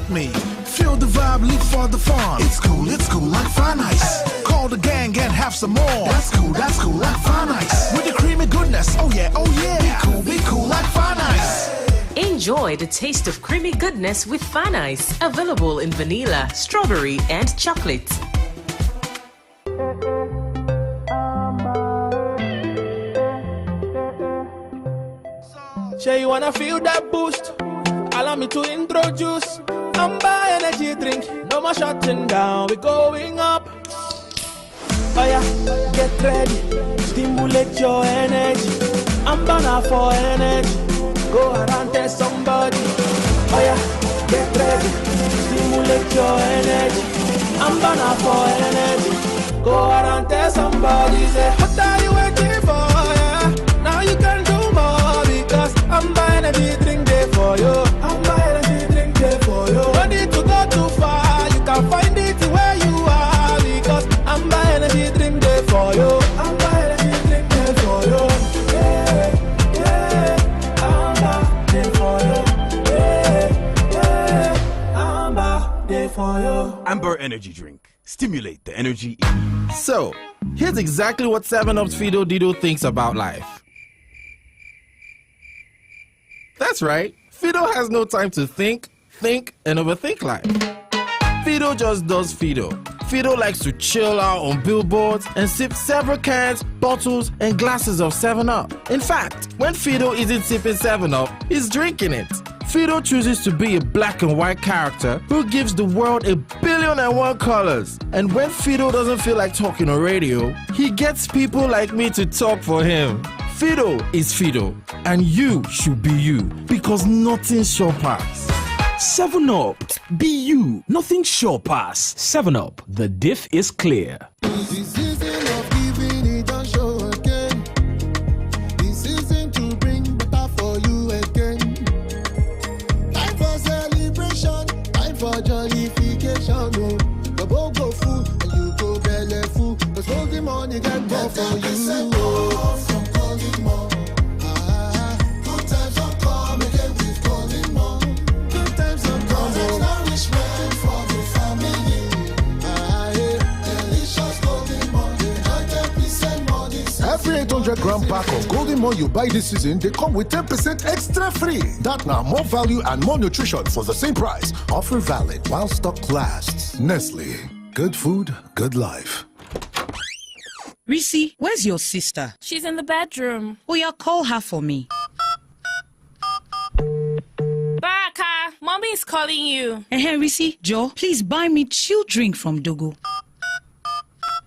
hit me. Feel the vibe, leap for the fun. It's cool like Fun Ice. Call the gang and have some more. That's cool like Fun Ice. With the creamy goodness, oh yeah. Be cool like Fun Ice. Enjoy the taste of creamy goodness with Fun Ice. Available in vanilla, strawberry, and chocolate. Sure, you wanna feel that boost? Allow me to introduce Amber energy drink. No more shutting down, we're going up. Oh yeah, get ready, stimulate your energy. Amber now for energy. Go around tell somebody. Oh yeah, get ready, stimulate your energy. Amber now for energy. Go around tell somebody. Say, what are you waiting for? Yeah, now you can do more because Amber energy drink there for you. Amber energy drink there for you. No need to go too far, you can find it where you are because Amber energy drink there for you. Amber energy drink there for you. Yeah, Amber there for you. Yeah, Amber there for you. Amber energy drink. Stimulate the energy. So, here's exactly what 7UP's Fido Dido thinks about life. That's right, Fido has no time to think, and overthink life. Fido just does Fido. Fido likes to chill out on billboards and sip several cans, bottles, and glasses of 7UP. In fact, when Fido isn't sipping 7UP, he's drinking it. Fido chooses to be a black and white character who gives the world 1,000,000,001 colors. And when Fido doesn't feel like talking on radio, he gets people like me to talk for him. Fido is Fido, and you should be you, because nothing shall pass. 7UP. Be you. Nothing sure pass. 7UP. The diff is clear. The season of giving it don't show again. The season to bring better for you again. Time for celebration, time for jollification. Oh, the boat go full and you go belly full. Cause all the money can go for you. Oh, from calling more. Good times don't come again with calling more. Good times don't come. There's nourishment for the family. Delicious golden more. 100% more this season. Every 800-gram pack of golden more you buy this season, they come with 10% extra free. That now more value and more nutrition for the same price. Offer valid while stock lasts. Nestle. Good food, good life. Risi, where's your sister? She's in the bedroom. Oh, yeah, call her for me. Baraka, mommy is calling you. Hey, Risi, Joe, please buy me chill drink from Dogo.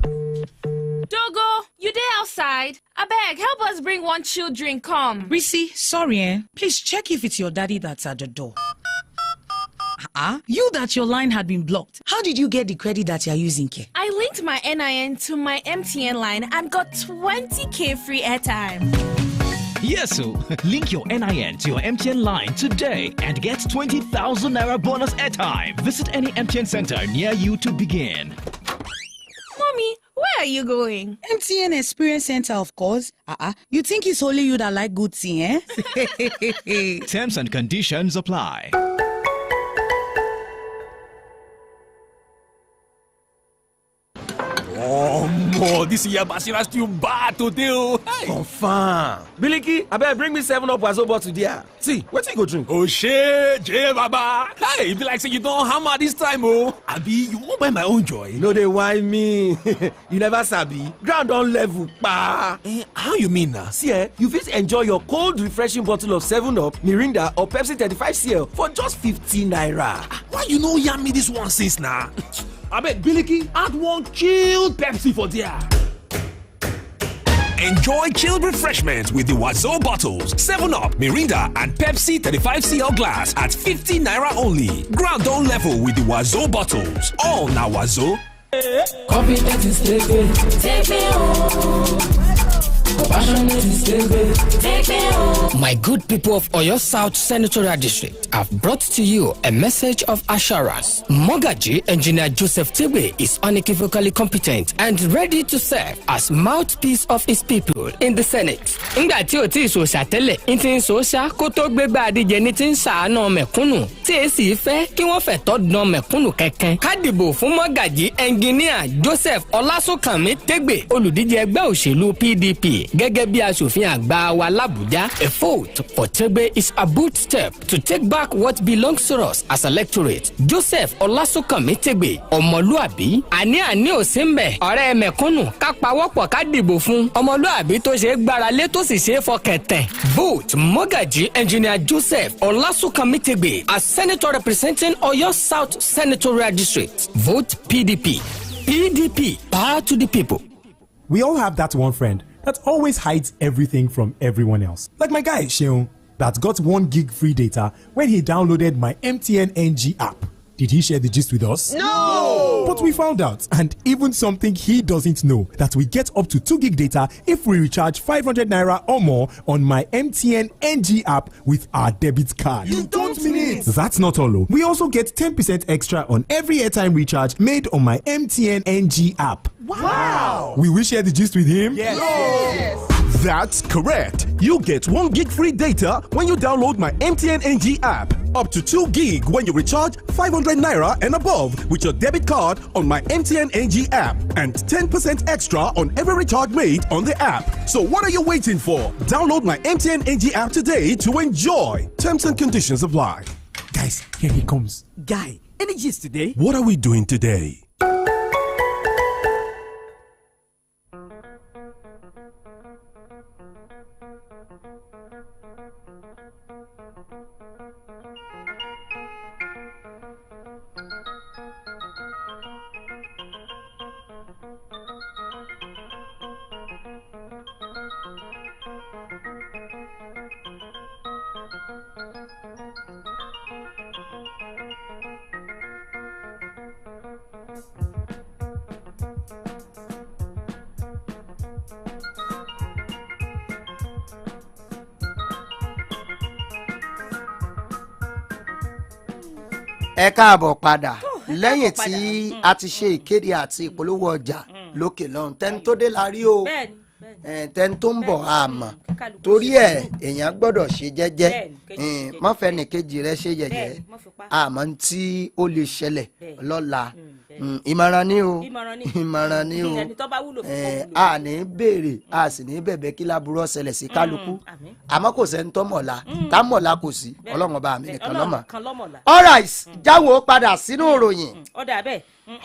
Dogo, you there outside? I beg, help us bring one chill drink, come. Risi, sorry, please check if it's your daddy that's at the door. You that your line had been blocked. How did you get the credit that you're using, Ke? I linked my NIN to my MTN line and got 20k free airtime. Yes, so link your NIN to your MTN line today and get 20,000 Naira bonus airtime. Visit any MTN center near you to begin. Mommy, where are you going? MTN Experience Center, of course. You think it's only you that like good thing, eh? Terms and conditions apply. Oh, more. This year, Bashira still bad today. Hey. Confirm. Biliki, I better bring me 7UP Wazobo today. See, what you go drink? Oh, shit, J Baba. Hey, it be like say you don't hammer this time, oh. Abi, you won't buy my own joy. No, they whine me. You never sabi. Ground on level, pa. How you mean now? See, you fit enjoy your cold, refreshing bottle of 7UP, Mirinda, or Pepsi 35cl for just 15 naira. Why you no yarn me this one since now? I bet Biliki add one chilled Pepsi for there. Enjoy chilled refreshments with the Wazo bottles, 7UP, Mirinda, and Pepsi 35cl glass at 50 naira only. Ground on level with the Wazo bottles. All now Wazo. Confidence is taking. Take me home. My good people of Oyo South Senatorial District, I've brought to you a message of assurance. Mogaji Engineer Joseph Tegbe is unequivocally competent and ready to serve as mouthpiece of his people in the Senate. Ngbà tí ó ti so ṣàtẹ́lẹ̀, ntin so ṣá kó tó gbégbá adíje ní tin ṣàánú mẹ̀kúnnù. Tí èsì fẹ́ kí wọ́n fẹ́ tọ́dún mẹ̀kúnnù kẹ̀kẹ́. Ká dìbò fún Mogaji Engineer Joseph Ọlásùnkànmí Tegbe, olùdíje ẹgbẹ́ òṣèlú PDP, gẹ́gẹ́ bí aṣòfin àgbà wa l'Abuja. A vote for Tegbe is a bold step to take back what belongs to us as electorate. Joseph Ọlásùnkànmí Tegbe, ọmọlúàbí, àní ò sí ńbẹ̀. Ọ̀rẹ́ mẹ̀kúnnù ká pawọ́pọ̀ ká dìbò fún. Ọmọlúàbí tó ṣe gbára lé tó sì ṣe fọkẹ̀tẹ̀. Vote Mogaji Engineer Joseph Ọlásùnkànmí Tegbe as Senator representing Oyo South Senatorial District. Vote PDP. PDP, power to the people. We all have that one friend that always hides everything from everyone else. Like my guy, Sheon, that got 1 gig free data when he downloaded my MTN NG app. Did he share the gist with us? No! But we found out, and even something he doesn't know, that we get up to 2 gig data if we recharge 500 naira or more on my MTN NG app with our debit card. You don't mean it! That's not all, though. We also get 10% extra on every airtime recharge made on my MTN NG app. Wow! Will we share the gist with him? Yes! That's correct. You get 1 gig free data when you download my MTN NG app. Up to 2 gig when you recharge 500 naira and above with your debit card on my MTN NG app. And 10% extra on every recharge made on the app. So what are you waiting for? Download my MTN NG app today to enjoy. Terms and conditions apply. Guys, here he comes. Guy, any gist today? What are we doing today? Ẹ káàbọ̀ padà lẹ́yìn tí a ti ṣe ìkéde àti ìpolówó ọjà lókè lọ́hùn tẹ́ni tó dé la rí o tẹ́ni tó ń bọ̀ àmọ́ torí ẹ̀ èèyàn gbọ́dọ̀ ṣe jẹ́jẹ́ má fẹ́ nìkejì rẹ ṣe yẹ̀yẹ́ àmọ́ tí ó lè ṣẹlẹ̀ lọ́la ìmọ̀ràn ni o ìmọ̀ràn ni o a ní béèrè a sì ní bẹ̀bẹ̀ kí láburú ọ̀sẹ̀lẹ̀ sí kálukú àmọ́ kò sẹ́ni tó mọ̀la tá mọ̀la kò sí ọlọ́run ọba mi nìkan lọ́mọ. All right, jáwọ́ padà sínú ìròyìn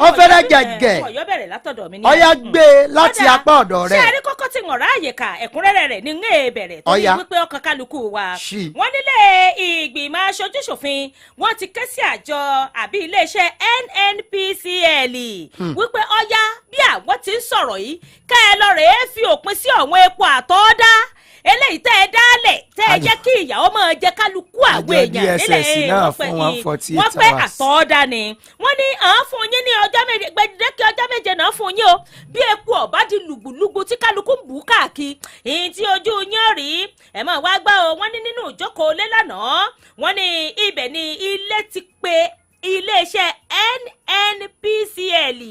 ó fẹ́rẹ́ gẹ̀gẹ̀ ọ̀yá gbé láti apá ọ̀dọ̀ rẹ̀. ṣé ẹ̀rí kókó tí ń ráàyè ká ẹ̀kúnrẹ́rẹ́ rẹ̀ ní ń bẹ̀rẹ̀ tó ní wípé ọkàn kálukú wa wọ́n nílé ìgbìmọ̀ aṣojúṣòfin wọ́n ti ké sí àjọ àbí iléeṣẹ́ NNPCL wípé ọ̀yá bí àwọn ti ń sọ̀rọ̀ yìí kẹ́ ẹ lọ rèé fi òpin sí ọ̀wọ́n epo àtọ́dá eléyìí tẹ́ ẹ dálẹ̀ tẹ́ ẹ jẹ́ kí ìyàwó máa jẹ kálukú àwọn èèyàn nílẹ̀ wọ́n pẹ́ àtọ́dá ni wọ́n ní à ń fún yín ní ọjọ́ méje gbẹdẹ́kẹ́ ọjọ́ méje náà fún yín o bí epo ọ̀bá di lùgbùlùgbù tí kálukú ń bù káàkiri èyí tí ojú yín rí ẹ̀ máa wá gbá o wọ́n ní nínú ìjókòó lé lánàá wọ́n ní ibẹ̀ ni ilé ti pé iléeṣẹ́ NNPCL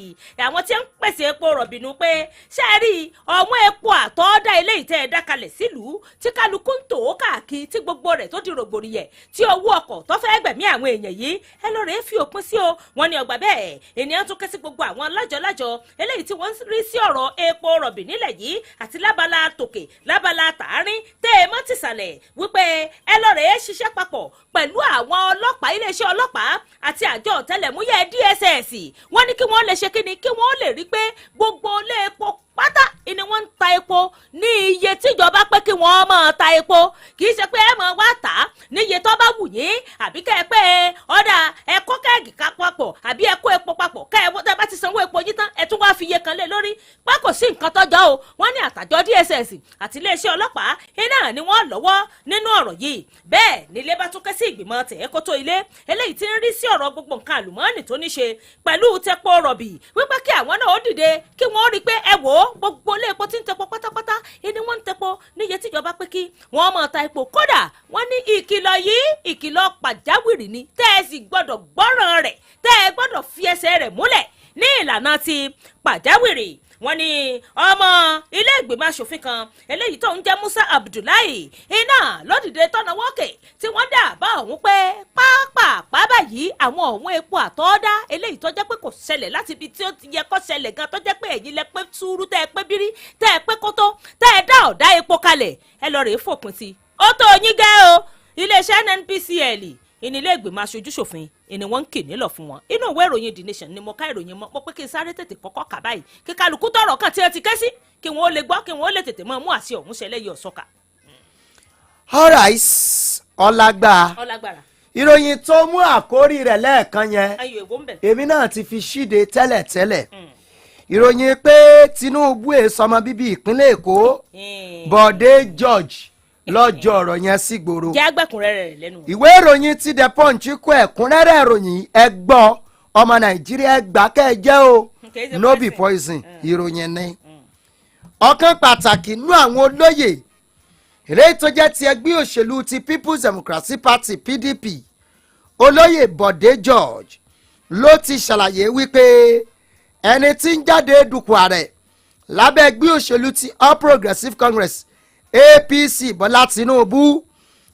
àwọn tí ń pèsè epo rọ̀bìnú pé ṣe rí ọ̀wọ́n epo àtọ́dá ilé ìtẹ́ ẹ̀dá kalẹ̀ sílùú tí kálukú ń tò ó káàkiri tí gbogbo rẹ̀ tó di rògbòrìyẹ̀ tí owó ọkọ̀ tó fẹ́ gbẹ̀mí àwọn èèyàn yìí ẹ lọ rèé fi òpin sí o wọn ní ọgbà bẹ́ẹ̀ ènìyàn tún ké sí gbogbo àwọn lájọ eléyìí tí wọ́n ń rí sí ọ̀rọ̀ epo rọ̀bì nílẹ̀ yìí àti lábala tòkè lábala tààrin tẹ́ ẹ mọ́ tìsàlẹ̀ wípé ẹ lọ rèé ṣiṣẹ́ papọ̀ pẹ̀lú àwọn ọlọ́pàá iléeṣẹ́ ọlọ́pàá àti àjọ ọ̀tẹlẹ̀múyẹ́ DSS wọ́n ní kí wọ́n lè ṣe kíni kí wọ́n lè rí pé gbogbo ilé epo pátá ni wọ́n ń ta epo ní iye tíjọba pé kí wọ́n máa ta epo kì í ṣe pé ẹ máa wá tà á ní iye tó bá wù yín àbí kẹ́ ẹ pé ọ̀dà ẹ kó kẹ́ẹ̀gì ká papọ̀ àbí ẹ kó epo papọ̀ kẹ́ ẹ tẹ́ bá ti sanwó epo yín tán ẹ tún wá fi iye kan lé lórí pé kò sí nǹkan tọ́jọ́ o wọ́n ní àtàjọ DSS àti iléeṣẹ́ ọlọ́pàá iná ni wọ́n lọ́wọ́ nínú ọ̀rọ̀ yìí bẹ́ẹ̀ nílé bá tún ké sí ìgbìmọ̀ tẹ̀ẹ́kótó ilé eléyìí tí ń rí sí ọ̀rọ̀ gbogbo nǹkan àlùmọ́ọ́nì tó ní ṣe pẹ̀lú tepo rọ̀bì wípé kí àwọn náà ó dìde kí wọ́n rí i pé ẹ wò ó gbogbo ilé epo tí ń tepo pátápátá ẹni wọ́n ń tepo níye tíjọba pé kí wọ́n máa ta epo kódà wọ́n ní ìkìlọ̀ yìí ìkìlọ̀ pàjáwìrì ni tẹ́ ẹ sì gbọ́dọ̀ gbọ́ràn rẹ̀ tẹ́ ẹ gbọ́dọ̀ fi ẹsẹ̀ rẹ̀ múlẹ̀ ní ìlànà ti pàjáwìrì. wọ́n ní ọmọ ilé ìgbìmọ̀ asòfin kan eléyìí tó ń jẹ́ Musa Abdullahi iná lódìdé tọ́nà wọ́ọ̀kẹ̀ tí wọ́n dà bá òun pé pápá báyìí àwọn òun epo àtọ́dá eléyìí tó jẹ́ pé kò ṣẹlẹ̀ láti ibi tí ó ti yẹ kó ṣẹlẹ̀ gan tó jẹ́ pé ẹ̀yin lẹ pé túrú tẹ́ ẹ pé bírí tẹ́ ẹ pé kótó tẹ́ ẹ dá ọ̀dá epo kalẹ̀ ẹ lọ rèé fòpin sí. ó tó yín gẹ́ o iléeṣẹ́ NNPCL ìnílé ìgbìmọ̀ aṣojú ṣòfin ìní wọn ń kì nílọ̀ fún wọn. inú ìwé ìròyìn The Nation ni mo ká ìròyìn mọ́ mo pé kí n sáré tètè kọ́kọ́ kà báyìí kí kálukú tọrọ kan tí ẹ ti ké sí kí wọn ó lè gbọ́ kí wọn ó lè tètè mọ́ mú àṣẹ ọ̀hún ṣẹlẹ̀ yìí ọ̀ṣọ́ka. alright ọlágbára ìròyìn tó mú àkórí rẹ̀ lẹ́ẹ̀kan yẹn èmi náà ti fi ṣíde tẹ́lẹ̀tẹ́lẹ̀ ìròyìn pé Tinubu èsọmọ bíbí ìpínlẹ̀ Èkó Bọ̀dé George lọ́jọ́ ọ̀rọ̀ yẹn sí gbòòrò. jẹ́ agbẹ́kùnrẹ́rẹ́ rẹ̀ lẹ́nu. ìwé ìròyìn ti The Punch kó ẹ̀kúnrẹ́rẹ́ ìròyìn ẹ gbọ́ ọmọ Nàìjíríà gbà kẹ́ẹ̀jẹ́ o no be poison ìròyìn ni. ọ̀kan pàtàkì nú àwọn olóyè eléyìí tó jẹ́ ti ẹgbẹ́ òṣèlú ti People's Democratic Party PDP olóyè Bọ̀dé George ló ti ṣàlàyé wípé ẹni tí ń jáde dupò ààrẹ lábẹ́ ẹgbẹ́ òṣèlú ti All Progressives Congress APC Bọ́lá Tinubu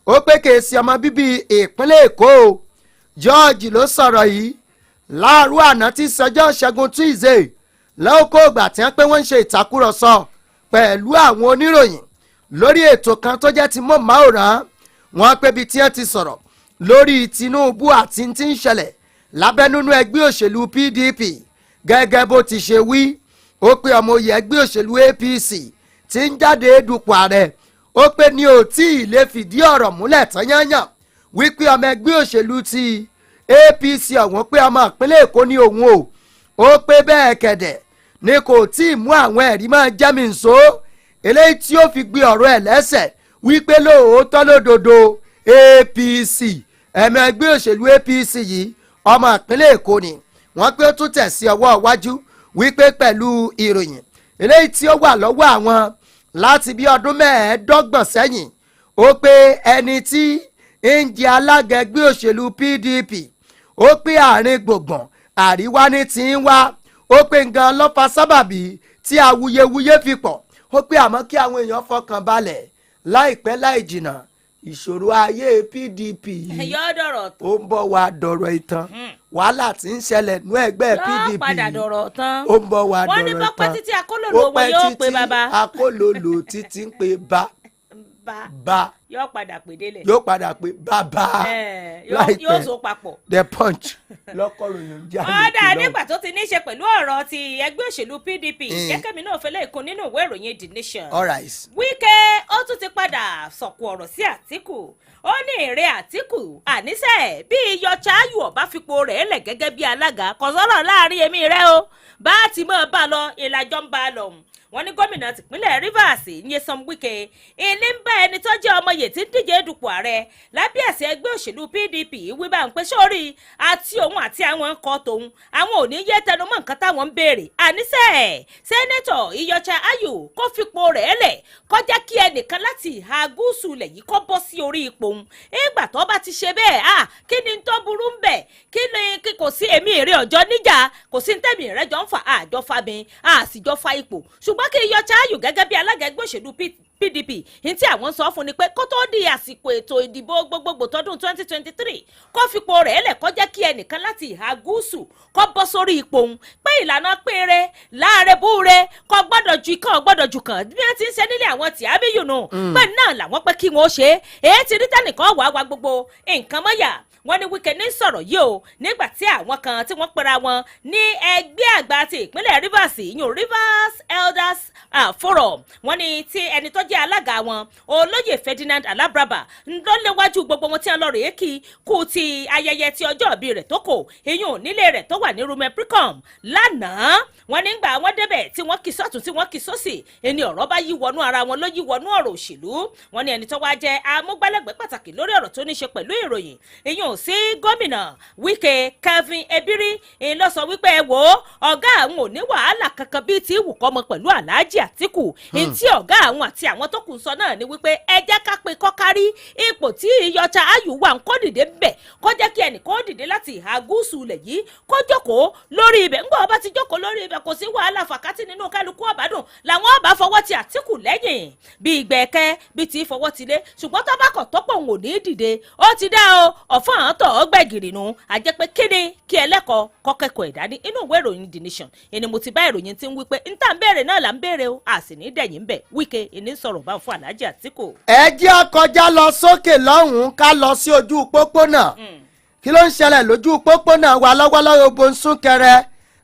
ó pé kèsì ọmọ bíbí ìpínlẹ̀ Èkó George ló sọ̀rọ̀ yìí láàárọ̀ àná tí sọjọ́ Ṣẹ́gun Tuesday lọ́kọ̀ ògbà tí wọ́n pé wọ́n ń ṣe ìtàkùrọ̀sọ pẹ̀lú àwọn oníròyìn lórí ètò kan tó jẹ́ ti móhùnmáwòrán wọ́n pé bí tí wọ́n ti sọ̀rọ̀ lórí Tinubu àti tí ń ṣẹlẹ̀ lábẹ́núnú ẹgbẹ́ òṣèlú PDP gẹ́gẹ́ bó ti ṣe wí ó pé ọmọ oyè ẹgbẹ́ òṣèlú APC tí ń jáde dupò ààrẹ ó pé ní ò tí ì lè fìdí ọ̀rọ̀ múlẹ̀ tán yányàn wípé ọmọ ẹgbẹ́ òṣèlú ti APC ọ̀hún pé ọmọ ìpínlẹ̀ Èkó ní òun ó pé bẹ́ẹ̀ kẹ̀dẹ̀ ni kò tí ì mú àwọn ẹ̀rí máa jẹ́mi nsó eléyìí tí ó fi gbé ọ̀rọ̀ ẹ̀ lẹ́sẹ̀ wípé lóòótọ́ lódodo APC ẹ̀mọ ẹgbẹ́ òṣèlú APC yìí ọmọ ìpínlẹ̀ Èkó ni wọ́n pé ó tún tẹ̀ sí ọwọ́ iwájú wípé pẹ̀lú ìròyìn eléyìí tí ó wà lọ́wọ́ àwọn láti bí ọdún mẹ́ẹ̀ẹ́dọ́gbọ̀n sẹ́yìn ó pé ẹni tí ń jẹ́ alága ẹgbẹ́ òṣèlú PDP ó pé àárín gbùngbùn àríwá ní ti ń wá ó pé nǹkan lọ́fà sábàbí tí awuyewuye fi pọ̀ ó pé àmọ́ kí àwọn èèyàn fọkàn balẹ̀ láìpẹ́ láì jìnnà ìṣòro ayé PDP yìí ó ń bọ̀ wá dọ̀rọ̀ ìtàn wàhálà tí ń ṣẹlẹ̀ nú ẹgbẹ́ PDP ó ń bọ̀ wá dọ̀rọ̀ ìtàn wọ́n ní pọ́pẹ́ títí akólòlò owó yóò pe bàbá akólòlò títí ń pe bá yóò padà pè délẹ̀ yóò padà pé bàbá yóò so papọ̀. The Punch lọ́kọ̀ròyìn jáde kìlọ̀. ọ̀dà nígbà tó ti ní í ṣe pẹ̀lú ọ̀rọ̀ ti ẹgbẹ́ òṣèlú PDP jẹ́kẹ́mi náà fẹ́lẹ́ ìkún nínú ìwé ìròyìn The Nation. Wike ó tún ti padà sọ̀kù ọ̀rọ̀ sí Àtíkù ó ní èrè Àtíkù àníṣe bí iyọ̀ Ṣááyù ọ̀bá fipò rẹ̀ lẹ̀ gẹ́gẹ́ bí alága kọ̀sọ́rọ̀ láàrin èmi rẹ̀ o bá a ti mọ̀ bá lọ ìlàjọ ń bá a lọ wọ́n ní gómìnà tìpínlẹ̀ Rivers Nyesom Wike ilé ń bá ẹni tó jẹ́ ọmọye tí ń díje dupò ààrẹ lábẹ́ àṣẹ ẹgbẹ́ òṣèlú PDP wí bá ń pẹ́ sórí àti òun àti àwọn ńkọ́ tòun àwọn ò ní yé tẹnumọ́ nǹkan táwọn ń béèrè àníṣe sẹ́nẹ́tọ̀ Iyọ̀chá Ayù kó fipò rẹ̀ lẹ̀ kọjá kí ẹnìkan láti ìhà gúúsù lẹ̀ yìí kọ́ bọ́ sí orí ipò òun ìgbà tó bá ti ṣe bẹ́ẹ̀ kí ni tó burú ń bẹ̀ kí kò sí èmi èrè ọjọ́ níjà kò sí tẹ̀mí rẹ̀ jọ ń fa àjọ fa mi àsìjọ fa ipò ṣùgbọ́n kí Iyọ̀chá Ayù gẹ́gẹ́ bí alága ẹgbẹ́ òṣèlú PDP ní tí àwọn sọ fún ni pé kó tó di àsìkò ètò ìdìbò gbogbogbò tọdún 2023 kó fipò rẹ̀ lẹ̀ kó jẹ́ kí ẹnìkan láti ìhà gúúsù kó bọ́ sórí ipò òun pé ìlànà péré láàrẹ búre kó gbọ́dọ̀ ju ikán gbọ́dọ̀ ju kàn bí wọ́n ti ń ṣe nílé àwọn tí Abiyu nù pé náà làwọn pé kí wọ́n ṣe èyí ti rí tẹ́nìkan wàá wa gbogbo nǹkan mọ́yà wọ́n ní Wike ní sọ̀rọ̀ yìí o nígbà tí àwọn kan tí wọ́n pera wọn ní ẹgbẹ́ àgbà ti ìpínlẹ̀ Rivers yìí Rivers Elders Forum wọ́n ní tí ẹni tó jẹ́ alága wọn olóyè Ferdinand Alabraba ló léwájú gbogbo wọn tí wọ́n lọ rèé kí kú ti ayẹyẹ ti ọjọ́ ìbí rẹ̀ tó kò iyùn nílé rẹ̀ tó wà ní Rumepricom lánàá wọ́n nígbà wọ́n débẹ̀ tí wọ́n kì sọ́tún tí wọ́n kì sósì ẹni ọ̀rọ̀ bá yí wọnú ara wọn ló yí wọnú ọ̀rọ̀ òṣèlú wọ́n ní ẹni tó wá jẹ́ amúgbálẹ́gbẹ̀ẹ́ pàtàkì lórí ọ̀rọ̀ tó ní ṣe pẹ̀lú ìròyìn iyùn sí gómìnà Wike Calvin Ebiri ń lọ sọ wípé ẹ wò ó ọ̀gá àwọn ò ní wàhálà kankan bíi ti wù kọ́mọ pẹ̀lú Alhaji Atiku tí ọ̀gá àwọn àti àwọn tó kù sọ náà ni wípé ẹ jẹ́ ká pe kọ́kárí ipò tí Iyọ̀chà Ayù wà ń kó dìde bẹ̀ kó jẹ́ kí ẹnì kó dìde láti ìhà gúúsù ilẹ̀ yìí kó jókòó lórí ibẹ̀ ńgbà ọba ti jókòó lórí ibẹ̀ kò sí wàhálà fàkátì nínú kálukú ọ̀bádùn làwọn ọba fọwọ́ ti Àtíkù lẹ́yìn bí ìgbẹ́kẹ́ bí ti fọwọ́ ti lé ṣùgbọ́n tó bá kọ̀ tọ́pọ̀ òun ò ní dìde ó ti dá o ọ̀fọ́n àtọ̀ ọgbẹ́gìrì nù àjẹpẹ́ kíni kí ẹlẹ́kọ̀ọ́ kọ́kẹ́kọ̀ọ́ ìdání inú ìwé ìròyìn The Nation ẹni mo ti bá ìròyìn tí ń wí pé n tà ń béèrè náà là ń béèrè o a sì ní dẹ̀yìn bẹ̀ Wike ìní sọ̀rọ̀ bá fún Alhaji Atiku. ẹ jẹ́ kọjá lọ sókè lọ́hùn-ún ká lọ sí ojú pópónà kí ló ń ṣẹlẹ̀ lójú pópónà wa lọ́wọ́lọ́wọ́ ibo ń sún kẹrẹ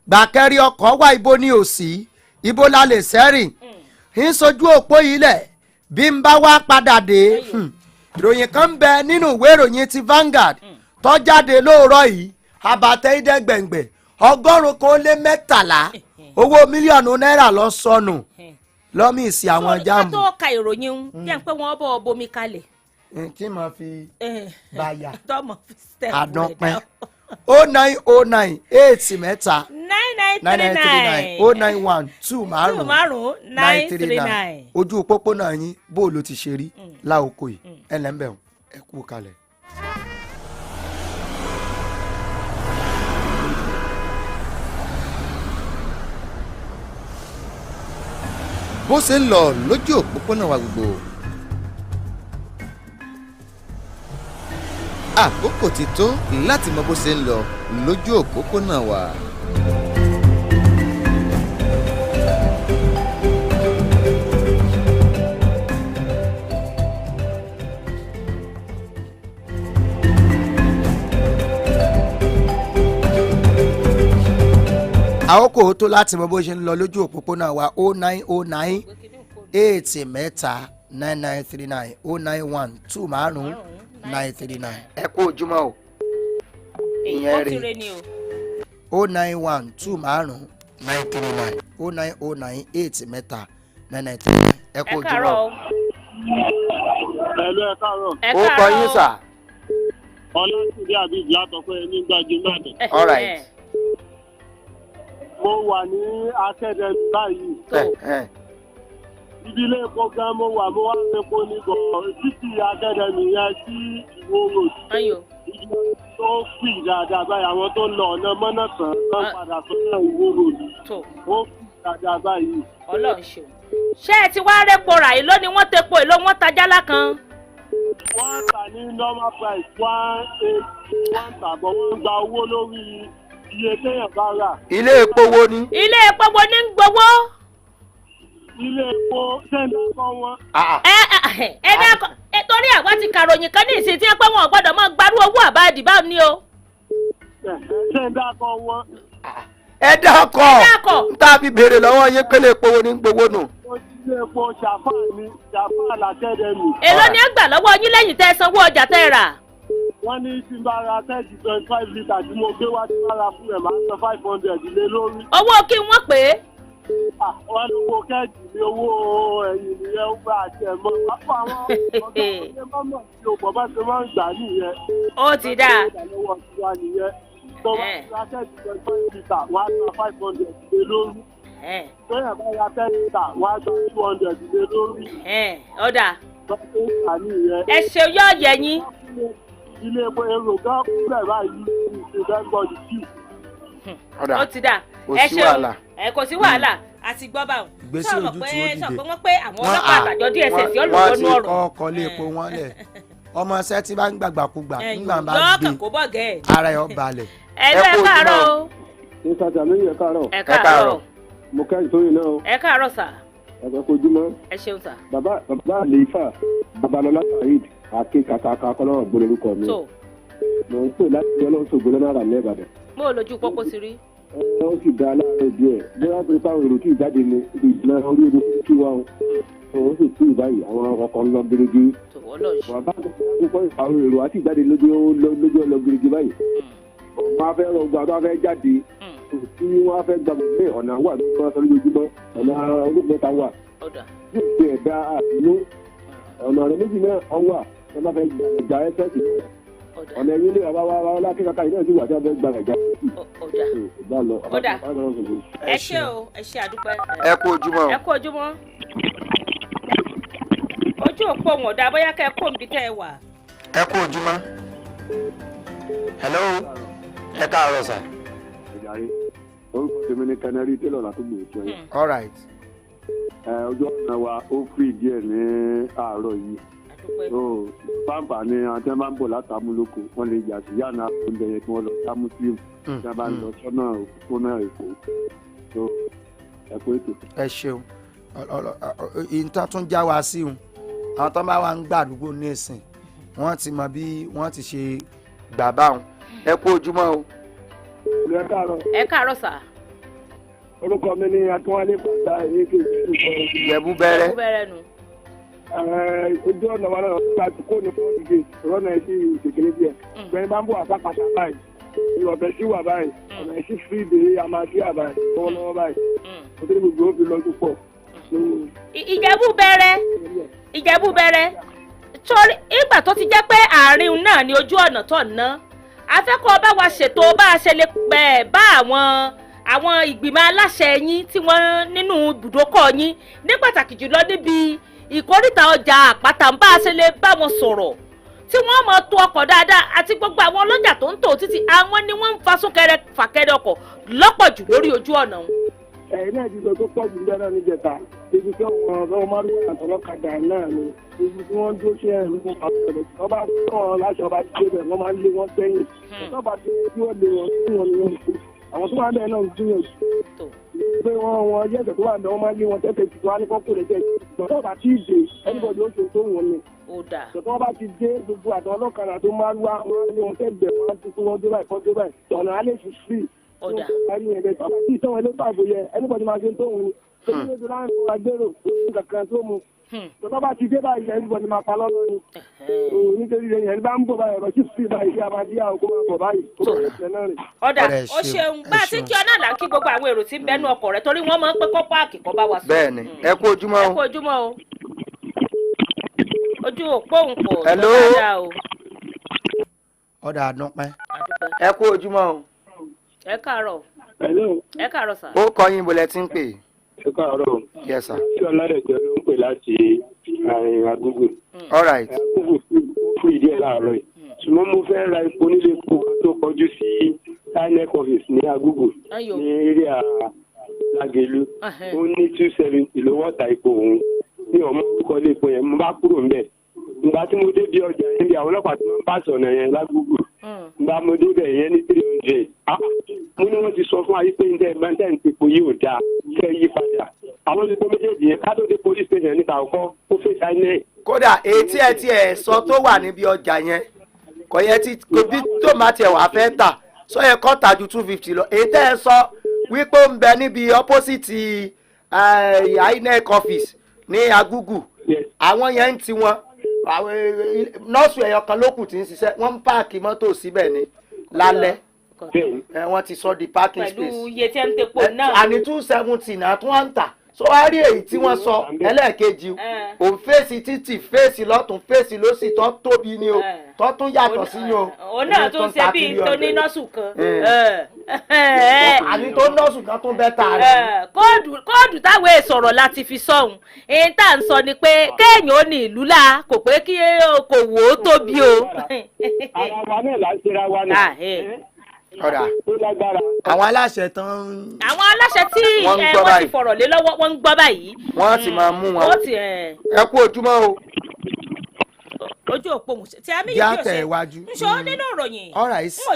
gbàkẹ́rì ọkọ̀ wá ibo ní òsì ibo la lè sẹ́rìn ń sojú òpó yìí lẹ̀ bí n bá wá padà dé ìròyìn kan ń bẹ nínú ìwé ìròyìn ti Vanguard tó jáde lóòrọ̀ yìí àbàtẹ́ ìdẹ́gbẹ̀ngbẹ̀ 113 owó mílíọ̀nù náírà lọ sọnù lọ́mí ìsì àwọn jáàmù. tó ka ìròyìn jẹ́ pé wọ́n bọ̀ bomi kalẹ̀. kí n máa fi bàyà àdánpẹ́ 0909 8 mẹ́ta 9939 091 2 márùn-ún 939 ojú pópónà yín bó ló ti ṣe rí láòkó yìí ẹlẹ́mbẹ̀ẹ́ ẹ kú kalẹ̀. bó ṣe ń lọ lójú òpópónà wa gbogbo àkókò ti tó láti mọ bó ṣe ń lọ lójú òpópónà wa. àkókò tó láti mọ bó ṣe ń lọ lójú òpópónà wa 0909 8 mẹ́ta 9939 091 2 márùn-ún 939 ẹ kú ojúmọ́ o ìyẹn rè 091 2 márùn-ún 939 0909 8 mẹ́ta 9939 ẹ kú ojúmọ́ o. ẹ̀lú ẹ káàárọ̀. ó kọ yín sà. ọlọ́sídìí àbíjì látọ̀pẹ́ ní gbajúmọ̀. all right. mo wà ní akẹ́dẹ̀ báyìí. ibi ilé epo gan mo wà mo wá epo ní gbọ̀ngàn títí akẹ́dẹ̀ nìyẹn sí Ìwó road. ibi tó fì dáadáa báyìí àwọn tó lọ ọ̀nà mọ́nà tán lọ́ padà sọ́nà Ìwó road. ó fì dáadáa báyìí. Ọlọ́run ṣe ṣé ẹ ti wá rẹ́pọ̀ rà yìí lónìí wọ́n tepo èlò wọ́n ta jálá kan. wọ́n tà ní normal price 180 wọ́n tà bọ́ wọ́n gba owó lórí iye téèyàn bá rà. ilé epo wo ni. ilé epo wo ni ń gbowó. ilé epo ṣẹ́ńdá kan wọn. ẹ dákọ̀ torí àwa ti kàròyìn kan ní ìsìn tí ẹ pé wọn ò gbọ́dọ̀ mọ́ gbarú owó àbáàdì báwọn ni o. ṣẹ́ńdá kan wọn. ẹ dákọ̀ n ta fi béèrè lọ́wọ́ yín pé ilé epo wo ni ń gbowó nù. ilé epo ṣàfà ni ṣàfà làtẹ́dẹ̀ nì. èló ni ẹ gbà lọ́wọ́ yín lẹ́yìn tẹ́ ẹ sanwó ọjà tẹ́ ẹ rà. wọ́n ní tí n bá ra 25 litre tí mo gbé wá tí wọ́n ra fún ẹ̀ máa ń san 500 lé lórí. owó kí wọ́n pè é. wọ́n ní owó kẹ́ẹ̀jì ní owó ẹ̀yìn nìyẹn ó gbà àti ẹ̀mọ́. pápá àwọn ọ̀dọ́ ilé mọ́mọ́ tí o bọ̀ bá ṣe máa ń gbà nìyẹn. ó ti dáa. tó bá ra kẹ́ẹ̀jì 25 litre wọ́n á san 500 lé lórí. tóyàn bá ra 10 litre wọ́n á san 200 lé lórí. ọ̀dà ẹ ṣe yọ ọ̀yẹ̀ yín. ilé epo èrò gan kúrẹ̀ báyìí ìṣèdẹ́gbọ̀dì kì. ó ti dà ẹ ṣeun kò sí wàhálà àti gbọ́ báwọn. gbèsè ojú tí ó dìde sọ pé wọ́n pé àwọn ọlọ́pàá àtàjọ DSS yóò lò wọnú ọ̀rọ̀. wọ́n ti kọ́ ọkọ̀ lé epo wọn lẹ̀ ọmọ ṣẹ́ tí bá ń gbàgbàkúgbà nígbà bá gbé ara ẹ̀ ọ́ balẹ̀. ẹ káàárọ̀ o. ní sàjà lóyún ẹ káàárọ̀. ẹ káàárọ̀. mo kẹ́ ìsóyìn náà. ẹ káàárọ̀ sà. ẹ fẹ́ kojúmọ́. ẹ ṣeun sà. bàbá àlefa babalọlá saheed akin kàkàkà kọlọ́wọ́ gbólórúkọ mi. mò ń pè láti ọlọ́run ṣògbọ́n lọ́nà àrà lẹ́bàdàn. mo ò lójú pópó sí rí. wọ́n sì dá aláàárẹ̀ díẹ̀ bóyá pé táwọn èrò tí ì jáde ní ìgbìmọ̀ orí ewu kí wá wọn. wọ́n sì tú ìbáyìí àwọn ọkọ̀ ńlọ gírígí. bàbá àkókò àwọn èrò àti ìjáde lójú ọlọ gírígí báyìí. wọ́n á fẹ́ rọgbà tó á fẹ́ jáde tí wọ́n á fẹ́ gbàgbọ́ pé ọ̀nà wà ní wọ́n sọ lójoojúmọ́ ọ̀nà olóògbéta wà. yóò ṣe ẹ̀dá àtinú ọ̀nà rẹ̀ méjì náà ọ̀wà wọ́n bá fẹ́ gbà ẹ́sẹ̀ sí ọ̀nà ẹ̀yìn ilé àbáwá aláàkí kàkà yìí náà sì wà tí wọ́n fẹ́ gbà ẹ̀já ẹ ṣé o ẹ ṣé àdúpẹ́. ẹ kú ojúmọ́. ẹ kú ojúmọ́. ojú òpó wọn ò dáa bóyá kẹ́ ẹ kó níbi tẹ́ ẹ wà. ẹ kú ojúmọ́. hello ẹ káàárọ̀ sà. orúkọ tèmi ní kanari tẹ́lọ̀ látúgbò ìṣẹ́. all right. ọjọ́ ọ̀nà wa ó fi díẹ̀ ní àárọ̀ yìí. pàmpà ni àwọn tí wọ́n bá ń bọ̀ látàmúlòkọ wọ́n lè jà sí yàrá oúnjẹ yẹn kí wọ́n lọ sá muslim tí wọ́n bá ń lọ sọ́nà òpópónà èkó. ẹ kú ètò. ẹ ṣeun ìta tún já wa sí un àwọn tó bá wà ń gbàdúgbò ní ìsìn wọ́n ti mọ bí wọ́n ti ṣe gbà báwọn. ẹ kú ojúmọ́ o. ẹ káàárọ̀. ẹ káàárọ̀ sà. orúkọ mi ni akínwálé pàtà èké ìjẹ̀bú bẹ̀rẹ̀. ìjẹ̀bú bẹ̀rẹ̀ nù. ojú ọ̀nà wa náà láti kó ní fọ́ọ̀mù gé ìrọ́nà ẹ̀sìn ìṣèkìlẹ̀ díẹ̀ gbẹ̀yìn bá ń bọ̀ àpapàṣà báyìí ìrọ̀bẹ̀ sí wà báyìí ọ̀nà ẹ̀sìn fíìdì àmàdí àbáyìí lọ́wọ́lọ́wọ́ báyìí òtún gbogbo ó fi lọ́jú pọ̀. ìjẹ̀bú bẹ̀rẹ̀ torí ìgbà tó ti jẹ́ pé àárín náà ni ojú ọ̀nà tó ná afẹ́kọ̀ọ́ bá wa ṣètò bá a ṣe lè pẹ̀ bá àwọn ìgbìmọ̀ aláṣẹ yín tí wọ́n nínú ibùdókọ̀ yín ní pàtàkì jùlọ níbi ìkóríta ọjà àpáta ń bá a ṣe lè bá wọn sọ̀rọ̀ tí wọ́n mọ̀ tó ọkọ̀ dáadáa àti gbogbo àwọn ọlọ́jà tó ń tò títí àwọn ni wọ́n ń fa súnkẹrẹ fàkẹrẹ ọkọ̀ lọ́pọ̀ jù lórí ojú ọ̀nà wọn. ẹ̀yin náà ti sọ tó pọ̀ jù nígbà náà níjẹta ibi tí wọ́n máa ń rí àtọ̀lọ́kadà náà ni ibi tí wọ́n dúró sí ẹ̀rù fún àpẹẹrẹ ọba tán láṣọ ọba tí ó bẹ̀ wọ́n máa ń lé wọn sẹ́yìn ọba tí wọ́n lé wọn sí wọn ni wọ́n kú àwọn tó wà bẹ́ẹ̀ náà ń gbìyànjú pé wọ́n yẹ̀sẹ̀ tó wà bẹ́ẹ̀ wọ́n máa ń lé wọn tẹ́tẹ́ tí wọ́n á ní kọ́kọ́ rẹ̀ tẹ́ ìgbọ̀n ọba tí ì dé ẹnìbọ̀dì ó ṣe tó wọn ni tọ́tọ́ bá ti dé gbogbo àtọ̀ ọlọ́kadà tó máa ń wá wọn lé wọn tẹ́ bẹ̀ wọ́n ti fún wọn dé báyìí kọ́ dé báyìí ọ̀nà alẹ́ fi sí tọ́tọ́ bá ti dé báyìí ẹnìbọ̀dì máa pa lọ́nà ni nítorí ẹni bá ń bọ̀ báyìí ọ̀rọ̀ sí sí báyìí kí a máa dí àwọn kó máa bọ̀ báyìí kó máa rẹ̀ náà rẹ̀. ọ̀dà ó ṣeun bá a ti kí ọ náà là ń kí gbogbo àwọn èrò tí ń bẹnu ọkọ̀ rẹ torí wọ́n máa ń pẹ́ kọ́ páàkì kan bá wa sọ. bẹ́ẹ̀ni ẹ kú ojúmọ́ o. ẹ kú ojúmọ́ o. ojú òpó nǹkó hello dáadáa o. ọ̀dà àdúpẹ́ ẹ kú ojúmọ́ o. ẹ káàárọ̀. ẹ káàárọ̀ sà. ó kọ yín bolẹ̀ tí ń pè. ẹ káàárọ̀. yes sir. tí ọ̀làdẹ̀jọ́ ló ń pè láti Agogo. all right. Agogo fún ìdí ẹ̀ láàárọ̀ yìí ṣùgbọ́n mo fẹ́ ra epo nílé epo tó kọjú sí INEC office ní Agogo ní area Lágelú ó ní 270 ló wọ́ta epo òun ní ọmọ orúkọ ilé epo yẹn mo bá kúrò ńbẹ̀ ìgbà tí mo dé bí ọjà yẹn bí àwọn ọlọ́pàá tí wọ́n bá sọ̀nà yẹn Lágógò ìgbà mo dé bẹ̀ yẹn ní 300 mo ní wọ́n ti sọ fún ayé pé ǹjẹ́ ìgbàntẹ́ ń tepo yìí ò dáa kẹ́ ẹ yí padà àwọn olùkọ́ méjèèjì yẹn ká tó dé police station níta ọkọ́ ó fèsì INEC. kódà etí ẹ tiẹ̀ sọ tó wà níbi ọjà yẹn kò yẹ tí bí tòmátì ẹ̀ wà fẹ́ tà sọ yẹ kọ́ tà ju 250 lọ èyí tẹ́ ẹ sọ wípé ó ń bẹ níbi opposite INEC office ní Agogo àwọn yẹn ń ti wọn nọ́ọ̀sì ẹ̀yọ̀ kan lókù tí ń ṣiṣẹ́ wọ́n ń páàkì mọ́tò síbẹ̀ ní lálẹ́ wọ́n ti sọ di parking space pẹ̀lú iye tí ń tepo náà. àní 270 náà tún wọ́n ń tà so wá rí èyí tí wọ́n sọ ẹlẹ́ẹ̀kejì òun fèsì títì fèsì lọ́tún fèsì lọ́sì tó tóbi ni o tó tún yàtọ̀ sí ni o. òun náà tún ṣe bíi tó ní nọ́ọ̀sù kan. àní tó nọ́ọ̀sù kan tún bẹ́ tà rẹ̀. kóòdù táwọn èsọ̀rọ̀ láti fi sọ̀hún èyí tá à ń sọ ni pé kéèyàn ó ní ìlú la kò pé kí kò wò ó tóbi o. ara wa náà là ń ṣera wa náà. ọ̀rà àwọn aláṣẹ tán. àwọn aláṣẹ tí wọ́n ti fọ̀rọ̀ lé lọ́wọ́ wọ́n ń gbọ́ báyìí. wọ́n ti máa mú wọn. ẹ kú ojúmọ́ o. ojú òpó tí a mi yóò ṣe ń sọ nínú ìròyìn n ò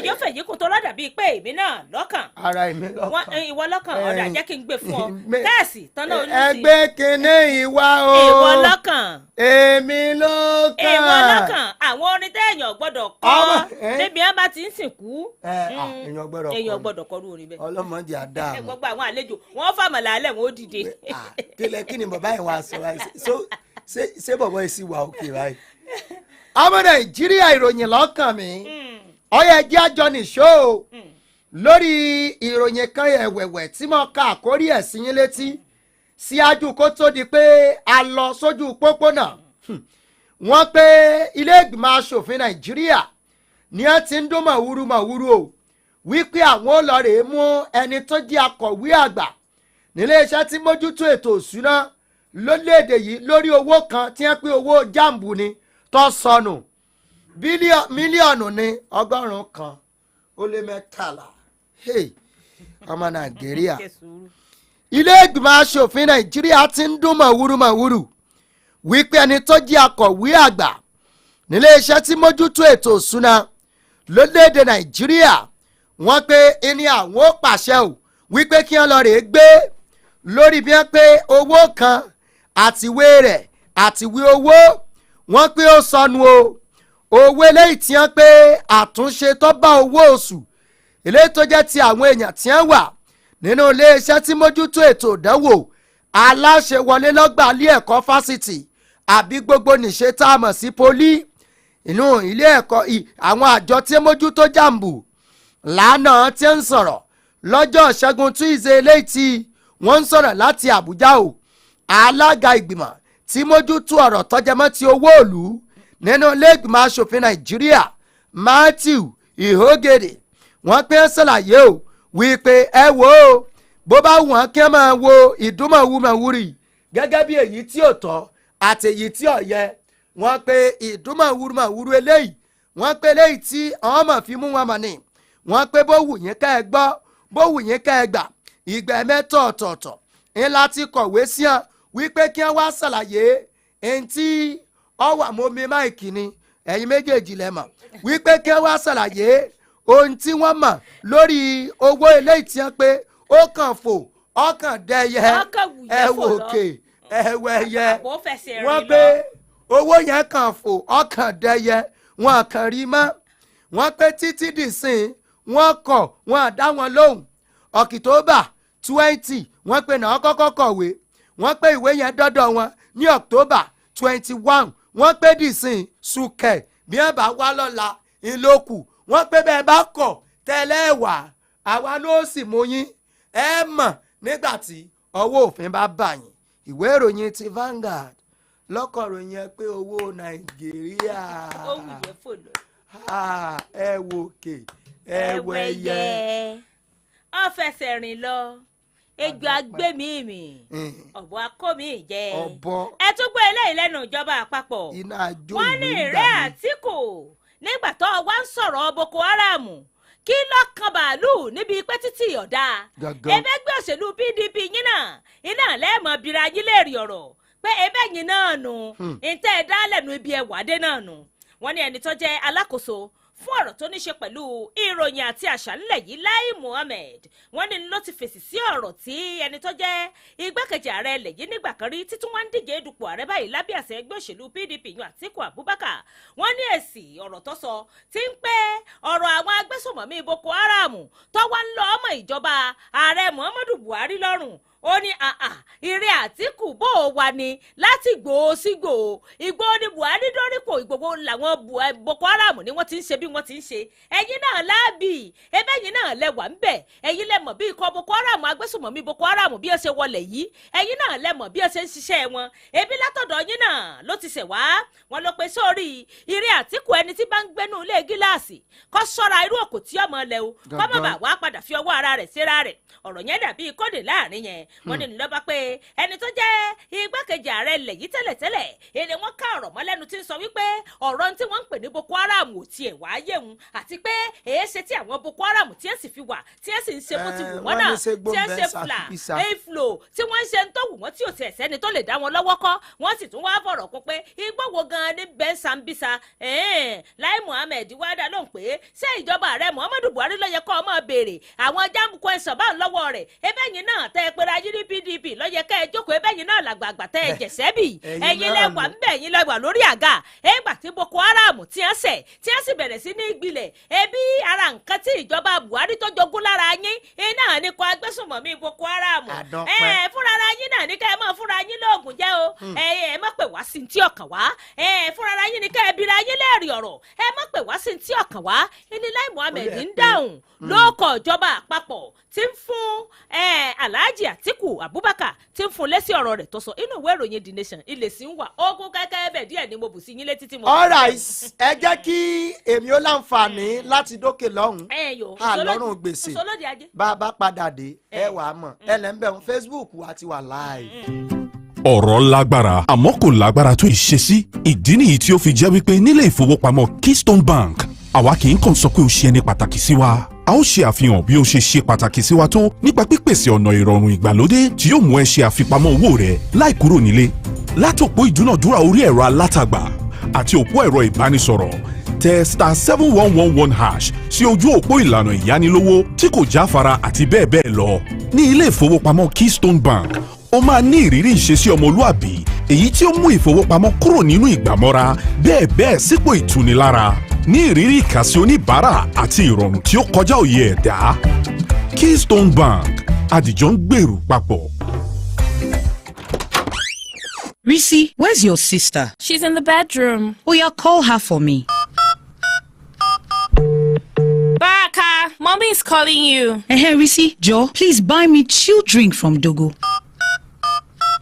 yóò fèyí kò tó lọ́dà bíi pé èmi náà lọ́kàn ara èmi lọ́kàn ìwọ lọ́kàn ọ̀dà jẹ́ kí n gbé fún ọ kẹ́ẹ̀sì tọ́nà olùsí ẹgbẹ́ kìíní ìwà o ìwọ lọ́kàn èmi lọ́kàn ìwọ lọ́kàn àwọn orin téèyàn gbọ́dọ̀ kọ́ débi ẹ bá ti ń sìnkú èèyàn gbọ́dọ̀ kọ́ orin bẹ́ẹ̀ ọlọ́mọdé àdá gbogbo àwọn àlejò wọ́n fàmọ̀là alẹ́ wọn ó dìde. kí ni bàbá yẹn wá sọ ṣé bàbá yẹn sì wà òkè báyìí. ọmọ nàìjíríà ìròyìn lọ́kàn mi ọyẹ jẹ́ àjọ nìṣó lórí ìròyìn kan ẹ̀wẹ̀wẹ̀ tí mo ka àkórí ẹ̀ sí yín létí síájú kó tó di pé a lọ sójú pópónà wọ́n pé ilé ìgbìmọ̀ asòfin nàìjíríà ni ẹ ti ń dún màwúrú o wípé àwọn olórí mú ẹni tó jẹ́ akọ̀wé àgbà nílé iṣẹ́ tí mójútó ètò òṣùná lórílẹ̀‐èdè yìí lórí owó kan tí wọ́n pé owó jàǹbù ni tó sọnù mílíọ̀nù ní 113 ọmọ nàìjíríà ilé ìgbìmọ̀ asòfin nàìjíríà ti ń dún màwúrú wípé ẹni tó jẹ́ akọ̀wé àgbà nílé iṣẹ́ tí mójútó ètò òṣùná lórílẹ̀‐èdè nàìjíríà wọ́n pé ẹni àwọn ó pàṣẹ ò wípé kí wọ́n lọ rèé gbé lórí bí wọ́n pé owó kan àtiwé rẹ̀ àtiwé owó wọ́n pé ó sọnù o owó eléyìí tí wọ́n pé àtúnṣe tó bá owó oṣù eléyìí tó jẹ́ ti àwọn èèyàn tí wọ́n wà nínú iléeṣẹ́ tí mójútó ètò ìdánwò aláṣẹ wọlé lọ́gbà ilé ẹ̀kọ́ fásitì àbí gbogbo nìṣe tá a mọ̀ sí poli inú ilé ẹ̀kọ́ àwọn àjọ tí mójútó jàǹbù lánàá tí ń sọ̀rọ̀ lọ́jọ́ ṣẹ́gun tuesday eléyìí tí wọ́n ń sọ̀rọ̀ láti àbújá o alága ìgbìmọ̀ tí mójútó ọ̀rọ̀ tọ́jẹmọ́ ti owó òlú nínú ilé ìgbìmọ̀ asòfin nàìjíríà matthew ihogede wọ́n pé ń ṣàlàyé o wípé ẹ wò ó bó bá wọ́n kí wọ́n máa wo ìdúnmọ̀wúmọ̀wúrì gẹ́gẹ́ bí èyí tí ò tọ́ àti èyí tí ò yẹ wọ́n pé ìdúnmọ̀wúmọ̀wúrì eléyìí wọ́n pé eléyìí tí àwọn ọmọ fi mú wọn mọ̀ ní wọ́n pé bó wù yín ká ẹ gbọ́ bó wù yín ká ẹ gbà ìgbà mẹ́tọ̀ ọ̀tọ̀ọ̀tọ̀ ńlá ti kọ̀wé sí hàn wípé kí wọ́n wá ṣàlàyé ẹni tí ọwà mọ́mí máìkì ni ẹ̀yin méjèèjì lẹ́mọ̀ wípé kí wọ́n wá ṣàlàyé ohun tí wọ́n mọ̀ lórí owó eléyìí tí wọ́n pé ó kàn fò ọkàn dẹyẹ ẹwòkè ẹwẹyẹ wọ́n pé owó yẹn kàn fò ọkàn dẹyẹ wọn kàn rí mọ́ wọ́n pé títí dìsín wọ́n kọ̀ wọ́n àdá wọn lóhùn October 20 wọ́n pé náà kọ́kọ́ kọ̀wé wọ́n pé ìwé yẹn dọ́dọ̀ wọn ní October 21 wọ́n pé dìsín sùkẹ̀ bí wọ́n bá wá lọ́la ìlókù wọ́n pé bẹ́ẹ̀ bá kọ̀ tẹ́lẹ̀ wà àwa ló sì mú yín ẹ mọ̀ nígbà tí ọwọ́ òfin bá bà yín ìwé ìròyìn ti Vanguard lọ́kọ̀ròyìn yẹn pé owó Nàìjíríà ẹ wò kè ẹ wẹ̀yẹ. ọ fẹsẹ̀ rìn lọ ejò agbẹ́mí mi ọ̀bọ akómi jẹ ẹ tún gbé eléyìí lẹ́nu ìjọba àpapọ̀ wọ́n ní ìrẹ́ Àtíkù nígbà tó wá ń sọ̀rọ̀ Boko Haram kí lọ́kàn bàálù níbi pé títí ọ̀dà ẹgbẹ́ òṣèlú PDP yín náà iná lẹ́ẹ̀mọ́ bíra yín léèrè ọ̀rọ̀ pé ẹbẹ́ yín náà nù ìtẹ́ ẹ̀dá lẹ́nu ibi ẹ̀wàdé náà nù wọ́n ní ẹni tó jẹ́ alákòóso fún ọ̀rọ̀ tó ní ṣe pẹ̀lú ìròyìn àti àṣà nílẹ̀ yìí Lai Muhammed wọ́n ní ló ti fèsì sí ọ̀rọ̀ tí ẹni tó jẹ́ igbákejì ààrẹ ilẹ̀ yìí nígbà kan rí títún wá ń díje dupò ààrẹ báyìí lábẹ́ àṣẹ ẹgbẹ́ òṣèlú PDP yan Àtíkù Abubakar wọ́n ní èsì ọ̀rọ̀ tó sọ ti ń pẹ́ ọ̀rọ̀ àwọn agbésùnmọ̀mí Boko Haram tó wá ń lọ ọmọ ìjọba ààrẹ Muhammadu Buhari lọ́rùn ó ní ìrẹ́ Àtíkù bó o wà ní láti gbòó sí gbòó ìgbòho ní Buhari dórípò ìgbòho làwọn Boko Haram ni wọ́n ti ń ṣe bí wọ́n ti ń ṣe ẹ̀yin náà láàbì ẹ̀bẹ̀yin náà lẹ́wà ń bẹ̀ ẹ̀yin lẹ́mọ̀ bí ikọ̀ Boko Haram agbésùnmọ̀mí Boko Haram bí ẹ ṣe wọlé yìí ẹ̀yin náà lẹ́mọ̀ bí ẹ ṣe ń ṣiṣẹ́ wọn ebi látọ̀dọ̀ yín náà ló ti ṣẹ̀ wá wọn ló pe sórí ìrẹ́ Àtíkù ẹni tí bá ń gbẹ́nu ilé gíláàsì kó ṣọ́ra irú òkò tí ọmọ lẹ o kó má bàa wá padà fi ọwọ́ ara rẹ̀ síra rẹ̀ ọ̀rọ̀ yẹn dàbí kóde láàrin yẹn wọ́n ní lọ́ba pé ẹni tó jẹ́ igbákejì ààrẹ ilẹ̀ yìí tẹ́lẹ̀tẹ́lẹ̀ èdè wọn ká ọ̀rọ̀ mọ́ lẹ́nu tí ń sọ wípé ọ̀rọ̀ tí wọ́n ń pè ní Boko Haram ò tiẹ̀ wáyé òun àti pé èéṣe tí àwọn Boko Haram tí ẹ̀ sì fi wà tí ẹ̀ sì ń ṣe bó ti wù wọ́n náà tí ẹ̀ ṣe fìlà èèflò tí wọ́n ń ṣe ń tó wù wọ́n tí ò tiẹ̀ sẹ́ni tó lè dá wọn lọ́wọ́ kọ́ wọ́n sì tún wá fọ̀rọ̀ kún pé igbó wo gan-an ní bẹ́ẹ̀ Sambisa Lai Muhammed wá dá lóhùn pé ṣé ìjọba ààrẹ Muhammadu Buhari ló yẹ kó ọmọ béèrè àwọn jáàmùkọ ẹ̀sọ̀ bá ń lọ́wọ́ rẹ̀ ebẹ́yìn náà tẹ́ ẹ pé ra yírí PDP ló yẹ ká ẹ jókòó ebẹ́yìn náà làgbàgbà tẹ́ ẹ jẹ̀sẹ́ bì ẹ̀yin lẹ́wà ń bẹ̀ ẹ̀yin lẹ́wà lórí àga ẹgbà tí Boko Haram tí wọ́n ṣẹ̀ tí wọ́n sì bẹ̀rẹ̀ sí ní ìgbilẹ̀ ebi ara nǹkan tí ìjọba Buhari tó jogún lára yín iná ní kó agbésùnmọ̀mí Boko Haram fúnra ara yín náà ní ká ẹ mọ̀ fúnra yín lóògùn jẹ́ o ẹ má pè wá sí ti ọkàn wá fúnra ara yín ní ká ẹ bira yín lẹ́ẹ̀rì ọ̀rọ̀ ẹ má pè wá sí ti ọkàn wá ẹni Lai Muhammed ń dáhùn lóòkọ̀ ìjọba àpapọ̀ tí ń fún Alhaji Atiku Abubakar tí ń fún lẹ́sí ọ̀rọ̀ rẹ̀ tó sọ inú ìwé ìròyìn The Nation ilé sí ń wà ogun kẹ́kẹ́ bẹ̀ díẹ̀ ni mo bù sí yín létí tí mo. alright ẹ jẹ́ kí èmi ó láǹfààní láti dókè lọ́hùn àlọ́run gbèsè bá a bá padà dé ẹ wàá mọ̀ ẹ lẹ́ ń bẹ̀ Facebook àti wà live. ọ̀rọ̀ lágbára àmọ́ kò lágbára tó ìṣesí ìdí nìyí tí ó fi jẹ́ wípé nílé ìfowópamọ́ Keystone Bank àwa kì í kàn sọ pé ó ṣe ẹni pàtàkì sí wa a ó ṣe àfihàn bí ó ṣe ṣe pàtàkì sí wa tó nípa pípèsè ọ̀nà ìrọ̀rùn ìgbàlódé tí yóò mú ẹ ṣe àfipamọ́ owó rẹ láì kúrò nílé látòpó ìdúnàdúrà orí ẹ̀rọ alátagbà àti òpó ẹ̀rọ ìbánisọ̀rọ̀ tẹ *7111# sí ojú òpó ìlànà ìyánilówó tí kò jáfara àti bẹ́ẹ̀ bẹ́ẹ̀ lọ ní ilé ìfowópamọ́ Keystone Bank ó máa ní ìrírí ìṣesí ọmọlúàbí èyí tí ó mú ìfowópamọ́ kúrò nínú ìgbàmọ́ra bẹ́ẹ̀ sípò ìtunilára ní ìrírí ìkàsí oníbàárà àti ìrọ̀rùn tí ó kọjá òye ẹ̀dá Keystone Bank àdìjọ ń gbèrú papọ̀. Risi, where's your sister? She's in the bedroom. Oh yeah, call her for me. Baraka, mommy is calling you. Hey, Risi, Joe, please buy me chill drink from Dogo.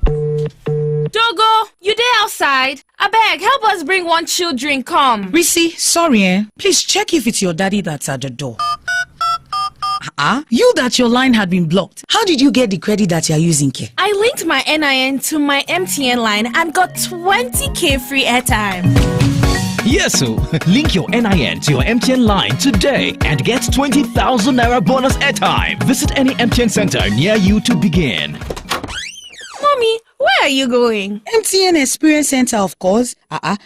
Dogo, you there outside? Abeg, help us bring one chill drink, come. Risi, sorry, please check if it's your daddy that's at the door. You that your line had been blocked. How did you get the credit that you're using, Ke? I linked my NIN to my MTN line and got 20k free airtime. Yes, so link your NIN to your MTN line today and get 20,000 naira bonus airtime. Visit any MTN center near you to begin. Mommy, where are you going? MTN Experience Center, of course.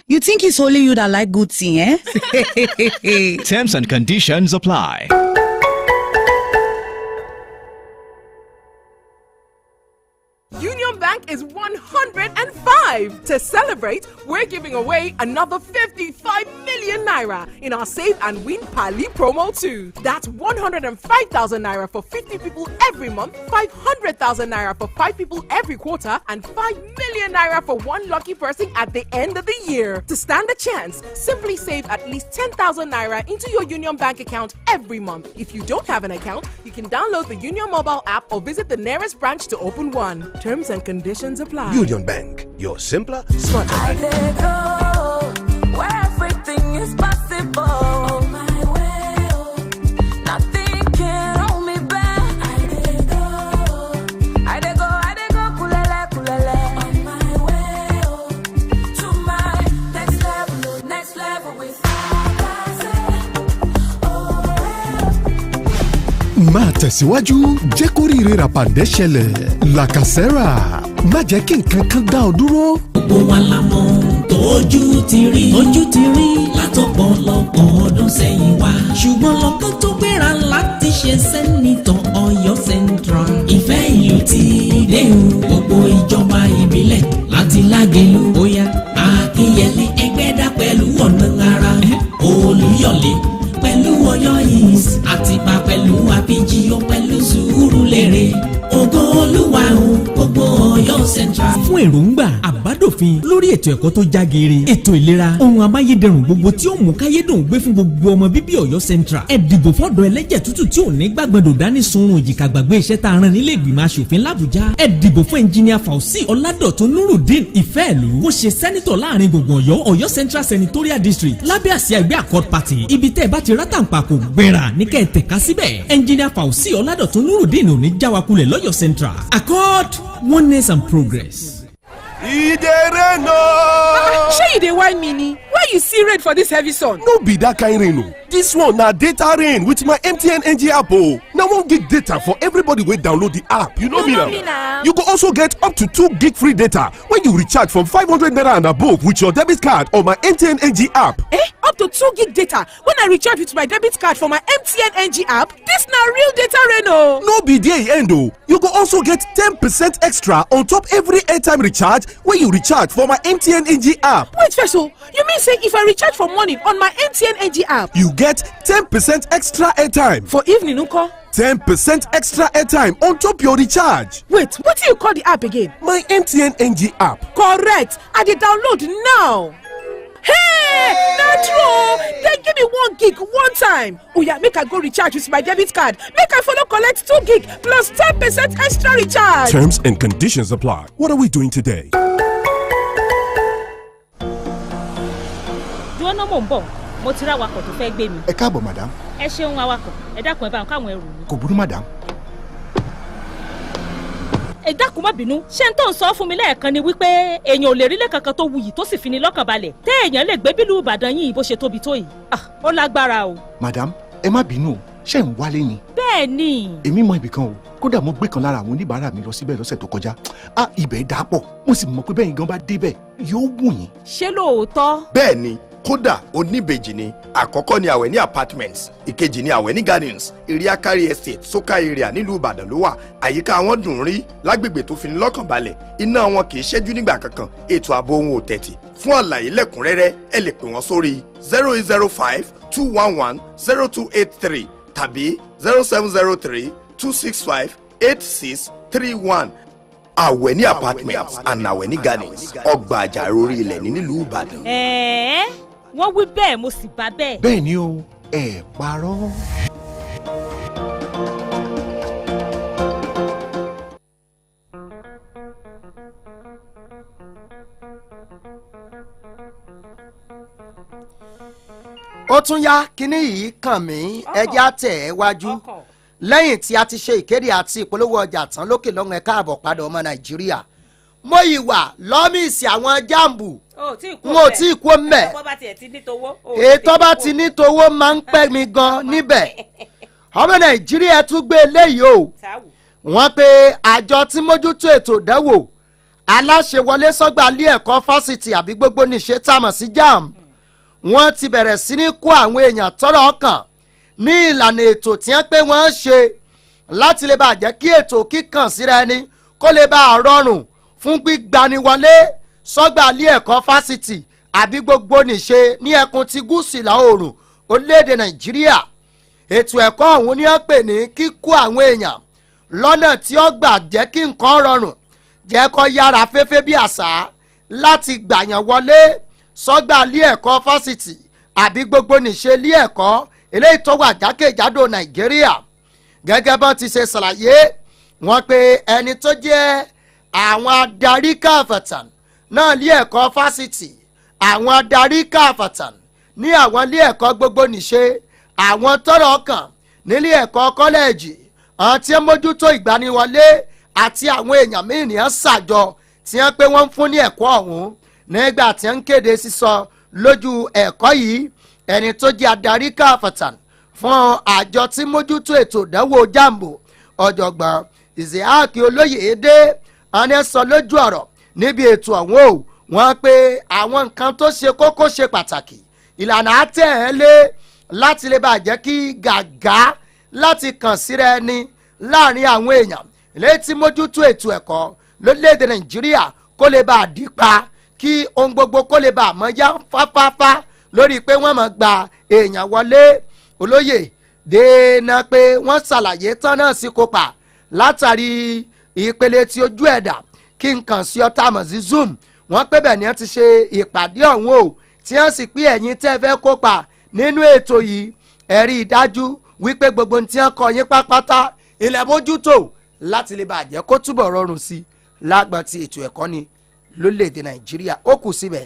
You think it's only you that like good thing, eh? Terms and conditions apply. Union Bank is 105. To celebrate, we're giving away another 55 million naira in our Save and Win Pali promo too. That's 105,000 naira for 50 people every month, 500,000 naira for 5 people every quarter, and 5 million naira for one lucky person at the end of the year. To stand a chance, simply save at least 10,000 naira into your Union Bank account every month. If you don't have an account, you can download the Union mobile app or visit the nearest branch to open one. Terms and conditions apply. Union Bank, your simpler, smarter bank. Where everything is possible. My way, nothing can hold me back. I dey go, kulele. On my way, to my next level with máa tẹ̀síwájú jẹ́ kó rí rírà pàdé ṣẹlẹ̀ làkàsẹ́rà má jẹ́ kí nǹkan kan dá ọ dúró. gbogbo wa la mọ̀ tójú ti rí látọ̀pọ̀lọpọ̀ ọdún sẹ́yìn wá. ṣùgbọ́n lọ́kàn tó gbéra láti ṣe sẹ́nitọ̀ Ọ̀yọ́ Central. ìfẹ́ ìlú ti dé o gbogbo ìjọba ìbílẹ̀ láti Lágelú bóyá Akínyẹlé Ẹgbẹ́dá pẹ̀lú ọ̀nà ara Olúyọ̀lé pẹ̀lú Ọ̀yọ́ East Àtìbà pẹ̀lú Abíjíọ̀ pẹ̀lú Sùúrùlérè ògo Olúwa o gbogbo Ọ̀yọ́ Central. fún èròǹgbà àbádòfin aṣòfin lórí ètò ẹ̀kọ́ tó jágeere, ètò ìlera, ohun amáyédẹrùn gbogbo tí ó mú káyédùn gbé fún gbogbo ọmọ bíbí Ọ̀yọ́ Central. Ẹ dìbò fọ́dọ̀ ẹlẹ́jẹ̀ tútù tí ò ní gbàgbọ́dọ̀ dání sunrun òjìká gbàgbé iṣẹ́ tá a rán nílé ìgbìmọ̀ aṣòfin l'Àbújá. Ẹ dìbò fún ẹnjìníà Fauci Ọládọ̀tun Nurudeen Ìfẹ́ẹ̀lú kó ṣe sẹ́nitọ̀ láàrin gbùngbùn Ọ̀yọ́ Central Senatorial District lábẹ́ àsíá ẹgbẹ́ Accord Party. Ibi tẹ́ ẹ bá ti rátàǹpàkò gbéra ní kẹ́ ẹ tẹ̀ka síbẹ̀. ẹnjìníà Fauci Ọládọ̀tun Nurudeen ò ní jáwakulẹ̀ l'Ọ̀yọ́ Central. Accord, oneness and progress. Shey you dey whine me ni? Why you see rain for this heavy sun? No be that kind rain o. This one na data rain with my MTN NG app o. Na 1 gig data for everybody wey download the app. You know me now. You go also get up to 2 gig free data when you recharge from 500 naira and above with your debit card or my MTN NG app. Up to 2 gig data when I recharge with my debit card for my MTN NG app? This na real data rain o. No be there e end o. You go also get 10% extra on top every airtime recharge when you recharge for my MTN NG app. Wait first o, you mean say if I recharge for morning on my MTN NG app, you get 10% extra airtime. For evening nko? 10% extra airtime on top your recharge. Wait, what do you call the app again? My MTN NG app. Correct, I dey download now. Hey, na true. Then give me 1 gig one time. Oya, make I go recharge with my debit card. Make I follow collect 2 gig plus 10% extra recharge. Terms and conditions apply. What are we doing today? Dúró mò ń bọ̀, mo ti ra awakọ̀ tó fẹ́ gbé mi. Ẹ káàbọ̀ madam. Ẹ ṣeun awakọ̀, ẹ dákun ẹ bá ń káwọn ẹrù mi. Kò burú madam. Ẹ dákun má bínú, ṣé n tó ń sọ fún mi lẹ́ẹ̀kan ni wípé èèyàn ò lè rí ilé kankan tó wuyì tó sì fi ni lọ́kàn balẹ̀ téèyàn lè gbé bílùú Ìbàdàn yìí bó ṣe tóbi tó yìí. Ó lágbára o. Madam, ẹ má bínú o, ṣé ń wálé ni? Bẹ́ẹ̀ ni. Èmi mọ ibì kan o, kódà mo gbé kan lára àwọn oníbàárà mi lọ síbẹ̀ lọ́sẹ̀ tó kọjá. Ibẹ̀ dà pọ̀, mo sì mọ̀ pé bẹ́ẹ̀ gan bá débẹ̀ yóò wù yín. Ṣé lóòótọ́? Bẹ́ẹ̀ ni, kódà oníbejì ni. Àkọ́kọ́ ni Àwẹ̀ní apartments, ìkejì ni Àwẹ̀ní gardens, Iriakari estate, Soka area nílùú Ìbàdàn ló wà. Àyíká wọn dùn rí, lágbègbè tó fi ní lọ́kàn balẹ̀. Iná wọn kì í ṣẹ́jú nígbà kankan. Ètò ààbò wọn ò tẹ̀tì. Fún àlàyé lẹ́kùnrẹ́rẹ́, ẹ lè pè wọ́n sórí 0805-211-0283 tàbí 0703-265-8631. Àwẹ̀ní apartments and Àwẹ̀ní gardens, ọgbà àjàrà orí ilẹ̀ ní nílùú Ìbàdàn. Wọ́n wí bẹ́ẹ̀ mo sì bá bẹ́ẹ̀. Bẹ́ẹ̀ ni o, ẹ parọ́. Ó tún yá kíní yìí kàn mí ẹjẹ́ àtẹ̀ ẹ́ wájú lẹ́yìn tí a ti ṣe ìkéde àti ìpolówó ọjà tán lókè lọ́hùn ẹ káàbọ̀ padà ọmọ Nàìjíríà. Mo yìí wà lọ́mìsì àwọn jáàmbù n ò tí ì kó mẹ́ ètò bá ti ní towó máa ń pẹ́ mi gan níbẹ̀. Ọmọ Nàìjíríà tún gbé eléyìí o wọ́n pe àjọ tí mójútó ètò ìdánwò aláṣẹwọlé sọ́gbà ilé ẹ̀kọ́ fásitì àbí gbogbo níṣe támọ̀ sí JAMB wọ́n ti bẹ̀rẹ̀ sí ní kó àwọn èèyàn tọ́rọ̀ ọkàn ní ìlànà ètò tí wọ́n pé wọ́n ṣe láti lè bá jẹ́ kí ètò kíkàn síra ẹni kó lè bá rọrùn fún gbígbaniwọlé sọ́gbà ilé ẹ̀kọ́ fásitì àbí gbogbo níṣe ní ẹkùn ti gúúsù ìlà oòrùn orílẹ̀-èdè Nàìjíríà. Ètò ẹ̀kọ́ ọ̀hún ni wọ́n pè ní kíkó àwọn èèyàn lọ́nà tí ó gbà jẹ́ kí nǹkan rọrùn jẹ́ kó yára fẹ́fẹ́ bí àṣà láti gbàyàn wọlé sọ́gbà ilé ẹ̀kọ́ fásitì àbí gbogbo níṣe ilé ẹ̀kọ́ eléyìí tó wà jákèjádò Nàìjíríà. Gẹ́gẹ́ bọ́n ti ṣe ṣàlàyé wọ́n pé ẹni tó jẹ́ àwọn adarí káfàtàn náà ilé ẹ̀kọ́ fásitì, àwọn adarí káfàtàn ní àwọn ilé ẹ̀kọ́ gbogbo níṣe, àwọn tọ́rọ̀ kàn nílé ẹ̀kọ́ kọ́lẹ́ẹ̀jì, àwọn tí ń mójútó ìgbaniwọlé àti àwọn èèyàn míì ní ṣàjọ tí wọ́n pé wọ́n ń fún ní ẹ̀kọ́ ọ̀hún nígbà tí ń kéde sísọ lójú ẹ̀kọ́ yìí. Ẹni tó jẹ́ adarí káfàtàn fún àjọ tí mójútó ètò ìdánwò JAMB ọ̀jọ̀gbọ́n Isiaq Olóyèdé ọ̀nà sọ lójú ọ̀rọ̀ níbi ètò ọ̀hún o wọ́n pé àwọn nǹkan tó ṣe kókó ṣe pàtàkì ìlànà àtẹ̀lé láti lè bá jẹ́ kí gàgá láti kàn síra ẹni láàrin àwọn èèyàn létí mójútó ètò ẹ̀kọ́ lórílẹ̀‐èdè Nàìjíríà kó lè bá dípa kí ohun gbogbo kó lè bá mọ́ yá fáfáfá lórí pé wọ́n máa gba èèyàn wọlé. Olóyè dènà pé wọ́n ṣàlàyé tán náà sí kópa látàrí ìpele tí ojú ẹ̀dá kí n kàn sí ọ̀tá mọ̀ sí Zoom wọ́n pé bẹ́ẹ̀ ni wọ́n ti ṣe ìpàdé ọ̀hún o tí wọ́n sì pín ẹ̀yin tẹ́ fẹ́ kópa nínú ètò yìí ẹ̀rí ìdájú wípé gbogbo tí wọ́n kọ yín pápátá ilẹ̀ mójútó láti lè bàjẹ́ kó túbọ̀ rọrùn sí lágbọ̀n ti ètò ẹ̀kọ́ ni lórílẹ̀‐èdè nàìjíríà ó kù síbẹ̀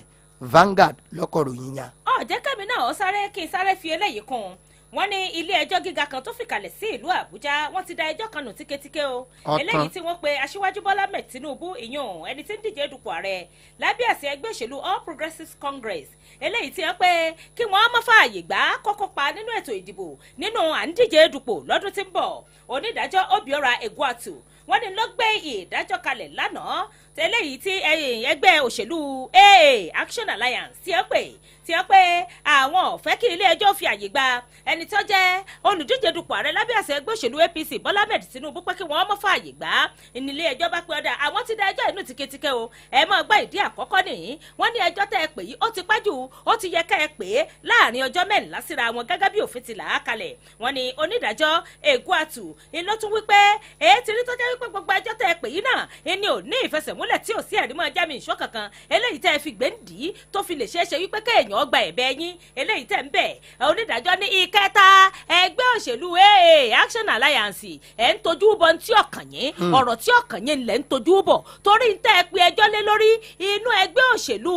Vanguard lọ́kọ̀rọ̀ yín yan. ọ̀jẹ̀ kẹ́mi náà ó sáré kí n sáré fi eléyìí kún un wọ́n ní ilé ẹjọ́ gíga kan tó fìkàlẹ̀ sí ìlú àbújá wọ́n ti da ẹjọ́ kan nù tíketíke o eléyìí tí wọ́n pe aṣíwájú bọ́lá mẹ́ẹ̀ tinubu ìyún ẹni tí ń díje dupò ààrẹ lábẹ́ àsíá ẹgbẹ́ òṣèlú all progressives congress eléyìí tí wọ́n pe kí wọ́n má fààyè gbà kọ́kọ́ pa nínú ètò ìdìbò nínú à ń díje dupò lọ́dún tí ń bọ̀ onídàájọ́ obiora egwuatu wọ́n ní ló gbé ìdájọ́ kalẹ̀ lánàá tẹ́lẹ̀ yìí tí ẹgbẹ́ òṣèlú AA Action Alliance tí wọ́n pè àwọn ò fẹ́ kí ilé ẹjọ́ fi àyè gba ẹni tó jẹ́ olùdíje dupò ààrẹ lábẹ́ àṣẹ ẹgbẹ́ òṣèlú APC Bọ́lá Ahmed Tinubu pé kí wọ́n mọ́ fààyè gbà ìnílé ẹjọ́ bá pé ọ̀dà àwọn ti da ẹjọ́ inú tíketíke o ẹ mọ́ gbọ́ ìdí àkọ́kọ́ nìyí wọ́n ní ẹjọ́ tẹ́ ẹ pè yìí ó ti pẹ́ jù ó ti yẹ ká ẹ pè é láàrin ọjọ́ mẹ́rìnlá síra wọn gẹ́gẹ́ bí òfin ti là á kalẹ̀ wọ́n ní onídàájọ́ Egwuatu iná tún wípé èyí ti rí tó jẹ́ wípé gbogbo ẹjọ́ tẹ́ ẹ pè yìí náà ẹni ò ní ìfẹsẹ̀múlẹ̀ tí ò sí ẹ̀rí mọ́ jámi ìṣó kankan eléyìí tẹ́ ẹ fi gbèǹdì tó fi lè ṣeé ṣe wípé kéèyàn gba ẹ̀bẹ̀ yín eléyìí tẹ́ ń bẹ̀ onídàájọ́ ní ìkẹta ẹgbẹ́ òṣèlú AA Action Alliance ẹ̀ ń tojú bọ̀ tí ọkàn yín ọ̀rọ̀ tí ọkàn yín lẹ̀ ń tojú bọ̀ torí ń tẹ́ ẹ pé ẹjọ́ lé lórí inú ẹgbẹ́ òṣèlú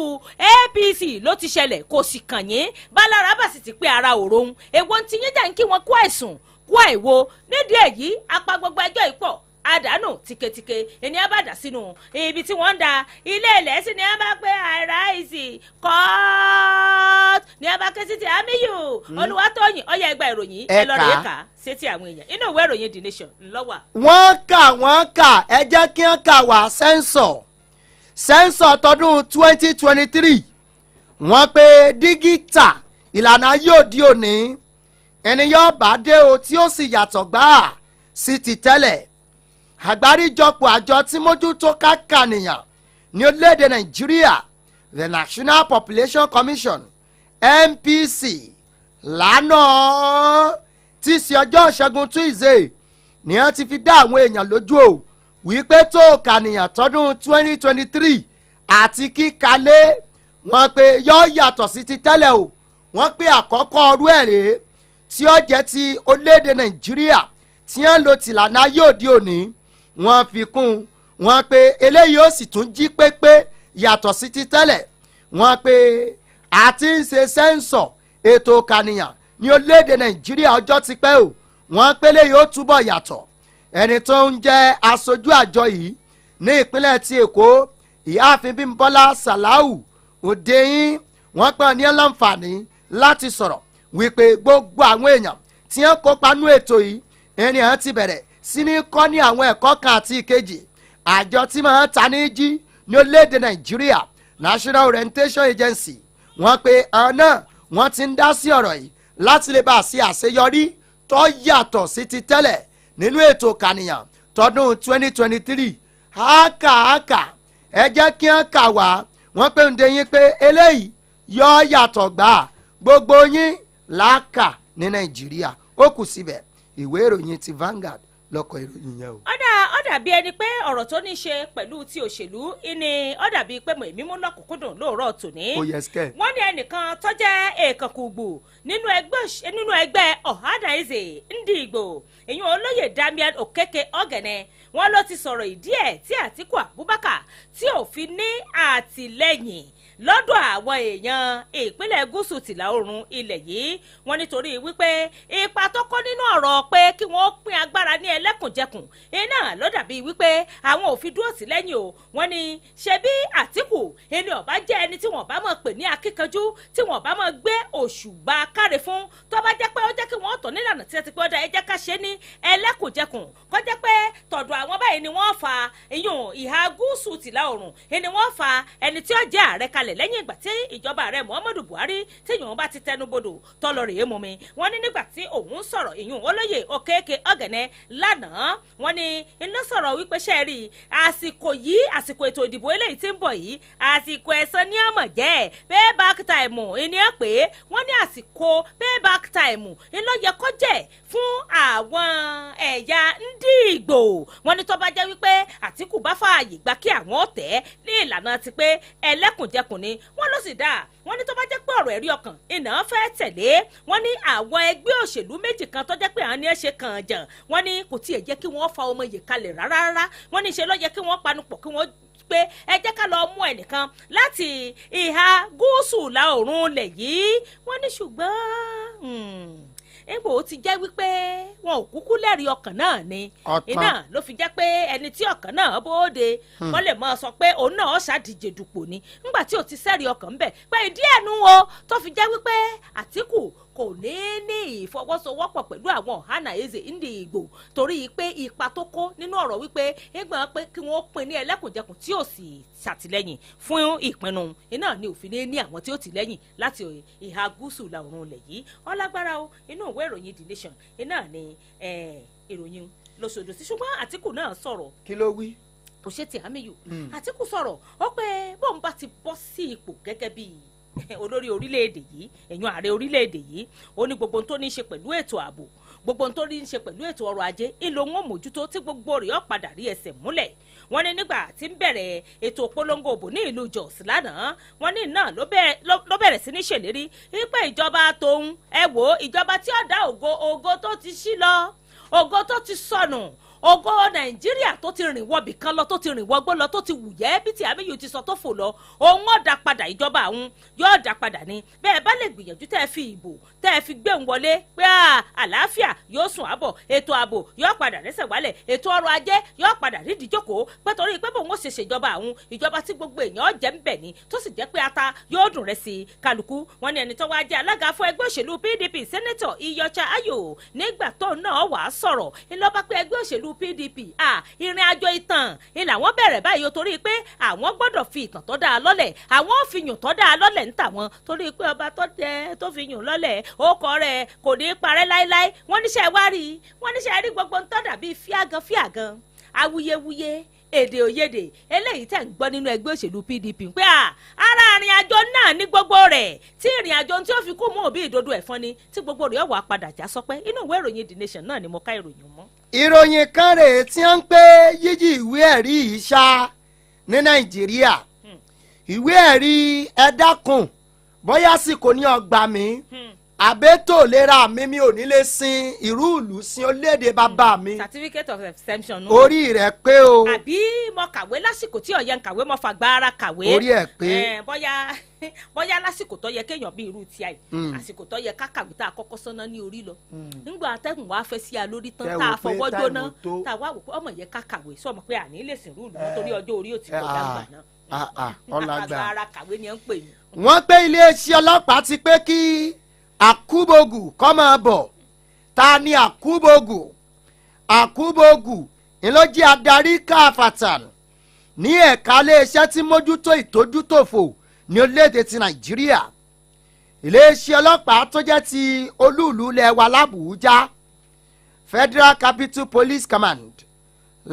APC ló ti ṣẹlẹ̀ kò sì kàn yín bálára bá sì ti pé ara òróhun èwo ti yín jà ń kí wọn kó àìsùn kó àìwo nídìí èyí apá gbogbo ẹjọ́ ìpọ̀ àdánù tìketìke ẹni a bá dà sínú ibi tí wọ́n ń da ilé ilẹ̀ sí ni a bá pé àìráìsì court ni a bá ké sí ti Àmíyù Olúwatóyìn ọyẹ ẹgbà ìròyìn ẹ lọ rèé kà sétí àwọn èèyàn inú ìwé ìròyìn The Nation ńlọ́wà. wọ́n kà ẹ jẹ́ kí wọ́n kà wá sẹ́ńsọ̀ tọdún 2023 wọ́n pé dígítà ìlànà yóò di òní ẹni yóò bá dé o tí ó sì yàtọ̀ gbáà sí ti tẹ́lẹ̀ àgbáríjọpọ̀ àjọ tí mójútó kákànìyàn ní orílẹ̀-èdè nàìjíríà the National Population Commission NPC lánàá tí í ṣe ọjọ́ ìṣẹ́gun Tuesday ni wọ́n ti fi dá àwọn èèyàn lójú o wípé tó kànìyàn tọdún 2023 àti kíkalé wọ́n pé yóò yàtọ̀ sí ti tẹ́lẹ̀ o wọ́n pé àkọ́kọ́ ọdún ẹ̀rẹ́ tí ó jẹ́ ti orílẹ̀-èdè nàìjíríà tí wọ́n lo tìlànà yóò di òní wọ́n fi kún wọ́n pé eléyìí ó sì tún jí pépé yàtọ̀ sí ti tẹ́lẹ̀ wọ́n pé àti ń ṣe sẹ́ńsọ̀ ètò ìkànìyàn ní orílẹ̀-èdè nàìjíríà ọjọ́ ti pẹ́ o wọ́n pé eléyìí ó túbọ̀ yàtọ̀ ẹni tó ń jẹ́ aṣojú àjọ yìí ní ìpínlẹ̀ ti èkó ìyáàfin bímbọ́lá sàláù òdeyín wọ́n pẹ́ ní láǹfààní láti sọ̀rọ̀ wípé gbogbo àwọn èèyàn tí wọ́n kópa nú ètò yìí ẹni hàn ti bẹ̀rẹ̀ sí ní kọ́ ní àwọn ẹ̀kọ́ kan àti ìkejì àjọ tí máa ń ta ní jí ní orílẹ̀-èdè nàìjíríà National Orientation Agency wọ́n pé àwọn náà wọ́n ti ń dá sí ọ̀rọ̀ yìí láti lè bá a ṣe àṣeyọrí tó yàtọ̀ sí ti tẹ́lẹ̀ nínú ètò kànìyàn tọdún 2023 àkà ẹ jẹ́ kí wọ́n kà wá wọ́n pé ń de yín pé eléyìí yọ yàtọ̀ gbà gbogbo yín làákà ní nàìjíríà ó kù síbẹ̀ ìwé ìròyìn ti Vanguard lọ́kọ̀ ìròyìn yẹn o. ó dàbí ẹni pé ọ̀rọ̀ tó ní ṣe pẹ̀lú ti òṣèlú ni ó dàbí pé mo èmi mú lọ́kùnkúndùn lóòrọ̀ tòní. wọ́n ní ẹnìkan tó jẹ́ èèkànkùgbù nínú ẹgbẹ́ Ohanaeze Ndigbo ìyún olóyè Damian Okeke Ogene wọ́n ló ti sọ̀rọ̀ ìdí ẹ̀ tí Àtíkù Abubakar tí ò fi ní àtìlẹ́yìn lọ́dọ̀ àwọn èèyàn ìpínlẹ̀ gúúsù tìlà oòrùn ilẹ̀ yìí wọ́n nítorí wípé ipa tó kó nínú ọ̀rọ̀ pé kí wọ́n pín agbára ní ẹlẹ́kùnjẹkùn iná ló dàbí wípé àwọn ò fi dúró sí lẹ́yìn o wọ́n ní ṣe bí Àtíkù ẹni ọ̀bá jẹ́ ẹni tí wọ́n bá mọ̀ pè ní akíkanjú tí wọ́n bá mọ̀ gbé òṣùbà káre fún tó bá jẹ́ pé ó jẹ́ kí wọ́n tọ̀ nílànà tí ẹ ti pé ó dá ẹ jẹ́ ká ṣe ní ẹlẹ́kùnjẹkùn kó jẹ́ pé tọ̀dọ̀ àwọn báyìí ni wọ́n fa ìyún ìhà gúúsù tìlà oòrùn ẹni wọ́n fa ẹni tí ó jẹ́ ààrẹ kalẹ̀ lẹ́yìn ìgbà tí ìjọba ààrẹ Muhammadu Buhari tí ìyún bá ti tẹnubodò tọ́lọ rèé mú mi wọ́n ní nígbà tí òun sọ̀rọ̀ ìyún olóyè Okeke Ogene lánàá wọ́n ní iná sọ̀rọ̀ wípé ṣe rí àsìkò yìí àsìkò ètò ìdìbò eléyìí tí ń bọ̀ yìí àsìkò ẹ̀san ní ọmọ jẹ́ payback time ìníyàn pé wọ́n ní àsìkò payback time iná yẹ kó jẹ́ fún àwọn ẹ̀yà Ìgbò wọ́n ní tó bá jẹ́ wípé Àtíkù bá fààyè gbà kí àwọn ọ̀tẹ̀ ní ìlànà ti pé ẹlẹ́kùnjẹkùn ni wọ́n ló sì dáa wọ́n ní tó bá jẹ́ pé ọ̀rọ̀ ẹ̀rí ọkàn iná fẹ́ tẹ̀lé wọ́n ní àwọn ẹgbẹ́ òṣèlú méjì kan tó jẹ́ pé àwọn ní ẹ ṣe kàn jàn wọ́n ní kò tiẹ̀ jẹ́ kí wọ́n fa ọmọ yìí kalẹ̀ rárá wọ́n ní ṣe ló yẹ kí wọ́n panupọ̀ kí wọ́n pé ẹ jẹ́ ká lọ mú ẹnìkan láti ìhà gúúsù ìlà oòrùn ilẹ̀ yìí wọ́n ní ṣùgbọ́n egbò ó ti jẹ́ wípé wọn ò kúkú lẹ́rìí ọkàn náà ni iná ló fi jẹ́ pé ẹni tí ọkàn náà bóde wọ́n lè mọ̀ sọ pé òun náà ṣàdíje dupò ni nígbà tí ò ti sẹ́rìí ọkàn ń bẹ̀ pé ìdí ẹ̀nu o tó fi jẹ́ wípé Àtíkù kò ní ìfọwọ́sowọ́pọ̀ pẹ̀lú àwọn Ohanaeze Ndigbo torí pé ipa tó kó nínú ọ̀rọ̀ wípé ìgbọ̀n pé kí wọ́n pín ní ẹlẹ́kùnjẹkùn tí ò sì ṣàtìlẹ́yìn fún ìpinnu iná ni òfin ní àwọn tí ó tìlẹ́yìn láti ìhà gúúsù ìlà oòrùn ilẹ̀ yìí ọlágbára o inú ìwé ìròyìn The Nation iná ni ìròyìn lóṣooṣù sí ṣùgbọ́n Àtíkù náà sọ̀rọ̀. kí ló wí? kò ṣe ti Àmíyù Àtíkù sọ̀rọ̀ ó pé bóun bá ti bọ́ sí ipò gẹ́gẹ́ bíi olórí orílẹ̀-èdè yìí èèyàn ààrẹ orílẹ̀-èdè yìí ó ní gbogbo tó ní í ṣe pẹ̀lú ètò ààbò gbogbo tó ní í ṣe pẹ̀lú ètò ọrọ̀ ajé ìlò wọn mójútó tí gbogbo rẹ̀ ó padà rí ẹsẹ̀ múlẹ̀ wọ́n ní nígbà tí ń bẹ̀rẹ̀ ètò ìpolongo òbò ní ìlú Jos lánàá wọ́n ní náà ló bẹ̀rẹ̀ sí ní ṣèlérí wípé ìjọba tóun ẹ wò ìjọba tí ó dá ògo tó ti ṣí lọ ògo tó ti sọnù ògo Nàìjíríà tó ti rìn wọbì kan lọ tó ti rìn wọgbó lọ tó ti wùyẹ́ bí ti Àmíyù ti sọ tó fò lọ òun ó dá padà ìjọba àwọn yóò dá padà ní bẹ́ẹ̀ bá lè gbìyànjú tẹ́ ẹ fi ìbò tẹ́ ẹ fi gbé ń wọlé pé àlàáfíà yóò sùn àbọ̀ ètò ààbò yóò padà rẹ́sẹ̀ wálẹ̀ ètò ọrọ̀ ajé yóò padà rídìí jókòó pé torí pé bòun ó ṣe ṣèjọba àwọn ìjọba tí gbogbo èèyàn jẹ́ ń bẹ̀ ni tó sì jẹ́ pé ata yóò dùn rẹ̀ sí kálukú wọn ni ẹni tó wá jẹ́ alága fún ẹgbẹ́ òṣèlú PDP sẹ́nẹ́tọ̀ Iyorchia Ayo nígbà tó náà wàá sọ̀rọ̀ ńlọ́ba pé ẹgbẹ́ òṣèlú PDP ìrìn àjò ìtàn ni làwọn bẹ̀rẹ̀ báyìí torí pé àwọn gbọ́dọ̀ fi ìtàn tó dáa lọ́lẹ̀ àwọn ò fi yùn tó dáa lọ́lẹ̀ ń tà wọ́n torí pé ọba tó fi yùn lọ́lẹ̀ ókọ rẹ̀ kò ní í parẹ́ láéláé wọ́n níṣẹ́ wá rí gbogbo ń tọ́dà bíi fíàgàn awuyewuye èdè òyedè eléyìí tẹ̀ ń gbọ́ nínú ẹgbẹ́ òṣèlú PDP pé ara ìrìn àjò náà ní gbogbo rẹ̀ tí ìrìn àjò tí ó fi kú mú òbí ìdodo ẹ̀fọn ni tí gbogbo rẹ̀ wà padà já sọpẹ́ inú ìwé ìròyìn The Nation náà ni mo ká ìròyìn mọ́. ìròyìn kan rèé tí wọ́n ń pè yíyí ìwé ẹ̀rí yìí ṣá ní Nàìjíríà ìwé ẹ̀rí ẹ dákun bóyá sì kò ní ọgbà mi àbẹ́tò lera mi ò ní lè sin ìrú ìlú sin orílẹ̀-èdè bàbá mi. certificate of exemption. orí rẹ̀ pé o. àbí mo kàwé lásìkò tí ọ̀yẹ́ ń kàwé mo fàgbà ara kàwé. orí ẹ̀ pé. bóyá lásìkò tó yẹ kéèyàn bí irú tí a yìí àsìkò tó yẹ ká kàwé tá a kọ́kọ́ sọ́nà ní orí lọ. nígbà atẹ́gùn wa fẹ́ sí a lórí tán tá a fọwọ́ jóná tá a wá wò pé ọmọ yẹ ká kàwé sọ ma pé àní lè sìn rúùlù nítorí ọjọ́ orí ò ti kọjá gbà náà. ọ̀làgbà ara kàwé ni ẹ ń pè yín. wọ́n pé iléeṣẹ́ ọlọ́pàá ti pé kí Akubogu kọ́ máa bọ̀ ta ni Akubogu ńlọ́jí adarí káfàtàn ní ẹ̀ka iléeṣẹ́ tí mójútó ìtójútòfò ní orílẹ̀-èdè ti Nàìjíríà iléeṣẹ́ ọlọ́pàá tó jẹ́ ti olúùlú ilẹ̀ wa l'Àbújá Federal Capital Police Command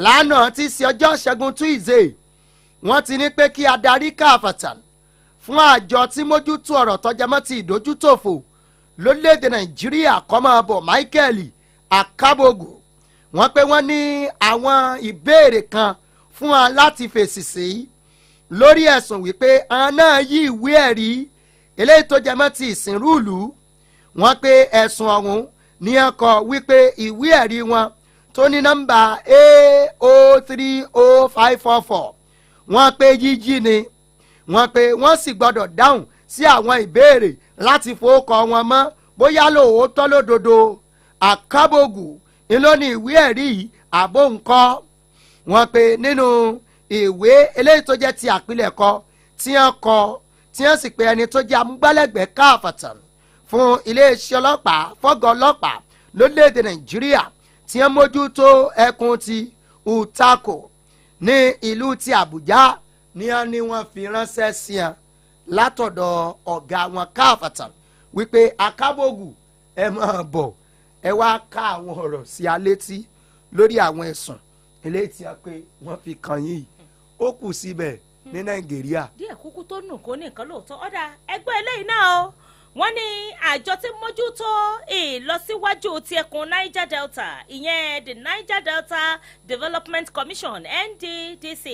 lánàá ti ṣe ọjọ́ Ṣẹ́gun Tuesday wọ́n ti ní pé kí adarí káfàtàn fún àjọ tí mójútó ọ̀rọ̀ tọ́jàmọ́ ti ìdójútòfò lórílẹ̀‐èdè Nàìjíríà kó máa bọ̀ Michael Akabogu wọ́n pé wọ́n ní àwọn ìbéèrè kan fún wa láti fèsì sí lórí ẹ̀sùn wípé àwọn náà yí ìwé ẹ̀rí eléyìí tó jẹmọ́ ti ìsìnrúùlù wọ́n pé ẹ̀sùn ọ̀hún ní ọkọ̀ wípé ìwé ẹ̀rí wọn tó ní nọ́mbà A0305544 wọ́n pé yíyí ni wọ́n pé wọ́n sì gbọ́dọ̀ dáhùn sí àwọn ìbéèrè láti fowókọ wọn mọ́ bóyá lóòótọ́ lódodo Akabogu ìlónì ìwé ẹ̀rí àbó ńkọ́ wọ́n pé nínú ìwé eléyìí tó jẹ́ ti àpilẹ̀kọ tí wọ́n kọ tí wọ́n sì pé ẹni tó jẹ́ amúgbálẹ́gbẹ̀ẹ́ káfàtàn fún iléeṣẹ́ ọlọ́pàá fọ́gọ́ ọlọ́pàá lórílẹ̀‐èdè Nàìjíríà tí wọ́n mójútó ẹkùn ti Utako ní ìlú ti Àbújá ní wọ́n fi ránṣẹ́ sí wọn látọ̀dọ̀ ọ̀gá wọn káfàtàn wípé Akabogu ẹ máa bọ̀ ẹ wá ká àwọn ọ̀rọ̀ sí alétí lórí àwọn ẹ̀sùn eléyìí tí a pé wọ́n fi kàn yín ó kù síbẹ̀ ní Nàìjíríà. díẹ̀ kúkú tó nù kó ní nǹkan lóòótọ́ ọ̀dà ẹgbẹ́ eléyìí náà o wọ́n ní àjọ tí mójútó ìlọsíwájú ti ẹkùn Niger Delta ìyẹn the Niger Delta Development Commission NDDC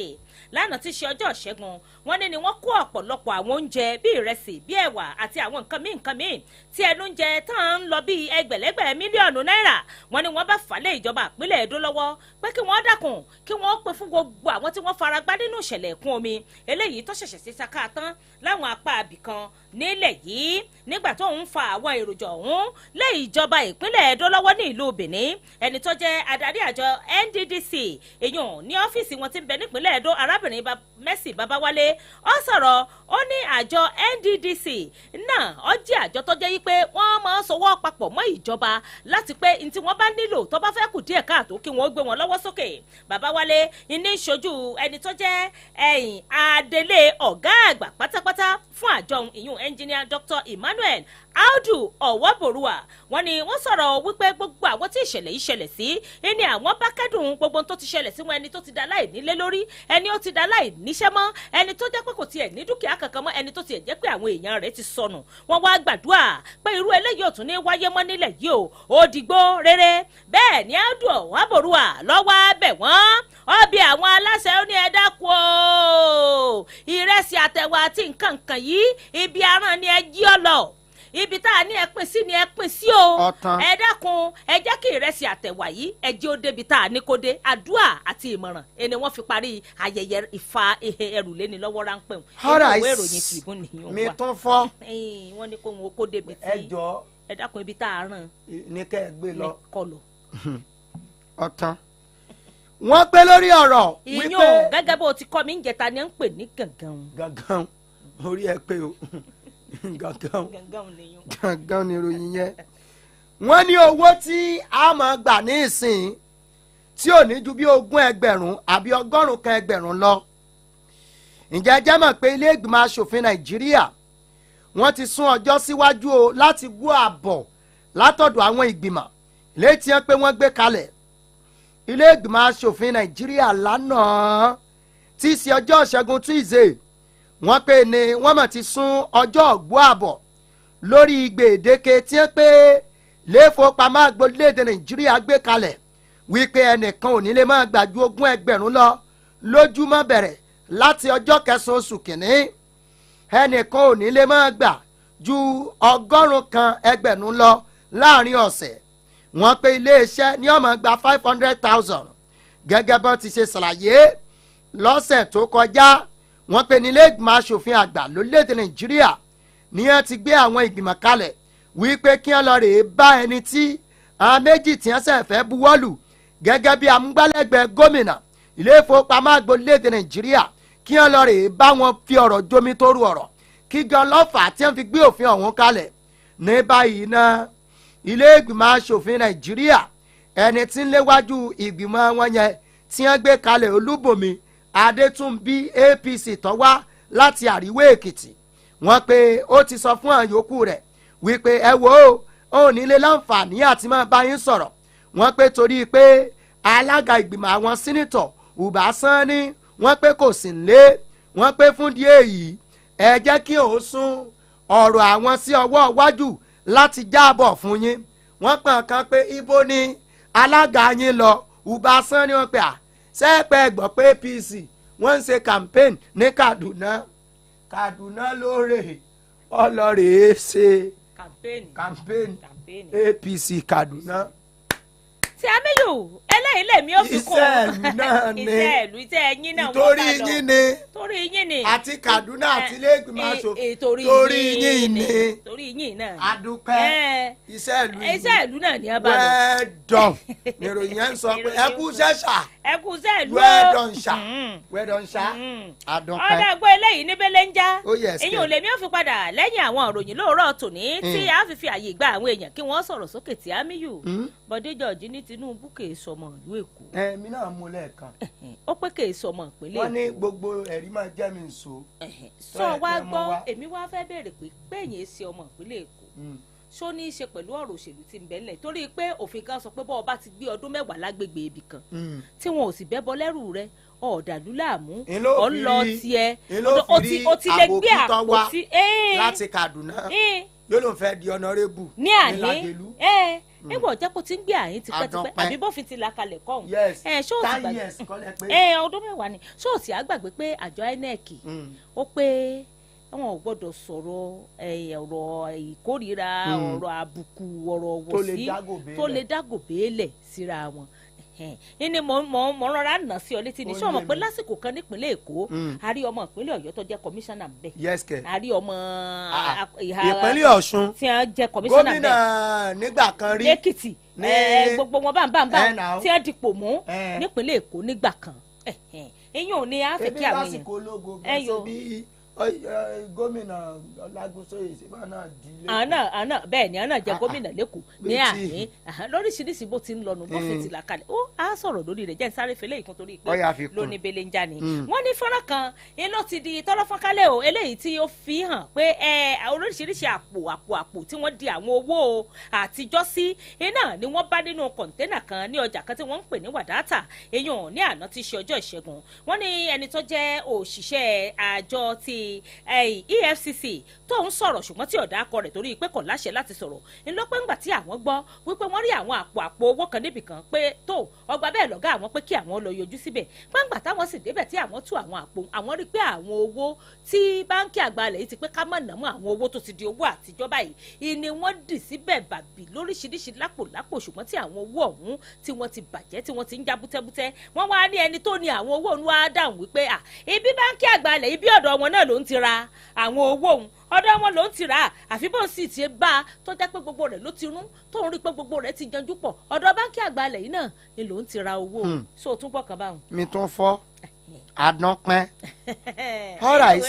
lánàá tí ṣe ọjọ́ ìṣẹ́gun wọ́n ní ni wọ́n kó ọ̀pọ̀lọpọ̀ àwọn oúnjẹ bíi ìrẹsì bíi ẹ̀wà àti àwọn nǹkan míì tí ẹnu ń jẹ tán ń lọ bíi ẹgbẹ̀lẹ́gbẹ̀ mílíọ̀nù náírà wọ́n ní wọ́n bá fàlẹ́ ìjọba ìpínlẹ̀ Èdó lọ́wọ́ pé kí wọ́n dákun kí wọ́n pè fún gbogbo àwọn tí wọ́n fara gbá nínú ìṣẹ̀lẹ̀ ẹ̀kún omi eléyìí tó ṣẹ̀ṣẹ̀ sí saka tán láwọn apá abìkan nílẹ̀ yìí nígbà tó ń fa àwọn èròjà ọ̀hún lé ìjọba ìpínlẹ̀ Èdó lọ́wọ́ ní ìlú Benin ẹni tó jẹ́ adarí àjọ NDDC èyàn ní ọ́fíìsì wọn ti ń bẹ nípínlẹ̀ Èdó arábìnrin Mercy Babawale ó sọ̀rọ̀ ó ní àjọ NDDC náà ó jẹ́ àjọ tó jẹ́ wípé wọ́n máa ń sọwọ́ papọ̀ mọ́ ìjọba láti pé ní tí wọ́n bá nílò tó bá fẹ́ kù díẹ̀ káàtó kí wọ́n gbé wọn lọ́wọ́ sókè Babawale ní ìṣojú ẹni tó jẹ́ adelé ọ̀gá àgbà pátápátá fún àjọ ìyún engineer Dr. Emmanuel Audu Ọ̀wọ́bòrúwà wọ́n ní wọ́n sọ̀rọ̀ wípé gbogbo àwọn tí ìṣẹ̀lẹ̀ yìí ṣẹlẹ̀ sí ní àwọn bá kẹ́dùn gbogbo tó ti ṣẹlẹ̀ sí wọn ẹni tó ti dá láì nílé lórí ẹni ó ti dá láì níṣẹ́ mọ́ ẹni tó jẹ́ pé kò tiẹ̀ ní dúkìá kankan mọ́ ẹni tó tiẹ̀ jẹ́ pé àwọn èèyàn rẹ̀ ti sọnù wọ́n wá gbàdúrà pé irú eléyìí ò tún ní wáyé mọ́ nílẹ̀ yìí ó dìgbò rere bẹ́ẹ̀ ni Audu Ọ̀wọ́bòrúwà lọ́wọ́ bẹ̀ wọ́n ọbẹ̀ àwọn aláṣẹ ó ní ẹ dákun o ìrẹsì àtẹ̀wà àti nǹkan kan yìí ibi aràn ni ẹ jí ọ lọ ibi tá a ní ẹ pín sí ni ẹ pín sí o ẹ dákun ẹ jẹ́ kí ìrẹsì àtẹ̀wà yìí ẹ jẹ́ ó débi tá a ní kó dé àdúrà àti ìmọ̀ràn ẹni wọ́n fi parí ayẹyẹ ìfa ẹrù léni lọ́wọ́ ráńpẹ́ wọn ìwé ìròyìn Tribune nìyẹn wà mi tún fọ́ wọ́n ní kó wọn kó débi tí ẹ dákun ibi tá a ràn ní kẹ́ ẹ gbé lọ kọlọ. ọ̀tàn wọ́n pé lórí ọ̀rọ̀ wípé ìyún gẹ́gẹ́ bó ti kọ́ mi ń jẹta ni ń pè ní gangan orí ẹ pé o gangan ni ìròyìn yẹn wọ́n ní owó tí a máa gbà ní ìsìn tí ò ní ju bí 20,000 àbí 100,000 lọ ǹjẹ́ jẹ́ mọ̀ pé ilé ìgbìmọ̀ asòfin Nàìjíríà wọ́n ti sún ọjọ́ síwájú o láti gbọ́ àbọ̀ látọ̀dọ̀ àwọn ìgbìmọ̀ létí ẹ pé wọ́n gbé kalẹ̀ ilé ìgbìmọ̀ asòfin Nàìjíríà lánàá tí í ṣe ọjọ́ ìṣẹ́gun Tuesday wọ́n pè ní wọ́n mọ̀ ti sún ọjọ́ ọ̀gbọ́ àbọ̀ lórí gbèdéke tí ń pé iléèfowópamọ́ àgbòlédè Nàìjíríà gbé kalẹ̀ wípé ẹnìkan ò ní lè máa gbà ju 20,000 lọ lójúmọ́ bẹ̀rẹ̀ láti ọjọ́ 9 oṣù kìíní ẹnìkan ò ní lè máa gbà ju 100,000 lọ láàrin ọ̀sẹ̀ wọ́n pé iléeṣẹ́ ní ó máa gba 500,000 gẹ́gẹ́ bọ́n ti ṣe ṣàlàyé lọ́sẹ̀ tó kọjá wọ́n pe nílé ìgbìmọ̀ asòfin àgbà lórílẹ̀‐èdè Nàìjíríà ní wọ́n ti gbé àwọn ìgbìmọ̀ kalẹ̀ wípé kí wọ́n lọ rèé bá ẹni tí àwọn méjì tí wọ́n ṣẹ̀ fẹ́ buwọ́lù gẹ́gẹ́ bí amúgbálẹ́gbẹ̀ẹ́ gómìnà ilé ìfowópamọ́ àgbà lórílẹ̀‐èdè Nàìjíríà kí wọ́n lọ rèé bá wọn fi ọ̀rọ̀ jomi tóru ọ̀rọ̀ kí gan lọ́fà tí wọ́n fi gbé òfin ọ̀hún kalẹ̀ ní báyìí náà ilé ìgbìmọ̀ asòfin Nàìjíríà ẹni tí ń léwájú ìgbìmọ̀ wọn yẹn tí wọ́n gbé kalẹ̀ Olúbùnmi Adétúnbí APC tó wá láti Àríwá Èkìtì wọ́n pé ó ti sọ fún àwọn yòókù rẹ̀ wípé ẹ wò ó nílé láǹfààní àti máa bá yín sọ̀rọ̀ wọ́n pé torí pé alága ìgbìmọ̀ àwọn sínítọ̀ Uba Sani wọ́n pé kò sí nílé wọ́n pé fún díẹ̀ yìí ẹ jẹ́ kí òun sún ọ̀rọ̀ àwọn sí ọwọ́ iwájú láti jábọ̀ fún yín wọ́n pọ̀n kan pé ibo ni alága yín lọ Uba Sani wọ́n pé sẹ́ẹ̀pẹ́ gbọ́ pé APC wọ́n ń ṣe campaign ní Kaduna lóore ọlọ́rẹ̀ ṣe campaign APC Kaduna. tí a méyò eléyìí lèmi ò fi kún iṣẹ́ ìlú iṣẹ́ ẹ̀yìn náà torí yín ni àti Kaduna àti ilé ìgbìmọ̀ aṣòfin torí yín náà adúpẹ́ iṣẹ́ ìlú náà ni a bá lọ. wẹ́ẹ̀dọ̀n níròyìn ẹ̀ ń sọ pé ẹ kú sẹ́ṣà ìlú wẹ́ẹ̀dọ̀n ṣá adúpẹ́. ọ̀dà gbọ́ eléyìí ní bẹ́lẹ̀ ń já èyí ò lèmi ò fi padà lẹ́yìn àwọn òròyìn lóòrọ̀ tòní tí a fi àyè gba àwọn èèyàn kí wọ́n sọ̀rọ̀ sókè tí a míyù Bọ̀dé George ní Tinubu kè é sọmọ ìlú Èkó. mi náà mú lẹ́ẹ̀kan. ó pé kè é sọmọ ìpínlẹ̀ Èkó. wọ́n ní gbogbo ẹ̀rí máa jẹ́ mi nso. sọ wá gbọ́ èmi wá fẹ́ bèèrè pé péyìn ṣe ọmọ ìpínlẹ̀ Èkó ṣó ní í ṣe pẹ̀lú ọ̀rọ̀ òṣèlú tí ń bẹ ńlẹ̀ torí pé òfin kan sọ pé bọ́ọ̀ bá ti gbé ọdún 10 lágbègbè ibì kan tí wọn ò sì bẹ́ bọ́ lẹ́rù rẹ ọ̀dàlú làmú ọ̀nlọ tiẹ̀ ó ti lè gbé àpótí láti Kaduna yóò ló fẹ́ di ọ̀nàrẹ́bù ní àyín nígbà ọjọ́ kó ti ń gbé àyín tipẹ́tipẹ́ àbí bófin ti là kalẹ̀ kọ́ ọ̀hún. ọdún mẹ́wàá ni ṣóòsì àgbàgbé pé àjọ INEC ó pé wọn ò gbọ́dọ̀ sọ̀rọ̀ ọ̀rọ̀ ìkórìíra ọ̀rọ̀ àbùkù ọ̀rọ̀ wọ̀sí tó lè dágòbélẹ̀ síra wọn ní mo rọra nà sí ọ létí ní sọ mọ̀ pé lásìkò kan nípínlẹ̀ Èkó a rí ọmọ ìpínlẹ̀ Ọ̀yọ́ tó jẹ́ kọmíṣánná bẹ́ẹ̀ a rí ọmọ ìpínlẹ̀ Ọ̀ṣun tí wọ́n jẹ́ kọmíṣánná bẹ́ẹ̀ gómìnà nígbà kan rí lẹ́kìtì gbogbo wọn bá tí wọ́n dipò mú nípínlẹ̀ Èkó nígbà kan eyín ò ní àfẹ́ kí àwọn èèyàn gómìnà Ọlágúnsóyè síbá náà dílé. àná bẹ́ẹ̀ ni àná jẹ́ gómìnà lẹ́kọ̀ọ́ ní àní lóríṣiríṣi bó ti ń lọnu bó fi ti là kalẹ̀ ó á sọ̀rọ̀ lórí rẹ̀ jẹ́ ń sáré fẹlẹ́ ìkún torí pé lóní bele ń já ni. wọ́n ní fọ́nrán kan iná ti di tọ́lọ́fọ́nkálẹ̀ o eléyìí tí ó fi hàn pé oríṣiríṣi àpò tí wọ́n di àwọn owó àtijọ́ sí iná ni wọ́n bá nínú kọ̀ńténà kan ní ọjà kan tí wọ́n ń pè ní Wàdáàtà èèyàn ní àná ti ṣe ọjọ́ ìṣẹ́gun wọ́n ní ẹni tó jẹ́ òṣìṣẹ́ àjọ ti EFCC tó ń sọ̀rọ̀ ṣùgbọ́n tí ọ̀dà akọ rẹ̀ torí pé kò láṣẹ láti sọ̀rọ̀ ńlọpẹ́ ńgbà tí àwọn gbọ́ wípé wọ́n rí àwọn àpò owó kan níbì kan pé tó ọgbà bẹ́ẹ̀ lọ́gá àwọn pé kí àwọn lọ yọjú síbẹ̀ pẹ́ngbà táwọn sì débẹ̀ tí àwọn tú àwọn àpò àwọn rí pé àwọn owó tí báńkì àgbàlẹ̀ yìí ti pé ká mọ̀ nàmú àwọn owó tó ti di owó àtijọ́ báyìí ni wọ́n dì síbẹ̀ bàbí lóríṣiríṣi lápò ṣùgbọ́n tí àwọn owó ọ̀hún tí wọ́n ti bàjẹ́ tí wọ́n ti ń já bútẹ́bútẹ́ wọ́n wá ní ẹni tó ní àwọn owó òun wá dáhùn wípé ibi báńkì àgbàlẹ̀ ibi ọ̀dọ̀ wọn náà ló ń ti ra àwọn owó òun ọ̀dọ̀ wọn ló ń ti rà á àfi bó sì ti bá a tó jẹ́ pé gbogbo rẹ̀ ló ti rún tó ń rí pé gbogbo rẹ̀ ti janjú pọ̀ ọ̀dọ̀ báńkì àgbàlẹ̀ yìí náà ni ló ń ti ra owó so tún bọ̀ kan báwọn. mi tún fọ́ àdánpẹ́ alright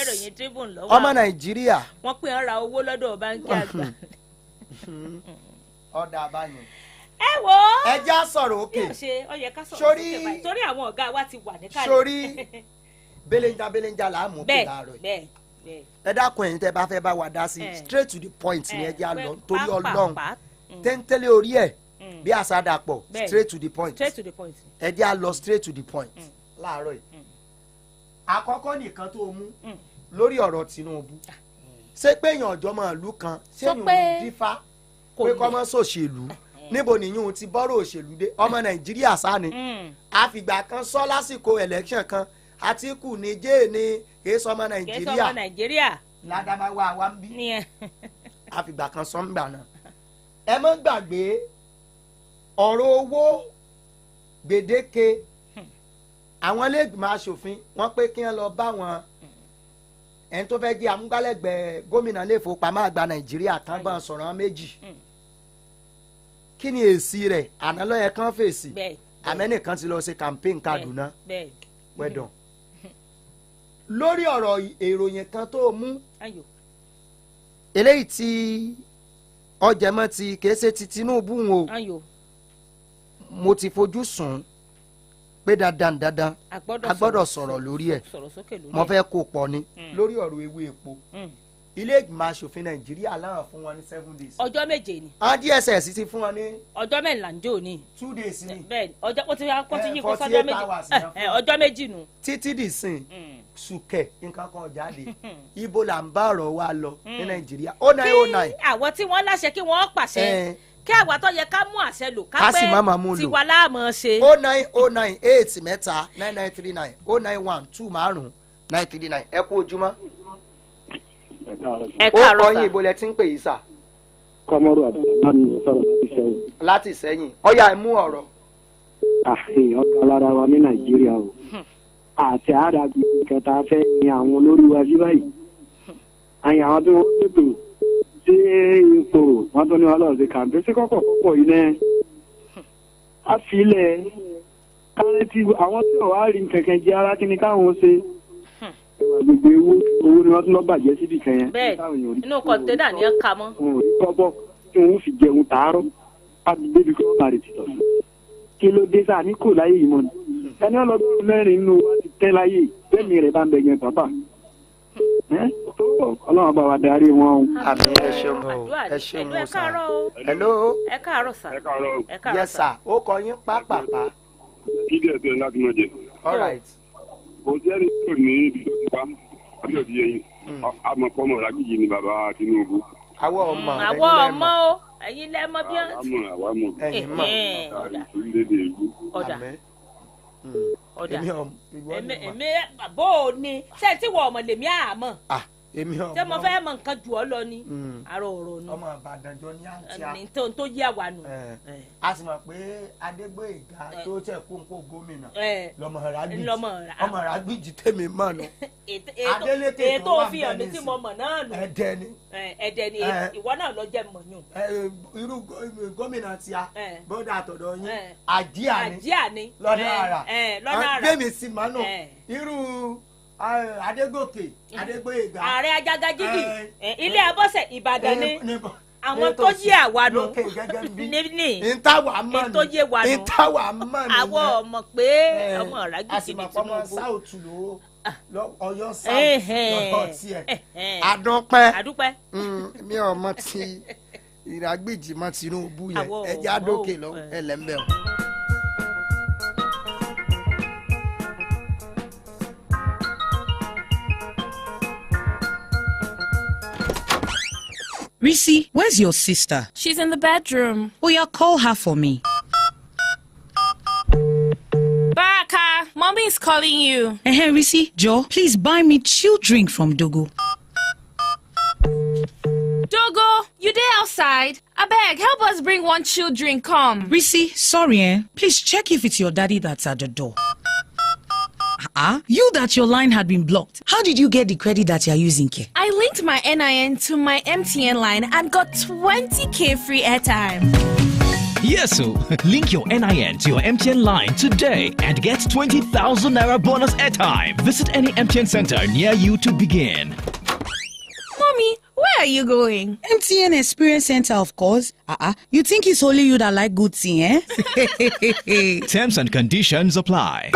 ọmọ Nàìjíríà. wọ́n pè ń ra owó lọ́dọ̀ báńkì àgbà. ọ̀dà àbáyọ. ẹ wo. ẹ já sọ̀rọ̀ òkè. sórí torí àwọn ọ̀gá wa ti wà ní kálẹ̀. sórí belenja là á mú kí láàárọ̀ yìí ẹ dákun ẹ̀yin tẹ́ bá fẹ́ bá wa dá sí straight to the point ni ẹ jẹ́ àlọ́ torí Ọlọ́run tẹ́ńtẹ́lẹ̀ orí ẹ̀ bí àsádàpọ̀ straight to the point ẹ jẹ́ àlọ́ straight to the point láàárọ̀ yìí. àkọ́kọ́ nìkan tó mú lórí ọ̀rọ̀ Tinubu ṣé pé èèyàn ọ̀jọ́ máa lù kan ṣé èèyàn dífá pé kọ́ mọ́ sòṣèlú níbo nìyún ti bọ́rọ̀ òṣèlú dé ọmọ Nàìjíríà sá ni àfìgbà kan sọ lásìkò election kan Àtíkù ní jẹ́ ní èso ọmọ Nàìjíríà ládàmáwá wa ń bí àfìgbà kan sọ ń gbà náà. ẹ má gbàgbé ọ̀rọ̀ owó gbèdéke àwọn iléègbìmọ̀ aṣòfin wọ́n pé kí wọ́n lọ bá wọn ẹni tó fẹ́ jẹ́ amúgbálẹ́gbẹ̀ẹ́ gómìnà ilé ìfowópamọ́ àgbà Nàìjíríà kan bá sọ̀rọ̀ méjì kí ni èsì rẹ̀ àná ló yẹ kán fèsì àmẹ́nìkan ti lọ ṣe campaign Kaduna wẹ́dọ̀n lórí ọ̀rọ̀ ìròyìn kan tó mú eléyìí tí ọjàmọ́ ti kìí ṣe ti Tinubu o mo ti fojú sùn pé dandan a gbọ́dọ̀ sọ̀rọ̀ lórí ẹ̀ mo fẹ́ kó pọ̀ ni lórí ọ̀rọ̀ ewé epo ilé ìgbìmọ̀ asòfin Nàìjíríà láwọn fún wọn ní 7 days. ọjọ́ méje ni. DSS ti fún wọn ní. ọjọ́ mẹ́rìnlá ń jò ní. 2 days ni. bẹ́ẹ̀ ọjọ́ ó ti yí kó sọ́jọ́ méjì ọjọ́ méjì nù. títí dì sìn sùkẹ́ nǹkan kan jáde ibo là ń bá ọ̀rọ̀ wa lọ ní Nàìjíríà 0909. kí àwọn tí wọ́n láṣẹ kí wọ́n pàṣẹ kí àwa tó yẹ ká mú àṣẹ lò ká pé tiwa láàmú ṣe. 09098 mẹ́ta 9939 091 2 márùn-ún 939 ẹ kú ojúmọ́. ẹ káàárọ̀ sà. ó kọ́ yín ibo lẹ ti ń pè yìí sà. Kọ́mọ́rù Abdulrahman sọ̀rọ̀ láti Sẹ́yìn. láti Sẹ́yìn ọ̀yà ẹ̀ mú ọ̀rọ̀. àfihàn ọ̀gá lára wa ní Nàìjíríà o àti àdàgbé kẹta fẹ́ ní àwọn olórí wa sí báyìí. àyìn àwọn tí wọ́n tètò sí ipò wọn tó ní wọn lọ sí kàǹpé sí kọ́kọ́ púpọ̀ yìí náà. a fi ilẹ̀ kárẹ́tì àwọn tí wọ́n wá rí kẹ̀kẹ́ jẹ́ ara kí ni káwọn ṣe. gbogbo owó ni wọ́n tún lọ bàjẹ́ síbi kan yẹn. bẹ́ẹ̀ inú kọ̀ǹténà ni ẹ kà mọ́. kọ́bọ̀ tí wọ́n fi jẹun tààrọ̀ láti débi kí wọ́n bá rè tìtọ̀ sí. kí ló dé sáà ní kò láyé yìí mọ́ ni. ẹni ọlọ́dún mẹ́rin nínú wa ti tẹ́ láyé bẹ́ẹ̀ni rẹ̀ bá ń bẹ yẹn bàbá. Ọlọ́run bá wa darí wọn. àmì ẹ ṣeun o ẹ ṣeun o sà. hello. ẹ káàárọ̀ sà. ẹ káàárọ̀. yes sir ó kọ yín pápápá. kíkẹ́ ẹ̀sẹ̀ láti mọ̀ jẹ. all right. kò sẹ́ni tó ní ibi tó ti pa àbí òdi yẹn àmọ̀pọ̀mọ̀ rákìyí ni bàbá Tinubu àwọ̀ ọmọ o ẹ̀yin lẹ mọ̀ bí ẹ̀yin mọ̀ ọ̀dà èmi bó o ní ṣé tí wọ́n ọmọ lèmi àmọ́ ṣé mo fẹ́ mọ nǹkan jù ọ́ lọ ni àrò ọ̀rọ̀ nu ọmọ Ìbàdàn jọ ní àǹtí ní tó yé àwa nù. a sì mọ̀ pé Adégbóyèga tó tẹ̀ kóńkó gómìnà lọ́mọ Ràgbìjì tèmi mọ̀ nù. ètò òfin ọ̀mí tí mo mọ̀ náà nù. ẹ̀dẹ̀ ni ìwọ náà lọ jẹ́ mọ̀ yùn. irú gómìnà tí a bọ́dà àtọ̀dọ̀ yín àjíà ni lọ́dọ̀ ara gbẹ̀mí sí màánù irú Adégòkè Adégbóyèga ààrẹ Àjàgàjìgì ilé Abọ́sẹ̀ Ìbàdàn ni àwọn tó yé àwa nù ní ntàwà mọ̀ tó yé wa nù àwọn ọmọ pé ọmọ Ràgbìjì ní Tinubu Ọ̀yọ́ South lọ́tọ̀ tiẹ̀ adúpẹ́ mi ò mọ̀ ti Ràgbìjì mọ̀ Tinubu yẹn ẹja dókè lọ ẹlẹ́mbẹ̀ o. Risi, where's your sister? She's in the bedroom. Oh, yeah, call her for me. Baraka, mommy is calling you. Hey, Risi, Joe, please buy me chill drink from Dogo. Dogo, you there outside? Abeg, help us bring one chill drink, come. Risi, sorry, please check if it's your daddy that's at the door. You that your line had been blocked. How did you get the credit that you're using, Ke? I linked my NIN to my MTN line and got 20k free airtime. Yes, so link your NIN to your MTN line today and get 20,000 naira bonus airtime. Visit any MTN center near you to begin. Mommy, where are you going? MTN Experience Center, of course. You think it's only you that like good thing, eh? Terms and conditions apply.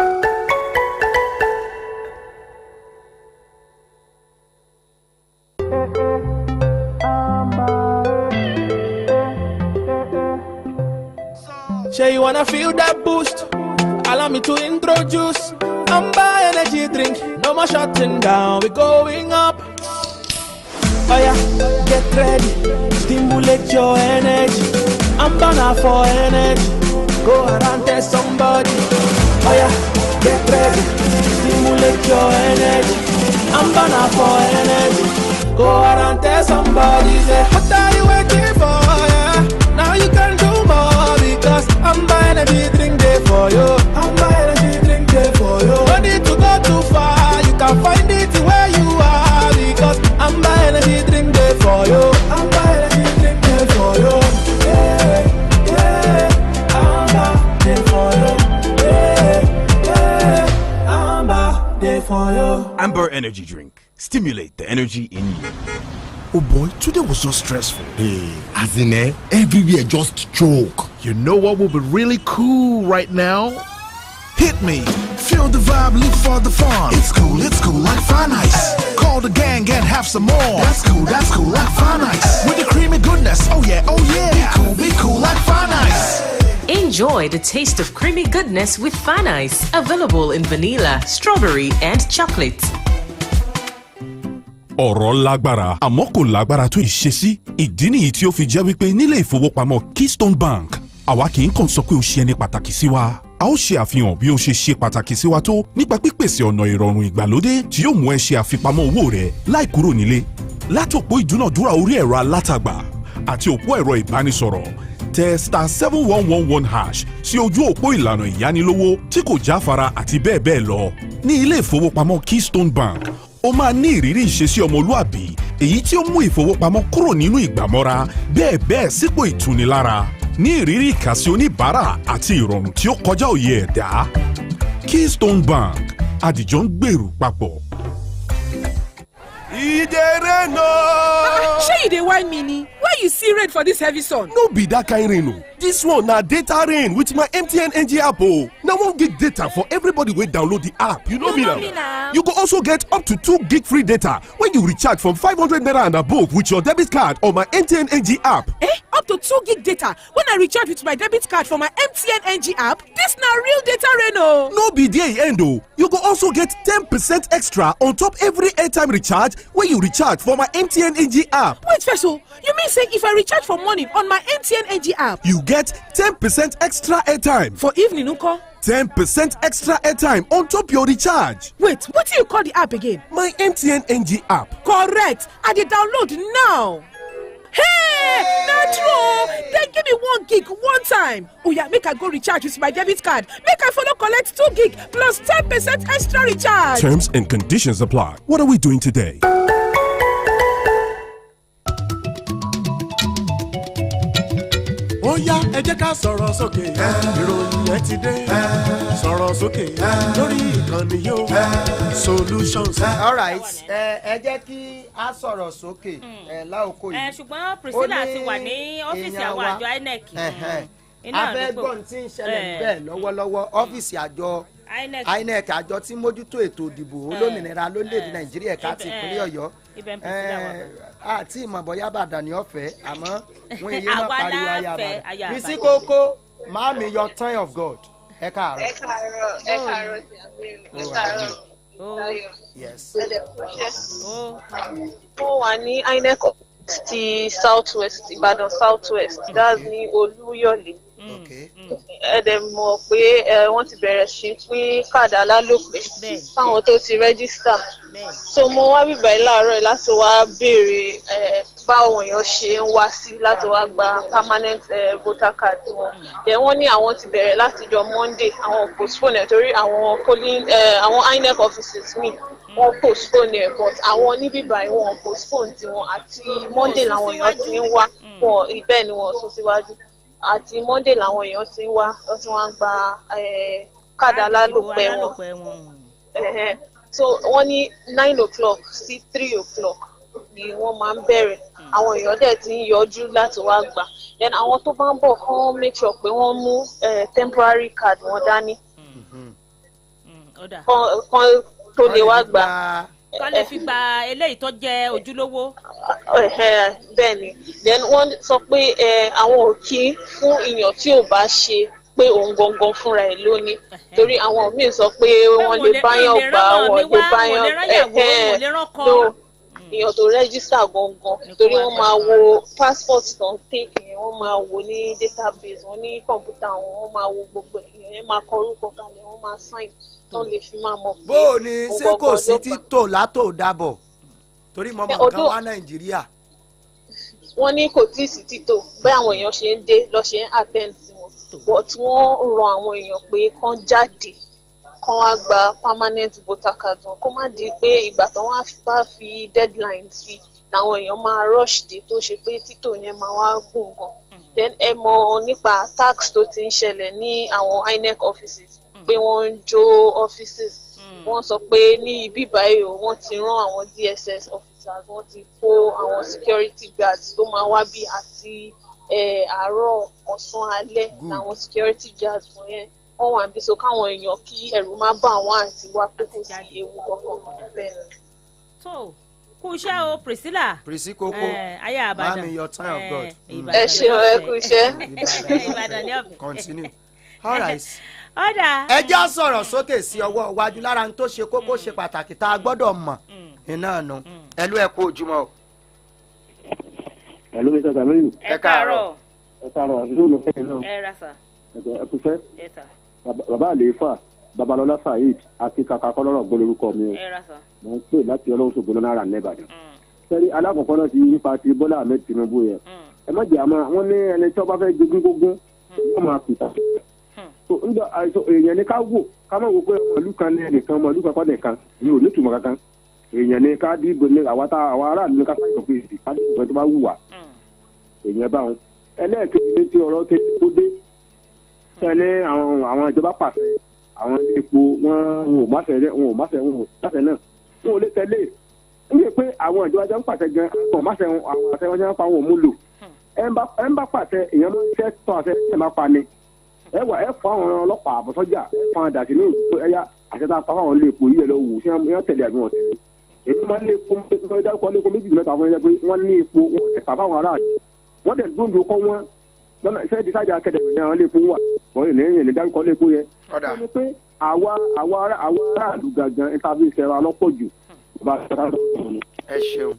Say you wanna feel that boost? Allow me to introduce Amber Energy drink. No more shutting down, we're going up. Oh yeah, get ready, stimulate your energy. Amber now for energy. Go around tell somebody. Oh yeah, get ready, stimulate your energy. Amber now for energy. Go around tell somebody. Say, what are you waiting for? Yeah, now you can do more because Amber Energy drink there for you. Amber Energy drink there for you. No need to go too far, you can find it where you are because Amber Energy drink there for you. Amber Energy drink there for you. Yeah, yeah, Amber there for you. Yeah, yeah, Amber there for you. Amber Energy drink. Stimulate the energy in you. Oh boy, today was so stressful. Hey, as in everywhere just choke. You know what will be really cool right now? Hit me. Feel the vibe, live for the fun. It's cool like Fun Ice. Hey. Call the gang and have some more. That's cool like Fun Ice. With the creamy goodness, oh yeah. Be cool like Fun Ice. Enjoy the taste of creamy goodness with Fun Ice. Available in vanilla, strawberry and chocolate. Ọ̀rọ̀ lágbára àmọ́ kò lágbára tó ìṣesí. Ìdí nìyí tí ó fi jẹ́ wípé nílé ìfowópamọ́ Keystone Bank àwa kì í kàn sọ pé ó ṣe ẹni pàtàkì sí wa. A ó ṣe àfihàn bí ó ṣe pàtàkì sí wa tó nípa pípèsè ọ̀nà ìrọ̀rùn ìgbàlódé tí yóò mú ẹ ṣe àfipamọ́ owó rẹ láì kúrò nílé. Látòpó ìdúnàdúrà orí ẹ̀rọ alátagbà àti òpó ẹ̀rọ ìbánisọ̀rọ̀ tẹ *7111# sí ojú òpó ìlànà ìyánilówó tí kò jáfara àti bẹ́ẹ̀ bẹ́ẹ̀ lọ. Ní ilé ìfowópamọ́ Keystone Bank ó máa ní ìrírí ìṣesí ọmọlúàbí èyí tí ó mú ìfowópamọ́ kúrò nínú ìgbàmọ́ra bẹ́ẹ̀ sípò ìtunilára ní ìrírí ìkàsí oníbàárà àti ìrọ̀rùn tí ó kọjá òye ẹ̀dá. Keystone Bank àdìjọ ń gbèrú papọ̀. Idere no. Shey you dey whine me ni? Why you see rain for this heavy sun? No be that kind rain o. This one na data rain with my MTN NG app o. Na 1 gig data for everybody wey download the app. You know me now. You go also get up to 2 gig free data when you recharge from 500 naira and above with your debit card or my MTN NG app. up to 2 gig data when I recharge with my debit card for my MTN NG app. This na real data Reno. No be there end o. You go also get 10% extra on top every airtime recharge when you recharge for my MTN NG app. Wait first o, you mean say if I recharge for morning on my MTN NG app, you get 10% extra airtime. For evening nko? 10% extra airtime on top your recharge. Wait, what do you call the app again? My MTN NG app. Correct. I dey download now. Hey, na true. Then give me 1 gig one time. Oh yeah, make I go recharge with my debit card. Make I follow collect 2 gig plus 10% extra recharge. Terms and conditions apply. What are we doing today? Ó yá ẹ jẹ́ ká sọ̀rọ̀ sókè ìròyìn ẹ ti dé sọ̀rọ̀ sókè lórí ìkànnì yóò Solutions. All right, ẹ jẹ́ kí a sọ̀rọ̀ sókè láòkó yìí. Ṣùgbọ́n Priscilla ti wà ní ọ́fíìsì àwọn àjọ INEC. Abẹ́gbọ̀n tí ń ṣẹlẹ̀ bẹ́ẹ̀ lọ́wọ́lọ́wọ́ ọ́fíìsì àjọ INEC àjọ tí mójútó ètò ìdìbò olómìnira lórílẹ̀‐èdè Nàìjíríà ẹ̀ka ti ìpínlẹ̀ Ọ̀yọ́ àti ìmọ̀ bọ́yá bàdàn ní ọ̀fẹ́ àmọ́ wọ́n èyí máa pariwo ayaba bísí kókó máàmì your time of God ẹ káàárọ̀. ẹ káàárọ̀ yes. mo wà ní INEC ti South West Ìbàdàn South West that's ní Olúyọ̀lé ẹ̀dẹ̀ mọ̀ pé wọ́n ti bẹ̀rẹ̀ sí pín káàdì alálòpẹ́ fáwọn tó ti rẹ́gísítà so mo wá bíbá yìí láàárọ̀ láti wá béèrè báwọn èèyàn ṣe ń wá sí láti wá gba permanent voter card wọn then wọ́n ní àwọn ti bẹ̀rẹ̀ láti jọ Monday àwọn postpone ẹ̀ torí àwọn INEC offices mi wọ́n postpone ẹ̀ but àwọn ní bíbá yìí wọ́n postpone tiwọn àti Monday làwọn èèyàn ti ń wá wọn ibẹ̀ ni wọ́n sún síwájú àti Monday làwọn èèyàn ti ń wá wọ́n ti wá ń gba káàdì alálòpẹ́ wọn so wọ́n ní 9 o'clock sí 3 o'clock ni wọ́n máa ń bẹ̀rẹ̀ àwọn èèyàn dẹ̀ ti ń yọjú láti wá gbà then àwọn tó bá ń bọ̀ kán make sure pé wọ́n mú temporary card wọn dání kán tó lè wá gbà. kán lè fi gba eléyìí tó jẹ́ ojúlówó. bẹ́ẹ̀ ni then wọ́n sọ pé àwọn ò kí fún èèyàn tí ò bá ṣe pé òun gangan fúnra ẹ̀ lónìí torí àwọn míì sọ pé wọ́n lè báyàn gbà wọ́n lè báyàn èèyàn tó rẹ́gísítà gangan torí wọ́n máa wo passport tó ń tèkì yẹn wọ́n máa wo ní database wọ́n ní kọ̀ǹpútà wọ́n máa wo gbogbo èèyàn yẹn máa kọ orúkọ kalẹ̀ wọ́n máa sign tó lè fi máa mọ̀ pé bó o ní ṣé kò sí títò látò dábọ̀ torí mo mọ̀ kan wá Nàìjíríà. wọ́n ní kò tí ì sí títò bẹ́ẹ̀ àwọn èèyàn ṣe ń dé lọ ṣe ń attend sí wọn but wọ́n rọ àwọn èèyàn pé kán jáde kán wá gba permanent voter card wọn kó má di pé ìgbà tó wọ́n bá fi deadline sí làwọn èèyàn máa rush dé tó ṣe pé títò yẹn máa wá gùn gan then ẹ mọ̀ nípa tax tó ti ń ṣẹlẹ̀ ní àwọn INEC offices pé wọ́n ń jó offices wọ́n sọ pé ní ibi báyìí wọ́n ti rán àwọn DSS officers wọ́n ti kó àwọn security guards tó máa wá bí àti àárọ̀ ọ̀sán alẹ́ làwọn security guards fún yẹn wọ́n wà níbi so káwọn èèyàn kí ẹ̀rù má bà wọ́n àti wá pé kò sí ewu kankan bẹ́ẹ̀. tó kú iṣẹ́ o Priscilla. Priscilla kókó ayé Ìbàdàn mami your time of God. ẹ ṣeun ẹ kú iṣẹ́. Ìbàdàn ní ọ̀bẹ. Continue. All right. ọ̀dà. ẹ já sọ̀rọ̀ sókè sí ọwọ́ iwájú lára tó ṣe kókó ṣe pàtàkì tá a gbọ́dọ̀ mọ̀ iná nu ẹlú ẹ kú ojúmọ́ o. ẹ̀lú mi sọ̀tà lóyún. ẹ káàárọ̀. ẹ káàárọ̀ àti lóòlù fẹ́ẹ̀ náà. ẹ ra sà. ẹ kú fẹ́. bàbá àlééfà babalọlá saheed àti kàkà kọlọ́rọ̀ gbọ́ lórúkọ mi o. ẹ ra sà. mo ń pè láti ọlọ́run ṣògbọ́n náírà nẹ́bàdàn. sẹ́rí alákọ̀ọ́kọ́ náà ti nípa ti Bọ́lá Ahmed Tinubu yẹn. ẹ má jẹ́ àmọ́ wọ́n ní ẹni tí wọ́n bá fẹ́ jogún gógún wọ́n máa pìtà. èèyàn ní ká wò ká má wò pé màálù kan ní ẹnìkan màálù kan pàdé kan ní ò ní tùmọ̀ kankan èèyàn ní ká dìbò ní àwọn aráàlú ní ká sáyọ̀ pé ká dìbò tó bá wù wá èèyàn bá wọn. ẹlẹ́ẹ̀kejì tí ọ̀rọ̀ kejì tó dé tẹ́lẹ̀ àwọn ìjọba pàṣẹ àwọn epo wọn ò máṣẹ náà wọn ò lè tẹ̀lé níbi pé àwọn ìjọba jẹ́ ń pàṣẹ gan àwọn máṣẹ àwọn àṣẹ wọn jẹ́ ń pa àwọn òmùlò ẹ ń bá pàṣẹ èèyàn máa ń fẹ́ tọ́ àṣẹ ẹ̀ máa pa ni ẹ wà ẹ fọ àwọn ọlọ́pàá àbọ̀sọ́jà ẹ fọ àwọn dàtí ní òkú ẹ̀yà àṣẹ tá a pa fáwọn ilé epo yìí ẹ̀ lọ wù sí wọn tẹ̀lé àbí wọn tẹ̀lé èyí máa ń lé epo méjì mẹ́ta fún ẹ pé wọ́n ní epo wọn ẹ̀ka fáwọn aráàlú wọ́n dẹ̀ gbóǹdò kọ́ wọn lọ́nà iṣẹ́ ìdísájà akẹ́dẹ̀mí náà lè fún wa wọ́n lè lẹ́yìn lè dárúkọ lè fún yẹn. ọ̀dà ó ní pé àwa aráàlú gangan ẹ̀ka bí ìṣẹ̀ra lọ́pọ̀ jù bá a ṣẹ̀ra lọ́pọ̀ jù. ẹ ṣeun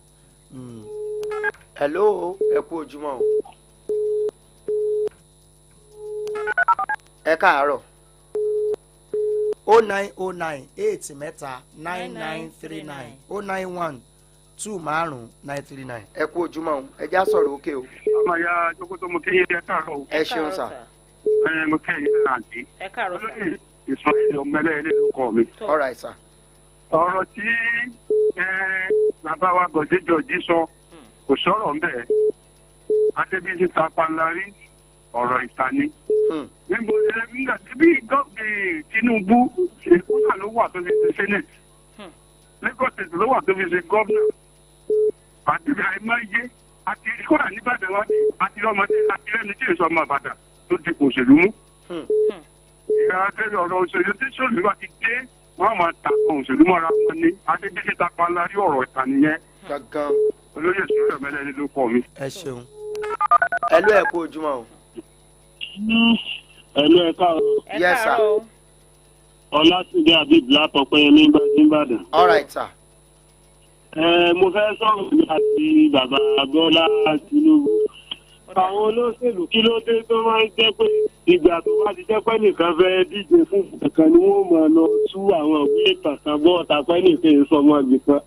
hello ẹ kú ojúmọ́ o ẹ káàárọ̀ 0909 8 mẹ́ta 9939 091 2 márùn 939 ẹ kú ojúmọ́ o ẹ já sọ̀rọ̀ òkè o. ọmọ ya jókòtò mo kéye ẹ káàárọ̀ o. ẹ ṣeun sà. mo kéye ẹ àǹtí. ẹ káàárọ̀ sà. ìsọ̀rọ̀ ọmọlẹ́ ilé ló kọ́ mi. all right sà. ọ̀rọ̀ tí bàbá wa Gọ̀dé Jọ̀jí sọ kò sọ̀rọ̀ ń bẹ̀. Adébísí ta panlárí ọ̀rọ̀ ìtani. níbo nígbà tí bí Tinubu èkó náà ló wà tó fi ṣe senate Lagos state ló wà tó fi ṣe gómìnà àti àìmọye àti kódà nígbàdàn wa àti ọmọdé àti ẹni tí èso ọmọ Ìbàdàn tó di kò òṣèlú mú. ìyá akẹ́rẹ́ ọ̀rọ̀ òṣèlú tí sọ́ọ̀lù wa ti dé wọ́n máa ta òṣèlú mọ́ra wọn ní Adébísí ta panlárí ọ̀rọ̀ ìtani yẹn. gangan olóyè sọ́ọ̀lù ọ̀mẹ́lẹ́ni ló kọ́ mi. ẹ ṣeun ẹ ló ẹ kú ojúmọ́ o. ẹ̀lú ẹ káàárọ̀. yes sir. Ọlátúndé Habib látọpẹ́yẹmí Ìbàdàn. all right sir. mo fẹ́ sọ̀rọ̀ láti bàbá Bọ́lá Tinubu. àwọn olóṣèlú kí ló dé tó máa ń jẹ́ pé ìgbà tó bá ti jẹ́ pé nìkan fẹ́ díje fún kankan ni wọ́n máa lọ tú àwọn ìwé ìtàn bọ́ ọ̀tàpẹ́ nìkan ìsọmọ nìkan.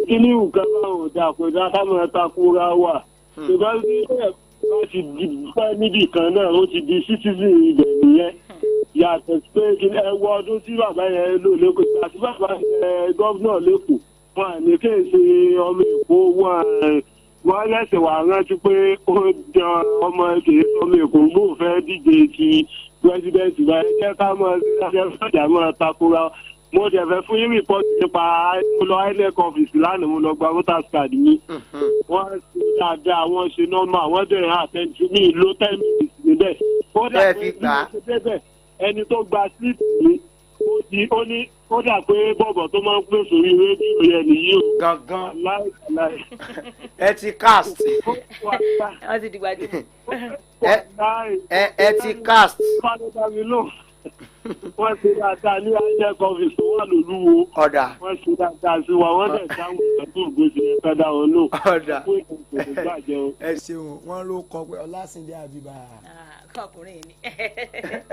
kí ní nǹkan báwọn ò dáa pé dáadáa máa takora wà. ṣùgbọ́n sí láti pẹ́ níbì kan náà ó ti di citizen ibẹ̀ nìyẹn yàtọ̀ pé ẹ wọ ọdún tí bàbá yẹn lò lẹ́kọ̀ọ́ àti bàbá yẹn gómìnà lẹ́kọ̀ọ́ wọn àní kí n ṣe ọmọ èkó wọn lẹ́sẹ̀ wà rántí pé ó jan ọmọ èkó ọmọ èkó gbò fẹ́ díje ti pírẹsidẹ́ǹtì báyìí jẹ́ ká mọ̀ ṣe sọ́jà mọ́ takora mo dẹ̀ fẹ́ fún yín rìpọ́tì nípa mo lọ INEC ọ́fíìsì lánàá mo lọ gba voters card mi wọ́n ṣe dáadáa wọ́n ṣe nọ́mà wọ́n dẹ̀ àtẹ̀jú mi ló 10 minutes níbẹ̀ ó dà pé bí ẹni tó gba síìtì mi ó dà pé bọ̀bọ̀ tó máa ń pè sórí rédíò yẹn nìyí o. gangan láì. ẹ ti cast. wọ́n ti dìgbà dé. ẹ ti cast. wọ́n ṣe dáadáa ní INEC ọ́fíìsì tó wà lólúwo. ọ̀dà. wọ́n ṣe dáadáa sí wa wọ́n dẹ̀ dáhùn ìtọ́jú ògbésì yẹn fẹ́ dá wọn lò. ọ̀dà. ẹ ṣeun wọ́n ló kọ pé Ọlásìndé Àbíbá. kọkùnrin ni.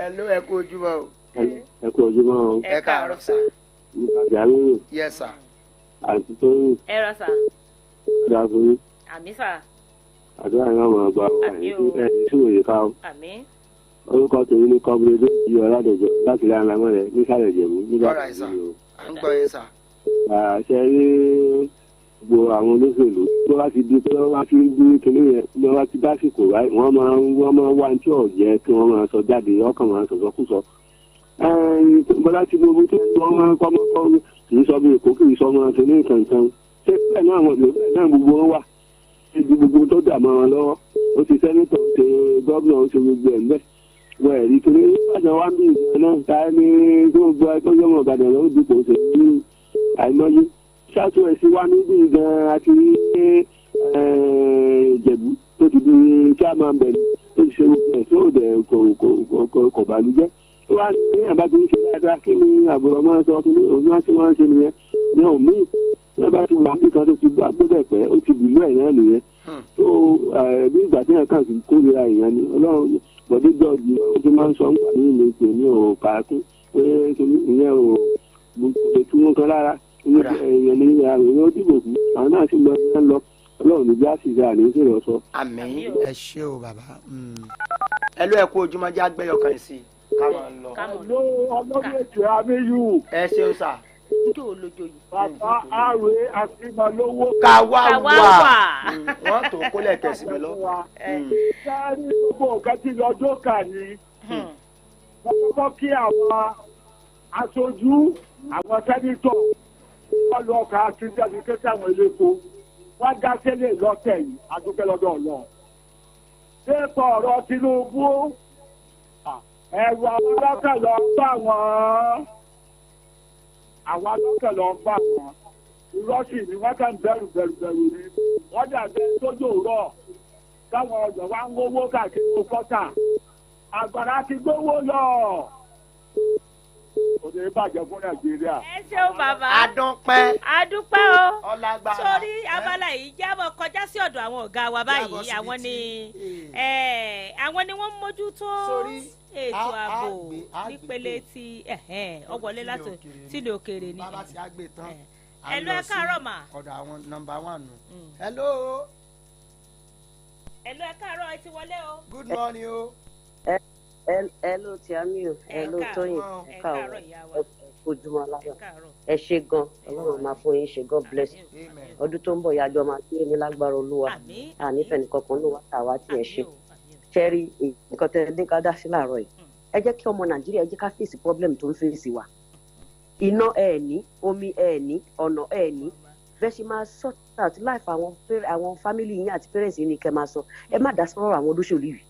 ẹ ló ẹ kú ojúmọ́ o. ẹ kú ojúmọ́ o. ẹ káàárọ̀ sà. Jamiu. yes sir. àti tóyìn. ẹ rà sà. dàbí. àmì sà. àdúrà yẹn máa gba ẹ sí òye ká o. àmì. orúkọ tèmi ní kọ́bùrẹ́dé di ọ̀làdẹ̀jọ láti ilé alamọ́ rẹ̀ nísàlẹ̀ ìjẹ̀bú nígbà tó ń lò. à ń gbọ́ yẹn sà. ṣe rí gbogbo àwọn olóṣèlú tó bá ti di pé wọ́n bá fi ń gbé kinní yẹn ní wọ́n bá ti dásìkò báyìí wọ́n máa wá ní tí ò jẹ́ kí wọ́n máa sọ jáde ọkàn máa sọ̀sọ́ kù sọ. Bọ́lá Tinubu tó wọ́n máa kọ́ mọ́kọ́ kì í sọ bí èkó kì í sọ ọmọ àti ní nǹkan ṣé bẹ́ẹ̀ náà wọ́n lò bẹ́ẹ̀ náà gbogbo wọn wà ibi gbogbo tó dà mọ́ wọn lọ́wọ́ ó ti sẹ́nitọ̀ ó ti gọ́ọ̀nà ó ti gbogbo ẹ̀ mbẹ́ wọ́n ẹ̀rí kiri ìbàdàn wa ń bí ìgbà náà ta ní tó gbọ́ ẹgbẹ́ yọmọ ìbàdàn lọ́wọ́ dìbò òṣèlú àìmọye ṣáàtú ẹ̀ sí wa níbí gan àti ìjẹ̀bú tó ti di chairman bẹ̀rẹ̀ tó ti ṣe gbogbo ẹ̀ tó dẹ̀ kò bàlújẹ́ tó wá ní àbájọ ń ṣe dáadáa kí ni àbúrò máa sọ kí ni òun wá sí wọn ṣe nìyẹn ní òmí wọn bá ti wà níkan tó ti gbọ́ agbẹ́bẹ̀ pẹ́ ó ti dìlú ẹ̀ náà nìyẹn tó bí ìgbà tí yẹn kàn sí kórìíra èèyàn ni ọlọ́run bọ̀dé jọ́ọ̀jì ó ti máa ń sọ nígbà ní ìlú ìpè ní òkàkún pé ìyẹn ò lè tú wọn kan rárá èèyàn ní àrùn ó dìbò fún àwọn náà sì lọ sí lọ ọlọ́run ní já sí ìgbà ní ìṣèlú sọ. àmín ẹ ṣé o bàbá ẹ ló ẹ kú ojúmọ́ já gbẹ́yọ̀ kan sí i ká máa lọ. ọlọ́run ètò amíyù. ẹ ṣeun sà. njó olójó yìí. bàbá àwẹ̀ àfihànlówó. ká wá wà wọ́n tó kólẹ̀ tẹ̀sí mi lọ. sáré gbogbo ọ̀gá tí lọ́jọ́ kà ní. wọ́n kọ́kọ́ kí àwọn aṣojú àwọn sẹ́nitọ̀ wọ́n lọ ọkọ̀ àtúnjáde kékeré àwọn eléko wọ́n dá sílẹ̀ lọ́tẹ̀ yìí adúpẹ́ lọ́dọ̀ ọ̀lọ́. ṣé sọ ọ̀rọ̀ Tinubu ẹ̀rù àwọn alákàlọ́ ń bá wọn àwọn alákàlọ́ ń bá wọn ìrọ́sì ni wọ́n kàn bẹ̀rù ni wọ́n dàbí sójú rọ̀ káwọn ọ̀dọ́ wa ń wówó káàkiri kọ́tà àgbàrá ti gbówó lọ òde bàjẹ́ fún nàìjíríà. ẹ ṣeun bàbá adúpẹ́ o sórí abala yìí jábọ̀ kọjá sí ọ̀dọ̀ àwọn ọ̀gá wa báyìí àwọn ni wọ́n mójútó ètò ààbò nípele ti ọ̀wọ́lé láti sílẹ̀ òkèèrè ni. bàbá ti á gbé tán hello ẹ káàárọ̀ mà. ọ̀dọ̀ àwọn nọ́mbà 1 nù. hello. hello ẹ káàárọ̀ ẹ ti wọlé o. good morning o. hello Tiamiu hello Tóyìn ẹ káàárọ̀ ojúmọ́ aláwọ̀ ẹ ṣe gan Ọlọ́run máa fún yín ṣe God bless ọdún tó ń bọ̀ yájọ́ máa gbé ní lágbára Olúwa ànífẹ̀ẹ́ nìkankan ló wá tàwa tí ẹ ṣe ṣẹ́rí nǹkan tẹ́ ní ká dá sí láàárọ̀ yìí ẹ jẹ́ kí ọmọ Nàìjíríà ẹ jẹ́ ká fèsì problem tó ń fèsì wa iná ẹ ní omi ẹ ní ọ̀nà ẹ ní bẹ́ẹ̀ ṣe máa sort out life àwọn family yín àti parents yín ni kẹ́ máa sọ ẹ má dá sọ́rọ̀ àwọn olóṣèlú yìí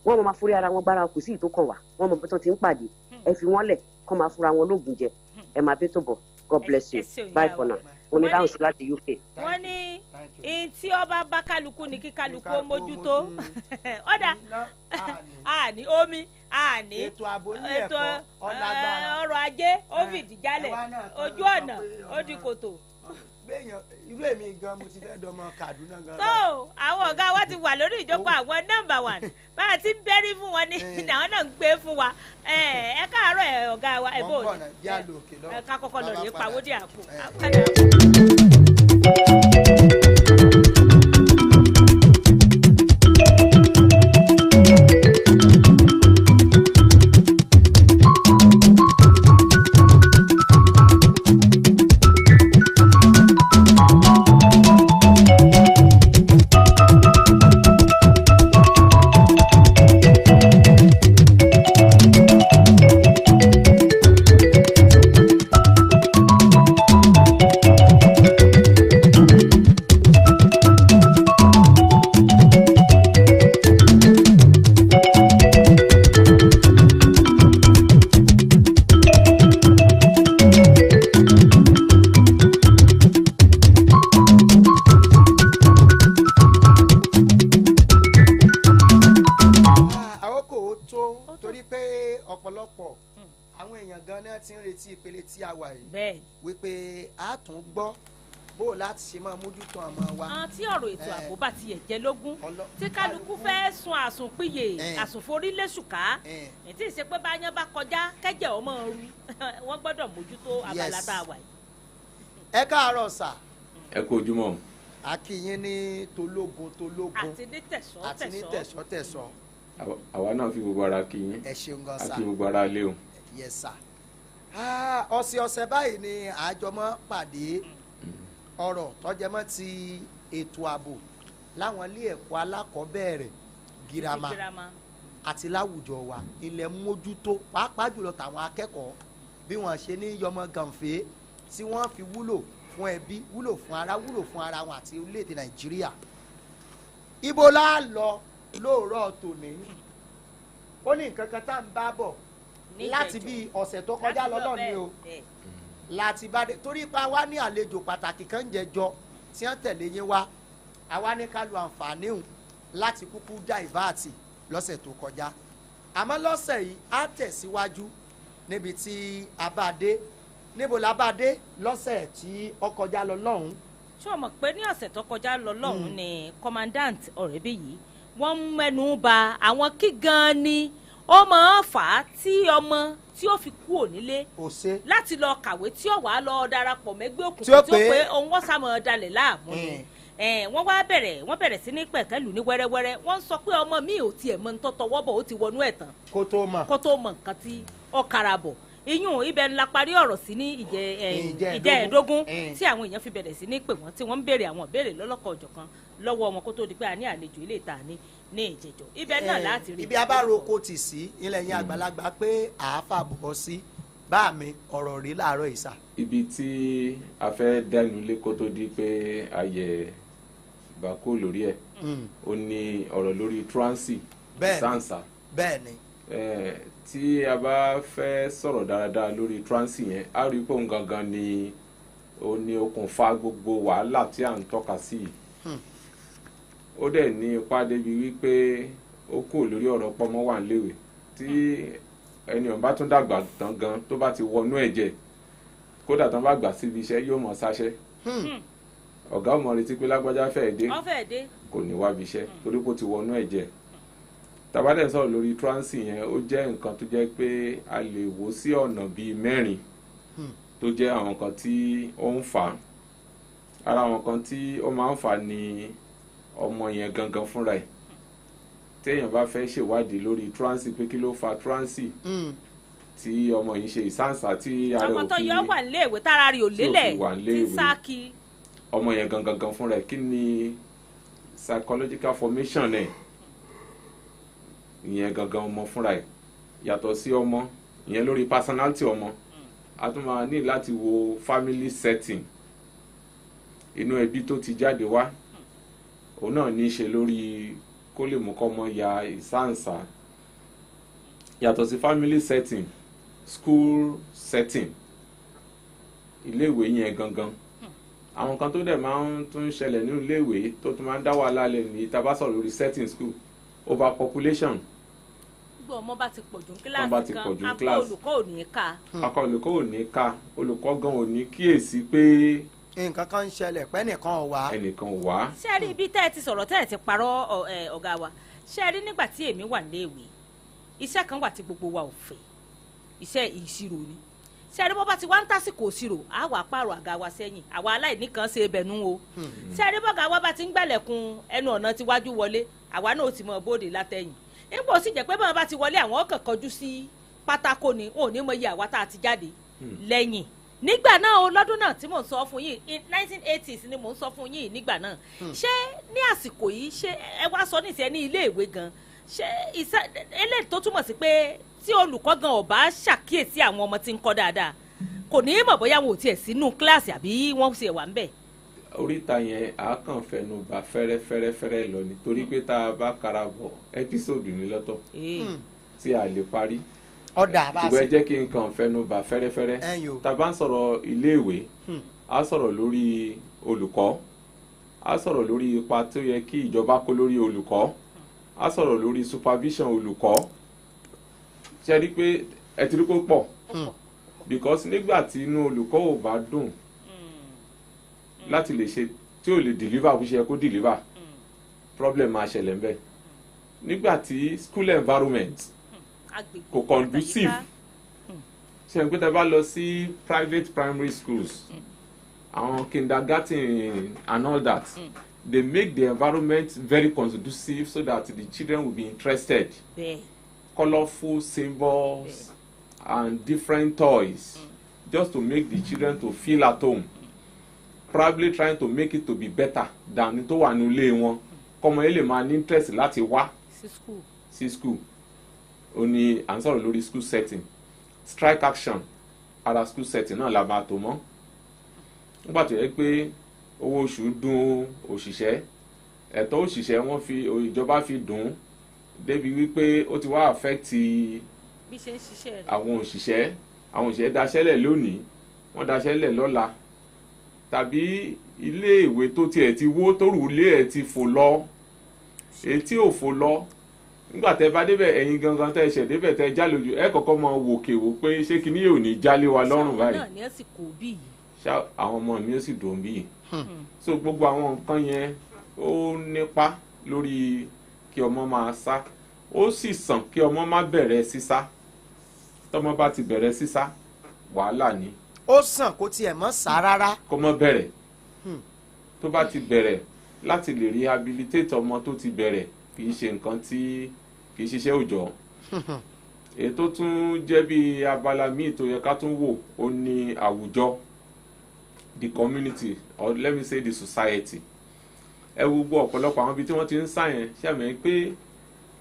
wọ́n máa forí ara wọn gbára kù sí ìtókàn wá wọ́n mọ̀ pé tó ti ń pàdé ẹ fi wọ́n lẹ̀ kọ́ máa fura wọn lóògùn jẹ ẹ máa bí tó bọ̀ God bless you bye for now onídáhùn sí láti UK. wọ́n ní tí ọba bá kálukú ní kí kálukú ó mójútó ọ̀dà àní omi àní ètò ààbò ní ẹ̀kọ́ ọrọ̀ ajé ó fìdí jálẹ̀ ojú ọ̀nà ó di kòtò. irú èmi gan mo ti fẹ́ dọmọ Kaduna gan. tó àwọn ọ̀gá wa ti wà lórí ìjókòó àwọn nọ́mbà 1 bá a ti ń bẹ́rí fún wọn ní àwọn náà ń gbé fún wa ẹ káàárọ̀ ọ̀gá wa ẹ̀ bò ní ká kọ́kọ́ lọ rí pawó dé àpò. wípé a tún gbọ́ bó láti ṣe máa mójútó àmọ́ wa. àti ọ̀rọ̀ ètò ààbò bá tiẹ̀ jẹ́ lógún tí kálukú fẹ́ sun àsùnpìyè àsùnforí lẹ́sùká ètí ìṣe pé báyọ̀ bá kọjá kẹ́jẹ̀ ọmọ ru wọ́n gbọ́dọ̀ mójútó abala tá a wà yìí. ẹ káàárọ̀ sà. ẹ kú ojúmọ́. a kí yín ní tológun àti ní tẹ̀sọ́. àwa náà fi gbogbo ara kí yín. ẹ ṣeun gan sa. a kí gbogbo ara lé o. yes sir. ọ̀sẹ̀ báyìí ni àjọmọ́ pàdé ọ̀rọ̀ tọ́jẹ́mọ́ ti ètò ààbò láwọn ilé ẹ̀kọ́ alákọ̀ọ́bẹ̀rẹ̀ girama àti láwùjọ wa ilẹ̀ mójútó pàápàá jùlọ tàwọn akẹ́kọ̀ọ́ bí wọ́n ṣe ní yọmọ gànfẹ́ tí wọ́n fi wúlò fún ẹbí wúlò fún ara wọn àti orílẹ̀-èdè Nàìjíríà. ibo la lọ lóòrọ̀ tòní ó ní nǹkan kan tá à ń bá bọ̀ láti bí ọ̀sẹ̀ tó kọjá lọ́dọ̀ ni o láti bá dé torí pa wá ní àlejò pàtàkì kan jẹjọ tí wọ́n tẹ̀lé yín wá àwa ní ká lo àǹfààní hùn láti kúkú dàìváàtì lọ́sẹ̀ tó kọjá àmọ́ lọ́sẹ̀ yìí á tẹ̀síwájú níbi tí a bá dé níbo la bá dé lọ́sẹ̀ tí ó kọjá lọ lọ́hùn. ṣé o mọ̀ pé ní ọ̀sẹ̀ tó kọjá lọ lọ́hùn ni commandant Ọ̀rẹ́bíyì wọ́n mẹ́nu bà àwọn kí gan ni ó máa ń fà á tí ọmọ tí ó fi kú ònílé láti lọ kàwé tí ó wà lọ darapọ̀ mẹ́gbẹ́ òkùnkùn tí ó pé òun wọ́n sá mọ́ dalẹ̀ láàmú ni wọ́n bẹ̀rẹ̀ sí ní pẹ̀kẹ́lù ní wẹ́rẹ́wẹ́rẹ́ wọ́n sọ pé ọmọ mi ò tiẹ̀ mọ nítọ́ tọwọ́ bọ̀ ó ti wọnú ẹ̀ tán kó tó mọ nǹkan tí ó kara bọ̀ iyún ibẹ̀ ńlá parí ọ̀rọ̀ sí ní ìjẹ́ẹ̀dógún tí àwọn èèyàn fi bẹ̀rẹ̀ sí ní pè wọ́n tí wọ́n ń béèrè àwọn ìbéèrè lọ́lọ́kọ̀ ọ̀jọ̀kan lọ́wọ́ wọn kó tó di pé a ní àlejò ilé ìta ní ìjẹjọ ibẹ̀ náà láti rí. ibi abároko tì sí ilẹ̀ yẹn àgbàlagbà pé àáfà bọ̀ sí bá mi ọ̀rọ̀ rí láàárọ̀ ìsà. ibi tí a fẹ́ dẹnu lé kó tó di pé a yẹ bako lórí ẹ̀ ó ní ọ̀rọ̀ lórí transi sansa. bẹ́ẹ̀ni. tí a bá fẹ́ sọ̀rọ̀ dáradára lórí transi yẹn a rí i pé òun gangan ni ó ní okùnfà gbogbo wàhálà tí à ń tọ́ka sí yìí. ó dẹ̀ ní ipá débi wípé ó kò lórí ọ̀rọ̀ pọ́mọ́ wà léwe tí ẹni ọ̀n bá tún dàgbà tán gan tó bá ti wọnú ẹ̀jẹ̀ kódà tán bá gbà síbi iṣẹ́ yóò mọ̀ sáṣẹ́ ọ̀gá ọmọ retí pé lágbájá fẹ́ẹ̀ dé kò ní wábi iṣẹ́ torí kó ti wọnú ẹ̀jẹ̀ tàbádẹ́ sọ̀rọ̀ lórí transi yẹn ó jẹ́ nǹkan tó jẹ́ pé a lè wò sí ọ̀nà bíi mẹ́rin tó jẹ́ àwọn kan tí ó ń fà á ara àwọn kan tí ó máa ń fà ní ọmọ yẹn gangan fúnra ẹ̀ téèyàn bá fẹ́ ṣèwádìí lórí transi pé kí ló fa transi tí ọmọ yìí ṣe ìsáǹsà tí ara òfin ọmọ tó yọ wà níléèwé tára rí ò lélẹ̀ tí sáàkì ọmọ yẹn gangan fúnra ẹ̀ kí ni psychological formation ẹ̀ ìyẹn gangan ọmọ fúnra ẹ̀ yàtọ̀ sí ọmọ ìyẹn lórí personality ọmọ a tún máa ní láti wo family setting inú ẹbí tó ti jáde wá òun náà ní í ṣe lórí kó lè mú kọ́mọ ya ìsáǹsà yàtọ̀ sí family setting school setting iléèwé yẹn gangan àwọn kan tó dẹ̀ máa ń tún ṣẹlẹ̀ nínú iléèwé tó tún máa ń dá wàhálà lẹ̀ ní tá bá sọ̀rọ̀ lórí setting school overpopulation. gbogbo ọmọ bá ti pọ̀jù kíláàsì kan akọ olùkọ́ ò ní ká. akọ olùkọ́ ò ní ká olùkọ́ gan ò ní kíyèsí pé. nǹkan kan ń ṣẹlẹ̀ pé ẹnìkan ò wá. ẹnìkan ò wá. ṣé ẹ rí ibi tẹ́ ẹ ti sọ̀rọ̀ tẹ́ ẹ ti parọ́ ọ̀gá wa ṣé ẹ rí nígbà tí èmi wà léèwé iṣẹ́ kan wà tí gbogbo wa ò fẹ́ iṣẹ́ ìṣirò ni ṣé ẹ rí bó bá ti wá ń tásìkò ìṣirò á wà pààrọ̀ àga wa sẹ́yìn àwa aláìní kan ṣe bẹ̀nú o ṣé ẹ rí bọ́gà wa bá ti ń gbàlẹ̀kùn ẹnu ọ̀nà tíwájú wọlé àwa náà ti mọ bóde látẹ̀yìn nígbà ó sì jẹ́ pé bọ́n bá ti wọlé àwọn ọkàn kọjú sí pátákó ni ò ní mọ iye àwa tá a ti jáde lẹ́yìn nígbà náà o lọ́dún náà tí mò ń sọ fún yín 1980s ni mò ń sọ fún yín nígbà náà ṣé ní àsìkò yìí ṣé ẹ wá sọ ní ìṣẹ́ ní ilé ìwé gan ṣé eléyìí tó túmọ̀ sí pé tí olùkọ́ gan ò bá ṣàkíyèsí àwọn ọmọ tí ń kọ́ dáadáa kò ní í mọ̀ bóyá wọn ò tiẹ̀ sínú kíláàsì àbí wọ́n ṣe wà ń bẹ̀. oríta yẹn a kàn fẹnu bà fẹ́rẹ́fẹ́rẹ́ lọ nítorí pé tá a bá kara bọ̀ ẹ́písòdù ní lọ́tọ̀ tí a lè parí ọ̀dà bá a ṣùgbọ́n ẹ jẹ́ kí n kàn fẹnu bà fẹ́rẹ́fẹ́rẹ́ tá a bá ń sọ̀rọ̀ iléèwé a sọ̀rọ̀ lórí olùkọ́ a sọ̀rọ̀ lórí ipa tó yẹ kí ìjọba kó lórí olùkọ́ a sọ̀rọ̀ lórí supervision olùkọ́ ṣe rí pé ẹ ti rí kó pọ̀ because nígbà tí inú olùkọ́ ò bá dùn láti lè ṣe tí ò lè deliver bó ṣe yẹ kó deliver problem máa ṣẹlẹ̀ ń bẹ̀ nígbà tí school environment kò conducive ṣe ń pé tẹ́ bá lọ sí private primary schools àwọn kindergarten and all that they make the environment very conducive so that the children will be interested colourful symbols and different toys just to make the children to feel at home probably trying to make it to be better than tó wà nílé wọn kọ́mọ yẹn lè máa ní interest láti wá sí school ó ní à ń sọ̀rọ̀ lórí school setting strike action ara school setting náà la máa tó mọ́ nígbà tó yẹ pé owó oṣù dùn òṣìṣẹ́ ẹ̀tọ́ òṣìṣẹ́ wọn fi ìjọba fi dùn débi wípé ó ti wá affect àwọn òṣìṣẹ́ daṣẹ́lẹ̀ lónìí wọ́n daṣẹ́lẹ̀ lọ́la tàbí iléèwé tó tiẹ̀ ti wó tóru ilé ẹ̀ ti fò lọ èyí tí ò fò lọ nígbà tẹ́ bá débẹ̀ ẹ̀yin gangan tẹ́ ṣẹ̀ débẹ̀ tẹ́ já lójú ẹ kọ́kọ́ mọ wòkè wò pé ṣé kíní yóò ní jálé wa lọ́rùn báyìí ṣá àwọn ọmọ mi ó sì dùn bí so gbogbo àwọn nǹkan yẹn ó nípa lórí kí ọmọ máa sá ó sì sàn kí ọmọ má bẹ̀rẹ̀ sísá tọmọ bá ti bẹ̀rẹ̀ sísá wàhálà ni. ó sàn kó tiẹ̀ mọ́ sá rárá. kó mọ́ bẹ̀rẹ̀ tó bá ti bẹ̀rẹ̀ láti lè rehabilitate ọmọ tó ti bẹ̀rẹ̀ kì í ṣe nǹkan tí kì í ṣiṣẹ́ òòjọ́ èyí tó tún jẹ́ bí abala míì tó yẹ ká tún wò ó ní àwùjọ the community or let me say the society ẹ wo gbọ́ ọ̀pọ̀lọpọ̀ àwọn ibi tí wọ́n ti ń sáyẹn ṣàmì pé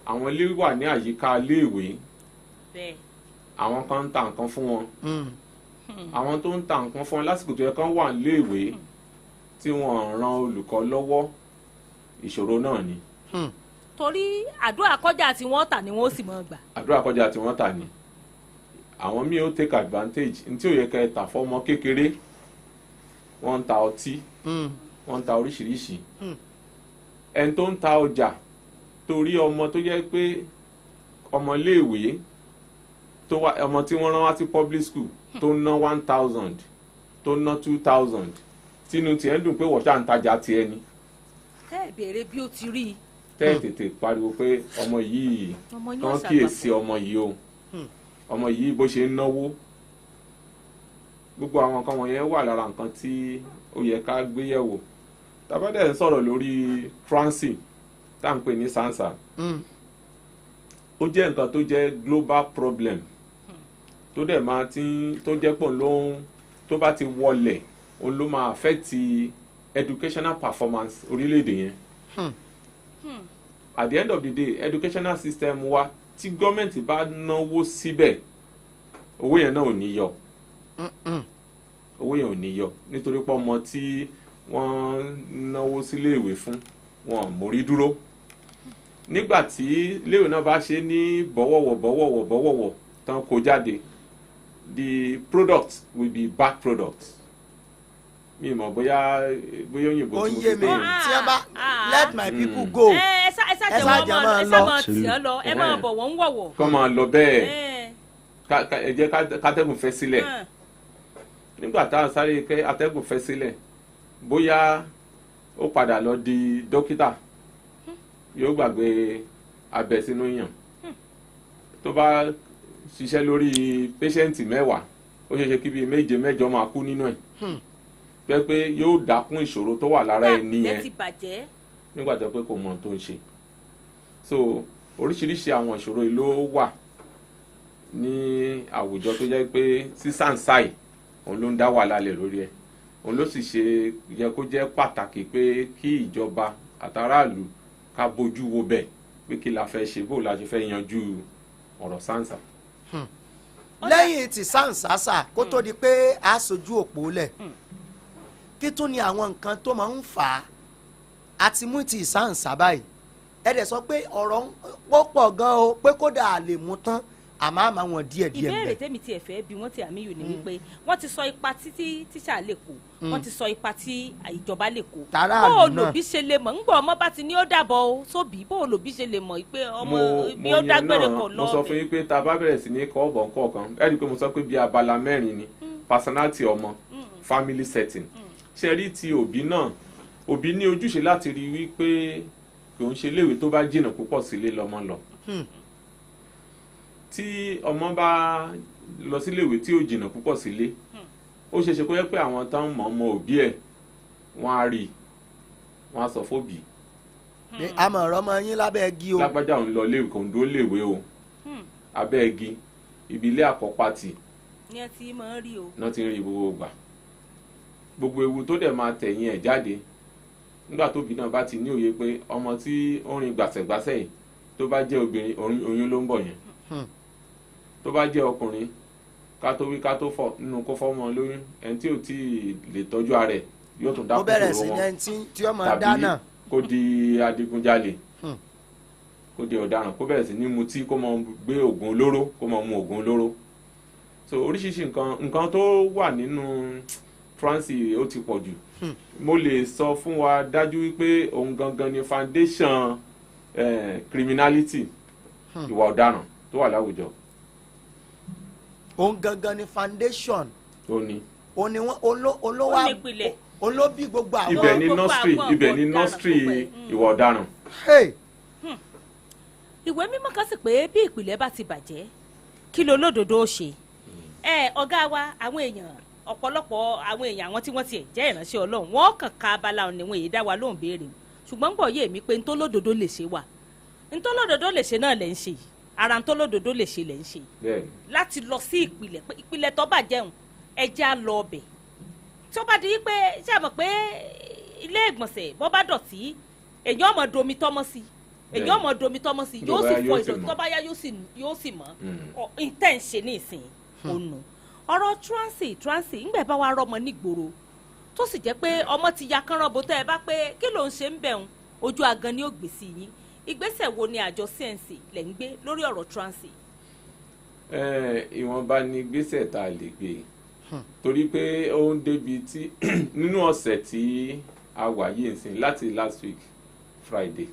àwọn ilé wà ní àyíká iléèwé àwọn kan ń ta nǹkan fún wọn àwọn tó ń ta nǹkan fún wọn lásìkò tó yẹ kán wà níléèwé tí wọ́n ran olùkọ́ lọ́wọ́ ìṣòro náà ni. torí àdúrà kọjá tí wọ́n tà ni wọ́n sì máa gbà. àdúrà kọjá tí wọ́n tà ni àwọn míì ó take advantage ní tí ò yẹ ká ẹ tà fọ́mọ kékeré wọ́n ń ta ọtí wọ́n ń ta oríṣiríṣi ẹni tó ń ta ọjà torí ọmọ tó jẹ́ pé ọmọléèwé tó wá ọmọ tí wọ́n rán wá sí public school tó ná 1,000 tó ná 2,000 tínú tiẹ̀ ń dùn pé wọ́n ṣáà ń tajà tiẹ̀ ni. tẹ́ ẹ̀ béèrè bí ó ti rí i. tẹ́ ẹ̀ tètè pariwo pé ọmọ yìí kàn kíyèsí ọmọ yìí o ọmọ yìí bó ṣe ń náwó. Gbogbo àwọn nǹkan wọ̀nyẹn wà lára nǹkan tí ó yẹ ká gbé yẹ̀wò. Tàbá dẹ̀ ń sọ̀rọ̀ lórí transit tá à ń pè ní SANSA. Ó jẹ́ nǹkan tó jẹ́ global problem tó dẹ̀ máa tó jẹ́ pọ̀ tó bá ti wọlẹ̀ òun ló máa affect educational performance orílẹ̀-èdè yẹn. At the end of the day educational system wa tí gọ́ọ̀mẹ̀ntì bá náwó síbẹ̀ owó yẹn náà ò ní yọ owó yẹn ò ní yọ nítorí pé ọmọ tí wọ́n náwó sílé ìwé fún wọn mórí dúró nígbà tí iléèwé náà bá ṣe ní bọ̀wọ̀wọ̀ tán kó jáde the product will be bad product. Mi mọ̀ bóyá òyìnbó tí mo fi bẹ́ẹ̀ ni. tí ẹ bá let my people go. ẹ ṣáàjẹ́ wọn máa tì ọ́ lọ ẹ máa bọ̀ wọ́n ń wọ̀wọ̀. kọ́ máa lọ bẹ́ẹ̀ ẹ jẹ́ kátẹ́gùn fẹ́ sílẹ̀ nígbà tá a sáré kẹ́ atẹ́gùn fẹ́ sílẹ̀ bóyá ó padà lọ di dókítà yóò gbàgbé abẹ sínú yàn tó bá ṣiṣẹ́ lórí pẹ́ṣẹ́ǹtì 10 ó ṣeé ṣe kí bíi 7-8 máa kú nínú ẹ̀ pé yóò dákún ìṣòro tó wà lára ẹni yẹn nígbà tó pé kò mọ ohun tó ń ṣe. So oríṣiríṣi àwọn ìṣòro yìí ló wà ní àwùjọ tó jẹ́ pé sísànsáì òun ló ń dá wàhálà lẹ̀ lórí ẹ̀ òun ló sì ṣe yẹ kó jẹ́ pàtàkì pé kí ìjọba àtàràlù ká bójú wo bẹ̀ pé kí la fẹ́ ṣe bó la ṣe fẹ́ yanjú ọ̀rọ̀ SANSA. lẹ́yìn tí SANSA kó tó di pé a sojú òpó lẹ̀ kí tún ni àwọn nǹkan tó máa ń fà á àti mú ti SANSA báyìí ẹ dẹ̀ sọ pé ọ̀rọ̀ pọ̀ gan o pé kódà a lè mú tán àmọ́ àmọ́ wọn díẹ̀ díẹ̀ ìbéèrè tèmi tiẹ̀ fẹ́ bí wọ́n ti àmìyù ni wípé wọ́n ti sọ ipa tí tíṣà lè kó wọ́n ti sọ ipa tí ìjọba lè kó bó lòbí ṣe lè mọ̀ ńgbọ́ ọmọ bá ti ní ó dàbọ̀ o sóbì bó lòbí ṣe lè mọ̀ pé ọmọ bí ó dágbére kọ̀ lọ. mo sọ fún yín pé tá a bá bẹ̀rẹ̀ sí ní kọ́ ọ̀bọ̀n kọ̀ọ̀kan ẹ rí i pé mo sọ pé bí abala 4 ni personality ọmọ family setting ṣe rí ti òbí náà òbí ní ojúṣe láti rí wípé kò ń ṣe léèwé tó bá jìnnà púpọ̀ sílé lọ́mọ lọ tí ọmọ bá lọ síléèwé tí ò jìnnà púpọ̀ sílé ó ṣeéṣe kó yẹ pé àwọn tán mọ̀ ọmọ òbí ẹ̀ wọ́n á rí wọ́n á sọ fóbì. àmọ̀ ọ̀rọ̀ ọmọ yín lábẹ́ igi o. lágbájá òun lọ léèwé kò ń dó léèwé o abẹ́ igi ibi ilé àkọ́pàtì. ní ẹ ti máa ń rí o. náà ti ń rí gbogbo gbà gbogbo ewu tó dẹ̀ máa tẹ̀yìn ẹ̀ jáde nígbà tóbi náà bá ti ní òye pé ọmọ tí ó rin gbàsẹ̀gbàsẹ̀ yìí tó bá jẹ́ obìnrin oyún ló ń bọ̀ yẹn tó bá jẹ́ ọkùnrin ká tó wí ká tó fọ̀ nínú kó fọ́mọ lóyún ẹni tí ò tí ì lè tọ́jú ara ẹ̀ yóò tún dákú ìṣòro wọn tàbí kó di adigunjalè kó di ọ̀daràn kó bẹ̀rẹ̀ sí ní mutí kó mọ gbé oògùn olóró kó mọ mu oògùn olóró so oríṣiríṣi nǹkan tó wà nínú transi ó ti pọ̀ jù mo lè sọ fún wa dájú wípé òun gangan ni foundation criminality ìwà ọ̀daràn tó wà láwùjọ. òun gangan ni foundation. ó ní. òun ni wọn olówó olóbí gbogbo àwọn. ibẹ̀ ni nursery ìwà ọ̀daràn. ìwé mímọ́ kan sì pé bí ìpìlẹ̀ bá ti bàjẹ́ kí ló lódodo ṣe. ọ̀gá wa àwọn èèyàn ọ̀pọ̀lọpọ̀ àwọn èèyàn àwọn tí wọ́n ti jẹ́ ìránṣẹ́ Ọlọ́run wọ́n kàn ká abala ọ̀nà ìwọ̀n èyí dá wa lóhùn béèrè ṣùgbọ́n gbọ́ yé mi pé ntólódodo lè ṣe wà ntólódodo lè ṣe náà lẹ́ ń ṣe yìí ara ntólódodo lè ṣe lẹ́ ń ṣe láti lọ sí ìpìlẹ̀ tó bàjẹ́ ẹjẹ́ á lọ ọbẹ̀ tí ó bá di pé ṣé àmọ̀ pé ilé ìgbọ̀nsẹ̀ bọ́ bá dọ̀tí èyàn ọmọ domi tọ́mọ́ sí yóò sì fọ ìdọ̀tí tó bá yá yóò sì mọ́ intense ní ìsìn ònù ọ̀rọ̀ transi ńgbẹ̀ bá wa rọmọ nígboro tó sì jẹ́ pé ọmọ ti ya kánran bó tẹ́ ẹ bá pé kí ló ń ṣe ń bẹ̀rùn ojú agan ni ó gbé sí yín ìgbésẹ̀ wo ni àjọ CNC lẹ̀ ń gbé lórí ọ̀rọ̀ transi. ìwọ̀nba ni ìgbésẹ̀ tá a lè gbé torí pé ó ń débi tí nínú ọ̀sẹ̀ tí a wà yìí nsìn láti last week Friday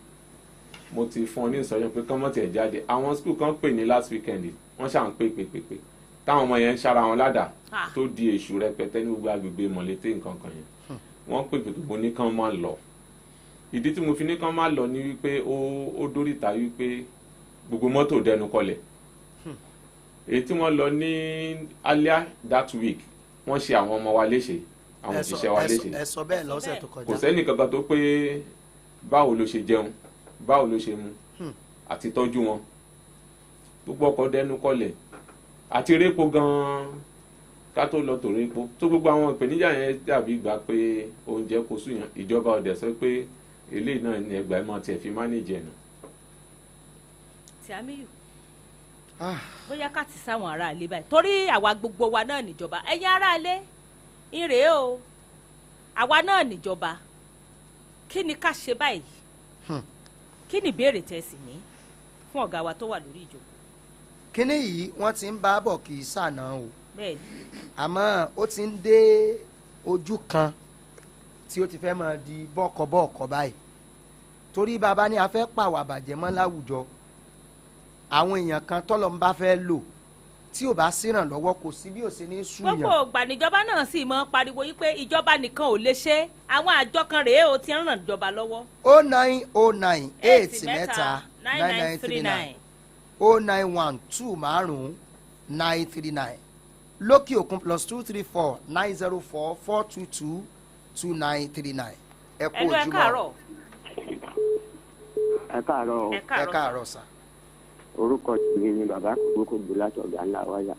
mo ti fún ọ ní ìsọyún pé kán mọ̀ tiẹ̀ jáde àwọn school kan pè ní last weekend wọ́n ṣà ń pè táwọn ọmọ yẹn ń ṣara wọn ládàá tó di èṣù rẹpẹtẹ ní gbogbo agbègbè Mọ̀lété nǹkan kan yẹn wọ́n pè mo ní kán má lọ ìdí tí mo fi ní kán má lọ ni wípé ó dóríta wípé gbogbo mọ́tò dẹnu kọlẹ̀ èyí tí wọ́n lọ ní alẹ́ that week wọ́n ṣe àwọn ọmọ wa léṣe àwọn òṣìṣẹ́ wa léṣe ẹ sọ bẹ́ẹ̀ lọ́sẹ̀ tó kọjá kò sẹ́ni kankan tó pé báwo ló ṣe jẹun báwo ló ṣe mu àti tọ́jú wọn gbogbo ọkọ̀ dẹnu kọlẹ̀ àti répo gan-an ká tó lọ tòrò epo tó gbogbo àwọn ìpèníjà yẹn dàbí gbà pé oúnjẹ kò súyàn ìjọba ọdẹ sọ pé eléyìí náà ní ẹgbàá ìmọ̀ tiẹ̀ fi mánéjì ẹ̀ nù. Tìámíyù bóyá ká ti sáwọn aráalé báyìí torí àwa gbogbo wa náà níjọba ẹ̀yin aráalé ìrèé o àwa náà níjọba kí ni ká ṣe báyìí kí ni ìbéèrè tẹ́ sì ní fún ọ̀gá wa tó wà lórí ìjókòó. kíní yìí wọ́n ti ń bá bọ̀ kì í ṣàná o àmọ́ ó ti ń dé ojú kan tí ó ti fẹ́ máa di bọ́ọ̀kọ̀ báyìí torí bàbá ní a fẹ́ pàwọ́ àbàjẹ́ mọ́ láwùjọ àwọn èèyàn kan tọ́lọ́ ń bá fẹ́ lò tí ò bá ṣèrànlọ́wọ́ kò sí bí ò sí ní súnyàn. gbogbo ìgbà níjọba náà sì mọ pariwo yìí pé ìjọba nìkan ò lè ṣe àwọn àjọ kan rèé o ti ń ràn ìjọba lọ́wọ́. 0909 8 mẹ́ta 9939 091 2 márùn-ún 939 lókè òkun +234 904 422 2939. ẹ kú ojúmọ́. ẹ káàárọ̀. ẹ káàárọ̀. ẹ káàárọ̀ sà. orúkọ tèmi ni bàbá kòkòrò gbé láti ọ̀gá ńlá wáyà.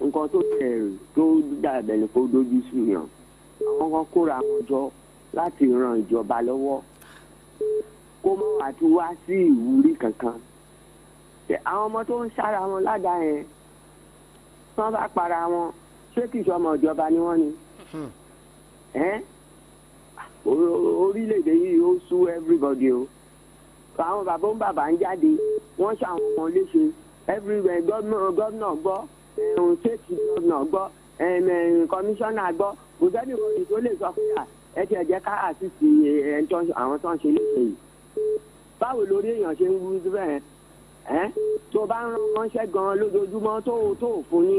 nǹkan tó tẹ̀rù tó dàbẹ̀ ni kó dojú sí yàn àwọn kan kóra wọn jọ láti ran ìjọba lọ́wọ́ kó má wàá tún wá sí ìwúrí kankan. àwọn ọmọ tó ń sára wọn ládàá yẹn tí wọ́n bá para wọn ṣé kìí ṣe ọmọ ìjọba ni wọ́n ni. orílẹ̀-èdè yìí ó sú everybody o. àwọn bàbá ń jáde wọ́n ṣàwọn ọmọ léṣe everywhere gómìnà gbọ́ ṣéèkì gómìnà gbọ́ kọmíṣánná gbọ́ kò sẹ́ni ìròyìn tó lè sọ pé ẹ ti ẹ̀jẹ̀ ká àṣìṣe àwọn tó ń ṣe léṣe yìí. báwo lórí èèyàn ṣe ń wú síbẹ̀ ẹ́ tó bá ń rán ránṣẹ́ gan-an lójoojúmọ́ tó fún ní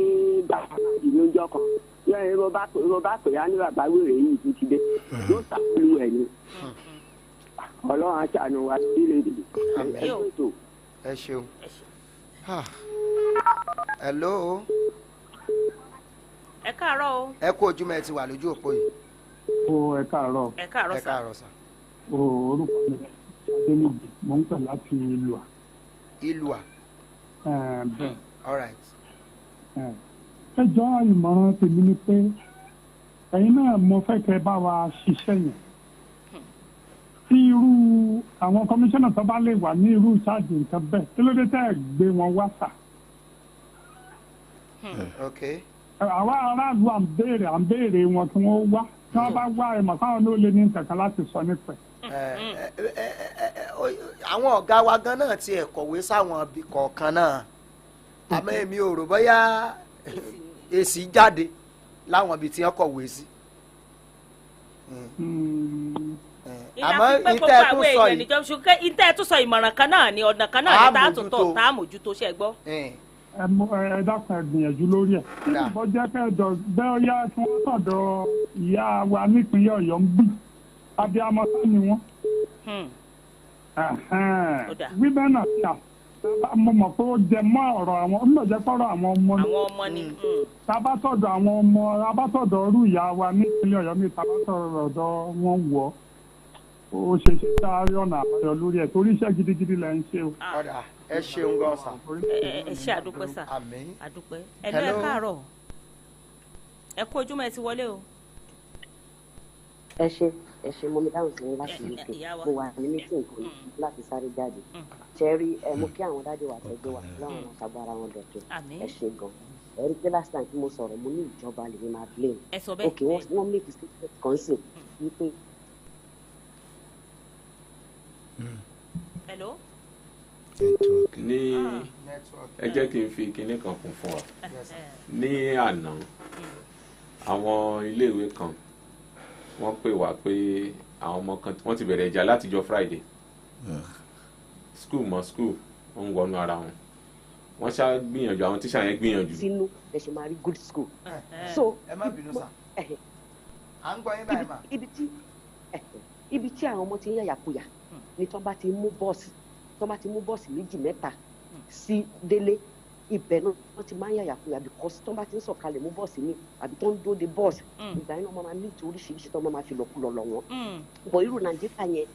gbàgbọ́dì lójọ́ kan yẹ́n ló bá pè á ní bàbá wèrè yìí tó ti dé yóò ṣàkóso ẹ̀ ni. ọlọ́run aṣàánú wa sílẹ̀ èdè. ẹ ṣeun. hello. ẹ káàárọ̀ o. ẹ kú ojúmọ́ ẹ ti wà lójú òpó yìí. ẹ káàárọ̀. ẹ káàárọ̀ sà. ẹ káàárọ̀ sà. orúkọ mi adéníjì mò ń pè láti Ìlúà. Ìlúà. bẹ́ẹ̀. all right. ẹ jọ ìmọ̀ràn tèmi ni pé ẹ̀yin náà mo fẹ́ kẹ́ bá wa ṣiṣẹ́ yẹn tí irú àwọn kọmíṣánná tó bá lè wà ní irú ìṣáàjì nǹkan bẹ́ẹ̀ kí ló dé tẹ́ ẹ̀ gbé wọn wá sà. àwa aráàlú à ń béèrè wọn kí wọ́n wá tí wọ́n bá wá ẹ̀mọ̀ káwọn ló lè ní nǹkan láti sọ nípa ẹ̀. àwọn ọ̀gá wa gan náà ti ẹ̀ kọ̀wé sáwọn ibì kọ̀ọ̀kan náà àmọ́ èmi ò rò bóyá èsì jáde láwọn ibi tí wọ́n kọ̀wé sí. àmọ́ ìtẹ́ tó sọ yìí ìtẹ́ tó sọ ìmọ̀ràn kan náà ni ọ̀nà kan náà ni tá a tún tọ̀ tá a mójútó ṣe gbọ́. ẹ dákun ẹ gbìyànjú lórí ẹ kí ìbọn jẹ́ kẹ́ẹ̀dọ̀ bẹ́ẹ̀ yá kí wọ́n sọ̀dọ̀ ìyá wa nípínlẹ̀ Ọ̀yọ́ ń gbì abiyamọ sá ni wọ́n. wíbẹ̀ náà ṣá mo mọ̀ pé ó jẹ mọ́ ọ̀rọ̀ àwọn ọmọ jẹ́ pọ̀rọ̀ àwọn ọmọ ni. tabátọ̀dọ̀ àwọn ọmọ abátọ̀dọ̀ ọrú ìyá wa nípínlẹ̀ Ọ̀yọ́ mi tabátọ̀dọ̀ ọ̀dọ̀ wọn wọ̀ ó ṣe ṣe sáré ọ̀nà àbáyọ lórí ẹ̀ torí iṣẹ́ gidigidi lẹ́ ń ṣe o. ọ̀dà ẹ ṣeun gan sa. ẹ ṣe àdúpẹ́ sà àdúpẹ́ ẹ lọ ẹ káàárọ̀ ẹ kú ojúmọ́ ẹ ti wọlé o. ẹ ṣe mo mi dáhùn sí ní láti uk mo wà ní mítìn kan láti sáré jáde ṣẹ́rí ẹ mú kí àwọn dájú wa tẹ́gbẹ́ wa láwọn àṣàgbára wọn dọ̀tún ẹ ṣe gan ẹ rí pé last time tí mo sọ̀rọ̀ mo ní ìjọba lè máa blame ok wọ́n make statement kan sí wípé. hello. ní ẹ jẹ́ kí n fi kinní kan kún fún wa ní àná àwọn iléèwé kan wọ́n pè wá pé àwọn ọmọ kan wọ́n ti bẹ̀rẹ̀ ìjà látijọ́ Friday school mọ́ school wọ́n ń wọnú ara wọn wọ́n ṣá gbìyànjú àwọn tíṣà yẹn gbìyànjú. sínú ẹ ṣe máa rí good school. so ẹ má bínú sá à ń gbọ́ yín báyìí mà. ibi tí àwọn ọmọ ti ń yàyàkuyà ni tó bá ti mú bọ́ọ̀sì méjì mẹ́ta sí délé ibẹ̀ náà wọ́n ti máa ń yàyàkuyà because tó bá ti ń sọ̀kalẹ̀ mú bọ́ọ̀sì mi àbí tó ń dóde bọ́ọ̀sì ìgbà yẹn náà máa ní ìtò oríṣiríṣi tó máa fi lọ́kùlọ̀ lọ wọn. bọ̀ irú Nàìjíríà yẹn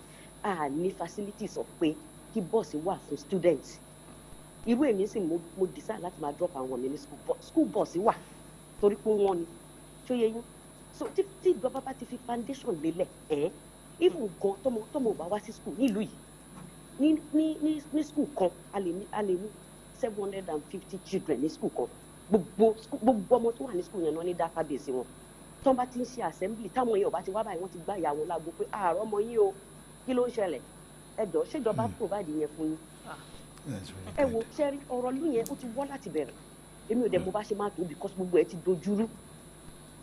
a ní facilities sọ pé kí bọ́ọ̀sì wà fún students irú èmi sì mo decide láti máa drop àwọn mi ní school bus wà torí pé wọ́n ni ṣó yẹ yín so tí ìjọba bá ti fi foundation lélẹ̀ even gan tọmọ ò bá wá sí school nílùú yìí ní school kan a lè ní 750 children ní school kan gbogbo ọmọ tó wà ní school yẹn náà ní database wọn tó bá ti ń ṣe assembly táwọn yẹn ò bá ti wá báyìí wọ́n ti gbá ìyá wọn lágbo pé àárọ̀ ọmọ yín o kí ló ń ṣẹlẹ̀ ẹ̀dọ̀ ṣèjọba provide yẹn fún yín ẹ wo sẹ́rí ọ̀rọ̀ lù yẹn ó ti wọ́ láti bẹ̀rẹ̀ èmi ò dẹ̀ mo bá ṣe máa tó because gbogbo ẹ ti dojúrú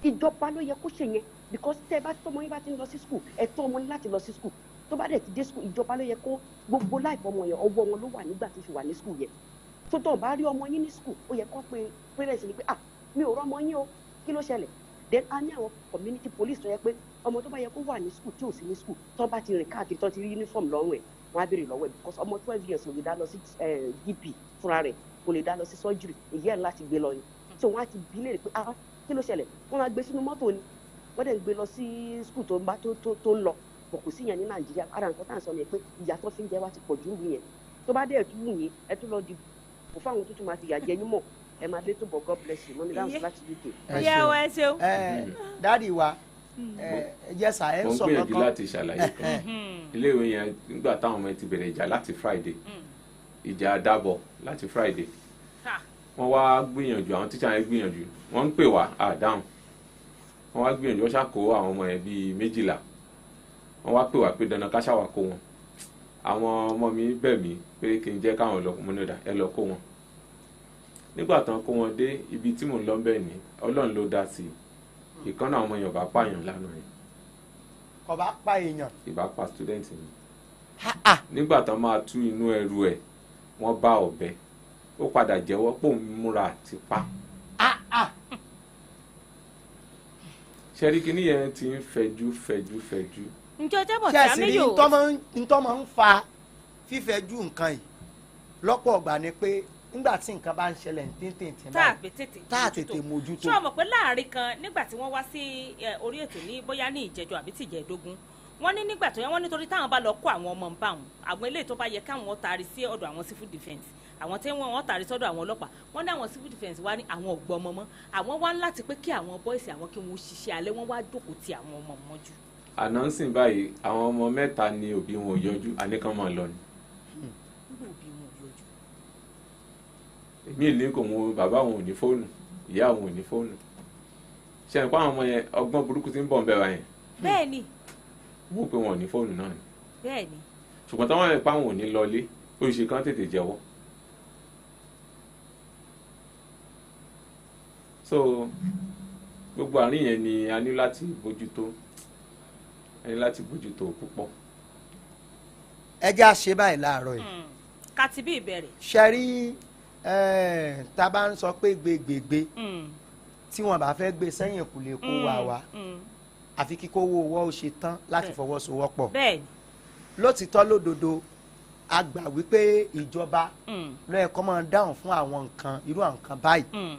ìjọba ló yẹ kó ṣe yẹn because tẹ́ ẹ bá tọmọ yín bá ti ń lọ sí school ẹ̀tọ́ ọmọ yín láti lọ sí school tó bá dẹ̀ ti dé school ìjọba ló yẹ kó gbogbo láìpẹ́ ọmọ yẹn ọwọ́ wọn ló wà nígbà tó fi wà ní school yẹn tó tọ̀ bá rí ọmọ yín ní school ó yẹ kó pe parents ni pé mi ò rọ́mọ yín o kí ló ṣẹlẹ̀ then a ní àwọn community police tó yẹ pé ọmọ tó bá yẹ kó wà ní school tí ò sí ní school tó bá ti rìn káàkiri tó ti rí uniform lọ́rùn ẹ̀ wọ́n á béèrè lọ́wọ́ ẹ̀ because ọmọ 12 years ò lè dá lọ sí GP fúnra rẹ̀ kò lè dá lọ sí surgery èyí ẹ̀ láti gbé lọ ni so wọ́n á ti bí léèrè pé kí ló ṣẹlẹ̀ wọ́n máa gbé sínú mọ́tò ni wọ́n dẹ̀ ń gbé lọ sí school tó ń lọ bọ̀ kò sí yẹn ní Nàìjíríà ara nǹkan tá à ń sọ ni pé ìyà tó fi ń jẹ wá ti pọ̀ jù nìyẹn tó bá dẹ̀ tún wù yín ẹ tún lọ di kò fáwọn tó tún máa fi yà jẹ yín mọ̀ ẹ máa dé tó bọ̀ God bless you mọ́mí dáhùn láti UK. ẹ ṣeun. dáàdi wa yẹsà ẹ ń sọ kankan. wọ́n gbìyànjú láti ṣàlàyé kan iléèwé yẹn nígbà táwọn ọmọ ti bẹ̀rẹ̀ ìjà láti Friday ìjà dábọ̀ láti Friday wọ́n wá gbìyànjú àwọn tíṣà yẹn gbìyànjú wọ́n ń pè wá àdáhùn wọ́n wá gbìyànjú wọ́n ṣàkó àwọn ọmọ yẹn bíi 12 wọ́n wá pè wá pé dandan ká ṣàwà kó wọn àwọn ọmọ mi bẹ̀ mí pé kí n jẹ́ káwọn lọ mú nídà ẹ lọ kó wọn nígbà tán kó wọn dé ibi tí mò ń lọ bẹ́ẹ̀ ni Ọlọ́run ló dá sí i ìkànnà àwọn èèyàn bá pààyàn lánàá yẹn kò bá pa èèyàn ìbá pa student ni nígbà tán máa tú inú ẹrù ẹ̀ wọ́n bá ọ̀bẹ ó padà jẹ́wọ́ pò ń múra àti pa ṣẹ́ríkì níyẹn ti ń fẹ̀jú. ǹjẹ́ ọjọ́ bọ̀ tí a mi yóò. ntọ́ máa ń fa fífẹ̀jú nǹkan yìí lọ́pọ̀ ọgbà ni pé nígbà tí nǹkan bá ń ṣẹlẹ̀ ní tètè tá a tètè mójútó. ṣé o mọ̀ pé láàrin kan nígbà tí wọ́n wá sí orí ètò ní bóyá ní ìjẹjọ àbí tìjẹ̀dógún wọ́n ní nígbà tó yẹ wọ́n nítorí táwọn bá lọ kó àwọn ọmọ nbà wọn àwọn eléyìí tó bá yẹ káwọn taari sí ọ̀dọ̀ àwọn civil defence àwọn tí wọ́n taari sọ́dọ̀ àwọn ọlọ́pàá wọ́n ní àwọn civil defence wá ní àwọn ọ̀gbọ́n ọmọ mọ́ àwọn wá láti pé kí àwọn bọ́ìsì àwọn kí wọ́n ṣiṣẹ́ alẹ́ wọ́n wá jókòó ti àwọn ọmọ mọ́jú. ànánsìn báyìí àwọn ọmọ 3 ni òbí wọn ò yọjú àníkàn máa lọ ni. èmi ìlú kò mú bàbá wọn ò ní fóònù ìyá wọn ò ní fóònù ṣe nǹkan àwọn ọmọ yẹn ọgbọ́n burúkú ti ń bọ̀ ń bẹ̀ wá yẹn. bẹ́ẹ̀ni. wọ́n pé wọn ò ní fóònù náà ni. bẹ́ẹ̀ni. ṣùgbọ́n táwọn ẹ̀ pa wọn ò ní lọlé ó ṣe kán tètè jẹ́wọ́. so gbogbo àárín yẹn ni a ní láti bójútó púpọ̀. ẹ jẹ́ àṣẹ báyìí láàárọ̀ yìí. kàtí bí ìbẹ̀rẹ̀. ṣe rí tá a bá ń sọ pé gbégbégbé tí wọn bá fẹ́ gbé sẹ́yìn kù lè kó wa àfi kíkó owó owó ó ṣe tán láti fọwọ́sowọ́pọ̀. bẹ́ẹ̀ni. lótìtọ́ lódodo a gbà wípé ìjọba ló yẹ kó máa dáhùn fún àwọn nǹkan irú àwọn nǹkan báyìí.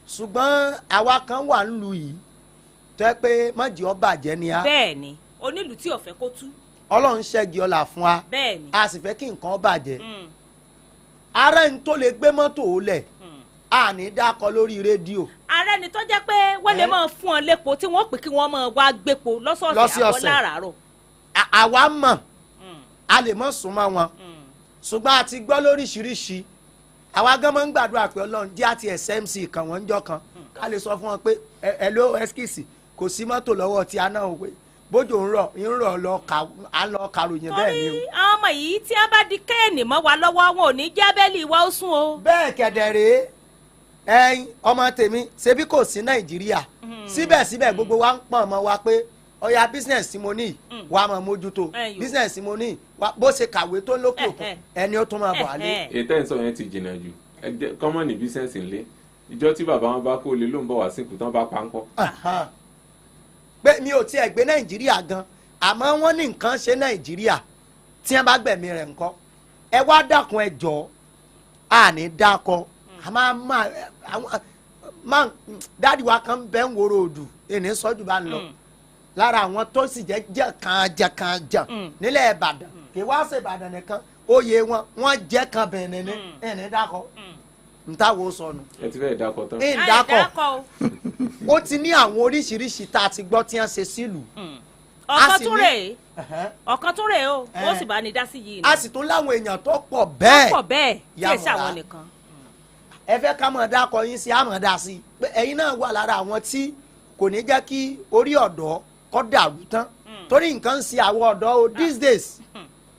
ṣùgbọ́n àwa kan wà nílùú yìí tó yẹ pé mọ̀jì ó bàjẹ́ ni a. bẹ́ẹ̀ni onílù tí ò fẹ́ kó tú. Ọlọ́run ṣẹ́gi ọlà fún wa. bẹ́ẹ̀ni. a sì fẹ́ kí nǹkan bàjẹ́. ààrẹ ní tó lè gbé mọ́tò ó lẹ̀ a ní dákọ lórí rédíò. ààrẹ ni tó jẹ́ pé wọ́n lè máa fún ọ lépo tí wọ́n pè kí wọ́n máa wá gbépo lọ́sọ̀ọ̀sẹ̀ àwọn láràárọ̀. àwa mọ̀ a lè mọ̀ súnmọ́ wọn ṣùgbọ́n a ti gbọ́ lóríṣiríṣi àwa gan máa ń gbàdúrà pé Ọlọ́run jẹ́ àti SMC kan wọ́n ń jọ kan ká lè sọ fún wọn pé hello ẹ́skìsì kò sí mọ́tò lọ́wọ́ tí a náà wò bójú ń rọ̀ lọ kàròyìn bẹ́ẹ̀ ni o. torí àwọn ọmọ yìí tí a bá di kéènì mọ́ wa lọ́wọ́ wọn ò ní jẹ́ bẹ́ẹ̀lì wa ó sún o. bẹ́ẹ̀ kẹ̀dẹ̀ rèé ẹyin ọmọ tèmi ṣebí kò sí Nàìjíríà síbẹ̀síbẹ̀ gbogbo wa ń pọ̀n mọ́ wa pé ọ̀ya business tí mo ní wàá máa mójútó business tí mo ní bó ṣe kàwé tó lókè òkun ẹni ó tún máa bọ̀ alẹ́. ètò ìsọ yẹn ti jìnnà jù kọ́mọ̀ ní business ńlẹ̀ ìjọ tí bàbá wọn bá kó lè ló ń bọ̀ wá sínkù tán bá pa ń kọ́. pé mi ò tiẹ̀ gbé nàìjíríà gan àmọ́ wọ́n ní nǹkan ṣe nàìjíríà tí wọ́n bá gbẹ̀mí rẹ̀ ńkọ́ ẹ wá dákun ẹ jọ àní dákọ àmọ́ dáàdi wa kan bẹ́ ń wòrò òdù ènìyàn sọ́jú bá ń lọ lára àwọn tó sì jẹ́ jẹ́ nílẹ̀ ìbàdàn kì í wá sí ìbàdàn nìkan oyè wọ́n jẹ́ kan bẹ̀rẹ̀ ní ẹ̀ní dákọ ntàwọ̀ sọnù. ẹ ti fẹ́ dákọ tán. ẹ̀ ń dákọ ó ti ní àwọn oríṣiríṣi tá a ti gbọ́ tí wọ́n ṣe sílùú. ọ̀kan tún rèé o ó sì bá ní dá sí yìí. a sì tún láwọn èèyàn tó pọ̀ bẹ́ẹ̀. tó pọ̀ bẹ́ẹ̀ tí èsì àwọn nìkan. ẹ fẹ́ ká mọ̀ dákọ yín sí àmọ̀ dá sí pé ẹ̀yin náà wà lára àwọn tí kò ní jẹ́ kí orí ọ̀dọ́ kọ́ dàrú tán torí nǹkan ń ṣe àwọn ọ̀dọ́ o these days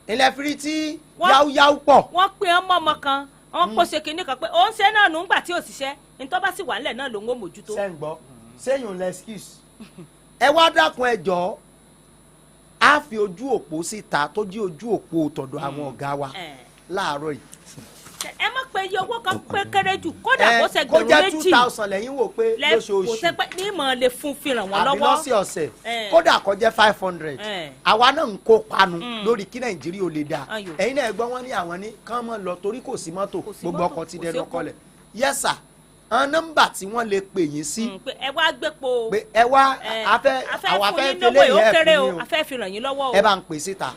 ilẹ̀ firi tí yáwúyáwú pọ̀. wọ́n pe ọmọ kan wọ́n kó ṣe kinní kan pé ó ń ṣe náà nù ńgbà tí ò ṣiṣẹ́ nítorí bá sì wà nílẹ̀ náà ló ń wò mójútó. ṣé ń gbọ́ ṣéyùn lẹ́skìs ẹ wá dákun ẹ jọ̀ọ́ á fi ojú òpó síta tó jí ojú òpó tọ̀dọ̀ àwọn ọ̀gá wa láàárọ̀ yìí. ẹ má pe iye owó kan pé kéré jù kódà kó ṣe gbẹ̀rún méjì kó jẹ́ 2,000 lẹ́yìn wò pé lóṣooṣù kò ṣe pé ní ìmọ̀ lè fún fi ràn wọ́n lọ́wọ́ àbí lọ́sọ̀ọ̀sẹ̀ kódà kó jẹ́ 500 àwa náà ń kó panu lórí kí nàìjíríà ò lè dáa ẹ̀yin náà gbọ́ wọ́n ní àwọn ní kán mọ́ lọ torí kò sí mọ́tò gbogbo ọkọ̀ ti dẹnu kọlẹ̀ yẹ́sà àwọn nọ́mbà tí wọ́n lè pè yín sí. ẹ wá gbépo pé ẹ wá àwọn afẹ́ fẹlẹ́ yẹn fún yín o afẹ́ fi ràn yín lọ́wọ́ o. ẹ bá ń pè síta.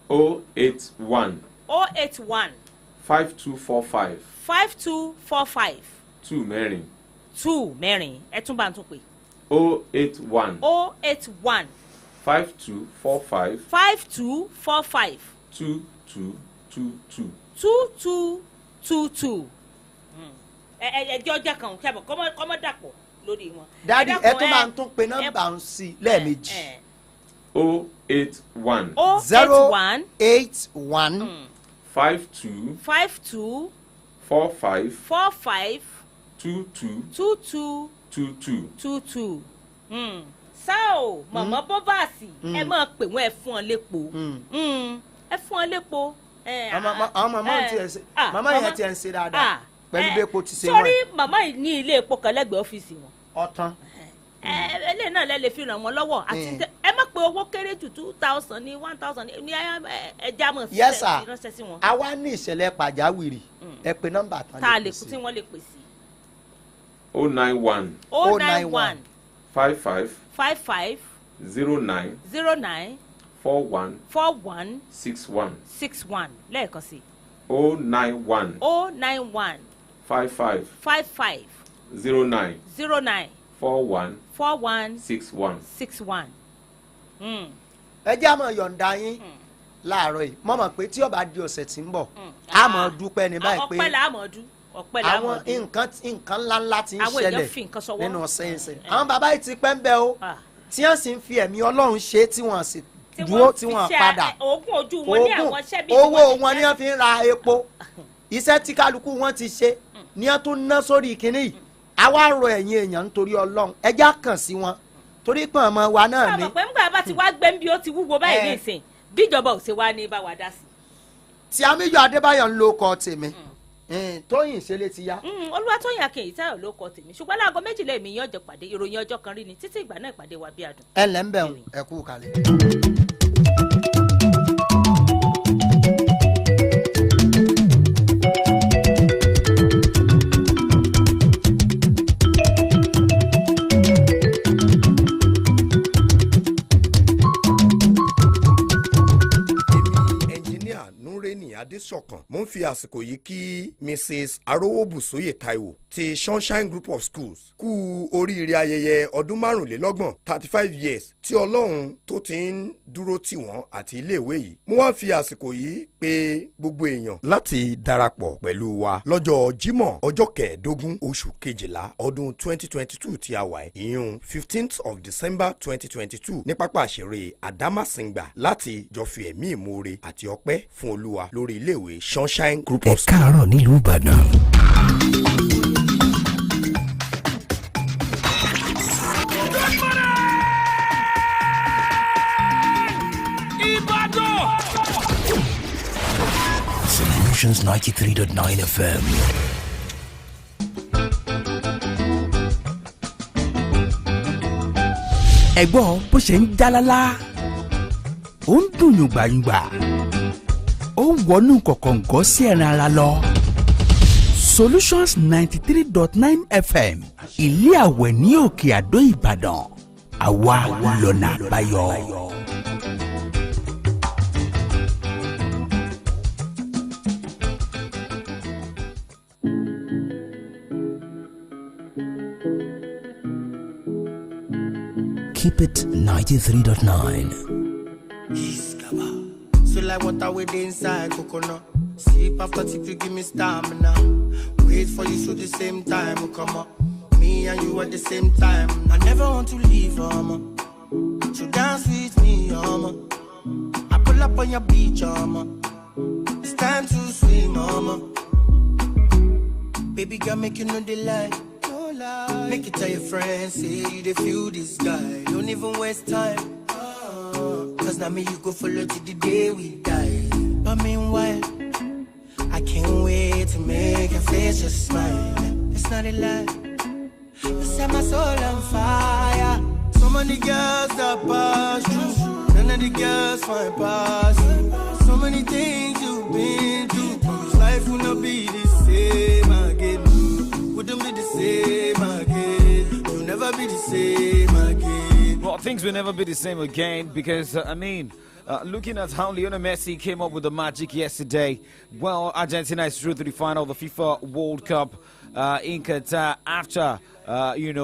081 081 5245 5245 2 mẹ́rin 2 mẹ́rin ẹ tún bá ń tún pè. 081 081 5245 5245 2222 2222 ẹjọ́ ọjà kan kí a bọ̀ kọ́mọ́ dàpọ̀ lórí wọn. dádì ẹ tún máa ń tún pe nọ́mbà ń sí lẹ́ẹ̀mejì. 081 081 52 52 45 45 22 22 22 22. ṣá o mọ̀mọ́ bọ́bàsì ẹ máa pè wọ́n ẹ fún ọ lépo ẹ fún ọ lépo. màmá yẹn ti ẹ̀ ń ṣe dáadáa pẹ̀lú bí epo ti ṣe wọ́n. sórí màmá yìí ní ilé epo kan lẹ́gbẹ̀ẹ́ ọ́fíìsì wọn. ọ̀tán. ẹlẹ́ náà lẹ́ lè fi ràn wọ́n lọ́wọ́ àti ẹ má pe owó kéré jù 2,000 ní 1,000 ní ẹja mọ̀ sí ránṣẹ́ sí wọn. a wá ní ìṣẹ̀lẹ̀ pàjáwìrì ẹ pe nọ́mbà tán tá a lè kú tí wọ́n lè pè sí. 091 091 55 55 09 09 41 41 61 61 lẹ́ẹ̀kan sí. 091 091 55 55 09 09 41 61 61. ẹ jẹ́ àmọ́ yọ̀ǹda yín láàárọ̀ yìí mọ̀ mọ̀ pé tí ó bá di ọ̀sẹ̀ tí ń bọ̀ a mọ̀ dúpẹ́ ní báyìí pé ọpẹ́ là á mọ̀ dú ọpẹ́ là á mọ̀ dú àwọn nǹkan ńláńlá ti ń àwọn èèyàn ṣẹlẹ̀ fi nǹkan sọwọ́ nínú ọ̀sẹ̀ àwọn bàbá yìí ti pẹ́ ń bẹ o tí wọ́n sì ń fi ẹ̀mí ọlọ́run ṣe tí wọ́n sì dúró tí wọ́n padà oògùn ojú wọn ní àwọn iṣẹ́ bíi owó wọn ni wọ́n fi ń ra epo iṣẹ́ tí kálukú wọn ti ṣe ni wọ́n tún ná sórí kínní yìí àwa rọ ẹ̀yin èèyàn nítorí ọlọ́run ẹjá kàn sí wọn torí pé ọmọ wa náà ni. sọ pé nígbà bá ti wá gbẹ́ ń bí ó ti wúwo báyìí ní ìsìn bí ìjọba ò ṣe wá ní bá wa dá sí. tí Amíyọ Adébáyọ̀ ń lo ọkọ tèmi Tóyìn ṣẹlẹ̀ ti yá. Olúwatóyìn Akínyìntáyọ̀ ló kọ tèmi ṣùgbọ́n láago méjìlá èmi yànjọ pàdé ìròyìn ọjọ́ kan rí ni títí ìgbà náà ìpàdé wa bí adùn. ẹ lẹ́ ń bẹ̀ ẹ kú kalẹ̀. Adésọ̀kan mo ń fi àsìkò yìí kí Mrs. Arówóbùsóyè Táíwò ti Sunshine Group of Schools kú oríire ayẹyẹ ọdún 25 35 years tí Ọlọ́run tó ti ń dúró tì wọ́n àti iléèwé yìí. Mo wá fi àsìkò yìí pè gbogbo èèyàn láti darapọ̀ pẹ̀lú wa lọ́jọ́ Jímọ̀ ọjọ́ 15 oṣù kejìlá ọdún 2022 tí a wà ìyún 15th of December 2022 ní pápá àṣẹrẹ Àdámàsìngbà láti jọ fi ẹ̀mí ìmoore àti ọpẹ́ fún Olúwa lórí iléèwé Sunshine Group of Schools. ẹ káàárọ̀ nílùú Ìbàdàn. Solutions 93.9 FM. ẹ̀gbọ́n bó ṣe ń jálálá ó ń dùn yùngbàyùngbà ó ń wọnú kọ̀kọ̀ǹgọ́ sí ẹran ara lọ. Solutions 93.9 FM ilé àwẹ̀ ní òkè àdó Ìbàdàn àwa lọ́nà àbáyọ. Keep it 93.9. So like water with the inside coconut. Sleep after tip you give me stamina. Wait for you through the same time we come up. Me and you at the same time. I never want to leave, So dance with me, I pull up on your beach, It's time to swim, Baby girl, make you know the light. Make it tell your friends, say you they feel this guy. Don't even waste time. Cause now me you go follow till the day we die. But meanwhile, I can't wait to make your face just smile. It's not a lie. You set my soul on fire. So many girls that pass through. None of the girls find past you. So many things you've been through. This life will not be the same again. Wouldn't be the same again. You'll never be the same again. Well, things will never be the same again because, looking at how Lionel Messi came up with the magic yesterday, well, Argentina is through to the final of the FIFA World Cup in Qatar after,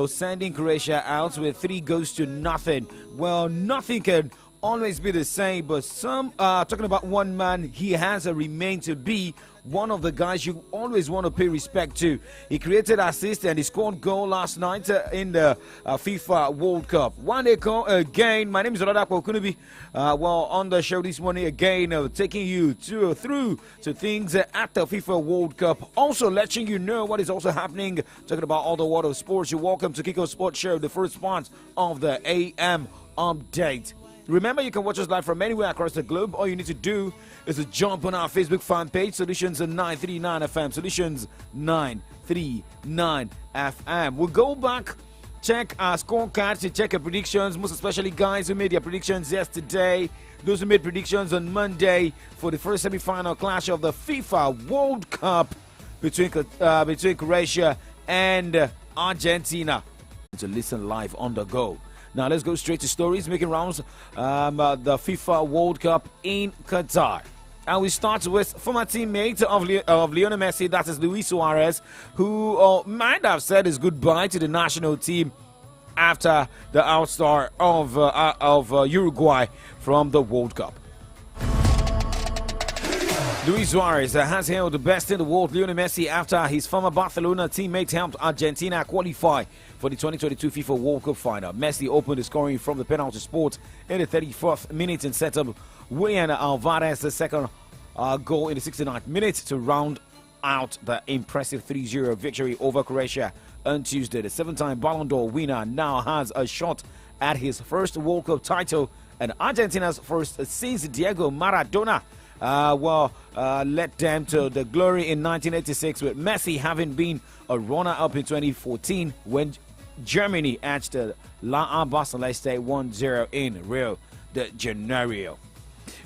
sending Croatia out with 3-0. Well, nothing can always be the same, but some talking about one man, he has remained to be one of the guys you always want to pay respect to. He created assist and he scored goal last night in the FIFA World Cup. One day again, my name is Oladapo Okunubi. On the show this morning again, taking you through to things at the FIFA World Cup. Also letting you know what is also happening, talking about all the world of sports. You're welcome to Kiko Sports Show, the first part of the AM update. Remember, you can watch us live from anywhere across the globe. All you need to do is to jump on our Facebook fan page, Solutions 939 FM. Solutions 939 FM. We'll go back, check our scorecards, to check our predictions, most especially guys who made their predictions yesterday, those who made predictions on Monday for the first semi-final clash of the FIFA World Cup between Croatia and Argentina. To listen live on the go. Now let's go straight to stories making rounds the FIFA World Cup in Qatar. And we start with former teammate of Lionel Messi, that is Luis Suarez, who might have said his goodbye to the national team after the outstar of Uruguay from the World Cup. Luis Suarez has hailed the best in the world, Lionel Messi, after his former Barcelona teammate helped Argentina qualify for the 2022 FIFA World Cup final. Messi opened the scoring from the penalty spot in the 34th minute and set up Julian Alvarez's second goal in the 69th minute to round out the impressive 3-0 victory over Croatia on Tuesday. The 7-time Ballon d'Or winner now has a shot at his first World Cup title and Argentina's first since Diego Maradona led them to the glory in 1986, with Messi having been a runner-up in 2014 when Germany edged La Amba Celeste 1-0 in Rio de Janeiro.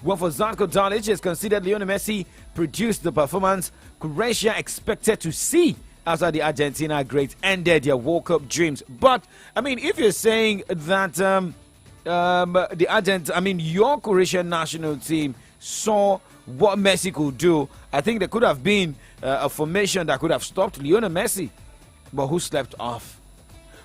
Well, for Zlatko Dalic, it's considered Lionel Messi produced the performance Croatia expected to see after the Argentina great ended their World Cup dreams. But, if you're saying that your Croatian national team saw what Messi could do, I think there could have been a formation that could have stopped Lionel Messi. But who slept off?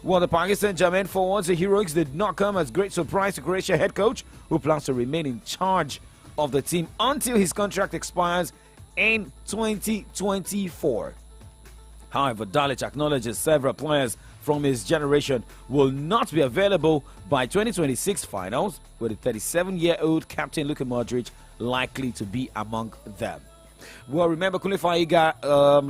Well, the Paris Saint-Germain forwards, the heroics, did not come as great surprise to Croatia head coach, who plans to remain in charge of the team until his contract expires in 2024. However, Dalic acknowledges several players from his generation will not be available by 2026 finals, with the 37-year-old captain Luka Modric likely to be among them. Well, remember Kunle Faiga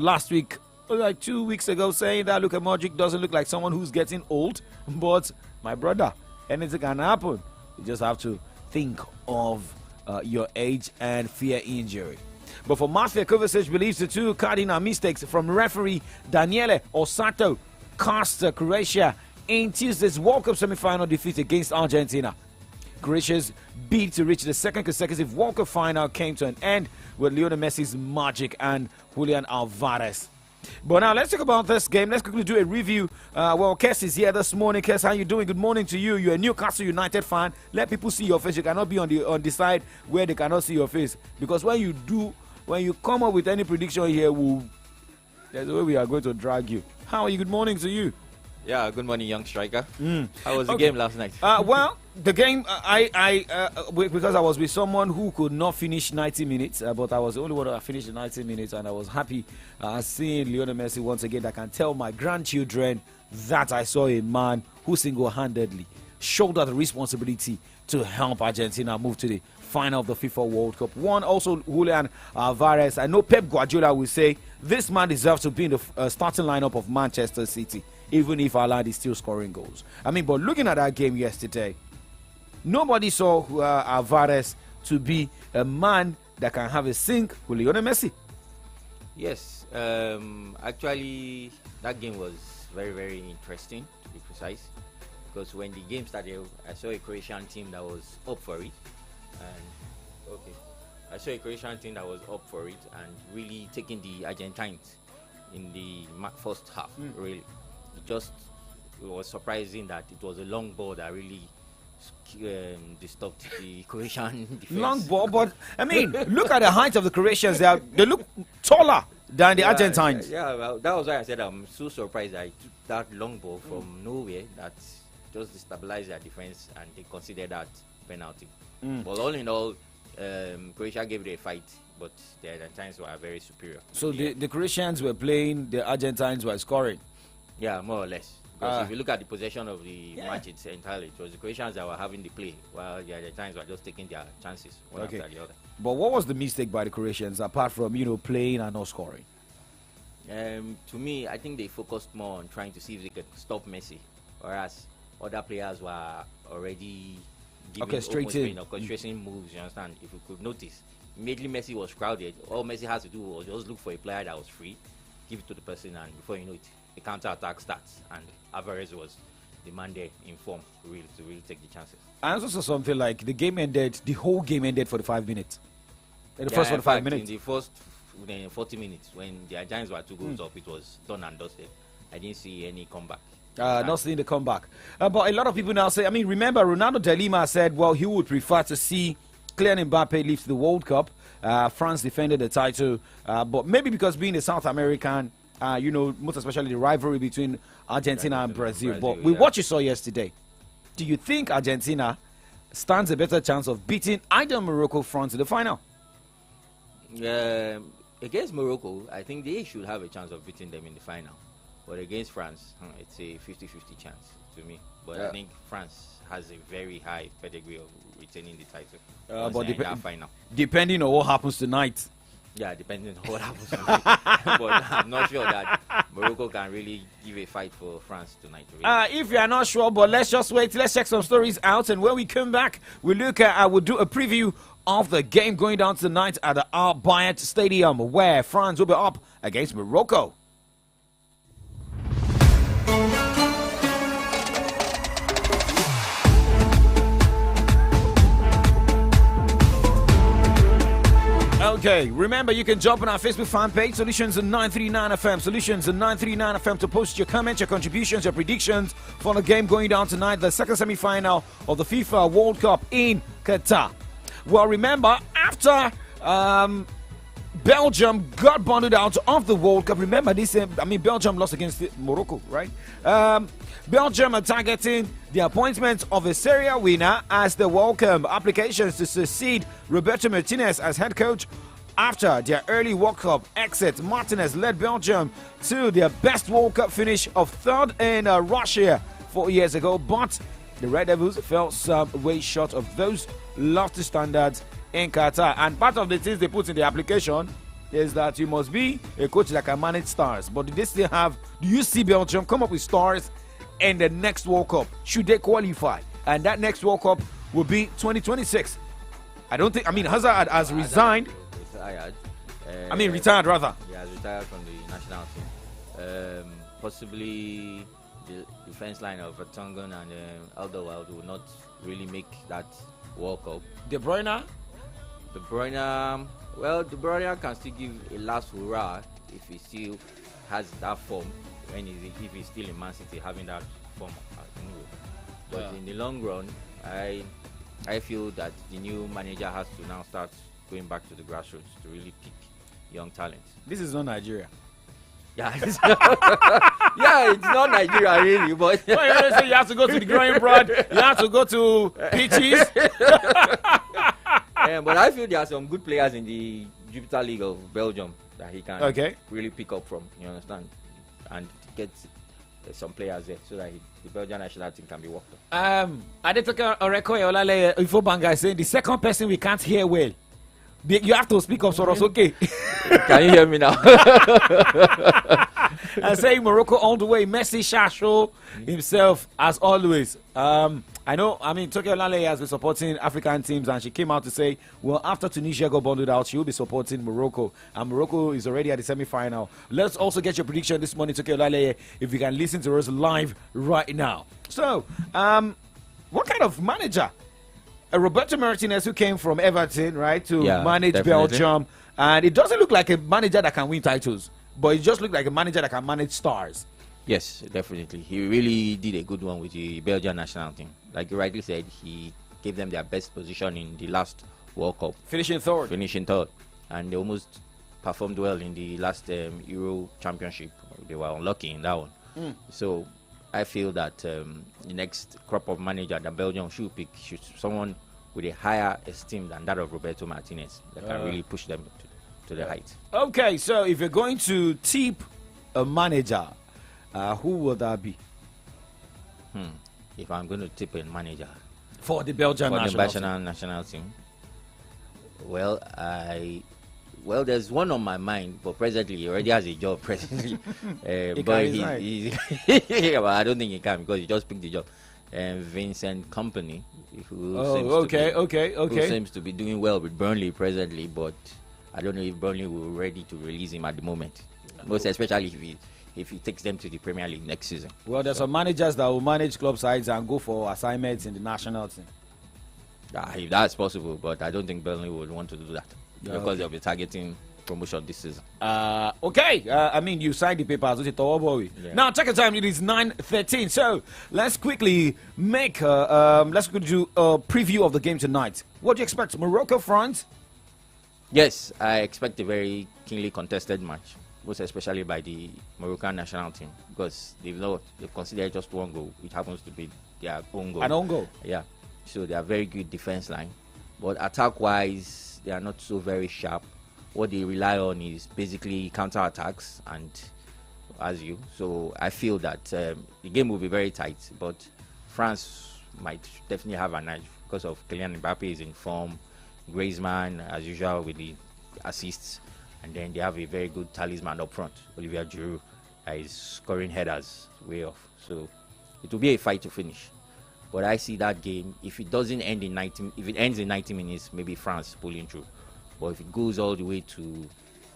last week, like 2 weeks ago, saying that Luka Modric doesn't look like someone who's getting old. But my brother, anything can happen. You just have to think of your age and fear injury. But for Matthew Kovacic believes the two cardinal mistakes from referee Daniele Osato cost Croatia in Tuesday's World Cup semi-final defeat against Argentina. Croatia's bid to reach the second consecutive World Cup final came to an end with Lionel Messi's magic and Julian Alvarez. But now let's talk about this game. Let's quickly do a review. Kes is here this morning. Kes, how you doing? Good morning to you. You're a Newcastle United fan. Let people see your face. You cannot be on the side where they cannot see your face. Because when you come up with any prediction here, there's a way we are going to drag you. How are you? Good morning to you. Yeah, good morning, young striker. How was the game last night? Well, the game, because I was with someone who could not finish 90 minutes, but I was the only one that finished the 90 minutes, and I was happy seeing Lionel Messi once again. I can tell my grandchildren that I saw a man who single-handedly shouldered the responsibility to help Argentina move to the final of the FIFA World Cup. One, also Julian Alvarez. I know Pep Guardiola will say this man deserves to be in the starting lineup of Manchester City, even if Haaland is still scoring goals. But looking at that game yesterday, nobody saw Alvarez to be a man that can have a sync with Lionel Messi. Yes, actually, that game was very, very interesting, to be precise, because when the game started, I saw a Croatian team that was up for it, and really taking the Argentines in the first half. Really, it was surprising that it was a long ball that really disturbed the Croatian defense. Long ball, but look at the height of the Croatians. They look taller than the Argentines. Yeah, well, that was why I said I'm so surprised I took that long ball from nowhere that just destabilized their defense, and they considered that penalty. But all in all, Croatia gave it a fight, but the Argentines were very superior. So the Croatians were playing, the Argentines were scoring? Yeah, more or less. Because if you look at the possession of the match entirely, it was the Croatians that were having the play, while the Argentines were just taking their chances one after the other. But what was the mistake by the Croatians, apart from playing and not scoring? To me, I think they focused more on trying to see if they could stop Messi, whereas other players were already giving orchestrating moves. You understand? If you could notice, immediately Messi was crowded. All Messi has to do was just look for a player that was free, give it to the person, and before you know it, the counter-attack starts, and Alvarez was the man there in form to really take the chances. I also saw something like the whole game ended 45 minutes. In the first 45 minutes. In the first 40 minutes, when the Argentines were 2 goals up, it was done and dusted. I didn't see any comeback. Not seeing the comeback. But a lot of people now say, remember, Ronaldo de Lima said, well, he would prefer to see Kylian Mbappe lift the World Cup. France defended the title, but maybe because being a South American, most especially the rivalry between Argentina and Brazil. But with what you saw yesterday, do you think Argentina stands a better chance of beating either Morocco or France in the final? Against Morocco, I think they should have a chance of beating them in the final. But against France, it's a 50-50 chance to me. But I think France has a very high pedigree of retaining the title. But final. Depending on what happens tonight. Yeah, depending on what happens tonight. But I'm not sure that Morocco can really give a fight for France tonight. Really. If you are not sure, but let's just wait. Let's check some stories out. And when we come back, we'll do a preview of the game going down tonight at the Al Bayat Stadium, where France will be up against Morocco. Okay, remember you can jump on our Facebook fan page, Solutions in 939 FM, Solutions in 939 FM, to post your comments, your contributions, your predictions for the game going down tonight, the second semi-final of the FIFA World Cup in Qatar. Well, remember, after Belgium got bundled out of the World Cup, remember this, Belgium lost against Morocco, right? Belgium are targeting the appointment of a Serie A winner as they welcome applications to succeed Roberto Martinez as head coach. After their early World Cup exit, Martinez led Belgium to their best World Cup finish of third in Russia 4 years ago, but the Red Devils fell some way short of those lofty standards in Qatar. And part of the things they put in the application is that you must be a coach that can manage stars. But do you see Belgium come up with stars in the next World Cup, should they qualify? And that next World Cup will be 2026. I don't think, Hazard has resigned. Retired rather. He has retired from the national team. Possibly the defense line of Vertonghen and Alderweireld will not really make that World Cup. De Bruyne? De Bruyne can still give a last hurrah if he still has that form. If he's still in Man City, having that form. But in the long run, I feel that the new manager has to now start going back to the grassroots to really pick young talents. This is not Nigeria. Yeah, it's not Nigeria really, but you say you have to go to the growing broad, you have to go to pitches. But I feel there are some good players in the Jupiter League of Belgium that he can really pick up from, you understand, and get some players there so that the Belgian national team can be worked on. Adetoke Orekoye Olale Ifobanga is saying the second person we can't hear well. You have to speak up, Soros, okay? Can you hear me now? I'm saying Morocco all the way. Messi Shasho himself, as always. Toke Olale has been supporting African teams, and she came out to say, well, after Tunisia got bundled out, she will be supporting Morocco. And Morocco is already at the semi-final. Let's also get your prediction this morning, Toke Olale, if you can listen to us live right now. So, what kind of manager? Roberto Martinez, who came from Everton, right, to manage Belgium. And it doesn't look like a manager that can win titles, but it just looks like a manager that can manage stars. Yes, definitely. He really did a good one with the Belgian national team. Like you rightly said, he gave them their best position in the last World Cup. Finishing third. And they almost performed well in the last Euro Championship. They were unlucky in that one. So I feel that the next crop of manager that Belgium should pick should someone with a higher esteem than that of Roberto Martinez that can really push them to the heights. Okay, so if you're going to tip a manager, who will that be? If I'm going to tip a manager for the Belgian national team, there's one on my mind, but presently he already has a job. Presently, but I don't think he can because he just picked the job. Vincent Kompany, who seems to be doing well with Burnley presently, but I don't know if Burnley will be ready to release him at the moment. Most especially if he takes them to the Premier League next season. Well, there's some managers that will manage club sides and go for assignments in the national team. If that's possible, but I don't think Burnley would want to do that because they'll be targeting promotion this season. You signed the papers with it. Now check the time. It is 9:13. So let's quickly make do a preview of the game tonight. What do you expect? Morocco, France? Yes, I expect a very keenly contested match, most especially by the Moroccan national team, because they've considered just one goal. It happens to be their own goal. An own goal. Yeah. So they are very good defense line, but attack-wise, they are not so very sharp. What they rely on is basically counter-attacks So I feel that the game will be very tight, but France might definitely have an edge because of Kylian Mbappe is in form, Griezmann as usual with the assists, and then they have a very good talisman up front, Olivier Giroud, is scoring headers way off. So it will be a fight to finish. But I see that game, if it ends in 90 minutes, maybe France pulling through. But if it goes all the way to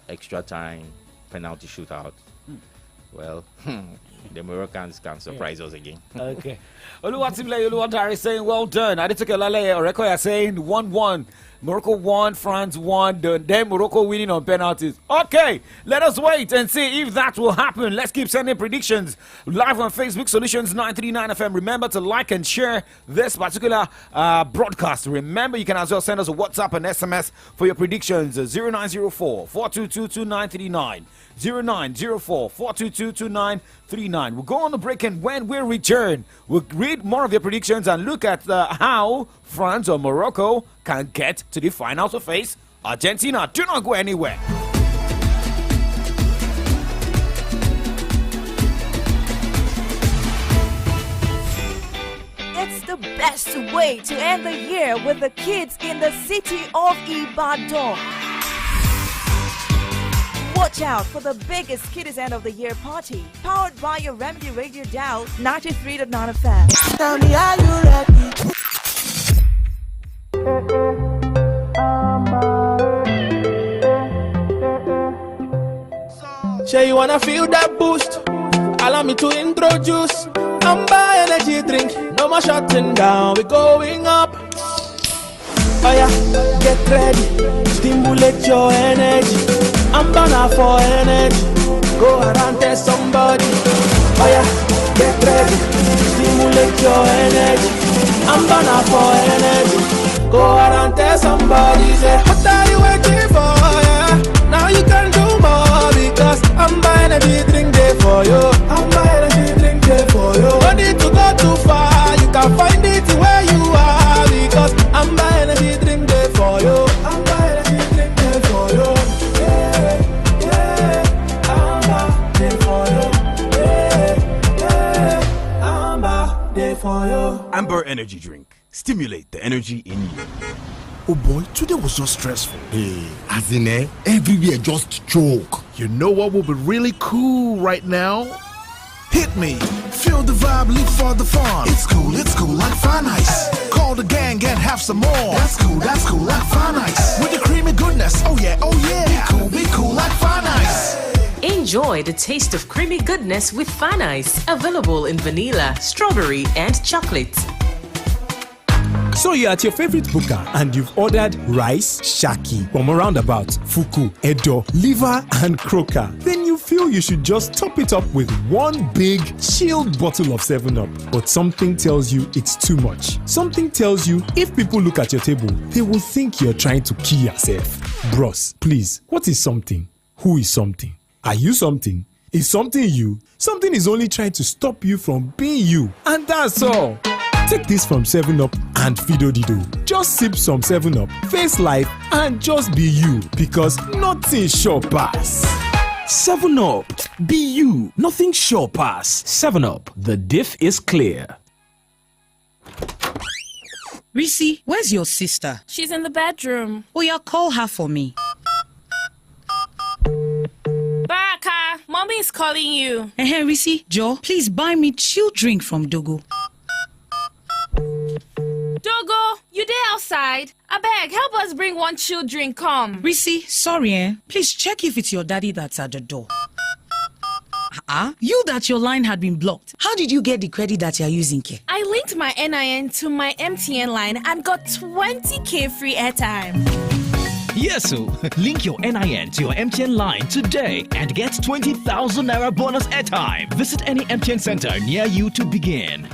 extra time, penalty shootout, the Moroccans can surprise us again. Okay. Oluwatimile Oluwadare is saying, well done. Adetoke Olale Orekoya saying 1-1. Morocco won, France won, then Morocco winning on penalties. Okay, let us wait and see if that will happen. Let's keep sending predictions live on Facebook, Solutions 939 FM. Remember to like and share this particular broadcast. Remember, you can as well send us a WhatsApp and SMS for your predictions. 0904-4222-939. 0904-422-2939. We'll go on the break, and when we return, we'll read more of your predictions and look at how France or Morocco can get to the final to face Argentina. Do not go anywhere. It's the best way to end the year with the kids in the city of Ibadan. Watch out for the biggest Kiddies End of the Year party, powered by your Remedy Radio Dial 93.9 FM. Tell me, are you ready? wanna feel that boost? Allow me to introduce Amber energy drink. No more shutting down, we're going up. Oh yeah, get ready, stimulate your energy. Amber now for energy. Go around and tell somebody. Oh yeah, get ready, stimulate your energy. Amber now for energy. Go around and tell somebody. Say, what are you waiting for? Yeah, now you can do more because Amber energy drink there for you. Amber energy drink there for you. No need to go too far, you can find it where you are because Amber energy drink there for you. Amber energy drink there for you. Yeah, yeah, Amber there for you. Yeah, yeah, Amber there for you. Amber energy drink. Stimulate the energy in you. Oh boy, today was just stressful. Hey, as in everywhere just choke. You know what will be really cool right now? Hit me, feel the vibe, live for the fun. It's cool like Fun Ice. Call the gang and have some more. That's cool like Fun Ice. With the creamy goodness, oh yeah. Be cool like Fun Ice. Enjoy the taste of creamy goodness with Fun Ice. Available in vanilla, strawberry, and chocolate. So you're at your favorite booker and you've ordered rice, shaki, pomo roundabout, fuku, edo, liver, and croaker. Then you feel you should just top it up with one big chilled bottle of 7-Up. But something tells you it's too much. Something tells you if people look at your table, they will think you're trying to kill yourself. Bros, please, what is something? Who is something? Are you something? Is something you? Something is only trying to stop you from being you. And that's all. Take this from 7-Up and Fido Dido. Just sip some 7-Up, face life, and just be you. Because nothing sure pass. 7-Up. Be you. Nothing sure pass. 7-Up. The diff is clear. Risi, where's your sister? She's in the bedroom. Oh yeah, call her for me. Baraka, mommy is calling you. Hey, Risi, Joe, please buy me chill drink from Dogo. Dogo, you there outside? Abeg, help us bring one chill drink, come. Risi, sorry, please check if it's your daddy that's at the door. You that your line had been blocked. How did you get the credit that you're using, Ke? I linked my NIN to my MTN line and got 20k free airtime. Yes, so link your NIN to your MTN line today and get 20,000 Naira bonus airtime. Visit any MTN center near you to begin.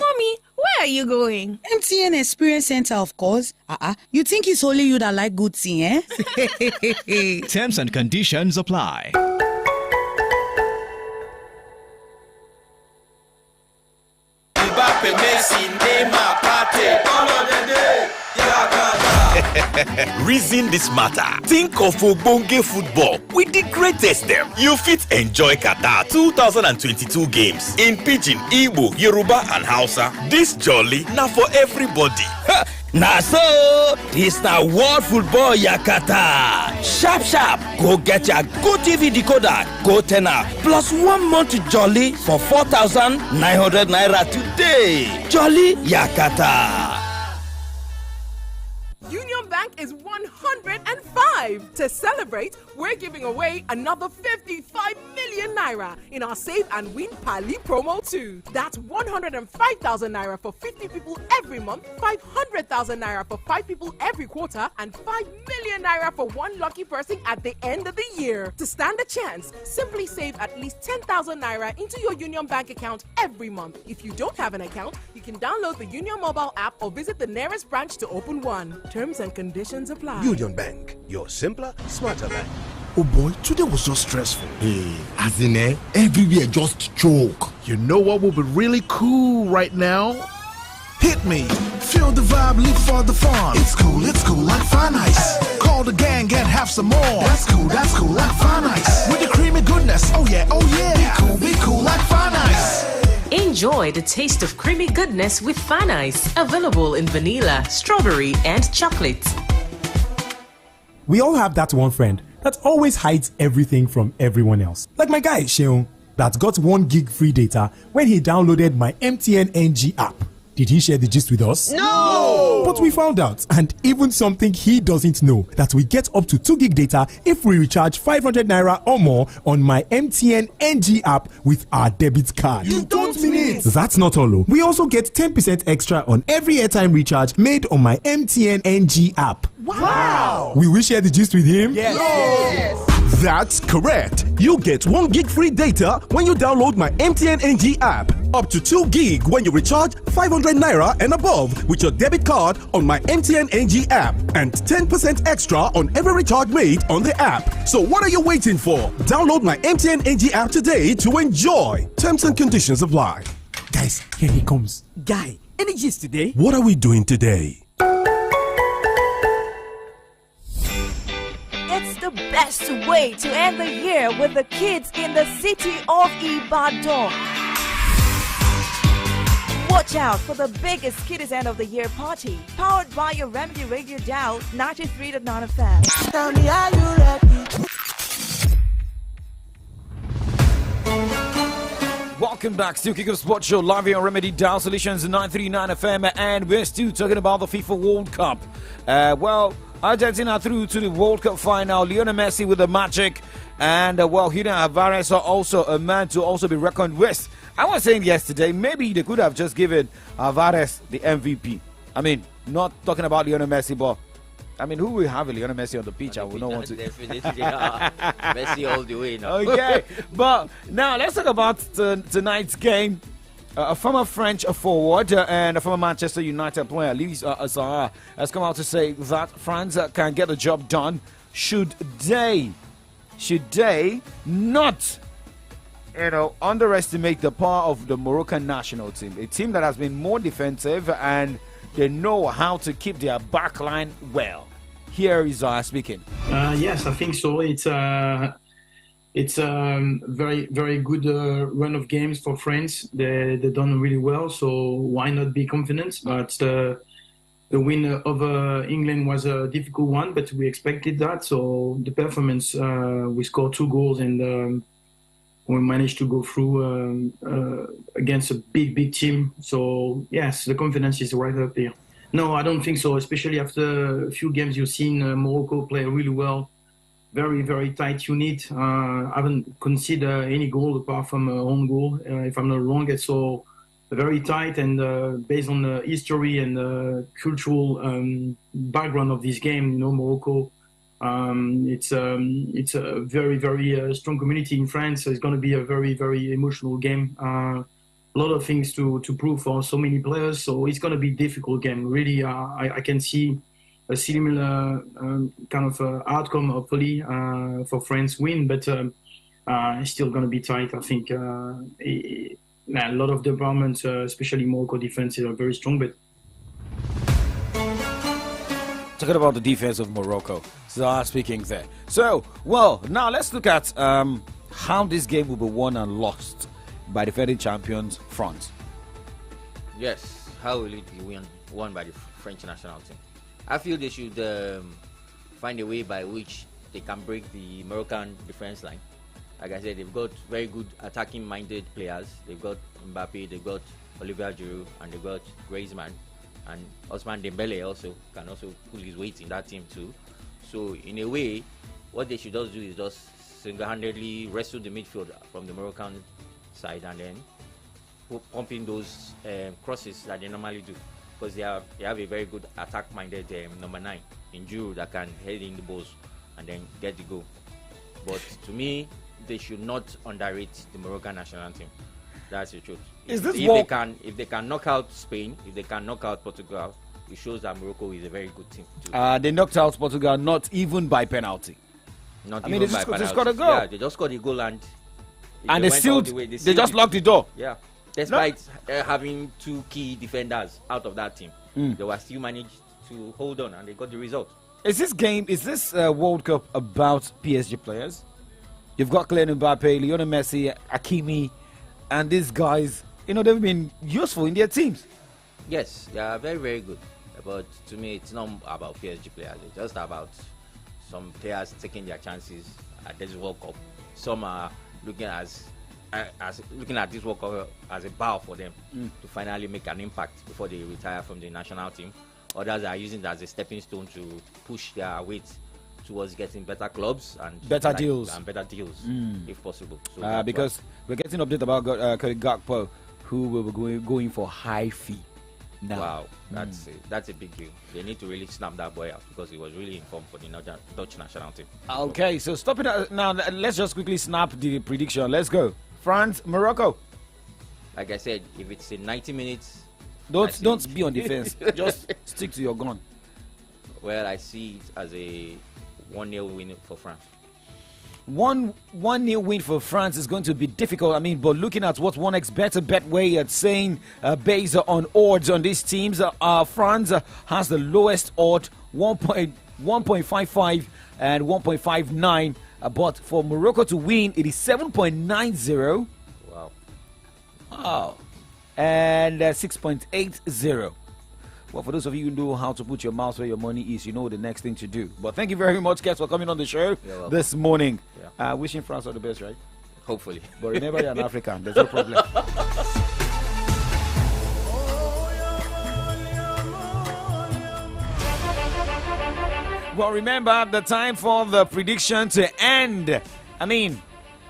Mommy, where are you going? MTN Experience Center, of course. You think it's only you that like good thing, eh? Terms and conditions apply. Reason this matter. Think of Ogbonge football with the greatest them. You fit enjoy Qatar 2022 games in Pidgin, Igbo, Yoruba and Hausa. This jolly now for everybody. Now so, this now World Football Yakata. Sharp, go get your Go TV decoder, Go Tenor, plus 1 month jolly for 4,900 Naira today. Jolly Yakata. Union Bank is 105. To celebrate, we're giving away another 55 million naira in our Save and Win Pali promo too. That's 105,000 naira for 50 people every month, 500,000 naira for 5 people every quarter, and 5 million naira for one lucky person at the end of the year. To stand a chance, simply save at least 10,000 naira into your Union Bank account every month. If you don't have an account, you can download the Union mobile app or visit the nearest branch to open one. Terms and conditions apply. Union Bank, your simpler, smarter bank. Oh boy, today was just stressful. Hey, as in everywhere just choke. You know what will be really cool right now? Hit me, feel the vibe, live for the fun. It's cool like Fun Ice. Call the gang and have some more. That's cool like Fun Ice. With the creamy goodness, oh yeah. Be cool like Fun Ice. Enjoy the taste of creamy goodness with Fun Ice. Available in vanilla, strawberry, and chocolate. We all have that one friend that always hides everything from everyone else. Like my guy, Sheon, that got 1 gig free data when he downloaded my MTN NG app. Did he share the gist with us? No! But we found out, and even something he doesn't know, that we get up to 2 gig data if we recharge 500 naira or more on my MTN NG app with our debit card. You don't mean it! That's not all. We also get 10% extra on every airtime recharge made on my MTN NG app. Wow! Will we share the gist with him? Yes! That's correct. You get 1 gig free data when you download my MTN NG app. Up to 2 gig when you recharge 500 naira and above with your debit card on my MTN NG app. And 10% extra on every recharge made on the app. So what are you waiting for? Download my MTN NG app today to enjoy. Terms and conditions apply. Guys, here he comes. Guy, any gist today? What are we doing today? It's the best way to end the year with the kids in the city of Ibadan. Watch out for the biggest Kiddies End of the Year party, powered by your Remedy Radio Dial 93.9 FM. Tell me, are you ready? Welcome back, still Kick Off Sports Show live here on Remedy Dial Solutions 939 FM, and we're still talking about the FIFA World Cup. Argentina through to the World Cup final. Lionel Messi with the magic, and Julian Alvarez are also a man to also be reckoned with. I was saying yesterday, maybe they could have just given Alvarez the MVP. I mean, not talking about Lionel Messi, but I mean, who will have Lionel Messi on the pitch? I would not want to. Definitely, Messi all the way now. Okay, but now let's talk about tonight's game. A former French forward and a former Manchester United player, Luis Azar, has come out to say that France can get the job done should they not, underestimate the power of the Moroccan national team. A team that has been more defensive and they know how to keep their backline well. Here is Azar speaking. Yes, I think so. It's very, very good run of games for France. They've done really well, so why not be confident? But the win over England was a difficult one, but we expected that. So the performance, we scored 2 goals and we managed to go through against a big team. So yes, the confidence is right up there. No, I don't think so, especially after a few games you've seen Morocco play really well. Very, very tight unit. I haven't considered any goal apart from a own goal, if I'm not wrong. It's so very tight, and based on the history and the cultural background of this game, Morocco, it's a very, very strong community in France. So it's going to be a very, very emotional game. A lot of things to prove for so many players. So it's going to be a difficult game. Really, I can see a similar kind of outcome, hopefully, for France win, but it's still going to be tight. I think a lot of departments, especially Morocco defense, are very strong. But talking about the defense of Morocco, so speaking there. So, now let's look at how this game will be won and lost by defending champions France. Yes, how will it be won by the French national team? I feel they should find a way by which they can break the Moroccan defense line. Like I said, they've got very good attacking-minded players. They've got Mbappe, they've got Olivier Giroud, and they've got Griezmann. And Ousmane Dembele also can also pull his weight in that team too. So in a way, what they should just do is just single-handedly wrestle the midfield from the Moroccan side and then pump in those crosses that they normally do. Because they have a very good attack-minded number 9 in Giroud that can head in the balls and then get the goal. But to me, they should not underrate the Moroccan national team. That's the truth. If they can knock out Spain, if they can knock out Portugal, it shows that Morocco is a very good team too. They knocked out Portugal not even by penalty. They scored a goal. Yeah, they just scored a goal and they just locked the door. Yeah. Despite having 2 key defenders out of that team, they were still managed to hold on and they got the result. Is this World Cup about PSG players? You've got Kylian Mbappe, Lionel Messi, Hakimi, and these guys, they've been useful in their teams. Yes, they are very, very good. But to me, it's not about PSG players. It's just about some players taking their chances at this World Cup. Some are looking as as looking at this World Cup as a bow for them to finally make an impact before they retire from the national team. Others are using it as a stepping stone to push their weight towards getting better clubs and better deals, if possible. So because we're getting update about Cody Gakpo, who will be going for high fee. Now. Wow, that's a big deal. They need to really snap that boy out because he was really in form for the Dutch national team. Okay, so stop it now. Let's just quickly snap the prediction. Let's go. France, Morocco. Like I said, if it's in 90 minutes, don't be on defense. Just stick to your gun. Well, I see it as a 1-0 win for France. 1-0 win for France is going to be difficult. I mean, but looking at what 1xBet Betway at saying based on odds on these teams, France has the lowest odd 1.55 and 1.59. But for Morocco to win, it is 7.90. Wow. And 6.80. Well, for those of you who know how to put your mouth where your money is, you know the next thing to do. But thank you very much, guys, for coming on the show this morning. Wishing France all the best, right? Hopefully. But remember, you're an African. There's no problem. Well, remember the time for the prediction to end. I mean,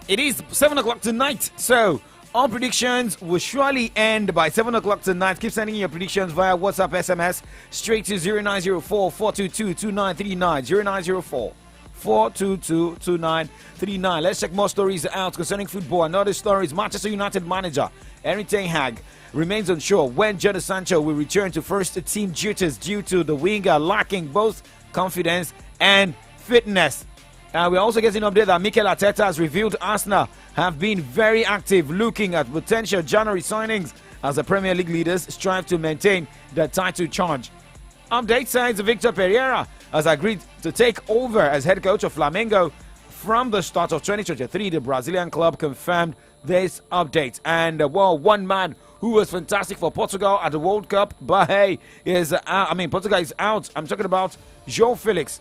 it is 7 o'clock tonight, so all predictions will surely end by 7 o'clock tonight. Keep sending your predictions via WhatsApp, SMS, straight to 0904-422-2939. 0904-422-2939. Let's check more stories out concerning football. Another story is Manchester United manager Erik ten Hag remains unsure when Jadon Sancho will return to first team duties due to the winger lacking both confidence and fitness. We're also getting an update that Mikel Arteta has revealed Arsenal have been very active looking at potential January signings as the Premier League leaders strive to maintain the title charge. Update says Victor Pereira has agreed to take over as head coach of Flamengo from the start of 2023. The Brazilian club confirmed this update. And one man who was fantastic for Portugal at the World Cup, but hey, Portugal is out. I'm talking about João Felix.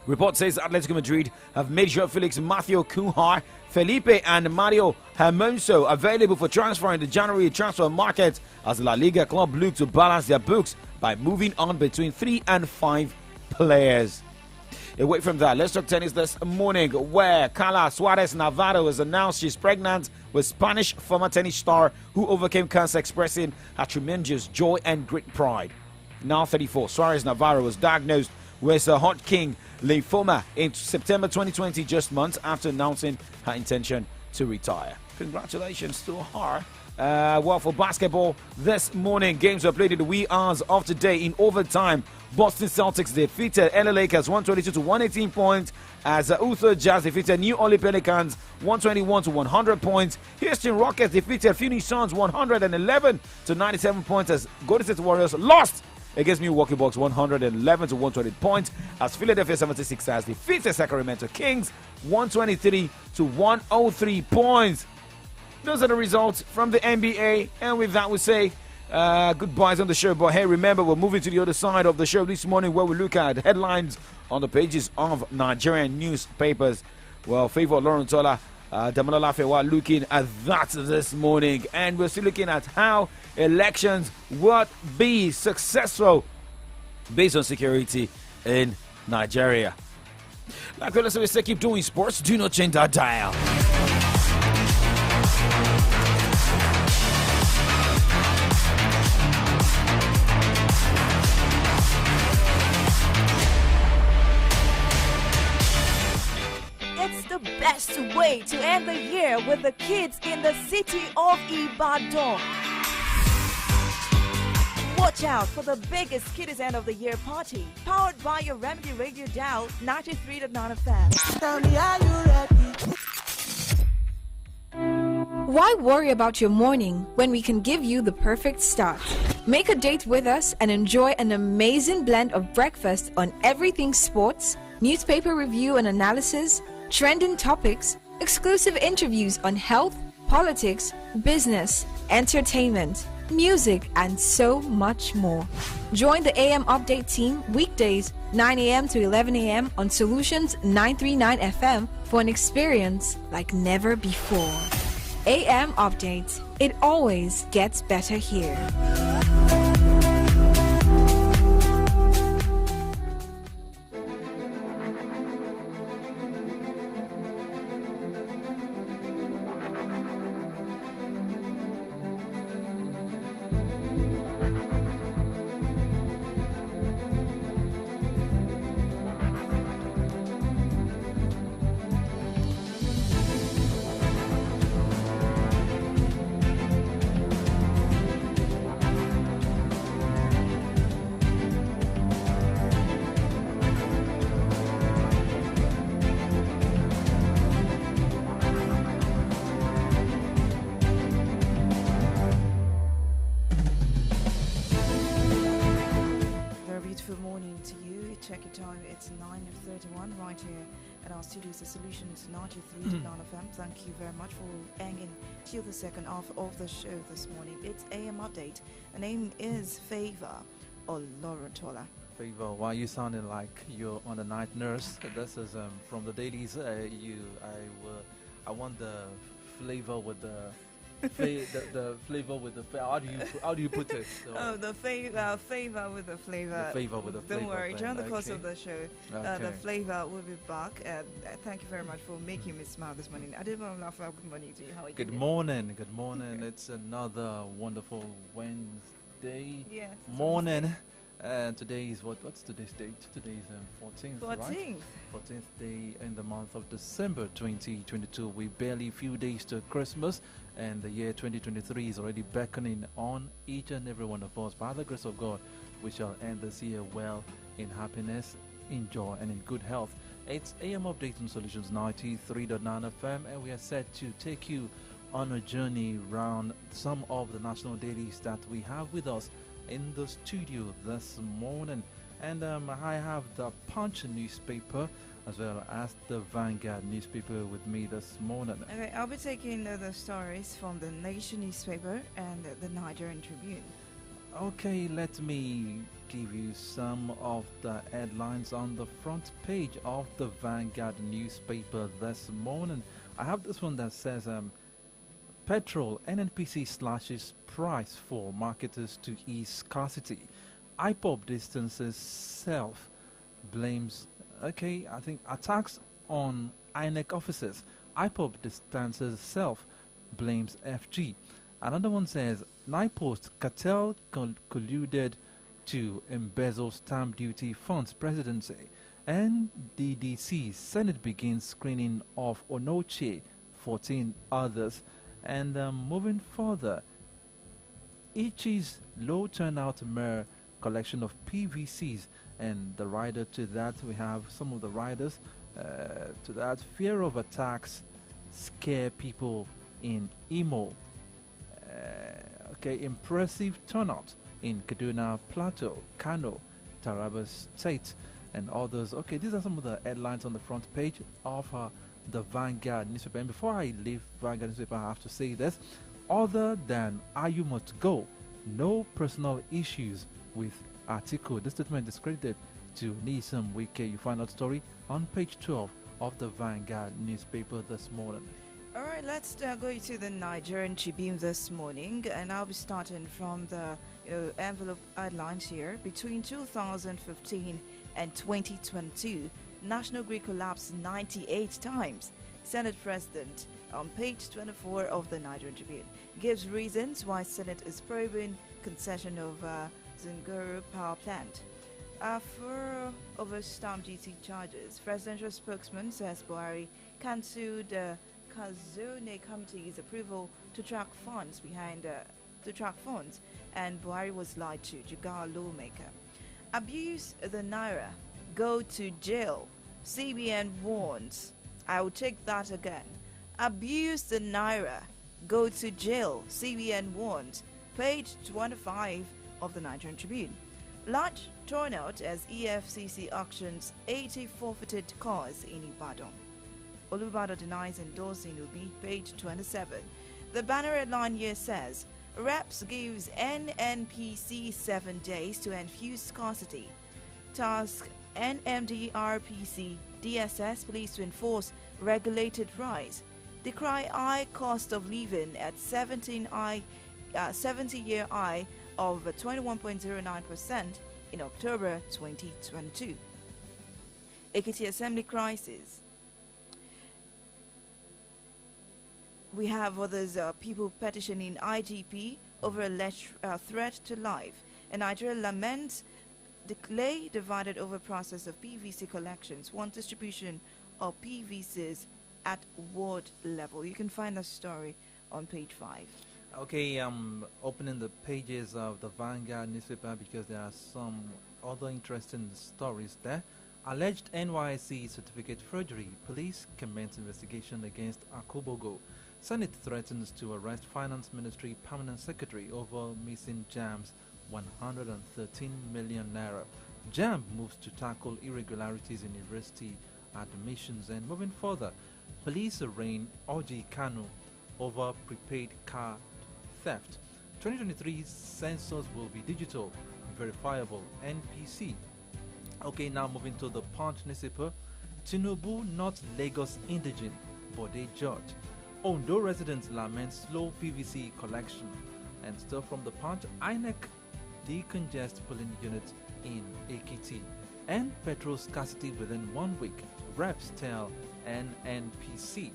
Report says Atletico Madrid have made João Felix, Matthew Cunha, Felipe and Mario Hermoso available for transfer in the January transfer market as La Liga club look to balance their books by moving on between 3 and 5 players. Away from that, let's talk tennis this morning, where Carla Suarez Navarro has announced she's pregnant with Spanish former tennis star who overcame cancer, expressing her tremendous joy and great pride. Now 34, Suarez Navarro was diagnosed with Hodgkin lymphoma in September 2020, just months after announcing her intention to retire. Congratulations to her. Well, for basketball this morning, games were played in the wee hours of today. In overtime, Boston Celtics defeated LA Lakers 122-118 points as Utah Jazz defeated New Orleans Pelicans 121-100 points. Houston Rockets defeated Phoenix Suns 111-97 points as Golden State Warriors lost against Milwaukee Bucks 111-120 points as Philadelphia 76ers defeated Sacramento Kings 123-103 points. Those are the results from the NBA, and with that we say goodbyes on the show. But hey, remember, we're moving to the other side of the show this morning where we look at headlines on the pages of Nigerian newspapers. Well, Favor Laurentola, Damola Lafewa looking at that this morning, and we're still looking at how elections would be successful based on security in Nigeria. Like we always say, keep doing sports. Do not change that dial. It's the best way to end the year with the kids in the city of Ibadan. Watch out for the biggest Kiddies End of the Year party, powered by your Remedy Radio Dial 93.9 FM. Tell me, are you ready? Why worry about your morning when we can give you the perfect start? Make a date with us and enjoy an amazing blend of breakfast on everything sports, newspaper review and analysis, trending topics, exclusive interviews on health, politics, business, entertainment, music, and so much more. Join the AM Update team weekdays 9 a.m. to 11 a.m. on Solutions 939 FM for an experience like never before. AM Update. It always gets better here. It's 9:31 right here at our studios, the Solutions 93.9 FM. Thank you very much for hanging till the second half of the show this morning. It's AM Update. The name is Favor Olorutola. Favor, why are you sounding like you're on the night nurse? This is from the dailies. I want the flavor with the the flavor with the how do you put it? So the favor with the flavor. The favor with the flavor. Don't worry, during the course of the show, okay. The flavor will be back. Thank you very much for making me smile this morning. I didn't want to laugh. Good morning to you. How are you? Good morning. Good morning. It's another wonderful Wednesday morning. Today is what's today's date? Today is 14th, right? 14th day in the month of December 2022. We barely few days to Christmas, and the year 2023 is already beckoning on each and every one of us. By the grace of God, we shall end this year well, in happiness, in joy, and in good health. It's AM Update on Solutions 93.9 FM, and we are set to take you on a journey around some of the national dailies that we have with us in the studio this morning. And I have the Punch newspaper as well as the Vanguard newspaper with me this morning. Okay, I'll be taking the stories from the Nation newspaper and the Nigerian Tribune. Okay, let me give you some of the headlines on the front page of the Vanguard newspaper this morning. I have this one that says petrol, NNPC slashes price for marketers to ease scarcity. IPOB distances self, blames, I think attacks on INEC officers. IPOB distances self, blames FG. Another one says, NIPOST cartel colluded to embezzle stamp duty funds presidency. NDDC Senate begins screening of Onoche, 14 others. And moving further, Ichi's low turnout mirror collection of PVCs, and the rider to that, we have some of the riders to that. Fear of attacks scare people in Imo. Impressive turnout in Kaduna Plateau, Kano, Taraba State, and others. Okay, these are some of the headlines on the front page of the Vanguard newspaper. And before I leave Vanguard newspaper, I have to say this: other than Ayu must go, no personal issues with Atiku. This statement is credited to Nisam Wike. You find that story on page 12 of the Vanguard newspaper this morning. All right, let's go to the Nigerian Tribune this morning, and I'll be starting from the envelope headlines here. Between 2015 and 2022, National Grid collapsed 98 times. Senate President, on page 24 of the Nigerian Tribune, gives reasons why Senate is probing concession of Zunguru power plant. For over stamp duty charges, presidential spokesman says Buhari cancelled Kazone Committee's approval to track funds and Buhari was lied to, Jigawa lawmaker. Abuse the Naira, go to jail, CBN warns. I will take that again. Abuse the Naira, go to jail, CBN warns. Page 25 of the Nigerian Tribune. Large turnout as EFCC auctions 80 forfeited cars in Ibadan. Olubado denies endorsing Obi, page 27. The banner headline here says, Reps gives NNPC 7 days to enfuse scarcity. Task NMDRPC, DSS police to enforce regulated price. They cry high cost of living at 70-year high of 21.09% in October 2022. Ekiti Assembly crisis. We have others people petitioning IGP over alleged threat to life. And Nigeria laments delay divided over process of PVC collections, one distribution of PVCs at ward level. You can find the story on page 5. Okay, I'm opening the pages of the Vanguard newspaper because there are some other interesting stories there. Alleged NYSC certificate forgery. Police commence investigation against Akobogo. Senate threatens to arrest Finance Ministry Permanent Secretary over missing JAMB's 113 million naira. JAMB moves to tackle irregularities in university admissions. And moving further, police arraign Oji Kanu over prepaid card theft. 2023 census will be digital, verifiable, NPC. Okay, now moving to the Punch newspaper. Tinubu not Lagos indigene, Bode George. Ondo residents lament slow PVC collection. And still from the Punch, INEC decongest polling units in Ekiti. And petrol scarcity within 1 week. Reps tell NNPC.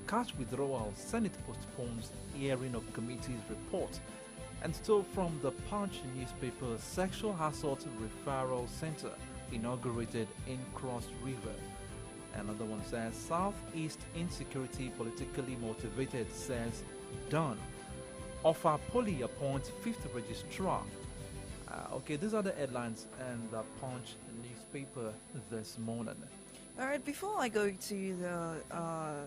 Cash withdrawal, Senate postpones hearing of committee's report. And still from the Punch newspaper, Sexual Assault Referral Center inaugurated in Cross River. Another one says Southeast insecurity politically motivated, says Dunn. Offer Poly appoints 5th registrar. Okay, these are the headlines and the Punch newspaper this morning. All right, before I go to the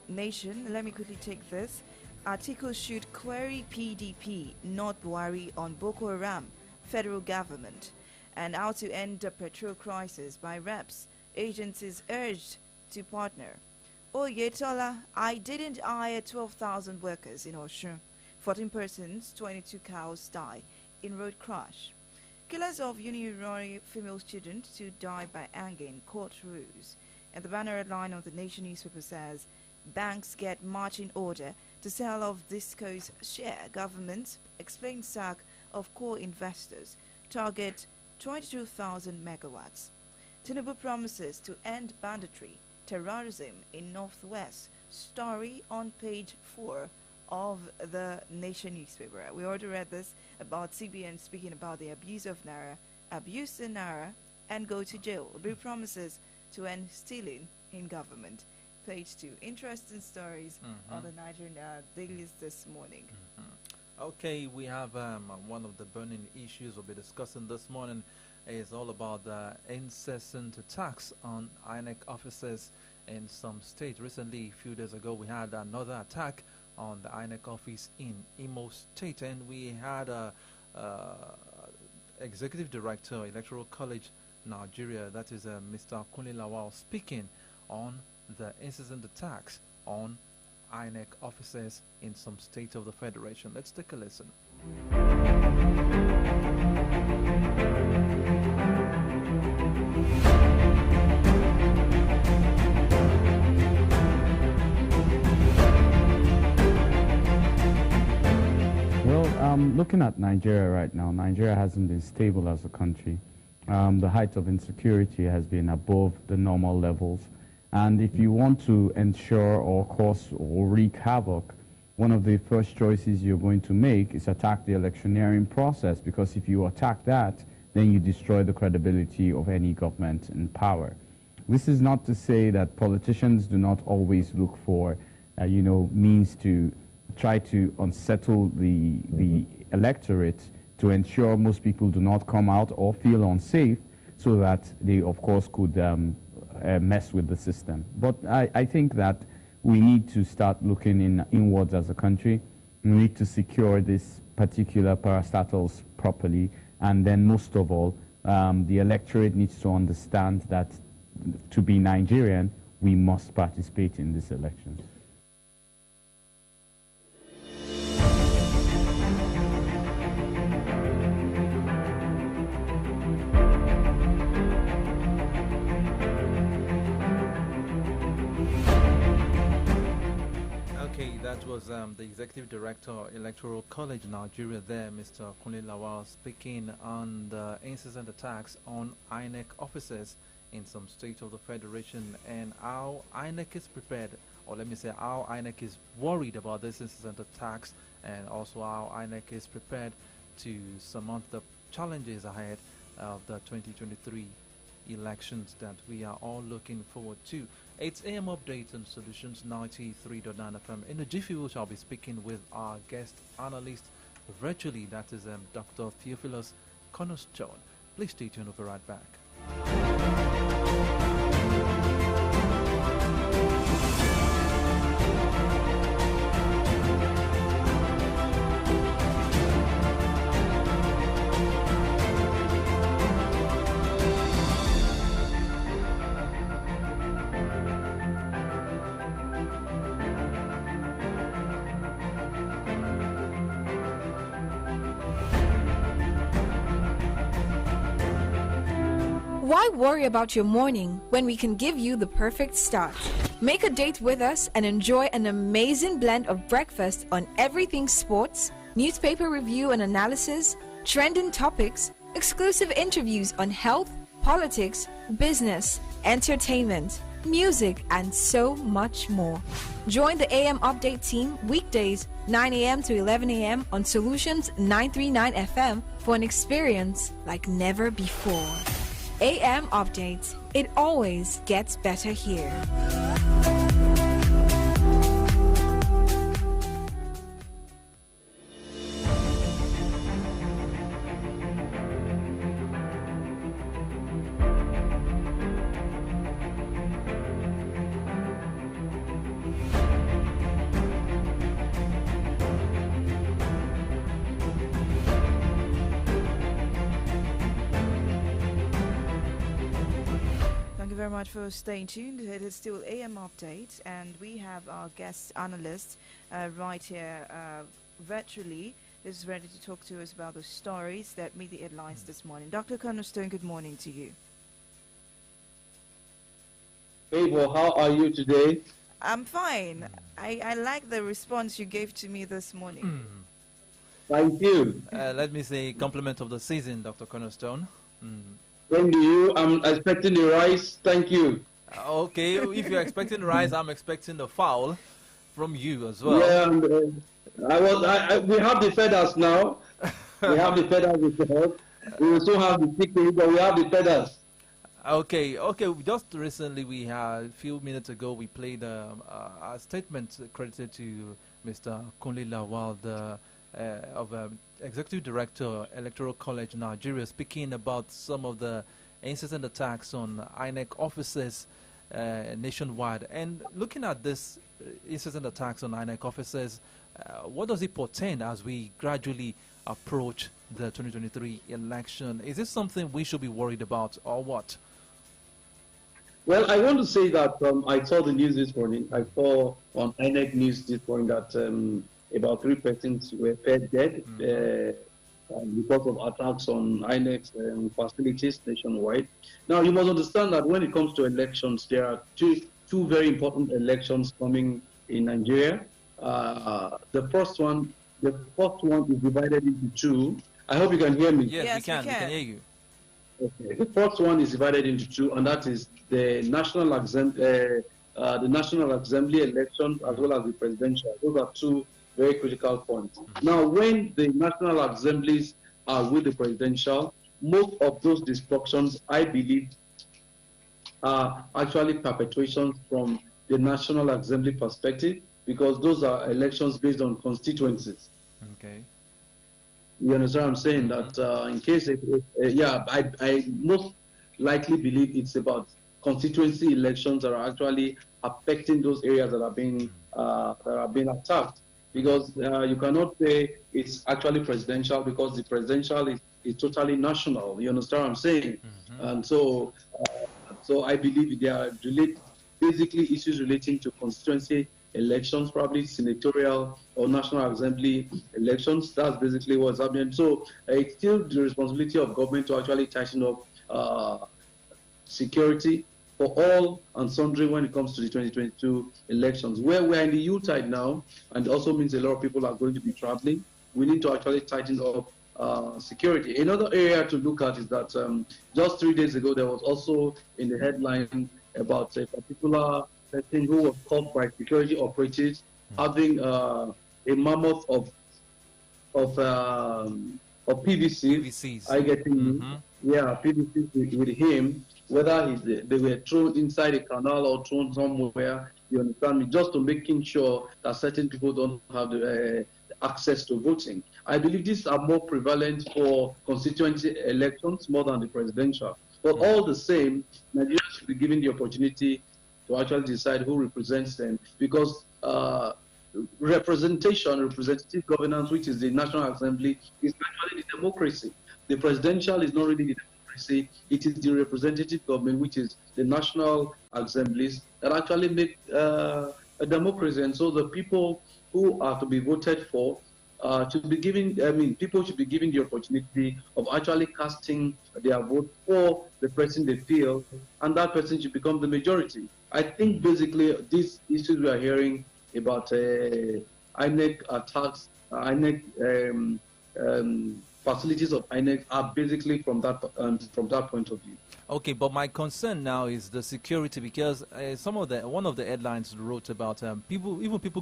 Nation, let me quickly take this. Article should query PDP, not Buhari on Boko Haram, federal government. And how to end the petrol crisis by reps. Agencies urged to partner. Oyetola, I didn't hire 12,000 workers in Osun. 14 persons, 22 cows die in road crash. Killers of Union female student to die by hanging, court rules. And the banner headline of the Nation newspaper says, banks get marching order to sell off Disco's share. Government explains sack of core investors. Target 22,000 megawatts. Tinubu promises to end banditry, terrorism in Northwest. Story on page 4 of the Nation newspaper. We already read this about CBN speaking about the abuse of Naira, abuse the Naira, and go to jail. Obi promises to end stealing in government. Page 2. Interesting stories on the Nigerian dailies this morning. Okay, we have one of the burning issues we'll be discussing this morning is all about the incessant attacks on INEC offices in some states. Recently, a few days ago, we had another attack on the INEC office in Imo State, and we had Executive Director, Electoral College Nigeria, that is Mr. Kunle Lawal, speaking on the incessant attacks on INEC offices in some states of the Federation. Let's take a listen. Well, looking at Nigeria right now, Nigeria hasn't been stable as a country. The height of insecurity has been above the normal levels. And if you want to ensure or cause or wreak havoc, one of the first choices you're going to make is attack the electioneering process, because if you attack that, then you destroy the credibility of any government in power. This is not to say that politicians do not always look for, means to try to unsettle the electorate to ensure most people do not come out or feel unsafe, so that they, of course, could mess with the system. But I think that we need to start looking inwards as a country. We need to secure this particular parastatals properly, and then most of all, the electorate needs to understand that to be Nigerian, we must participate in this election. was the Executive Director, Electoral College Nigeria there, Mr. Kunle Lawal, speaking on the incessant attacks on INEC officers in some states of the Federation and how INEC is prepared, or let me say how INEC is worried about these incessant attacks, and also how INEC is prepared to surmount the challenges ahead of the 2023 elections that we are all looking forward to. It's AM Update on Solutions 93.9 FM. In a jiffy, we shall be speaking with our guest analyst virtually, that is Dr. Theophilus Cornerstone. Please stay tuned, we'll be right back. Why worry about your morning when we can give you the perfect start? Make a date with us and enjoy an amazing blend of breakfast on everything sports, newspaper review and analysis, trending topics, exclusive interviews on health, politics, business, entertainment, music, and so much more. Join the AM Update team weekdays 9 a.m. to 11 a.m. on Solutions 939 FM for an experience like never before. AM Updates. It always gets better here. Very much for staying tuned. It is still AM Update, and we have our guest analyst right here virtually is ready to talk to us about the stories that made the headlines this morning. Dr. Cornerstone, good morning to you. Hey, well, how are you today? I'm fine. I like the response you gave to me this morning. Thank you. Let me say compliment of the season, Dr. Cornerstone. Thank you. I'm expecting the rice. Thank you. Okay, if you're expecting rice, I'm expecting the foul from you as well. Yeah, we have the feathers now. We have the feathers with the head. We also have the chicken, but we have the feathers. Okay. Just recently, we had a few minutes ago, we played a statement credited to Mr. Kunle Lawal, of Executive Director, Electoral College Nigeria, speaking about some of the incessant attacks on INEC officers nationwide. And looking at this incessant attacks on INEC officers, what does it portend as we gradually approach the 2023 election? Is this something we should be worried about, or what? Well, I want to say that I saw the news this morning. I saw on INEC news this morning that about 3 persons were found dead because of attacks on INEC's facilities nationwide. Now, you must understand that when it comes to elections, there are two very important elections coming in Nigeria. The first one is divided into two. I hope you can hear me. Yes, we can hear you. Okay. The first one is divided into two, and that is the National Assembly elections as well as the presidential. Those are two very critical points. Now, when the national assemblies are with the presidential, most of those destructions, I believe, are actually perpetuations from the National Assembly perspective, because those are elections based on constituencies. Okay. You understand what I'm saying? That in case, I most likely believe it's about constituency elections that are actually affecting those areas that are being attacked. Because you cannot say it's actually presidential, because the presidential is totally national. You understand what I'm saying? And so I believe there are basically issues relating to constituency elections, probably senatorial or National Assembly elections. That's basically what's happening. So it's still the responsibility of government to actually tighten up security for all and sundry when it comes to the 2022 elections. Where we're in the Yuletide now, and it also means a lot of people are going to be traveling, we need to actually tighten up security. Another area to look at is that just 3 days ago, there was also in the headline about a particular person who was caught by security operatives having a mammoth of PVCs. I get PVCs with him, whether they were thrown inside a canal or thrown somewhere. You understand me? Just to making sure that certain people don't have the access to voting. I believe these are more prevalent for constituency elections more than the presidential. But all the same, Nigeria should be given the opportunity to actually decide who represents them, because representative governance, which is the National Assembly, is actually the democracy. The presidential is not really the democracy. It is the representative government, which is the National Assemblies, that actually make a democracy. And so the people who are to be voted for should be given, people should be given the opportunity of actually casting their vote for the person they feel, and that person should become the majority. I think basically these issues we are hearing about INEC attacks, INEC facilities of INEC are basically from that point of view. Okay, but my concern now is the security, because one of the headlines wrote about people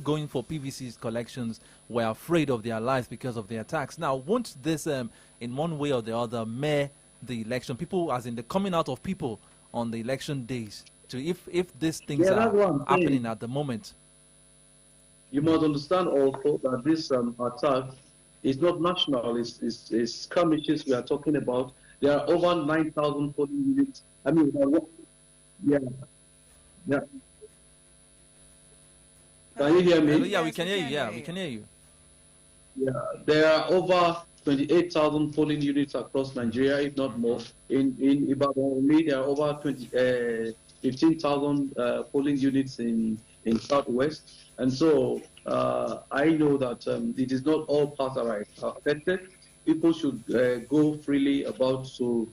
going for PVC's collections were afraid of their lives because of the attacks. Now, won't this, in one way or the other, mar the election? People, as in the coming out of people on the election days, to if these things are happening at the moment. You must understand also that this attack is not national. It's skirmishes we are talking about. There are over 9,000 polling units. Can you hear me? Yeah, we can hear you. Yeah, we can hear you. Yeah, there are over 28,000 polling units across Nigeria, if not more. In Ibadan only, there are over 15,000 polling units in Southwest. And so I know that it is not all parts that are affected. People should go freely about to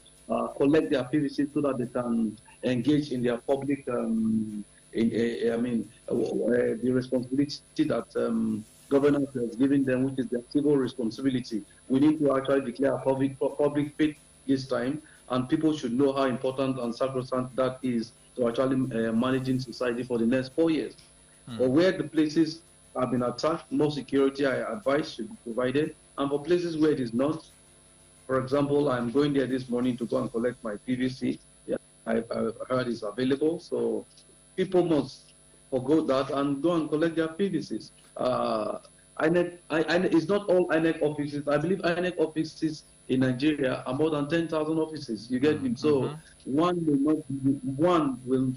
collect their PVC so that they can engage in their public, the responsibility that governance has given them, which is their civil responsibility. We need to actually declare public faith this time, and people should know how important and sacrosanct that is to actually managing society for the next 4 years. But where the places have been attacked, more security, I advise, should be provided. And for places where it is not, for example, I'm going there this morning to go and collect my PVC. Yeah, I've heard it's available. So people must forgo that and go and collect their PVCs. It's not all INEC offices. I believe INEC offices in Nigeria are more than 10,000 offices. You get me? So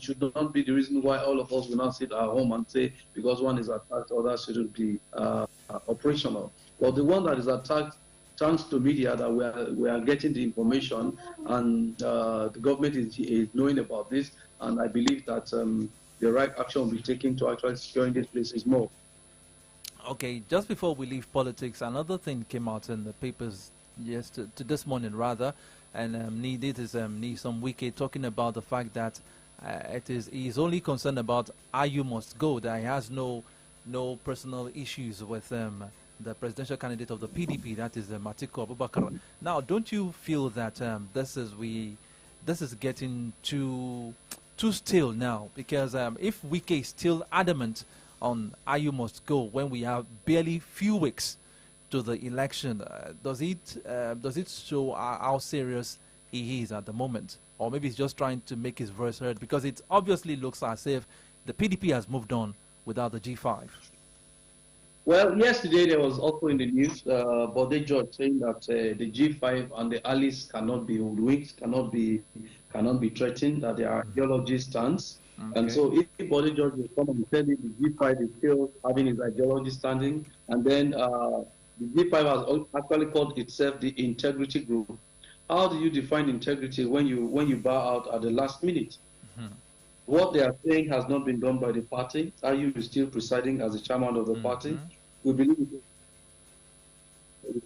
should not be the reason why all of us will not sit at home and say because one is attacked, others shouldn't be operational. But the one that is attacked, thanks to media that we are getting the information, and the government is knowing about this, and I believe that the right action will be taken to actually securing these places more. Okay, just before we leave politics, another thing came out in the papers to this morning rather, and Nyesom Wike talking about the fact that he's only concerned about Ayu must go, that he has no personal issues with the presidential candidate of the PDP, that is Atiku Abubakar. Now, don't you feel that this is getting too stale now? Because if Wike is still adamant on Ayu must go when we have barely few weeks to the election, does it show how serious he is at the moment? Or maybe he's just trying to make his voice heard, because it obviously looks as if the PDP has moved on without the G5. Well, yesterday there was also in the news Bode George saying that the G5 and the allies cannot be hoodwinked, cannot be threatened, that their ideology stands. Okay. And so if Bode George will come and tell you the G5 is still having his ideology standing, and then the G5 has actually called itself the Integrity Group. How do you define integrity when you bow out at the last minute? What they are saying has not been done by the party. Are you still presiding as the chairman of the party? We believe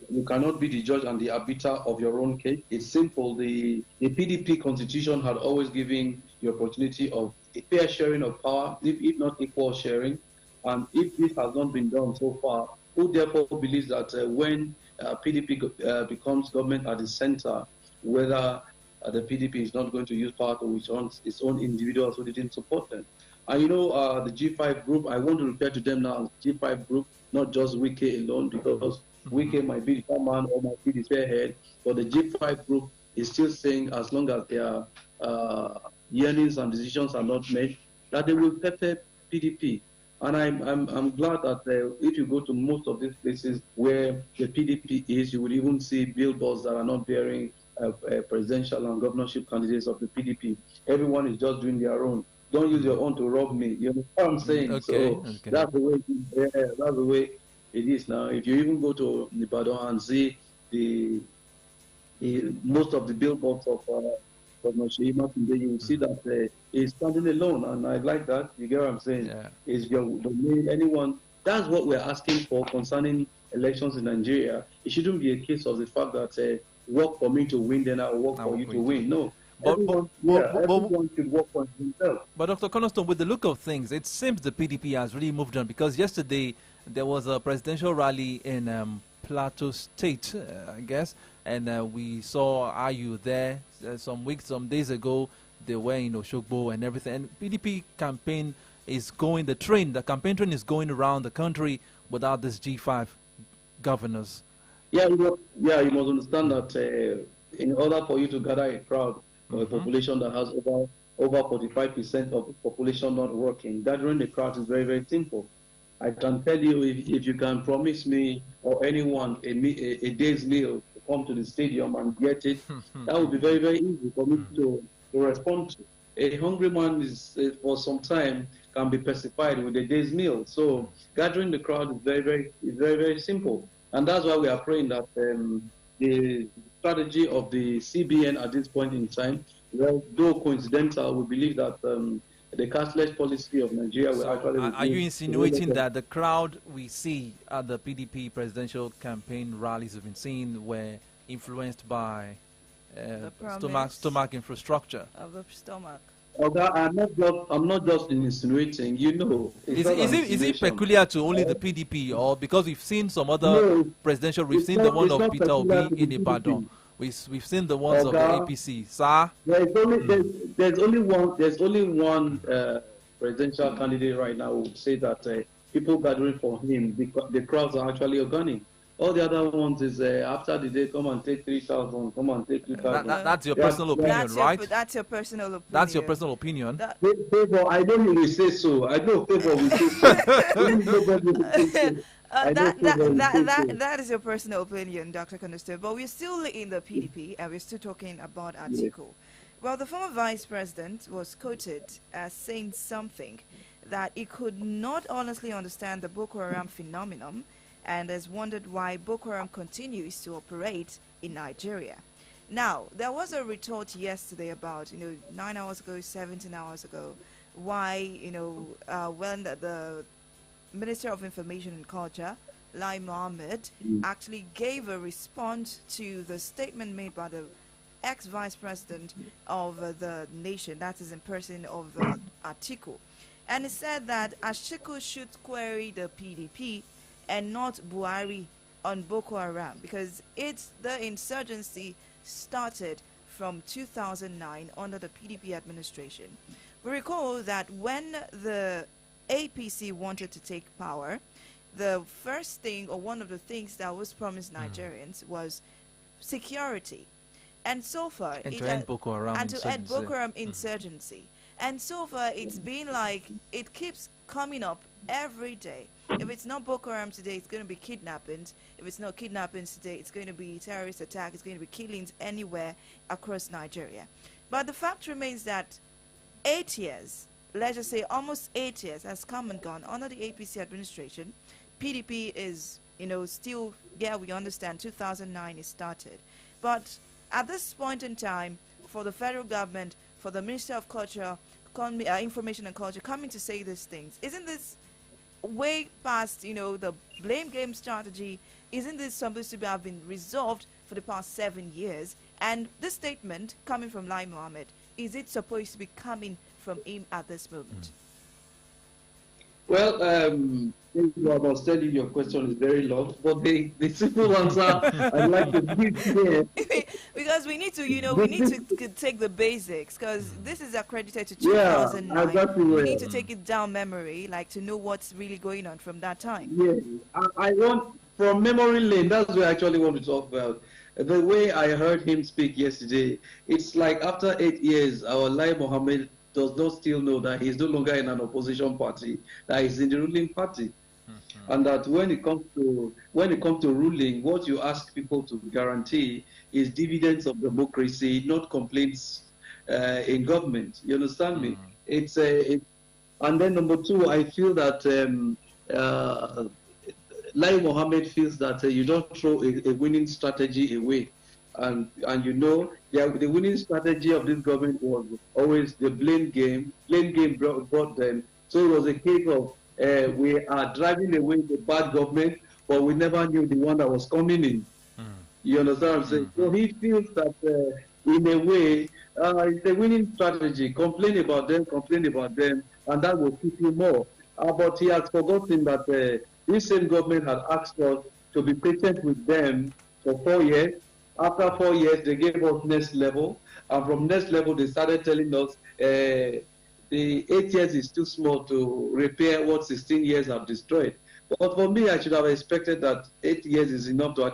we cannot be the judge and the arbiter of your own case. It's simple. The PDP constitution had always given the opportunity of a fair sharing of power, if not equal sharing. And if this has not been done so far, who therefore believes that when PDP becomes government at the center, whether the PDP is not going to use power to its own individuals who didn't support them? And the G5 group, I want to refer to them now as G5 group, not just Wike alone, because Wike might be the chairman or might be the spearhead, but the G5 group is still saying, as long as their yearnings and decisions are not made, that they will pepper PDP. And I'm glad that if you go to most of these places where the PDP is, you will even see billboards that are not bearing presidential and governorship candidates of the PDP. Everyone is just doing their own. Don't use your own to rob me. You know what I'm saying? Okay. That's the way. That's the way it is now. If you even go to Ibadan and see the most of the billboards of Governor Seyi Makinde, you will see that he's standing alone, and I like that. You get what I'm saying? Yeah. Is your domain anyone? That's what we're asking for concerning elections in Nigeria. It shouldn't be a case of the fact that work for me to win, then I'll work for you to win. No. Everyone should work for himself. But Dr. Cornerstone, with the look of things, it seems the PDP has really moved on, because yesterday there was a presidential rally in Plateau State, I guess, and we saw Ayu there some days ago. They were in Oshogbo and everything. And PDP campaign is going, the campaign train is going around the country without this G5 governors. Yeah, you must understand that in order for you to gather a crowd, a population that has over 45% of the population not working, gathering the crowd is very, very simple. I can tell you, if you can promise me or anyone a day's meal to come to the stadium and get it, that would be very, very easy for me to respond to. A hungry man is for some time can be pacified with a day's meal. So gathering the crowd is very, very simple. And that's why we are praying that the strategy of the CBN at this point in time, well, though coincidental, we believe that the cashless policy of Nigeria will actually... Are you insinuating that the crowd we see at the PDP presidential campaign rallies have been seen were influenced by stomach infrastructure? Of the stomach. Okay, I'm not just insinuating. Is it peculiar to only the PDP, or because we've seen some other presidential? We've seen the one of Peter Obi in Ibadan. We've seen the ones of the APC. Sir, there's only one presidential candidate right now who would say that people gathering for him, the crowds are actually organic. All the other ones is after the day, come and take 3,000, come and take 2,000. That's your personal opinion, right? That's your personal opinion. That's your personal opinion. Favor, I don't really say so. I know Favor will say so. That is your personal opinion, Dr. Cornerstone. But we're still in the PDP, and we're still talking about Atiku. Well, the former vice president was quoted as saying something that he could not honestly understand the Boko Haram phenomenon, and has wondered why Boko Haram continues to operate in Nigeria. Now, there was a retort yesterday about, 9 hours ago, 17 hours ago, why, when the Minister of Information and Culture, Lai Mohammed, actually gave a response to the statement made by the ex-vice president of the nation, that is in person of Atiku. And he said that Atiku should query the PDP and not Buhari on Boko Haram, because the insurgency started from 2009 under the PDP administration. We recall that when the APC wanted to take power, the first thing, or one of the things that was promised Nigerians, was security. And so far, to end Boko Haram insurgency. And so far, it's been like, it keeps coming up every day. If it's not Boko Haram today, it's going to be kidnappings. If it's not kidnappings today, it's going to be terrorist attack. It's going to be killings anywhere across Nigeria. But the fact remains that 8 years, let's just say almost 8 years, has come and gone under the APC administration. PDP is, still, we understand 2009 is started. But at this point in time, for the federal government, for the Minister of Culture, Information and Culture coming to say these things, isn't this way past, the blame game strategy? Isn't this supposed to have been resolved for the past 7 years? And this statement coming from Lai Mohammed, is it supposed to be coming from him at this moment? Well, I was telling your question is very long, but the simple answer I'd like to give here. Because we need to, we need to take the basics, because this is accredited to 2009. Yeah, exactly. We need to take it down memory, like to know what's really going on from that time. Yeah, I want, from memory lane, that's what I actually want to talk about. The way I heard him speak yesterday, it's like after 8 years, our Lai Mohammed does not still know that he's no longer in an opposition party, that he's in the ruling party. And that when it comes to ruling, what you ask people to guarantee is dividends of democracy, not complaints in government. You understand me? And then number two, I feel that Lai Mohammed feels that you don't throw a winning strategy away. And the winning strategy of this government was always the blame game. Blame game brought them. So it was a case of we are driving away the bad government, but we never knew the one that was coming in. You understand what I'm saying? So he feels that in a way, it's a winning strategy. Complain about them, and that will keep you more. But he has forgotten that this same government had asked us to be patient with them for 4 years. After 4 years, they gave us next level. And from next level, they started telling us the 8 years is too small to repair what 16 years have destroyed. But for me, I should have expected that 8 years is enough to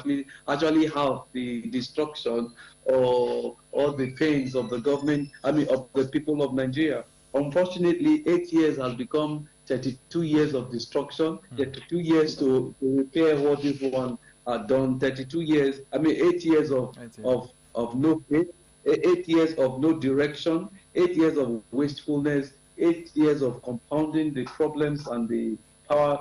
actually have the destruction or the pains of the government, of the people of Nigeria. Unfortunately, 8 years has become 32 years of destruction, 32 years to repair what this one had done, 32 years, 8 years of no faith, 8 years of no direction, 8 years of wastefulness, 8 years of compounding the problems and the power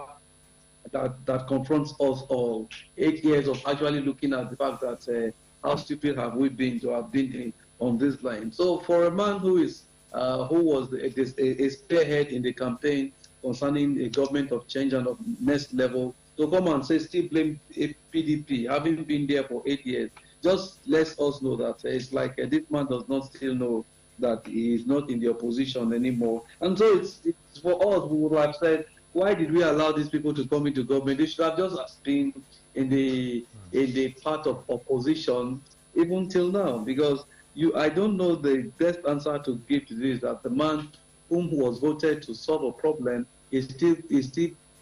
that confronts us all, 8 years of actually looking at the fact that how stupid have we been to have been on this line. So for a man who was a spearhead in the campaign concerning a government of change and of next level, to come and say still blame PDP, having been there for 8 years, just lets us know that it's like this man does not still know that he is not in the opposition anymore. And so it's for us, we would have said, why did we allow these people to come into government? They should have just been in the part of opposition even till now, because I don't know the best answer to give to this, that the man whom was voted to solve a problem is still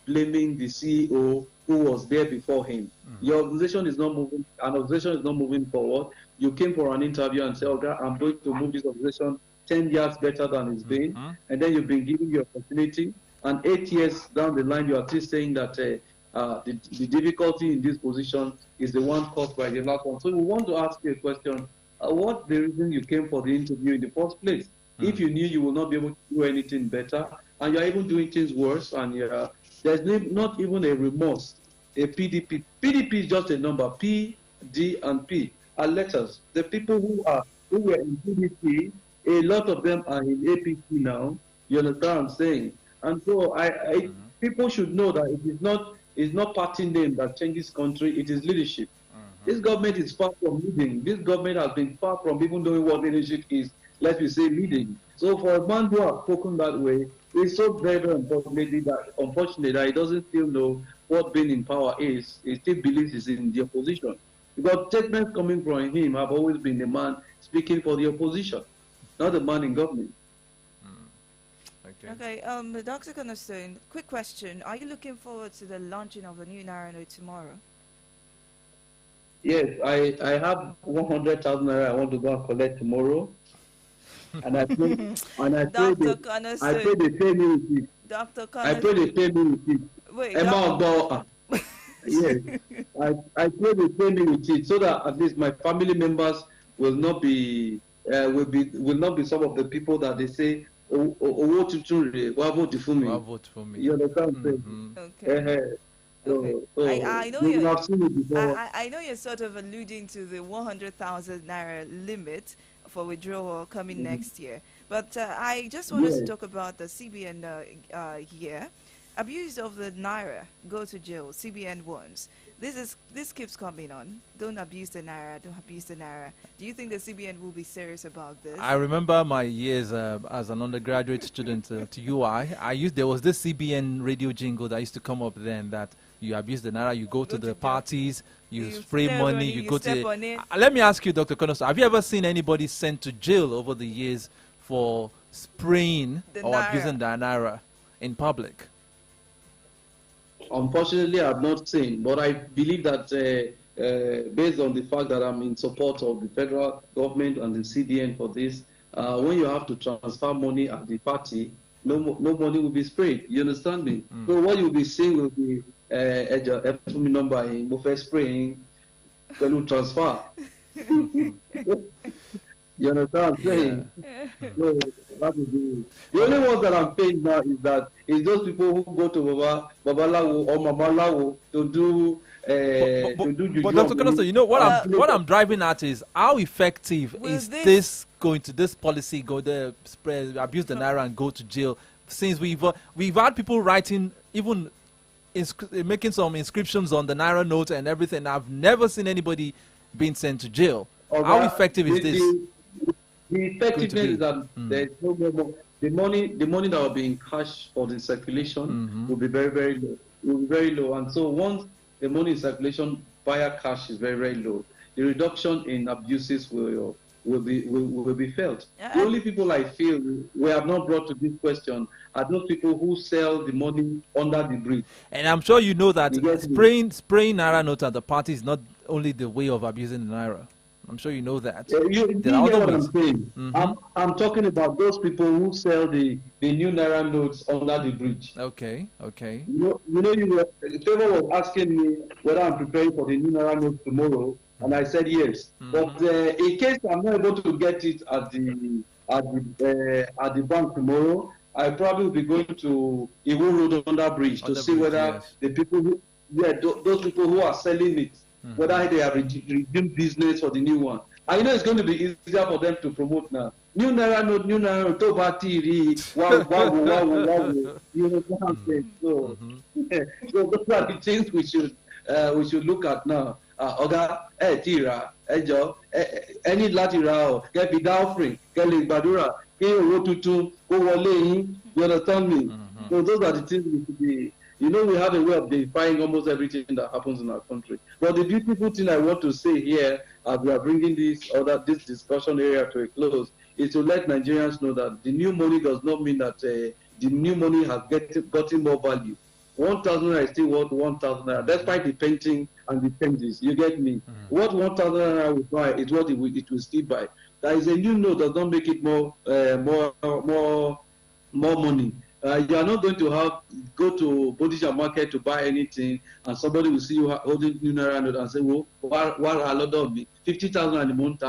blaming the CEO who was there before him. Your organization is not moving. An organization is not moving forward. You came for an interview and said, "Okay, I'm going to move this organization 10 years better than it's been," and then you've been given the opportunity. And 8 years down the line, you are still saying that the difficulty in this position is the one caused by the last one. So we want to ask you a question: what's the reason you came for the interview in the first place? If you knew you will not be able to do anything better, and you're even doing things worse, and there's not even a remorse. A PDP is just a number. P, D, and P are letters. The people who were in PDP, a lot of them are in APC now. You understand what I'm saying? And so people should know that it's not party name that changes country. It is leadership. This government is far from leading. This government has been far from even knowing what leadership is. Let me say leading. So for a man who has spoken that way, it's so very unfortunate that he doesn't still know what being in power is. He still believes he's in the opposition. Because statements coming from him have always been the man speaking for the opposition, not the man in government. Okay, Dr. Cornerstone, quick question. Are you looking forward to the launching of a new Naira note tomorrow? Yes, I have 100,000 Naira I want to go and collect tomorrow. And I pray they pay me with it. Dr. I pray they pay me with it. Wait, yes, I pray they pay me with it so that at least my family members will not be some of the people that they say, vote for me. You understand? Okay. I know you're sort of alluding to the 100,000 Naira limit for withdrawal coming next year. But I just want us to talk about the CBN year. Abuse of the naira, go to jail. CBN warns. This keeps coming on. Don't abuse the naira. Don't abuse the naira. Do you think the CBN will be serious about this? I remember my years as an undergraduate student to UI. There was this CBN radio jingle that used to come up then that you abuse the naira, you go to the parties, you spray money, you go to. Let me ask you, Dr. Konoso, have you ever seen anybody sent to jail over the years for spraying or abusing the naira in public? Unfortunately, I've not seen, but I believe that based on the fact that I'm in support of the federal government and the CBN for this, when you have to transfer money at the party, no money will be sprayed. You understand me? So what you'll be seeing will be a number in buffet spraying when you transfer. You understand what I'm saying? So that is the only ones that I'm paying now is those people who go to Babalawo or Mamalawo to do But Dr. Konoso, you know what I'm driving at is how effective is this policy go there, spread, abuse the naira and go to jail? Since we've had people writing, even making some inscriptions on the naira note and everything. I've never seen anybody being sent to jail. How effective is this? The effectiveness is that there's no more. The money that will be in cash for the circulation will be very, very low. It will be very low. And so once the money in circulation via cash is very, very low, the reduction in abuses will be felt. The only people I feel we have not brought to this question are those people who sell the money under the bridge. And I'm sure you know that spraying naira notes at the party is not only the way of abusing the naira. I'm sure you know that. There are other ways. I'm saying. I'm talking about those people who sell the new naira notes under the bridge. Okay. Favor was asking me whether I'm preparing for the new naira notes tomorrow, and I said yes. But in case I'm not able to get it at the bank tomorrow, I probably will be going to Iwo Road under bridge to see whether the people those people who are selling it, whether they have resumed business for the new one. I know it's going to be easier for them to promote now. New naira note, Toba TV, wow. You know what I'm saying? So those are the things we should look at now. Oga, Tira, Ejo, any Latira, get the offering, get the Badura, get a rotutu, you understand me? So those are the things we should be. You know, we have a way of defying almost everything that happens in our country. But the beautiful thing I want to say here, as we are bringing this discussion area to a close, is to let Nigerians know that the new money does not mean that the new money has gotten more value. 1,000 naira is still worth 1,000 naira, despite the painting and the changes. You get me? What 1,000 naira will buy is what it will still buy. There is a new note that does not make it more money. You are not going to go to Bodija market to buy anything, and somebody will see you holding new naira note and say, "Well, what a lot of me 50,000 and the month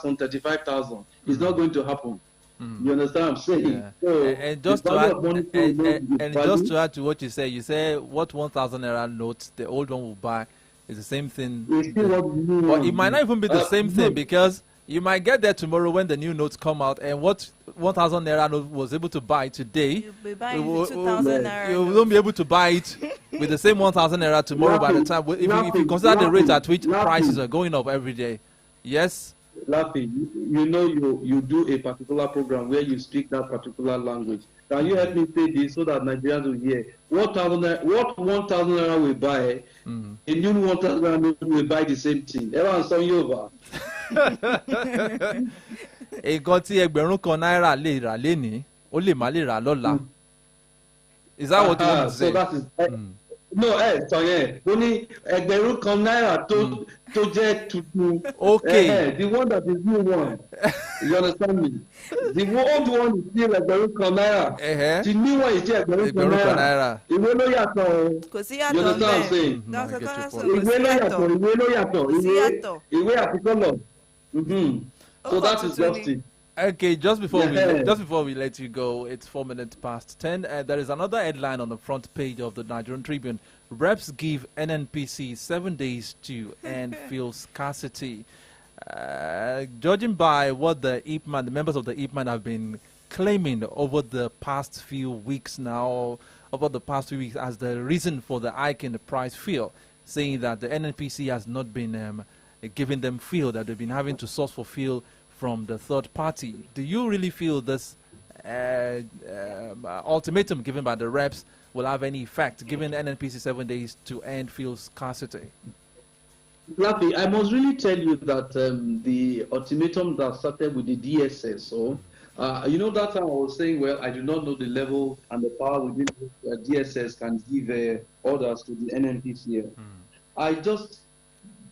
some 35,000." It's not going to happen. You understand what I'm saying? Yeah. So and just to add to what you say what 1,000 naira note the old one will buy is the same thing. But it might not even be the same thing, because you might get there tomorrow when the new notes come out, and what 1,000 naira note was able to buy today, you won't be able to buy it with the same 1,000 naira tomorrow by the time. If you consider the rate at which prices are going up every day. Yes? Laffy, you do a particular program where you speak that particular language. Can you help me say this so that Nigerians will hear? What 1,000 naira will buy, a new 1,000 naira will buy the same thing. Everyone saw you over. Nǹkan tí ẹgbẹ̀rún kan náírà lè rà lénìí, ó lè má lè rà lọ́la. Is that what you want to say? So that is, so only ẹgbẹ̀rún kan náírà tó jẹ́ tuntun. Okay. The one that is new one. You understand me? The old one is still ẹgbẹ̀rún kan náírà. The new one is still ẹgbẹ̀rún kan náírà. Ìwé ló yàtọ̀. Kò sí You yàtọ̀ understand what I'm saying? Ìwé ló yàtọ̀. Ìwé àti kọ́lọ̀. So that is just it. Okay, just before we let you go, it's 4 minutes past 10. There is another headline on the front page of the Nigerian Tribune. Reps give NNPC 7 days to end fuel scarcity. Judging by what the members of the IPMAN have been claiming over the past few weeks now, as the reason for the hike in the price fuel, saying that the NNPC has not been giving them fuel, that they've been having to source for fuel from the third party. Do you really feel this ultimatum given by the reps will have any effect, given NNPC 7 days to end fuel scarcity? Rafi, I must really tell you that the ultimatum that started with the DSS, so that time I was saying, well, I do not know the level and the power within which DSS can give orders to the NNPCL. I just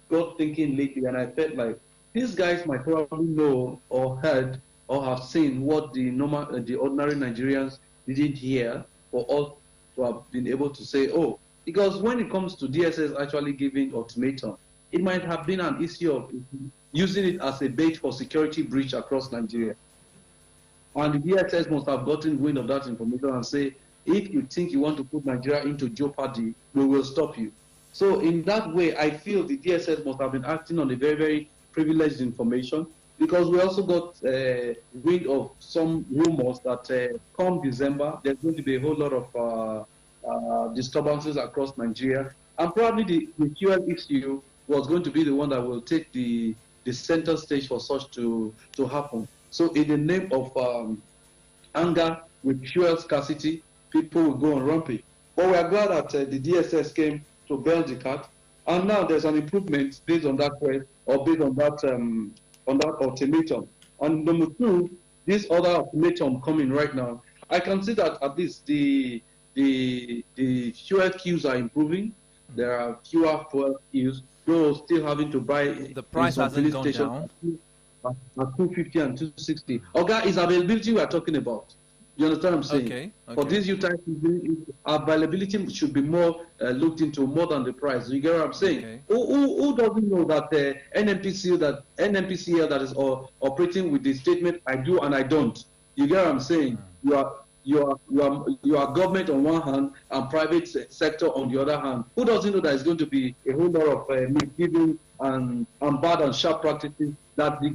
got thinking lately, and I felt like these guys might probably know or heard or have seen what the ordinary Nigerians didn't hear for us to have been able to say, oh, because when it comes to DSS actually giving ultimatum, it might have been an issue of using it as a bait for security breach across Nigeria. And the DSS must have gotten wind of that information and say, if you think you want to put Nigeria into jeopardy, we will stop you. So in that way, I feel the DSS must have been acting on a very, very privileged information, because we also got wind of some rumors that come December, there's going to be a whole lot of disturbances across Nigeria. And probably the fuel issue was going to be the one that will take the center stage for such to happen. So in the name of anger with fuel scarcity, people will go on rampage. But we are glad that the DSS came to bail the cat, and now there's an improvement based on that quest, or based on that ultimatum. And number two, this other ultimatum coming right now, I can see that at least the fuel queues are improving. There are fewer fuel queues. You're still having to buy. The price hasn't gone down. At 250 and 260. Okay, it's availability we are talking about. You understand what I'm saying? Okay. For this U-type, availability should be more looked into more than the price. You get what I'm saying? Okay. Who doesn't know that NNPCL that is operating with the statement I do and I don't? You get what I'm saying? You are government on one hand and private sector on the other hand. Who doesn't know that it's going to be a whole lot of misgiving and bad and sharp practices that we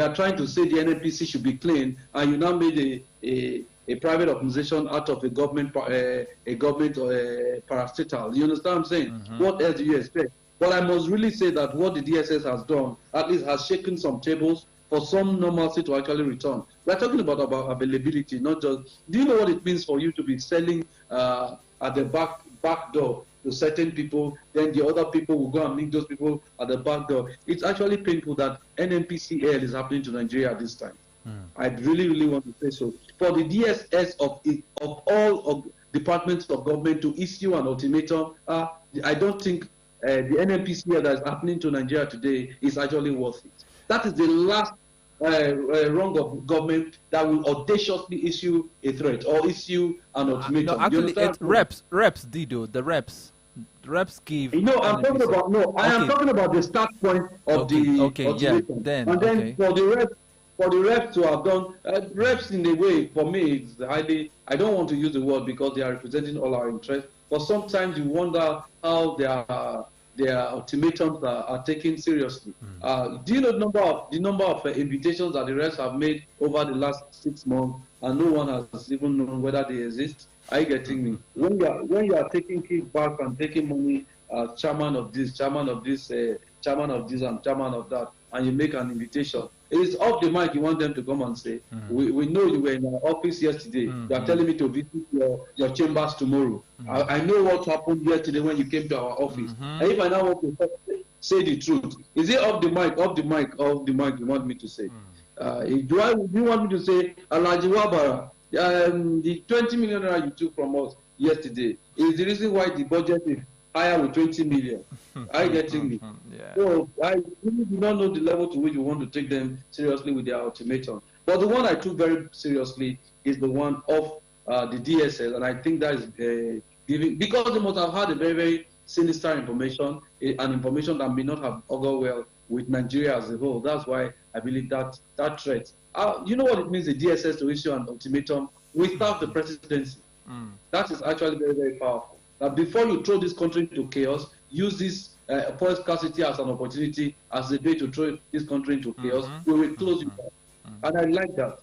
are trying to say the NNPC should be clean, and you now made a private organization out of a government parastatal. You understand what I'm saying? What else do you expect? But I must really say that what the DSS has done at least has shaken some tables for some normalcy to actually return. We're talking about availability, not just. Do you know what it means for you to be selling at the back door to certain people, then the other people will go and meet those people at the back door? It's actually painful that NNPCL is happening to Nigeria at this time. I really, really want to say so. For the DSS of all departments of government to issue an ultimatum, I don't think the NNPCL that is happening to Nigeria today is actually worth it. That is the last wrong of government that will audaciously issue a threat or issue an ultimatum. No, actually, it's reps, Dido, the reps. The reps give. No, I'm talking about I am talking about the start point of the ultimatum. Then for the reps to have done reps in a way, for me, it's highly. I don't want to use the word because they are representing all our interests. But sometimes you wonder how their ultimatums are taken seriously. Do you know the number of invitations that the reps have made over the last 6 months, and no one has even known whether they exist? Are you getting me? When you are taking kickback and taking money as chairman of this, chairman of this, chairman of this, and chairman of that, and you make an invitation, it is off the mic. You want them to come and say, we know you were in our office yesterday. You are telling me to visit your chambers tomorrow. I know what happened yesterday when you came to our office. And if I now want to say the truth, is it off the mic, off the mic, off the mic you want me to say? Do you want me to say, Alhaji Wabara, the 20 million naira you took from us yesterday is the reason why the budget is higher with 20 million. Are you getting me? So I really do not know the level to which we want to take them seriously with their ultimatum. But the one I took very seriously is the one of the DSS, and I think that is giving, because they must have had a very, very sinister information, an information that may not have augured well with Nigeria as a whole. That's why I believe that threat. You know what it means, the DSS to issue an ultimatum without the presidency. That is actually very, very powerful. That before you throw this country into chaos, use this fuel scarcity as an opportunity, as a way to throw this country into chaos. We will close you down. And I like that.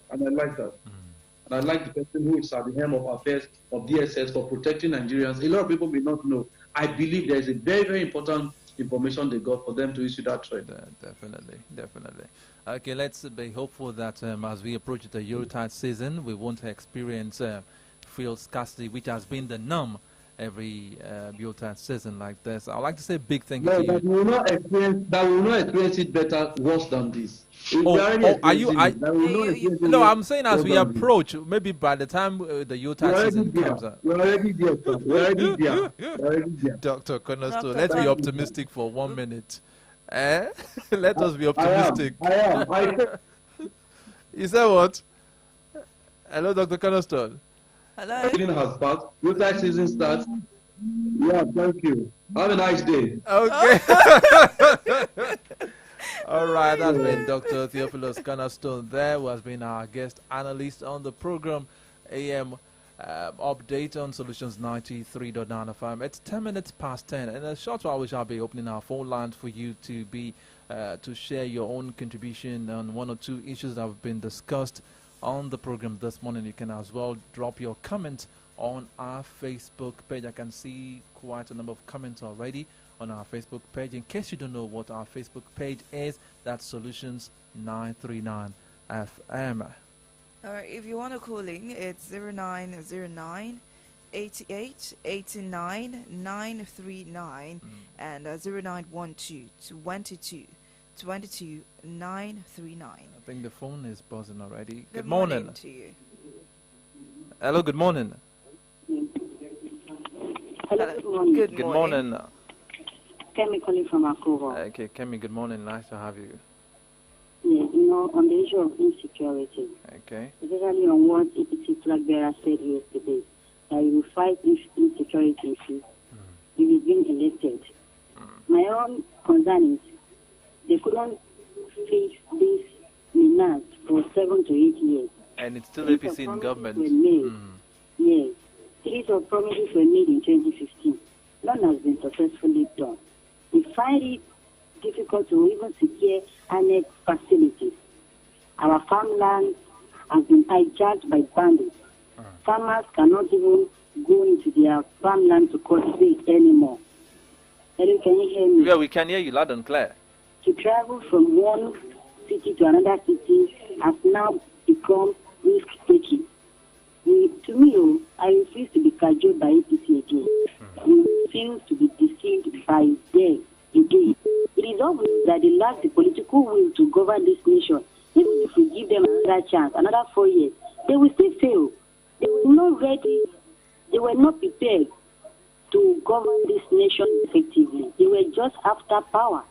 And I like the person who is at the helm of affairs of DSS for protecting Nigerians. A lot of people may not know. I believe there is a very, very important information they got for them to issue that trade. Definitely. Okay, let's be hopeful that as we approach the Yuletide season, we won't experience fuel scarcity, which has been the norm every Yuletide season like this. I'd like to say a big thank you to you. That we will not experience it worse than this. No, I'm saying as we approach, maybe by the time the Yuletide season comes up. We're already there. Dr. Cornerstone, let's be optimistic for 1 minute. Let us be optimistic. I am. You said what? Hello, Dr. Cornerstone. Hello. Season has passed. Yuletide season starts. Yeah, thank you. Have a nice day. Okay. All right, that's been Dr. Theophilus Cornerstone there, who has been our guest analyst on the program AM update on Solutions 93.9 FM. It's 10 minutes past 10. In a short while, we shall be opening our phone lines for you to be to share your own contribution on one or two issues that have been discussed on the program this morning. You can as well drop your comments on our Facebook page. I can see quite a number of comments already on our Facebook page. In case you don't know what our Facebook page is, that's Solutions 939 FM. Alright, if you want to call in, it's 0909 88 89 939 and 0912 22 939. I think the phone is buzzing already. Good morning to you. Hello, good morning. Hello, good morning. Good morning. Kemi calling from Akova. Okay, Kemi, good morning. Nice to have you. Yeah, on the issue of insecurity. Okay. Especially on what APC flag bearer said yesterday, that we will fight insecurity issues if he's been elected. My own concern is they couldn't fix this menace for 7 to 8 years. And it's still APC in government. Yes. Series of promises were made in 2015. None has been successfully done. We find it difficult to even secure annex facilities. Our farmland has been hijacked by bandits. Farmers cannot even go into their farmland to cultivate anymore. Hello, can you hear me? Yeah, we can hear you loud and clear. To travel from one city to another city has now become risk-taking. To me, I refuse to be cajoled by APC again. We refuse to be deceived by them again. It is obvious that they lack the political will to govern this nation. Even if we give them another chance, another 4 years, they will still fail. They were not ready. They were not prepared to govern this nation effectively. They were just after power.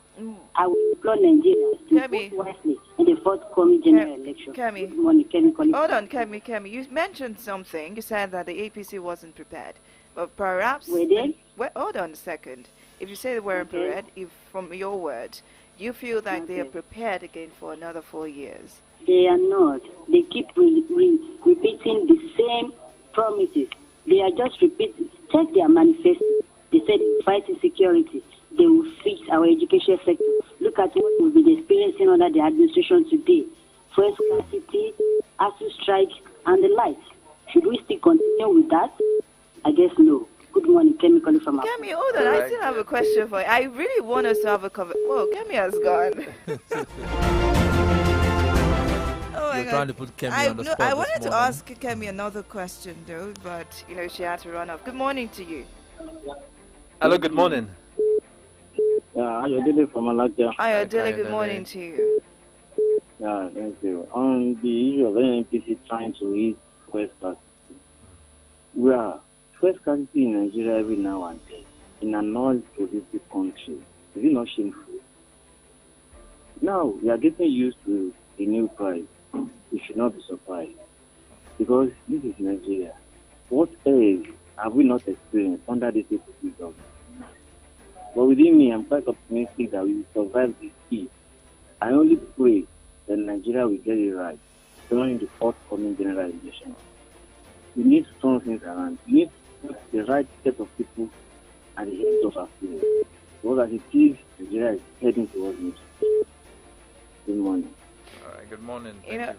I will implore Nigeria to vote wisely in the forthcoming general election. Hold on, Kemi. You mentioned something. You said that the APC wasn't prepared. But perhaps... Were they? Hold on a second. If you say they weren't prepared, if from your words, you feel like they are prepared again for another 4 years? They are not. They keep repeating the same promises. They are just repeating. Check their manifesto. They said fighting security. They will fix our education sector. Look at what we've been experiencing under the administration today. Fuel scarcity, ASU strike, and the like. Should we still continue with that? I guess no. Good morning, Kemi calling from Kemi, hold on. I still have a question for you. I really want us to have a cover. Whoa, Kemi has gone. You're trying to put Kemi on the spot. I wanted to ask Kemi another question, though, but, she had to run off. Good morning to you. Hello, good morning. Ayodele from Alaja. Ayodele, good morning to you. Yeah, thank you. On the issue of NNPC trying to eat fuel scarcity, fuel scarcity in Nigeria every now and then, in an oil-producing country, is it not shameful? Now, we are getting used to the new price. We should not be surprised, because this is Nigeria. What else have we not experienced under this APC government? But within me, I'm quite optimistic that we will survive this heat. I only pray that Nigeria will get it right during the forthcoming general election. We need to turn things around. We need to put the right set of people at the head of our affairs. Because as it is, Nigeria is heading towards it. Good morning. All right, Good morning.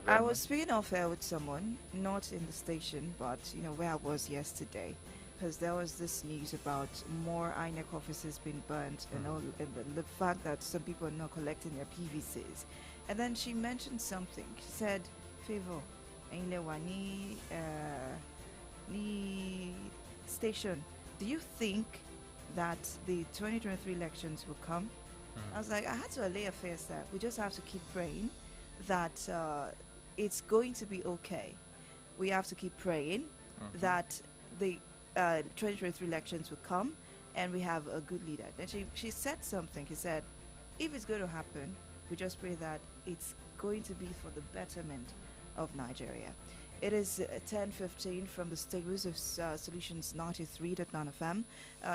I was speaking off air with someone, not in the station, but where I was yesterday, because there was this news about more INEC offices being burnt and all, and the fact that some people are not collecting their PVCs. And then she mentioned something. She said, "Favor, ni station. Do you think that the 2023 elections will come?" I was like, I had to allay a face that we just have to keep praying that it's going to be okay. We have to keep praying that the 2023 elections will come and we have a good leader. Then she said something. She said, if it's going to happen, we just pray that it's going to be for the betterment of Nigeria. It is 10:15 from the stables of Solutions 93.9 FM.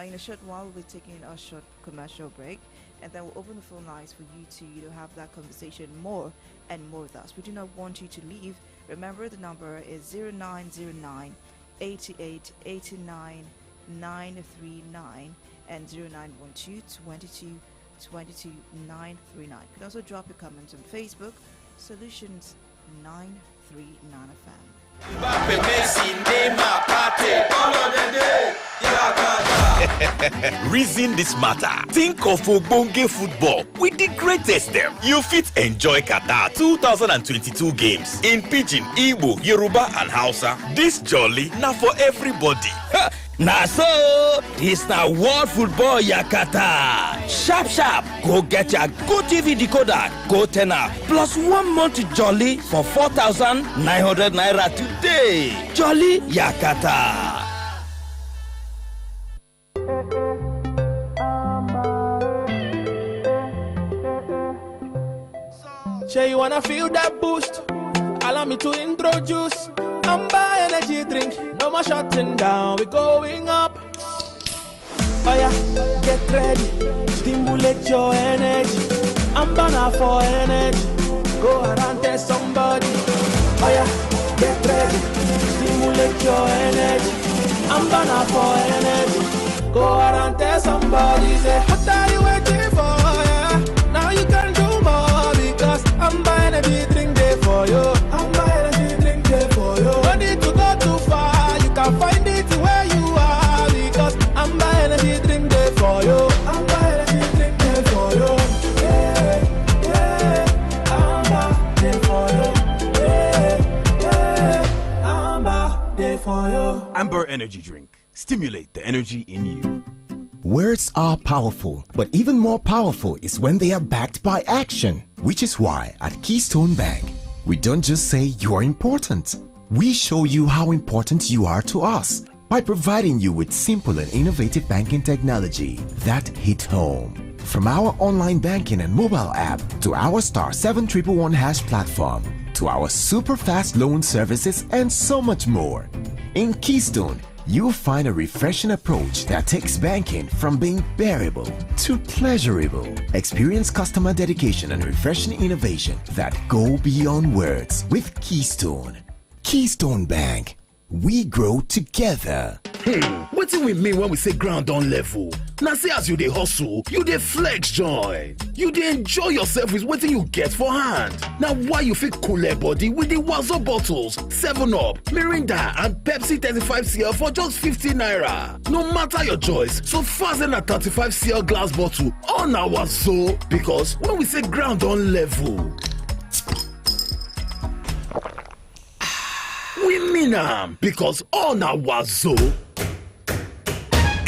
In a short while, we'll be taking a short commercial break, and then we'll open the phone lines for you to have that conversation more and more with us. We do not want you to leave. Remember, the number is 0909 88 89 939 and 0912 22 22 939. You can also drop your comments on Facebook, Solutions 939 FM. Reason this matter. Think of Ogbonge football with the greatest them. You fit enjoy Qatar 2022 games in Pidgin, Igbo, Yoruba and Hausa. This jolly now for everybody. Now so, it's the World Football Yakata. Sharp, go get your Go TV decoder, Go Tenor, plus 1 month jolly for 4,900 naira today. Jolly Yakata. Shay, you wanna feel that boost? Allow me to introduce Amber energy drink. No more shutting down, we're going up. Oh yeah, get ready, stimulate your energy. Amber now for energy. Go around tell somebody. Oh yeah, get ready, stimulate your energy. Amber now for energy. Go around tell somebody. Say, what are you waiting for? Yeah, now you can do more because Amber energy drink there for you. Amber energy drink there for you. No need to go too far, you can find it where you are because Amber energy drink there for you. Amber energy drink there for you. Yeah, Amber there for you. Yeah, Amber there for you. Amber energy drink. Stimulate the energy in you. Words are powerful, but even more powerful is when they are backed by action, which is why at Keystone Bank, we don't just say you are important. We show you how important you are to us by providing you with simple and innovative banking technology that hit home. From our online banking and mobile app to our *7111# platform to our super fast loan services and so much more. In Keystone, you'll find a refreshing approach that takes banking from being bearable to pleasurable. Experience customer dedication and refreshing innovation that go beyond words with Keystone. Keystone Bank. We grow together. What do we mean when we say ground on level? Now say as you dey hustle, you dey flex joy. You dey enjoy yourself with what you get for hand. Now why you fit cool body with the Wazo bottles, 7up, Mirinda and Pepsi 35cl for just 50 naira. No matter your choice, so fasten a 35cl glass bottle on our Wazo because when we say ground on level, we mean because on our Wazo.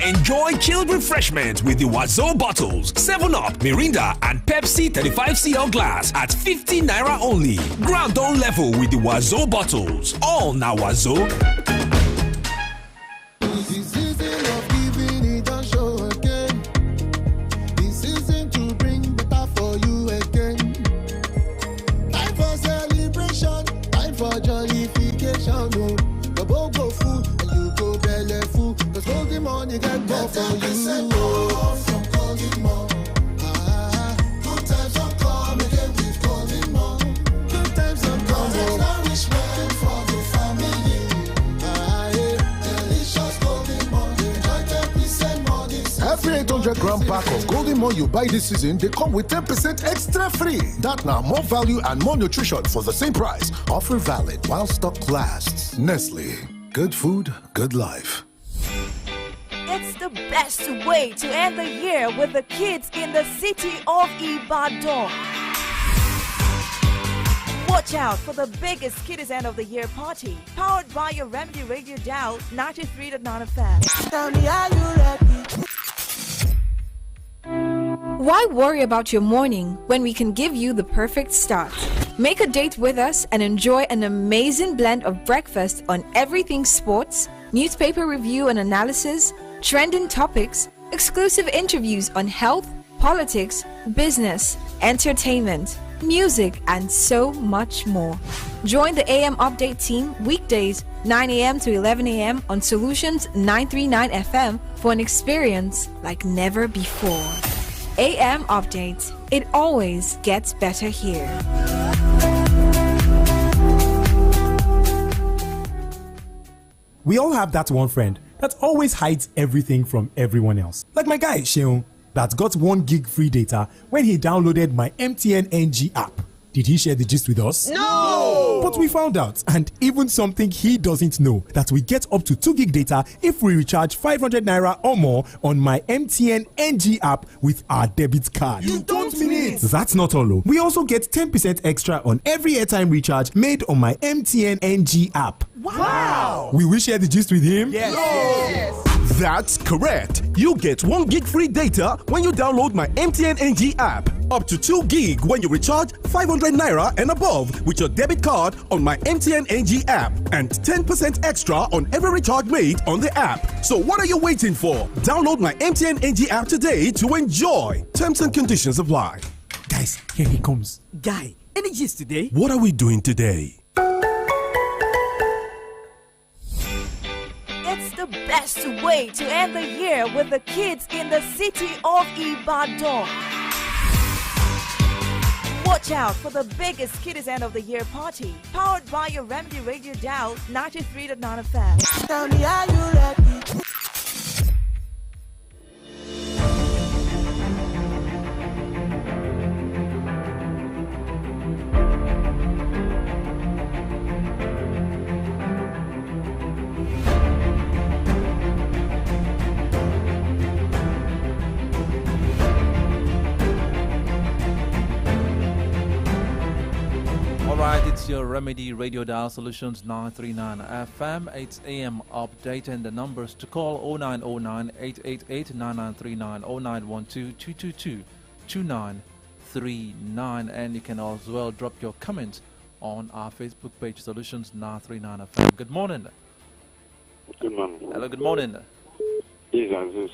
Enjoy chilled refreshment with the Wazo bottles, 7up, Mirinda and Pepsi 35cl glass at 50 naira only. Ground on level with the Wazo bottles. All now Wazo. Money get more for you. From calling more. Good times don't come again with calling more. Good times don't come. There's nourishment for the family. Delicious calling more. Enjoy 10% more this. Every 800 gram pack of Golden More you buy this season, they come with 10% extra free. That now more value and more nutrition for the same price. Offer valid while stock lasts. Nestle. Good food, good life. It's the best way to end the year with the kids in the city of Ibadan. Watch out for the biggest Kiddies End of the Year party, powered by your Remedy Radio Dial 93.9 FM. Tell me, are you ready? Why worry about your morning when we can give you the perfect start? Make a date with us and enjoy an amazing blend of breakfast on everything sports, newspaper review and analysis, trending topics, exclusive interviews on health, politics, business, entertainment, music, and so much more. Join the AM Update team weekdays 9 a.m. to 11 a.m. on Solutions 939 FM for an experience like never before. AM Update. It always gets better here. We all have that one friend that always hides everything from everyone else. Like my guy, Sheon, that got 1 gig free data when he downloaded my MTN NG app. Did he share the gist with us? No! But we found out, and even something he doesn't know, that we get up to 2 gig data if we recharge 500 naira or more on my MTN NG app with our debit card. You don't mean it! That's not all, though. We also get 10% extra on every airtime recharge made on my MTN NG app. Wow! Will we share the gist with him? Yes! That's correct. You get 1 gig free data when you download my MTN NG app. Up to 2 gig when you recharge 500 naira and above with your debit card on my MTN NG app. And 10% extra on every recharge made on the app. So what are you waiting for? Download my MTN NG app today to enjoy. Terms and conditions apply. Guys, here he comes. Guy, any gist today? What are we doing today? It's the best way to end the year with the kids in the city of Ibadan. Watch out for the biggest Kiddies End of the Year party, powered by your Remedy Radio Dial 93.9 FM. Tell me, are you ready? Alright, it's your Remedy Radio Dial Solutions 939 FM, 8 AM update, and the numbers to call 0909 888 9939 0912 222 2939, and you can as well drop your comments on our Facebook page Solutions 939 FM. Good morning. Good morning. Hello, good morning. This is Aziz.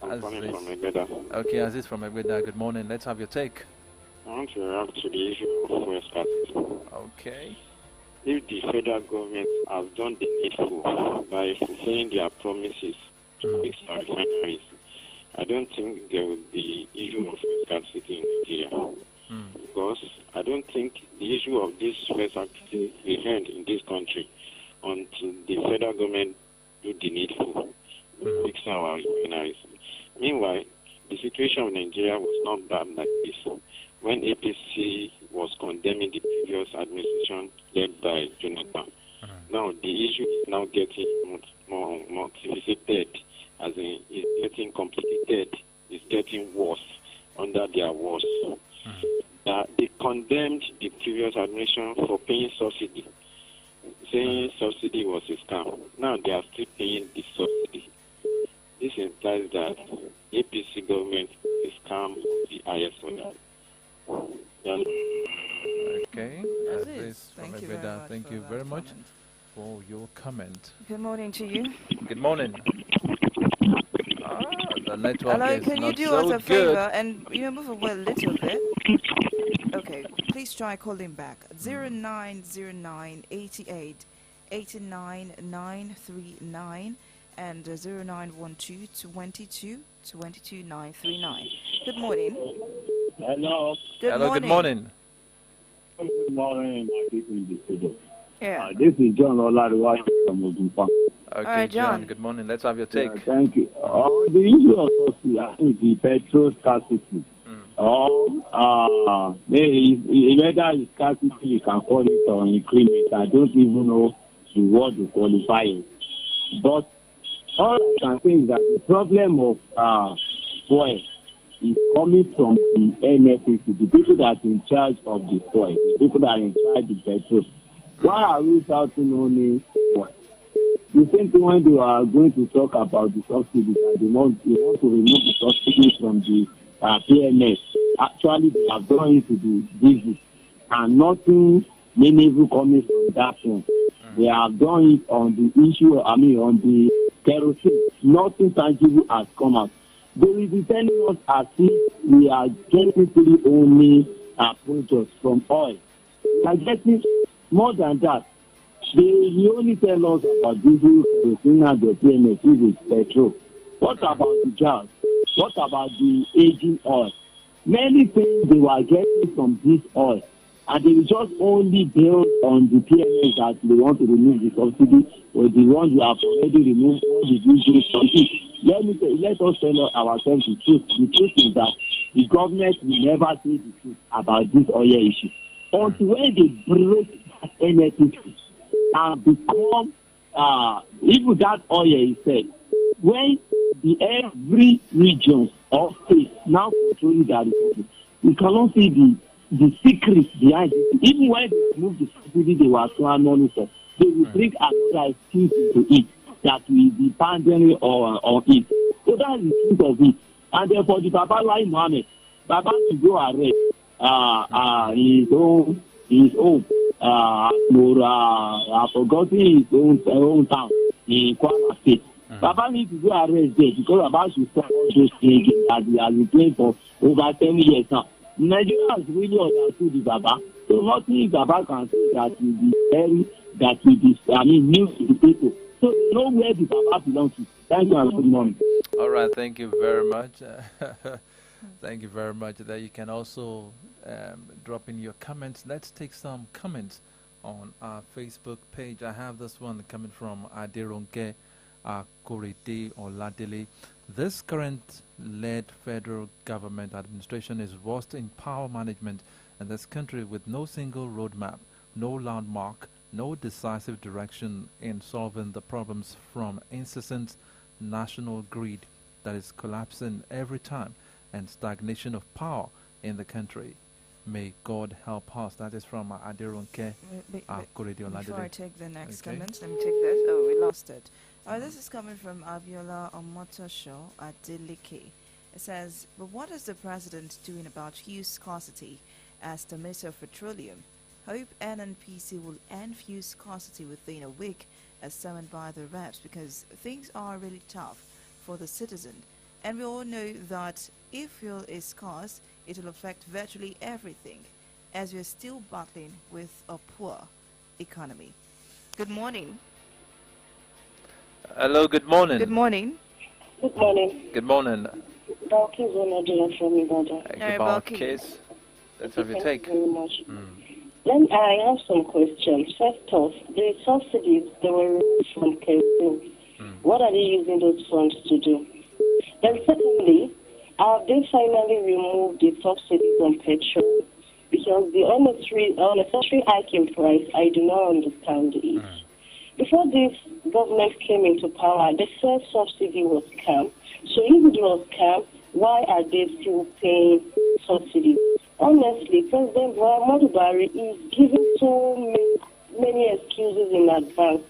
I'm calling from Egbeda. Okay, Aziz from Egbeda, good morning. Let's have your take. I want to react to the issue of fuel scarcity. Okay. If the federal government has done the needful by fulfilling their promises to fix our refineries, I don't think there will be issue of fuel scarcity in Nigeria. Because I don't think the issue of this fuel scarcity will end in this country until the federal government do the needful to fix our refineries. Meanwhile, the situation in Nigeria was not bad like this when APC was condemning the previous administration led by Jonathan. Now the issue is now getting more multifaceted, as in it's getting complicated, it's getting worse under their wars. They condemned the previous administration for paying subsidy, saying subsidy was a scam. Now they are still paying the subsidy. This implies that APC government is scam the highest order. Okay, thank you very much for your comment. Good morning to you. Good morning. The network Hello, is can you not do so us a good. favor and move away a little bit? Okay, please try calling back 0909 88 89 939 and 0912 22 22 939. Good morning. Hello. Good morning. Good morning. Good morning, my people in the studio. Yeah. This is John Olariwa from Ogunpa. Okay, right, John. John. Good morning. Let's have your take. Thank you. The issue of subsidy, I think the petrol scarcity. Whether it's scarcity, you can call it or increment. I don't even know the word to qualify it. But all I can say is that the problem of fuel is coming from the NFAC, the people that are in charge of the fuel, the people that are in charge of the petrol. Why are we shouting only fuel? The same thing when they are going to talk about the subsidies, they want to remove the subsidies from the PMS. Actually, they have gone into the business and nothing meaningful coming from that one. They have done it on the issue, on the kerosene. Nothing tangible has come out. They will be telling us as if we are technically only products from oil. We are getting more than that. They only tell us about diesel, kerosene, and the PMS, which is petrol. What about the gas? What about the aging oil? Many things they were getting from this oil, and they will just only build on the PMS that they want to remove the subsidy, or the ones we have already removed. What did we do from it? Let us tell ourselves the truth. The truth is that the government will never say the truth about this oil issue until when they break that NFAC and become even that oil is said. When every region or state now controlling their resources, we cannot see the secret behind it. Even when they remove the subsidy they were so anonymous, they will bring another excuse into it that will be pandering on it. So that is the truth of it. And therefore, the Baba Lai Mohammed, Baba to go arrest his own. I've forgotten his own town in Kwara State. Baba needs to go arrest there because Baba should stop all those things that he has been playing for over 10 years now. Nigeria has really understood the Baba. So nothing Baba can say that will be new to the people. So they know where the Baba belongs to. Thank you and good morning. All right, thank you very much. Thank you very much. There you can also drop in your comments. Let's take some comments on our Facebook page. I have this one coming from Aderonke Korede Oladele. This current led federal government administration is worst in power management in this country, with no single roadmap, no landmark, no decisive direction in solving the problems, from incessant national greed that is collapsing every time and stagnation of power in the country. May God help us. That is from Aderonke Korede Oladele. Before I take the next comment, let me take this. Oh, we lost it. This is coming from Abiola Omotosho at Delike. It says, but what is the president doing about fuel scarcity as the Minister of Petroleum? Hope NNPC will end fuel scarcity within a week as summoned by the reps, because things are really tough for the citizen. And we all know that if fuel is scarce, it will affect virtually everything, as we are still battling with a poor economy. Good morning. Hello, good morning. Good morning. Good morning. Good morning. Balkis Onadula from Ibadan. Thank you, Balkis. Let's have your take. Thank you very much. Then I have some questions. First off, the subsidies that were removed from kerosene, what are they using those funds to do? Then secondly, have they finally removed the subsidies on petrol? Because the unnecessary hike in price, I do not understand it. Before this government came into power, the first subsidy was scam. So if it was scam, why are they still paying subsidies? Honestly, President Muhammadu Buhari is giving so many excuses in advance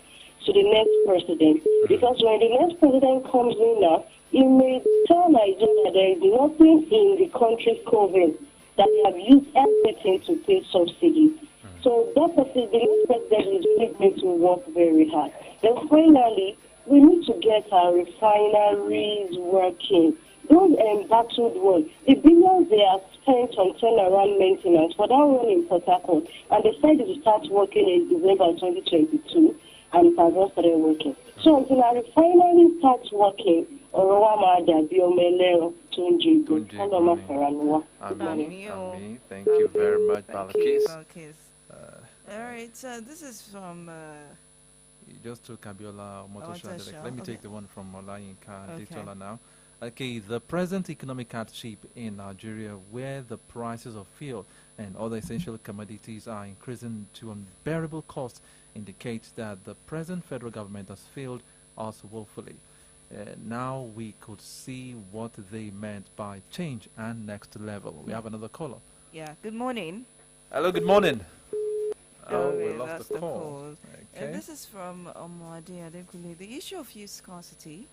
to the next president. Because when the next president comes in now, he may tell Nigeria that there is nothing in the country's COVID, that they have used everything to pay subsidies. So that the next president is really going to work very hard. Then finally, we need to get our refineries working. Those embattled ones, the billions they have spent on turnaround maintenance for that one in Port Harcourt, and they said it will start working in December 2022, and it has not started working. So until our refinery starts working, Thank you very much, Balkis. All right, so this is from You just took Abiola Omotosho. Omotosho, Let me okay. take the one from Olayinka Okay. Detola now. Okay, the present economic hardship in Nigeria, where the prices of fuel and other essential commodities are increasing to unbearable costs, indicates that the present federal government has failed us woefully. Now we could see what they meant by change and next level. We have another caller. Yeah, good morning. Hello, good morning. We we lost the call. Okay. This is from Omwadi Adekunle. The issue of fuel scarcity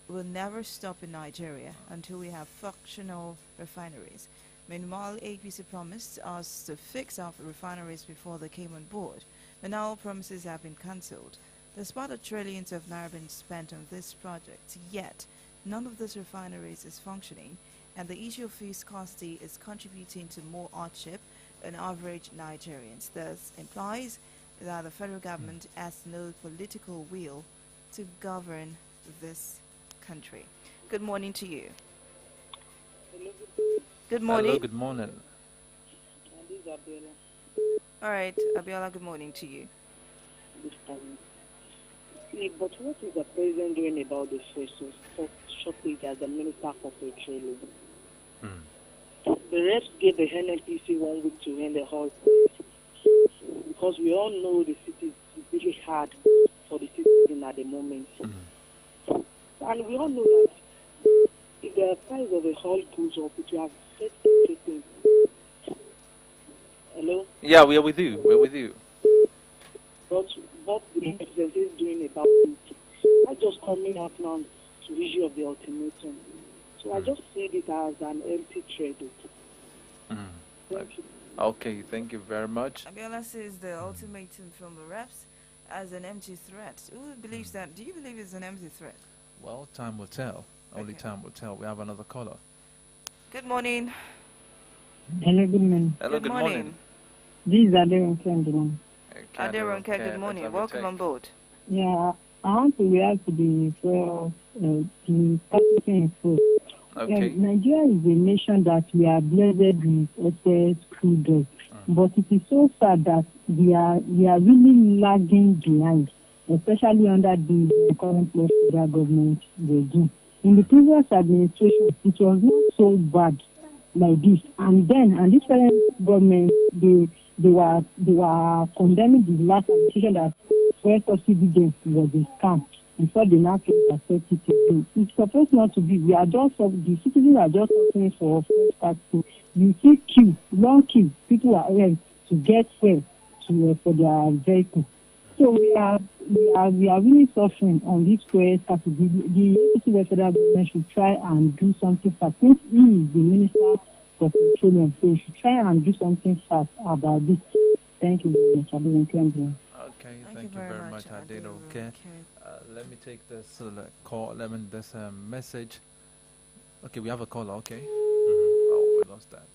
will never stop in Nigeria until we have functional refineries. Meanwhile, APC promised us to fix our refineries before they came on board, but now all promises have been cancelled. Despite the trillions of naira being spent on this project, yet none of these refineries is functioning, and the issue of fuel scarcity is contributing to more hardship on average Nigerians. This implies that the federal government has no political will to govern this country. Good morning to you. Good morning. Hello, good morning. This is Abiola. All right, Abiola, good morning to you. See, but what is the president doing about the shortage as the Minister for Petroleum? The reps gave the NNPC 1 week to end the whole because we all know the city is really hard for the citizen at the moment. And we all know that if the price of the whole goes up, it will have affect everything. Hello? Yeah, we are with you. We're with you. But what the president is doing about it, I just coming out now to issue of the ultimatum. So I just see it as an empty threat. Thank you. Okay, thank you very much. Abiola says the ultimatum from the reps as an empty threat. Who believes that? Do you believe it's an empty threat? Well, time will tell. Only time will tell. We have another caller. Good morning. Hello, good morning. Hello, good morning. This is Aderonke Ndimon. Aderonke, good morning. Welcome on board. Yeah, I want to react to the scarcity in food. Okay. Nigeria is a nation that we are blessed with excess crude oil, but it is so sad that we are really lagging behind, especially under the current federal government regime. In the previous administration, it was not so bad like this, and this current government they were condemning the last administration that fuel subsidy was a scam. Before they now accept it again. It's supposed not to be. The citizens are just suffering for fuel scarcity. You see queue, long queue. People are here to get fuel for their vehicle. So we are really suffering on this fuel scarcity. The APC federal government should try and do something fast. Since he is the Minister for Petroleum, so he should try and do something fast about this. Thank you very much. Okay, thank you very much, Aderonke. Let me take this call. This message. Okay, we have a caller. Okay. Oh, we lost that.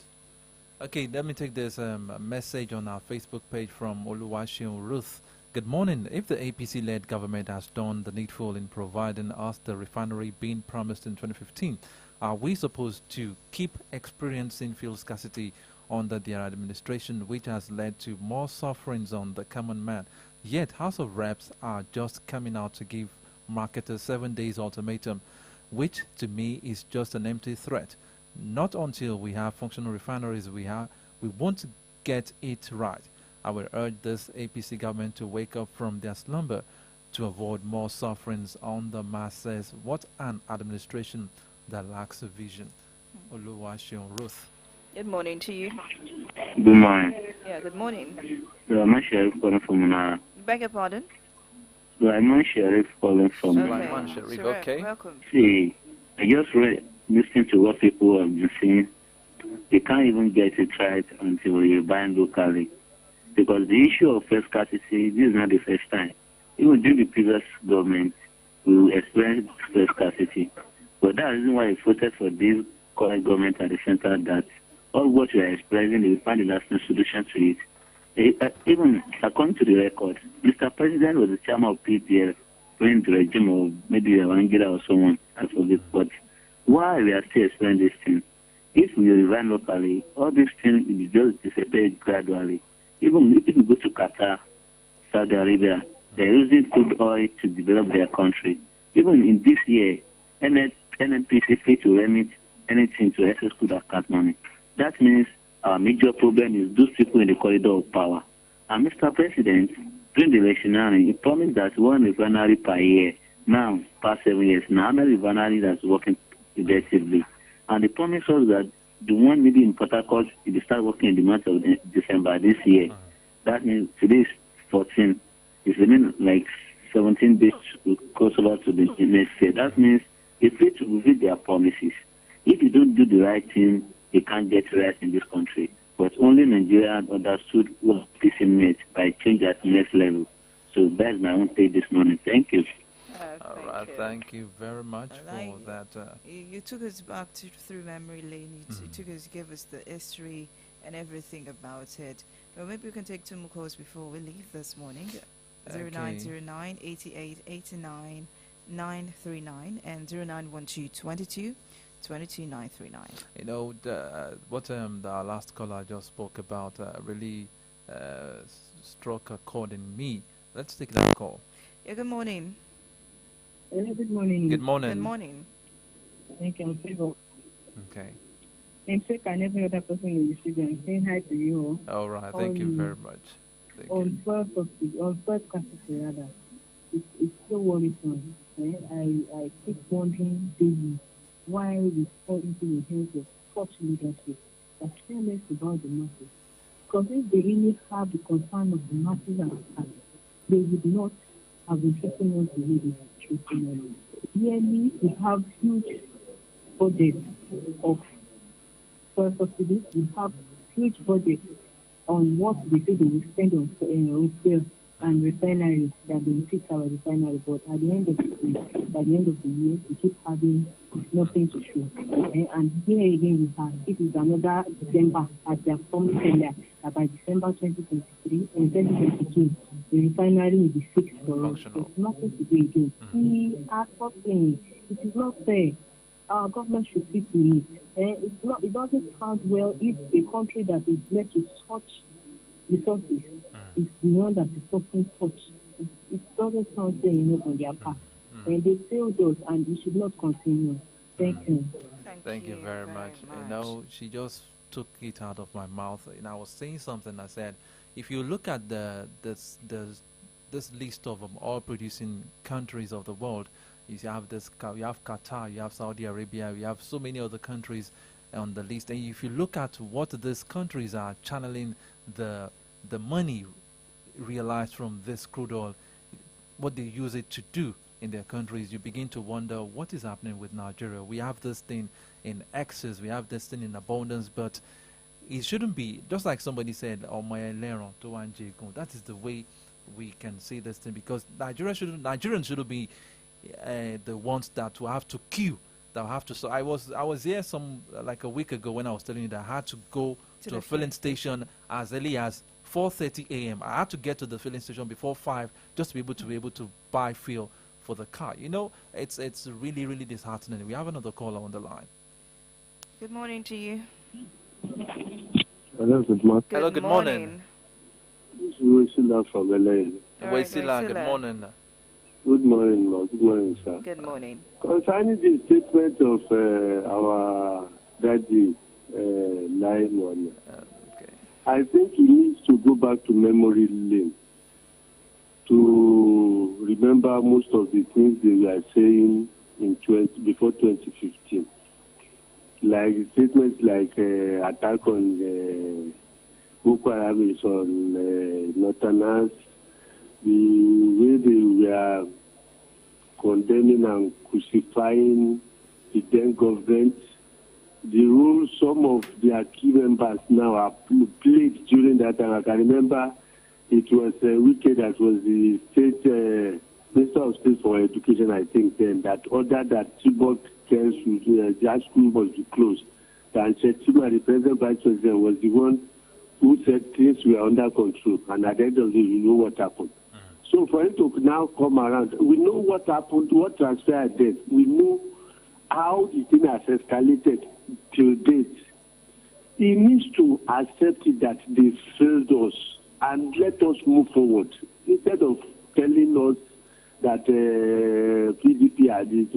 Okay, let me take this message on our Facebook page from Oluwaseun Ruth. Good morning. If the APC-led government has done the needful in providing us the refinery being promised in 2015, are we supposed to keep experiencing fuel scarcity under their administration, which has led to more sufferings on the common man? Yet House of Reps are just coming out to give marketers 7 days ultimatum, which to me is just an empty threat. Not until we have functional refineries we won't get it right. I will urge this APC government to wake up from their slumber to avoid more sufferings on the masses. What an administration that lacks a vision. Oluwaseun Ruth. Good morning to you. Good morning. Yeah, good morning. I'm Sheriff calling from Manara. Beg your pardon? I'm Sheriff calling from Sheriff, okay. Welcome. See, I just listening to what people have been saying. They can't even get it right until you're buying locally. Because the issue of fuel scarcity, this is not the first time. Even during the previous government, we experienced fuel scarcity. But that's the reason why I voted for this current government at the center, that all what we are expressing, they will find a lasting solution to it. Even according to the record, Mr. President was the chairman of PPL during the regime of maybe Wangila or someone, I forget. But why we are still experiencing this thing? If we refine locally, all these things will just disappear gradually. Even if you go to Qatar, Saudi Arabia, They're using crude oil to develop their country. Even in this year, NNPC failed to remit anything to SS crude account money. That means our major problem is those people in the corridor of power. And Mr. President, during the election, he promised that one refinery per year. Now, past 7 years, now another refinery that's working effectively. And they promised us that the one maybe in Port Harcourt, it will start working in the month of December this year. That means today is 14. It's remain like 17 days to cross over to the next year. That means if they to fulfill their promises, if you don't do the right thing, you can't get right in this country. But only Nigeria understood what this meant by change at next level. So that's my own take this morning. Thank you. All right, thank you very much for that. You took us back through memory lane. You took us, gave us the history and everything about it. Well, maybe we can take 2 more calls before we leave this morning. 0909 88 89 939 and 0912 22 22 939. You know, what the last caller just spoke about really struck a chord in me. Let's take that call. Yeah, good morning. Hello, good morning. Good morning. Good morning. Thank you. Okay. I'm sick and every other person in the studio. I'm saying hi to you. All right. Thank you very much. On first category, rather, it's so worrisome. I keep wondering daily why we fall into the hands of such leadership that care less about the masses. Because if they really have the concern of the masses at heart, they would not have been treating us the way they are treating us. Yearly, we have huge budgets of fuel subsidies. We have huge budgets on what they say they will spend on fuel and refineries that they will fix our refinery. But at the end of the day, by the end of the year, we keep having nothing to show. And here again, we have, it is another December, as they have promised earlier, that by December 2023 and 2022, the refinery will be fixed for us. There's nothing to do again. We are suffering. It is not fair. Our government should see to it. It doesn't sound well if a country that is blessed with such resources is the one that is suffering such. It doesn't sound fair enough on their part. And they failed us, and we should not continue. Thank you. Thank you very much. You know, she just took it out of my mouth. And I was saying something. I said, if you look at this list of oil-producing countries of the world, you have Qatar, you have Saudi Arabia, you have so many other countries on the list. And if you look at what these countries are channeling the money realized from this crude oil, what they use it to do in their countries, you begin to wonder what is happening with Nigeria. We have this thing in excess, we have this thing in abundance, but it shouldn't be, just like somebody said, that is the way we can see this thing, because Nigerians shouldn't be the ones that will have to queue, that will have to. So I was here like a week ago when I was telling you that I had to go to a filling station as early as 4:30 a.m. I had to get to the filling station before 5 just to be able to buy fuel for the car. You know, it's really, really disheartening. We have another caller on the line. Good morning to you. Hello, good morning. Hello, good morning. This is Wesila from LA. Wesila, good morning. Good morning, Lord. Good morning, sir. Good morning. Concerning the statement of our daddy, Lyman, I think he needs to go back to memory lane to remember most of the things they were saying before 2015. Like statements like attack on Boko Haram is on Northerners, the way they were condemning and crucifying the then government, the role some of their key members now are played during that time. I can remember it was Wike that was the state Minister of State for Education, I think, then, that ordered that Chibok their school must be closed. And Shetima, the President Vice President, was the one who said things were under control. And at the end of the day, you know what happened. So for him to now come around, we know what happened, what transpired then. We know how the thing has escalated till date. He needs to accept it that they failed us and let us move forward instead of telling us that PDP are this.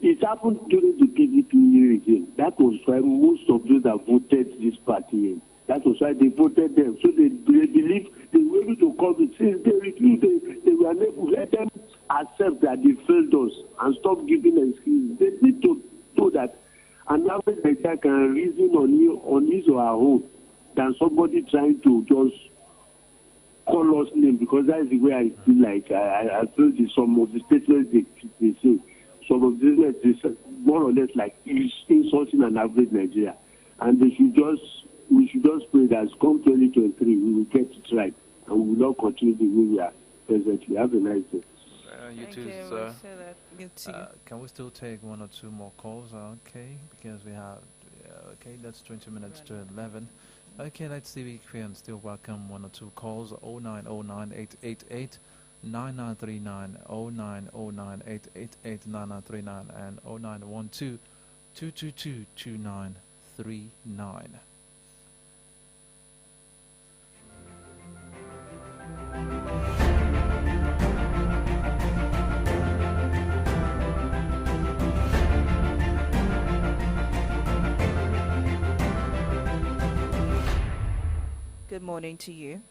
It happened during the PDP regime. That was why most of those that voted this party in. That was why they voted them. So they believe they were able to come. Since they refused, they were unable to let them accept that they failed us and stop giving excuses. They need to know that an average Nigeria can reason on his or her own than somebody trying to just call us name, because that is the way I feel like. I feel some of the statements they say. Some of the statements is more or less like insulting an average Nigeria. And we should just pray that come 2023 we will get it right and we will not continue the way we are presently. Have a nice day. You too, sir. Can we still take one or two more calls? Okay, because we have. Okay, that's 20 minutes to 11. Okay, let's see if we can still welcome one or two calls. 0909 888 9939, 0909 888 9939, and 0912 222 2939. Good morning to you.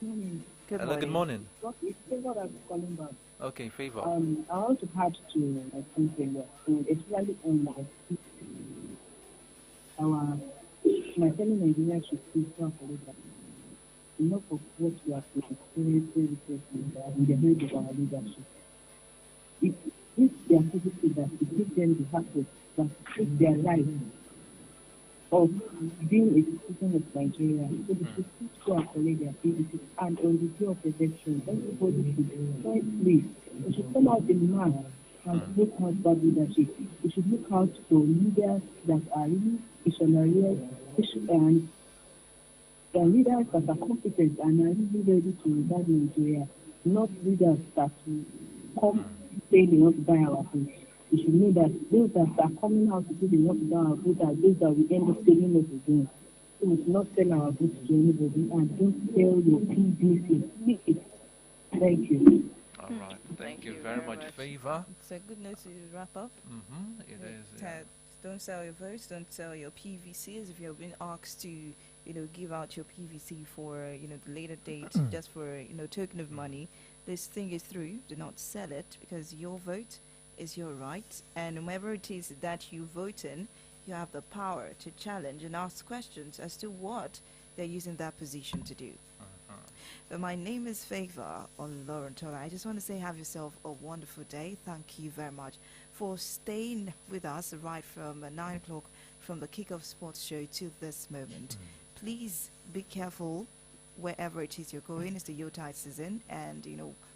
Good Hello, morning. good morning. It's Favor that's calling back. Okay, Favor. I want to add to something that especially on my fellow Nigerians should see carefully that enough of what we have experienced in the hands of our leadership. If they are positive that to give them the habit that take their life of being a citizen of Nigeria, so they should speak to our colleagues at BBC, and on the day of election, everybody should find place. We should come out in mass and look out for leadership. We should look out for leaders that are really visionary and leaders that are competent and are really ready to revive Nigeria, not leaders that will come saying they want to buy our food. We should know that those that are coming out to say they want to buy our food are those that will end up selling us again. So we should not sell our goods to anybody, and don't sell your PVC. Thank you. All right. Thank you very much, Favor. It's a good note to wrap up. It is. Yeah. Don't sell your votes. Don't sell your PVCs. If you've been asked to, give out your PVC for, the later date, just for, token of money, this thing is through. Do not sell it, because your vote is your right, and whoever it is that you vote in, you have the power to challenge and ask questions as to what they're using that position to do. But my name is Favor Olorontola. I just want to say have yourself a wonderful day. Thank you very much for staying with us right from 9 o'clock from the Kickoff Sports Show to this moment. Please be careful wherever it is you're going. It's the Yuletide season, and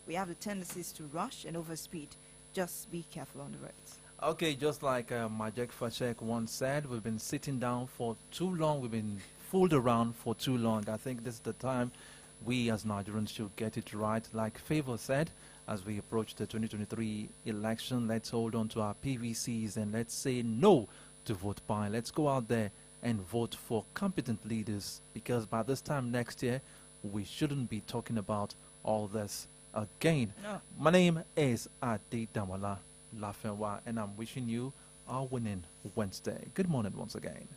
we have the tendencies to rush and overspeed. Just be careful on the roads. Okay, just like Majek Fashek once said, we've been sitting down for too long. We've been fooled around for too long. I think this is the time we as Nigerians should get it right. Like Favor said, as we approach the 2023 election, let's hold on to our PVCs and let's say no to vote buying. Let's go out there and vote for competent leaders, because by this time next year, we shouldn't be talking about all this again. No. My name is Adi Damola Lafenwa, and I'm wishing you a winning Wednesday. Good morning once again.